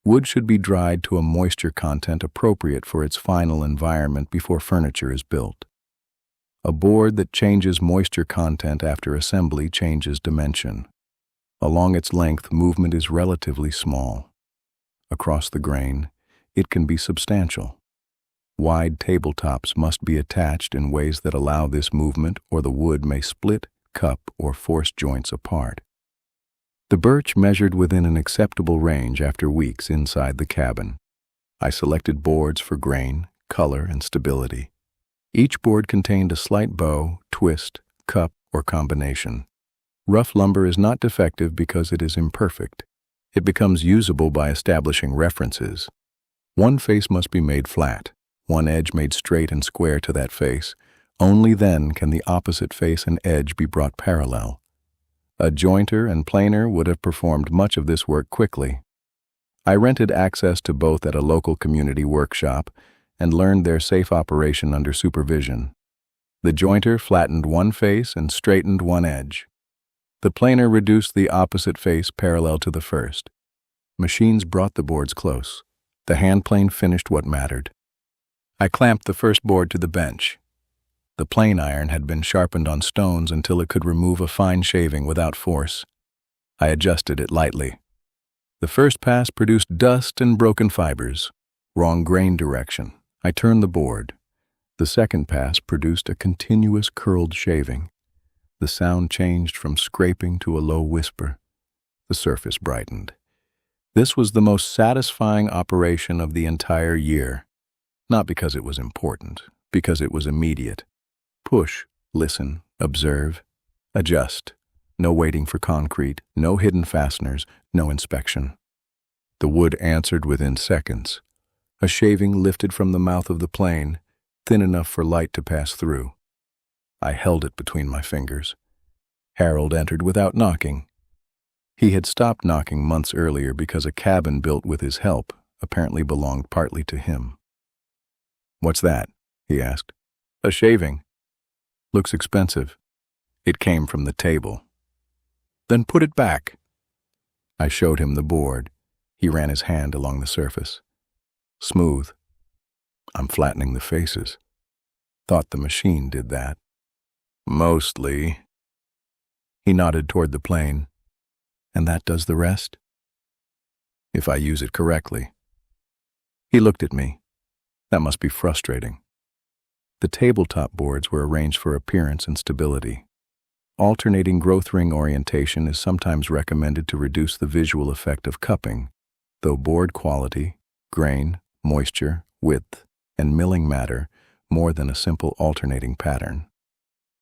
Wood should be dried to a moisture content appropriate for its final environment before furniture is built. A board that changes moisture content after assembly changes dimension. Along its length, movement is relatively small. Across the grain, it can be substantial. Wide tabletops must be attached in ways that allow this movement, or the wood may split, cup, or force joints apart. The birch measured within an acceptable range after weeks inside the cabin. I selected boards for grain, color, and stability. Each board contained a slight bow, twist, cup, or combination. Rough lumber is not defective because it is imperfect. It becomes usable by establishing references. One face must be made flat, one edge made straight and square to that face. Only then can the opposite face and edge be brought parallel. A jointer and planer would have performed much of this work quickly. I rented access to both at a local community workshop and learned their safe operation under supervision. The jointer flattened one face and straightened one edge. The planer reduced the opposite face parallel to the first. Machines brought the boards close. The hand plane finished what mattered. I clamped the first board to the bench. The plane iron had been sharpened on stones until it could remove a fine shaving without force. I adjusted it lightly. The first pass produced dust and broken fibers. Wrong grain direction. I turned the board. The second pass produced a continuous curled shaving. The sound changed from scraping to a low whisper. The surface brightened. This was the most satisfying operation of the entire year. Not because it was important, because it was immediate. Push, listen, observe, adjust. No waiting for concrete, no hidden fasteners, no inspection. The wood answered within seconds. A shaving lifted from the mouth of the plane, thin enough for light to pass through. I held it between my fingers. Harold entered without knocking. He had stopped knocking months earlier because a cabin built with his help apparently belonged partly to him. "What's that?" he asked. "A shaving. Looks expensive." It came from the table. "Then put it back." I showed him the board. He ran his hand along the surface. "Smooth. I'm flattening the faces. Thought the machine did that." "Mostly." He nodded toward the plane. "And that does the rest?" "If I use it correctly." He looked at me. That must be frustrating. The tabletop boards were arranged for appearance and stability. Alternating growth ring orientation is sometimes recommended to reduce the visual effect of cupping, though board quality, grain, moisture, width, and milling matter more than a simple alternating pattern.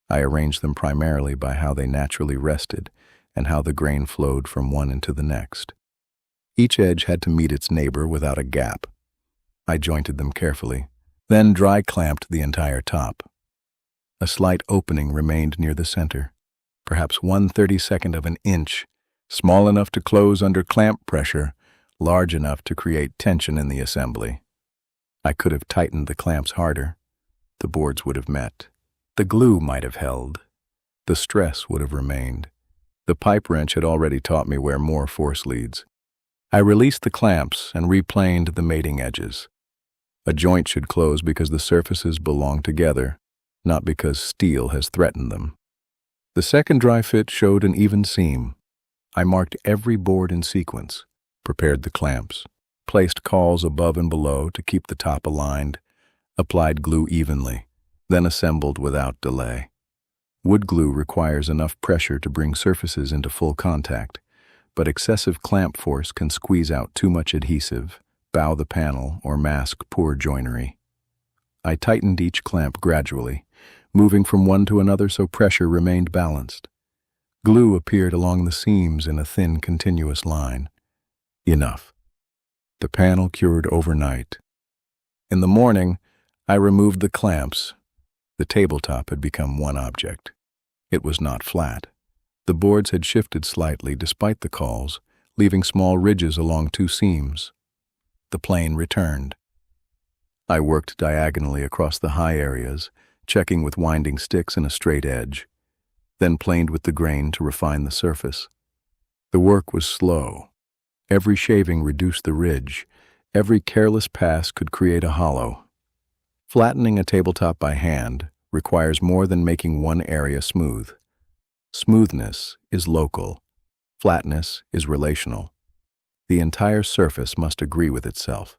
I arranged them primarily by how they naturally rested and how the grain flowed from one into the next. Each edge had to meet its neighbor without a gap. I jointed them carefully, then dry clamped the entire top. A slight opening remained near the center, perhaps 1/32 of an inch, small enough to close under clamp pressure, large enough to create tension in the assembly. I could have tightened the clamps harder. The boards would have met. The glue might have held. The stress would have remained. The pipe wrench had already taught me where more force leads. I released the clamps and replaned the mating edges. A joint should close because the surfaces belong together, not because steel has threatened them. The second dry fit showed an even seam. I marked every board in sequence, prepared the clamps, placed cawls above and below to keep the top aligned, applied glue evenly, then assembled without delay. Wood glue requires enough pressure to bring surfaces into full contact, but excessive clamp force can squeeze out too much adhesive, bow the panel, or mask poor joinery. I tightened each clamp gradually, moving from one to another so pressure remained balanced. Glue appeared along the seams in a thin, continuous line. Enough. The panel cured overnight. In the morning, I removed the clamps. The tabletop had become one object. It was not flat. The boards had shifted slightly despite the cawls, leaving small ridges along two seams. The plane returned. I worked diagonally across the high areas, checking with winding sticks in a straight edge, then planed with the grain to refine the surface. The work was slow. Every shaving reduced the ridge. Every careless pass could create a hollow. Flattening a tabletop by hand requires more than making one area smooth. Smoothness is local. Flatness is relational. The entire surface must agree with itself.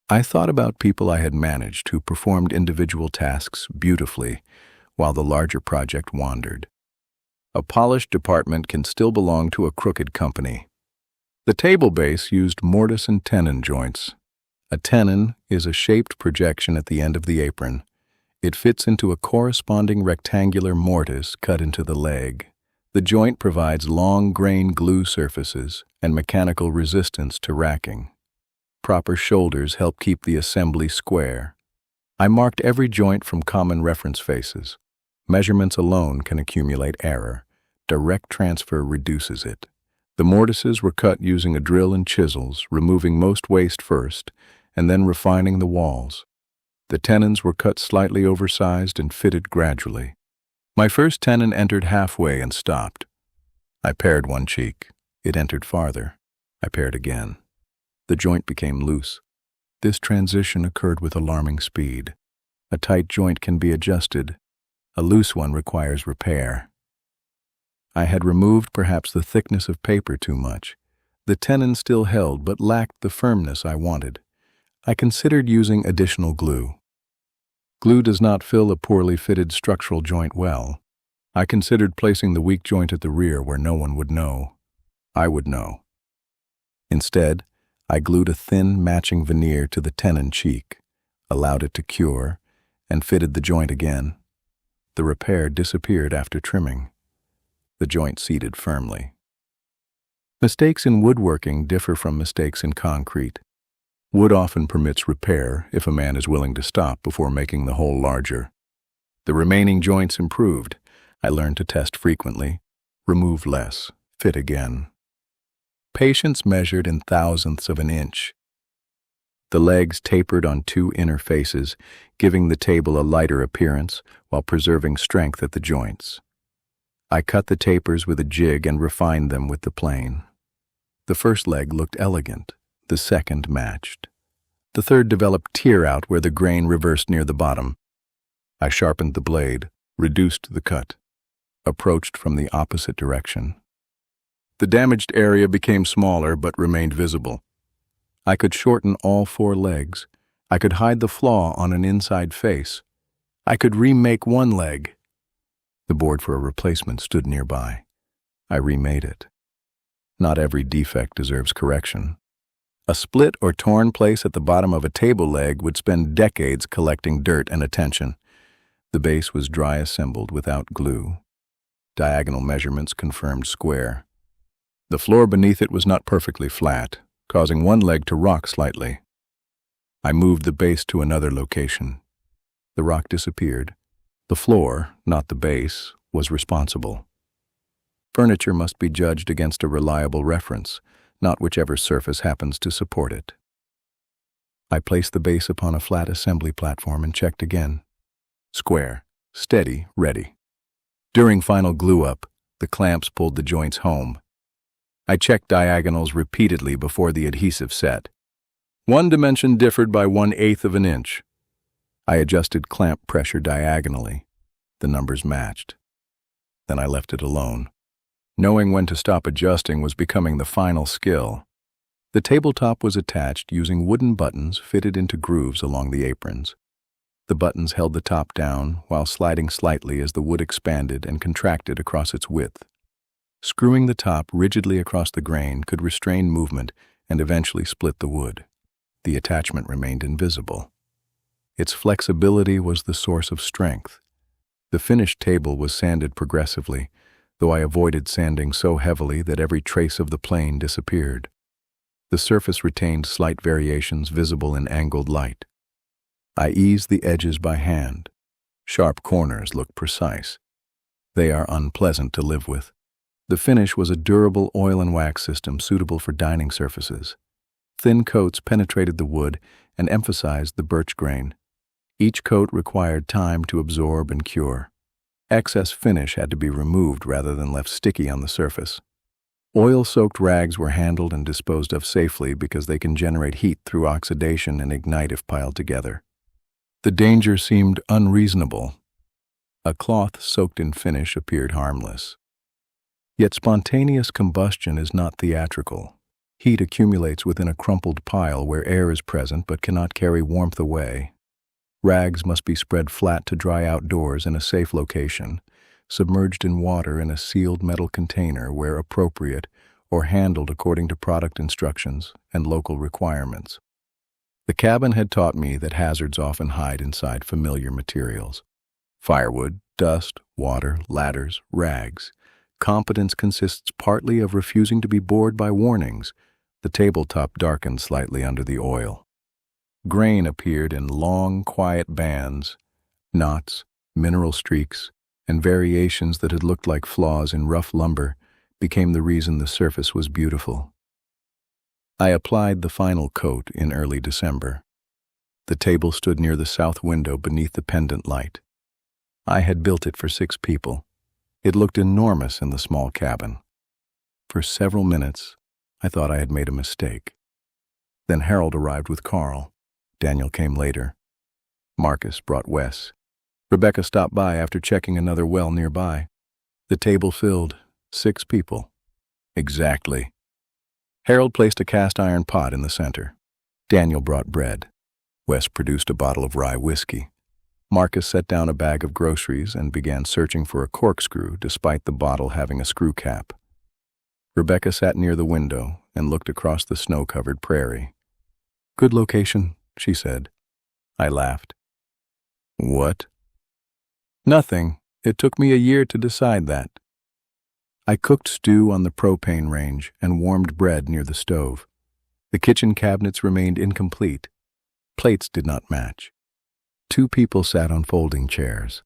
I thought about people I had managed who performed individual tasks beautifully while the larger project wandered. A polished department can still belong to a crooked company. The table base used mortise and tenon joints. A tenon is a shaped projection at the end of the apron. It fits into a corresponding rectangular mortise cut into the leg. The joint provides long grain glue surfaces and mechanical resistance to racking. Proper shoulders help keep the assembly square. I marked every joint from common reference faces. Measurements alone can accumulate error. Direct transfer reduces it. The mortises were cut using a drill and chisels, removing most waste first, and then refining the walls. The tenons were cut slightly oversized and fitted gradually. My first tenon entered halfway and stopped. I pared one cheek. It entered farther. I pared again. The joint became loose. This transition occurred with alarming speed. A tight joint can be adjusted. A loose one requires repair. I had removed perhaps the thickness of paper too much. The tenon still held but lacked the firmness I wanted. I considered using additional glue. Glue does not fill a poorly fitted structural joint well. I considered placing the weak joint at the rear where no one would know. I would know. Instead, I glued a thin matching veneer to the tenon cheek, allowed it to cure, and fitted the joint again. The repair disappeared after trimming. The joint seated firmly. Mistakes in woodworking differ from mistakes in concrete. Wood often permits repair if a man is willing to stop before making the hole larger. The remaining joints improved. I learned to test frequently, remove less, fit again. Patience measured in thousandths of an inch. The legs tapered on two inner faces, giving the table a lighter appearance while preserving strength at the joints. I cut the tapers with a jig and refined them with the plane. The first leg looked elegant. The second matched. The third developed tear out where the grain reversed near the bottom. I sharpened the blade, reduced the cut, approached from the opposite direction. The damaged area became smaller but remained visible. I could shorten all four legs. I could hide the flaw on an inside face. I could remake one leg. The board for a replacement stood nearby. I remade it. Not every defect deserves correction. A split or torn place at the bottom of a table leg would spend decades collecting dirt and attention. The base was dry assembled without glue. Diagonal measurements confirmed square. The floor beneath it was not perfectly flat, causing one leg to rock slightly. I moved the base to another location. The rock disappeared. The floor, not the base, was responsible. Furniture must be judged against a reliable reference, not whichever surface happens to support it. I placed the base upon a flat assembly platform and checked again. Square, steady, ready. During final glue-up, the clamps pulled the joints home. I checked diagonals repeatedly before the adhesive set. One dimension differed by 1/8 of an inch. I adjusted clamp pressure diagonally. The numbers matched. Then I left it alone. Knowing when to stop adjusting was becoming the final skill. The tabletop was attached using wooden buttons fitted into grooves along the aprons. The buttons held the top down while sliding slightly as the wood expanded and contracted across its width. Screwing the top rigidly across the grain could restrain movement and eventually split the wood. The attachment remained invisible. Its flexibility was the source of strength. The finished table was sanded progressively, though I avoided sanding so heavily that every trace of the plane disappeared. The surface retained slight variations visible in angled light. I eased the edges by hand. Sharp corners looked precise. They are unpleasant to live with. The finish was a durable oil and wax system suitable for dining surfaces. Thin coats penetrated the wood and emphasized the birch grain. Each coat required time to absorb and cure. Excess finish had to be removed rather than left sticky on the surface. Oil-soaked rags were handled and disposed of safely because they can generate heat through oxidation and ignite if piled together. The danger seemed unreasonable. A cloth soaked in finish appeared harmless. Yet spontaneous combustion is not theatrical. Heat accumulates within a crumpled pile where air is present but cannot carry warmth away. Rags must be spread flat to dry outdoors in a safe location, submerged in water in a sealed metal container where appropriate, or handled according to product instructions and local requirements. The cabin had taught me that hazards often hide inside familiar materials. Firewood, dust, water, ladders, rags. Competence consists partly of refusing to be bored by warnings, The tabletop darkened slightly under the oil. Grain appeared in long, quiet bands, knots, mineral streaks, and variations that had looked like flaws in rough lumber became the reason the surface was beautiful. I applied the final coat in early December. The table stood near the south window beneath the pendant light. I had built it for 6 people. It looked enormous in the small cabin. For several minutes, I thought I had made a mistake. Then Harold arrived with Carl. Daniel came later. Marcus brought Wes. Rebecca stopped by after checking another well nearby. The table filled, 6 people. Exactly. Harold placed a cast-iron pot in the center. Daniel brought bread. Wes produced a bottle of rye whiskey. Marcus set down a bag of groceries and began searching for a corkscrew despite the bottle having a screw cap. Rebecca sat near the window and looked across the snow-covered prairie. "Good location," she said. I laughed. "What?" "Nothing. It took me a year to decide that." I cooked stew on the propane range and warmed bread near the stove. The kitchen cabinets remained incomplete. Plates did not match. 2 people sat on folding chairs.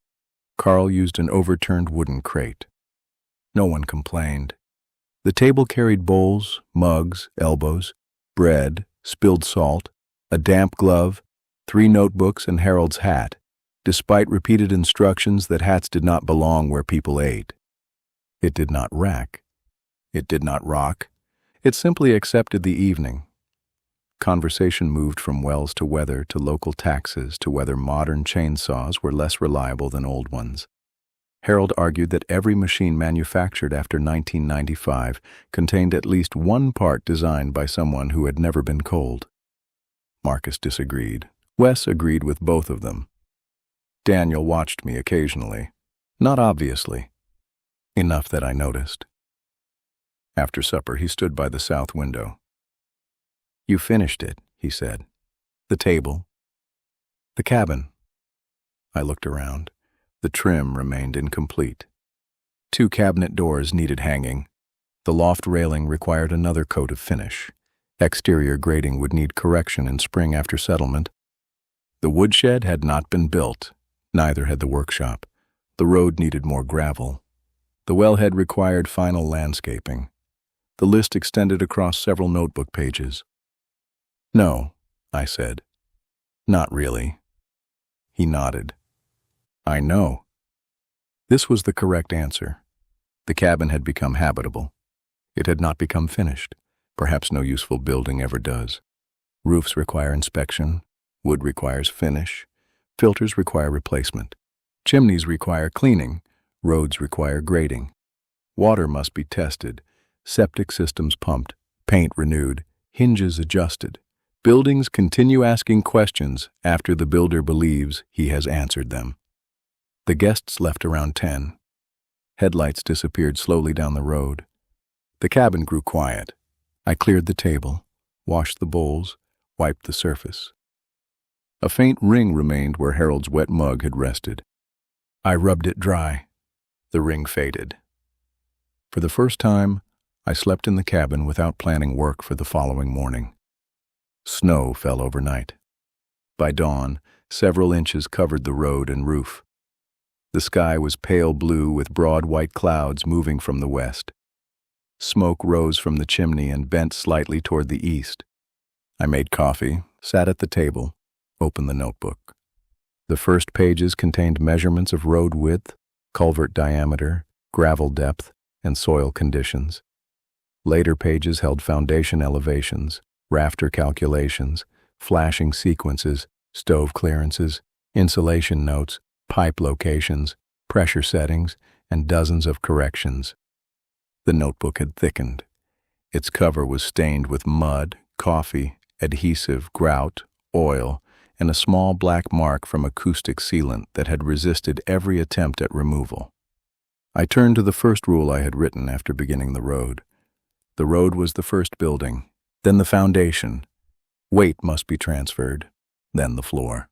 Carl used an overturned wooden crate. No one complained. The table carried bowls, mugs, elbows, bread, spilled salt, a damp glove, 3 notebooks, and Harold's hat, despite repeated instructions that hats did not belong where people ate. It did not rack. It did not rock. It simply accepted the evening. Conversation moved from wells to weather to local taxes to whether modern chainsaws were less reliable than old ones. Harold argued that every machine manufactured after 1995 contained at least one part designed by someone who had never been cold. Marcus disagreed. Wes agreed with both of them. Daniel watched me occasionally, not obviously, enough that I noticed. After supper, he stood by the south window. "You finished it," he said. "The table. The cabin." I looked around. The trim remained incomplete. 2 cabinet doors needed hanging. The loft railing required another coat of finish. Exterior grading would need correction in spring after settlement. The woodshed had not been built. Neither had the workshop. The road needed more gravel. The wellhead required final landscaping. The list extended across several notebook pages. "No," I said. "Not really." He nodded. "I know." This was the correct answer. The cabin had become habitable. It had not become finished. Perhaps no useful building ever does. Roofs require inspection. Wood requires finish. Filters require replacement. Chimneys require cleaning. Roads require grading. Water must be tested. Septic systems pumped. Paint renewed. Hinges adjusted. Buildings continue asking questions after the builder believes he has answered them. The guests left around 10. Headlights disappeared slowly down the road. The cabin grew quiet. I cleared the table, washed the bowls, wiped the surface. A faint ring remained where Harold's wet mug had rested. I rubbed it dry. The ring faded. For the first time, I slept in the cabin without planning work for the following morning. Snow fell overnight. By dawn, several inches covered the road and roof. The sky was pale blue with broad white clouds moving from the west. Smoke rose from the chimney and bent slightly toward the east. I made coffee, sat at the table, opened the notebook. The first pages contained measurements of road width, culvert diameter, gravel depth, and soil conditions. Later pages held foundation elevations, rafter calculations, flashing sequences, stove clearances, insulation notes, pipe locations, pressure settings, and dozens of corrections. The notebook had thickened. Its cover was stained with mud, coffee, adhesive, grout, oil, and a small black mark from acoustic sealant that had resisted every attempt at removal. I turned to the first rule I had written after beginning the road. The road was the first building, then the foundation. Weight must be transferred, then the floor.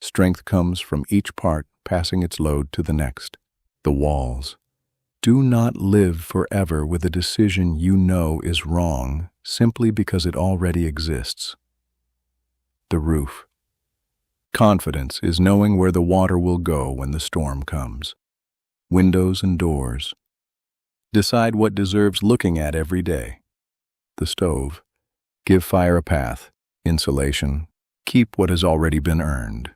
Strength comes from each part passing its load to the next. The walls. Do not live forever with a decision you know is wrong simply because it already exists. The roof. Confidence is knowing where the water will go when the storm comes. Windows and doors. Decide what deserves looking at every day. The stove. Give fire a path. Insulation. Keep what has already been earned.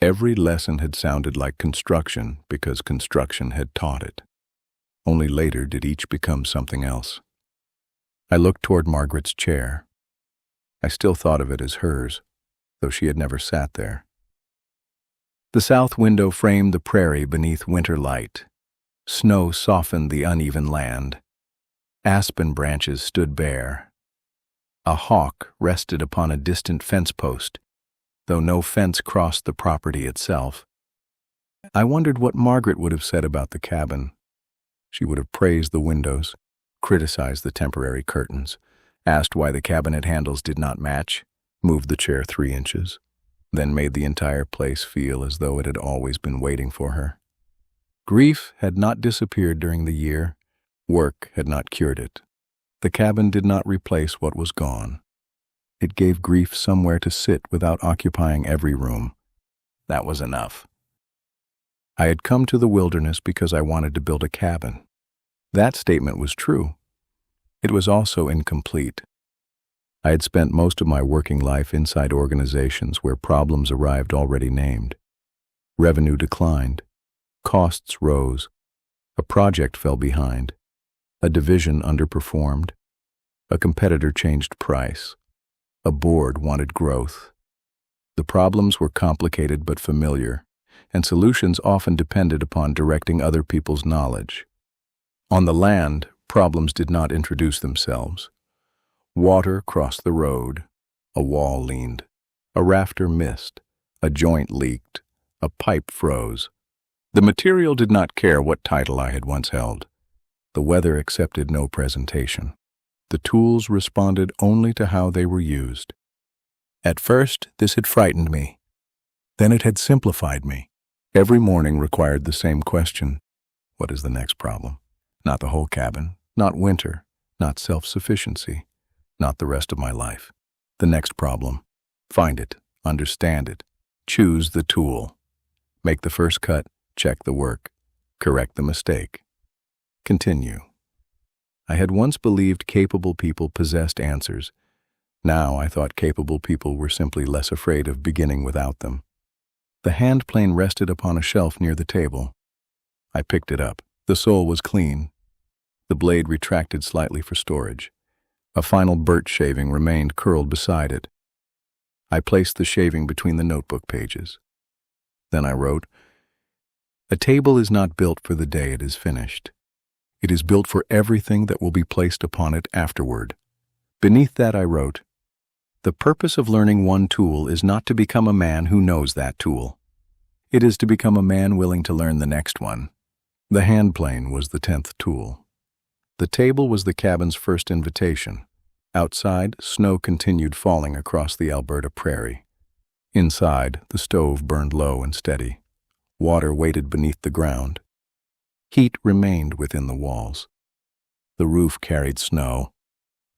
Every lesson had sounded like construction because construction had taught it. Only later did each become something else. I looked toward Margaret's chair. I still thought of it as hers, though she had never sat there. The south window framed the prairie beneath winter light. Snow softened the uneven land. Aspen branches stood bare. A hawk rested upon a distant fence post, though no fence crossed the property itself. I wondered what Margaret would have said about the cabin. She would have praised the windows, criticized the temporary curtains, asked why the cabinet handles did not match, moved the chair 3 inches, then made the entire place feel as though it had always been waiting for her. Grief had not disappeared during the year. Work had not cured it. The cabin did not replace what was gone. It gave grief somewhere to sit without occupying every room. That was enough. I had come to the wilderness because I wanted to build a cabin. That statement was true. It was also incomplete. I had spent most of my working life inside organizations where problems arrived already named. Revenue declined. Costs rose. A project fell behind. A division underperformed. A competitor changed price. A board wanted growth. The problems were complicated but familiar, and solutions often depended upon directing other people's knowledge. On the land, problems did not introduce themselves. Water crossed the road. A wall leaned. A rafter missed. A joint leaked. A pipe froze. The material did not care what title I had once held. The weather accepted no presentation. The tools responded only to how they were used. At first, this had frightened me. Then it had simplified me. Every morning required the same question. What is the next problem? Not the whole cabin, not winter, not self-sufficiency, not the rest of my life. The next problem. Find it, understand it, choose the tool. Make the first cut, check the work, correct the mistake. Continue. I had once believed capable people possessed answers. Now I thought capable people were simply less afraid of beginning without them. The hand plane rested upon a shelf near the table. I picked it up. The sole was clean. The blade retracted slightly for storage. A final birch shaving remained curled beside it. I placed the shaving between the notebook pages. Then I wrote, "A table is not built for the day it is finished. It is built for everything that will be placed upon it afterward." Beneath that I wrote, "The purpose of learning one tool is not to become a man who knows that tool. It is to become a man willing to learn the next one." The hand plane was the 10th tool. The table was the cabin's first invitation. Outside, snow continued falling across the Alberta prairie. Inside, the stove burned low and steady. Water waited beneath the ground. Heat remained within the walls. The roof carried snow.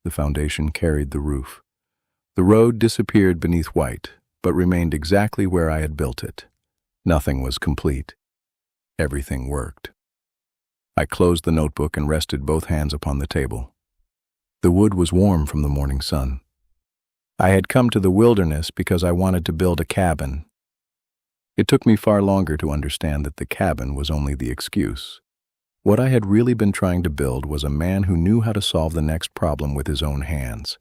The foundation carried the roof. The road disappeared beneath white, but remained exactly where I had built it. Nothing was complete. Everything worked. I closed the notebook and rested both hands upon the table. The wood was warm from the morning sun. I had come to the wilderness because I wanted to build a cabin. It took me far longer to understand that the cabin was only the excuse. What I had really been trying to build was a man who knew how to solve the next problem with his own hands.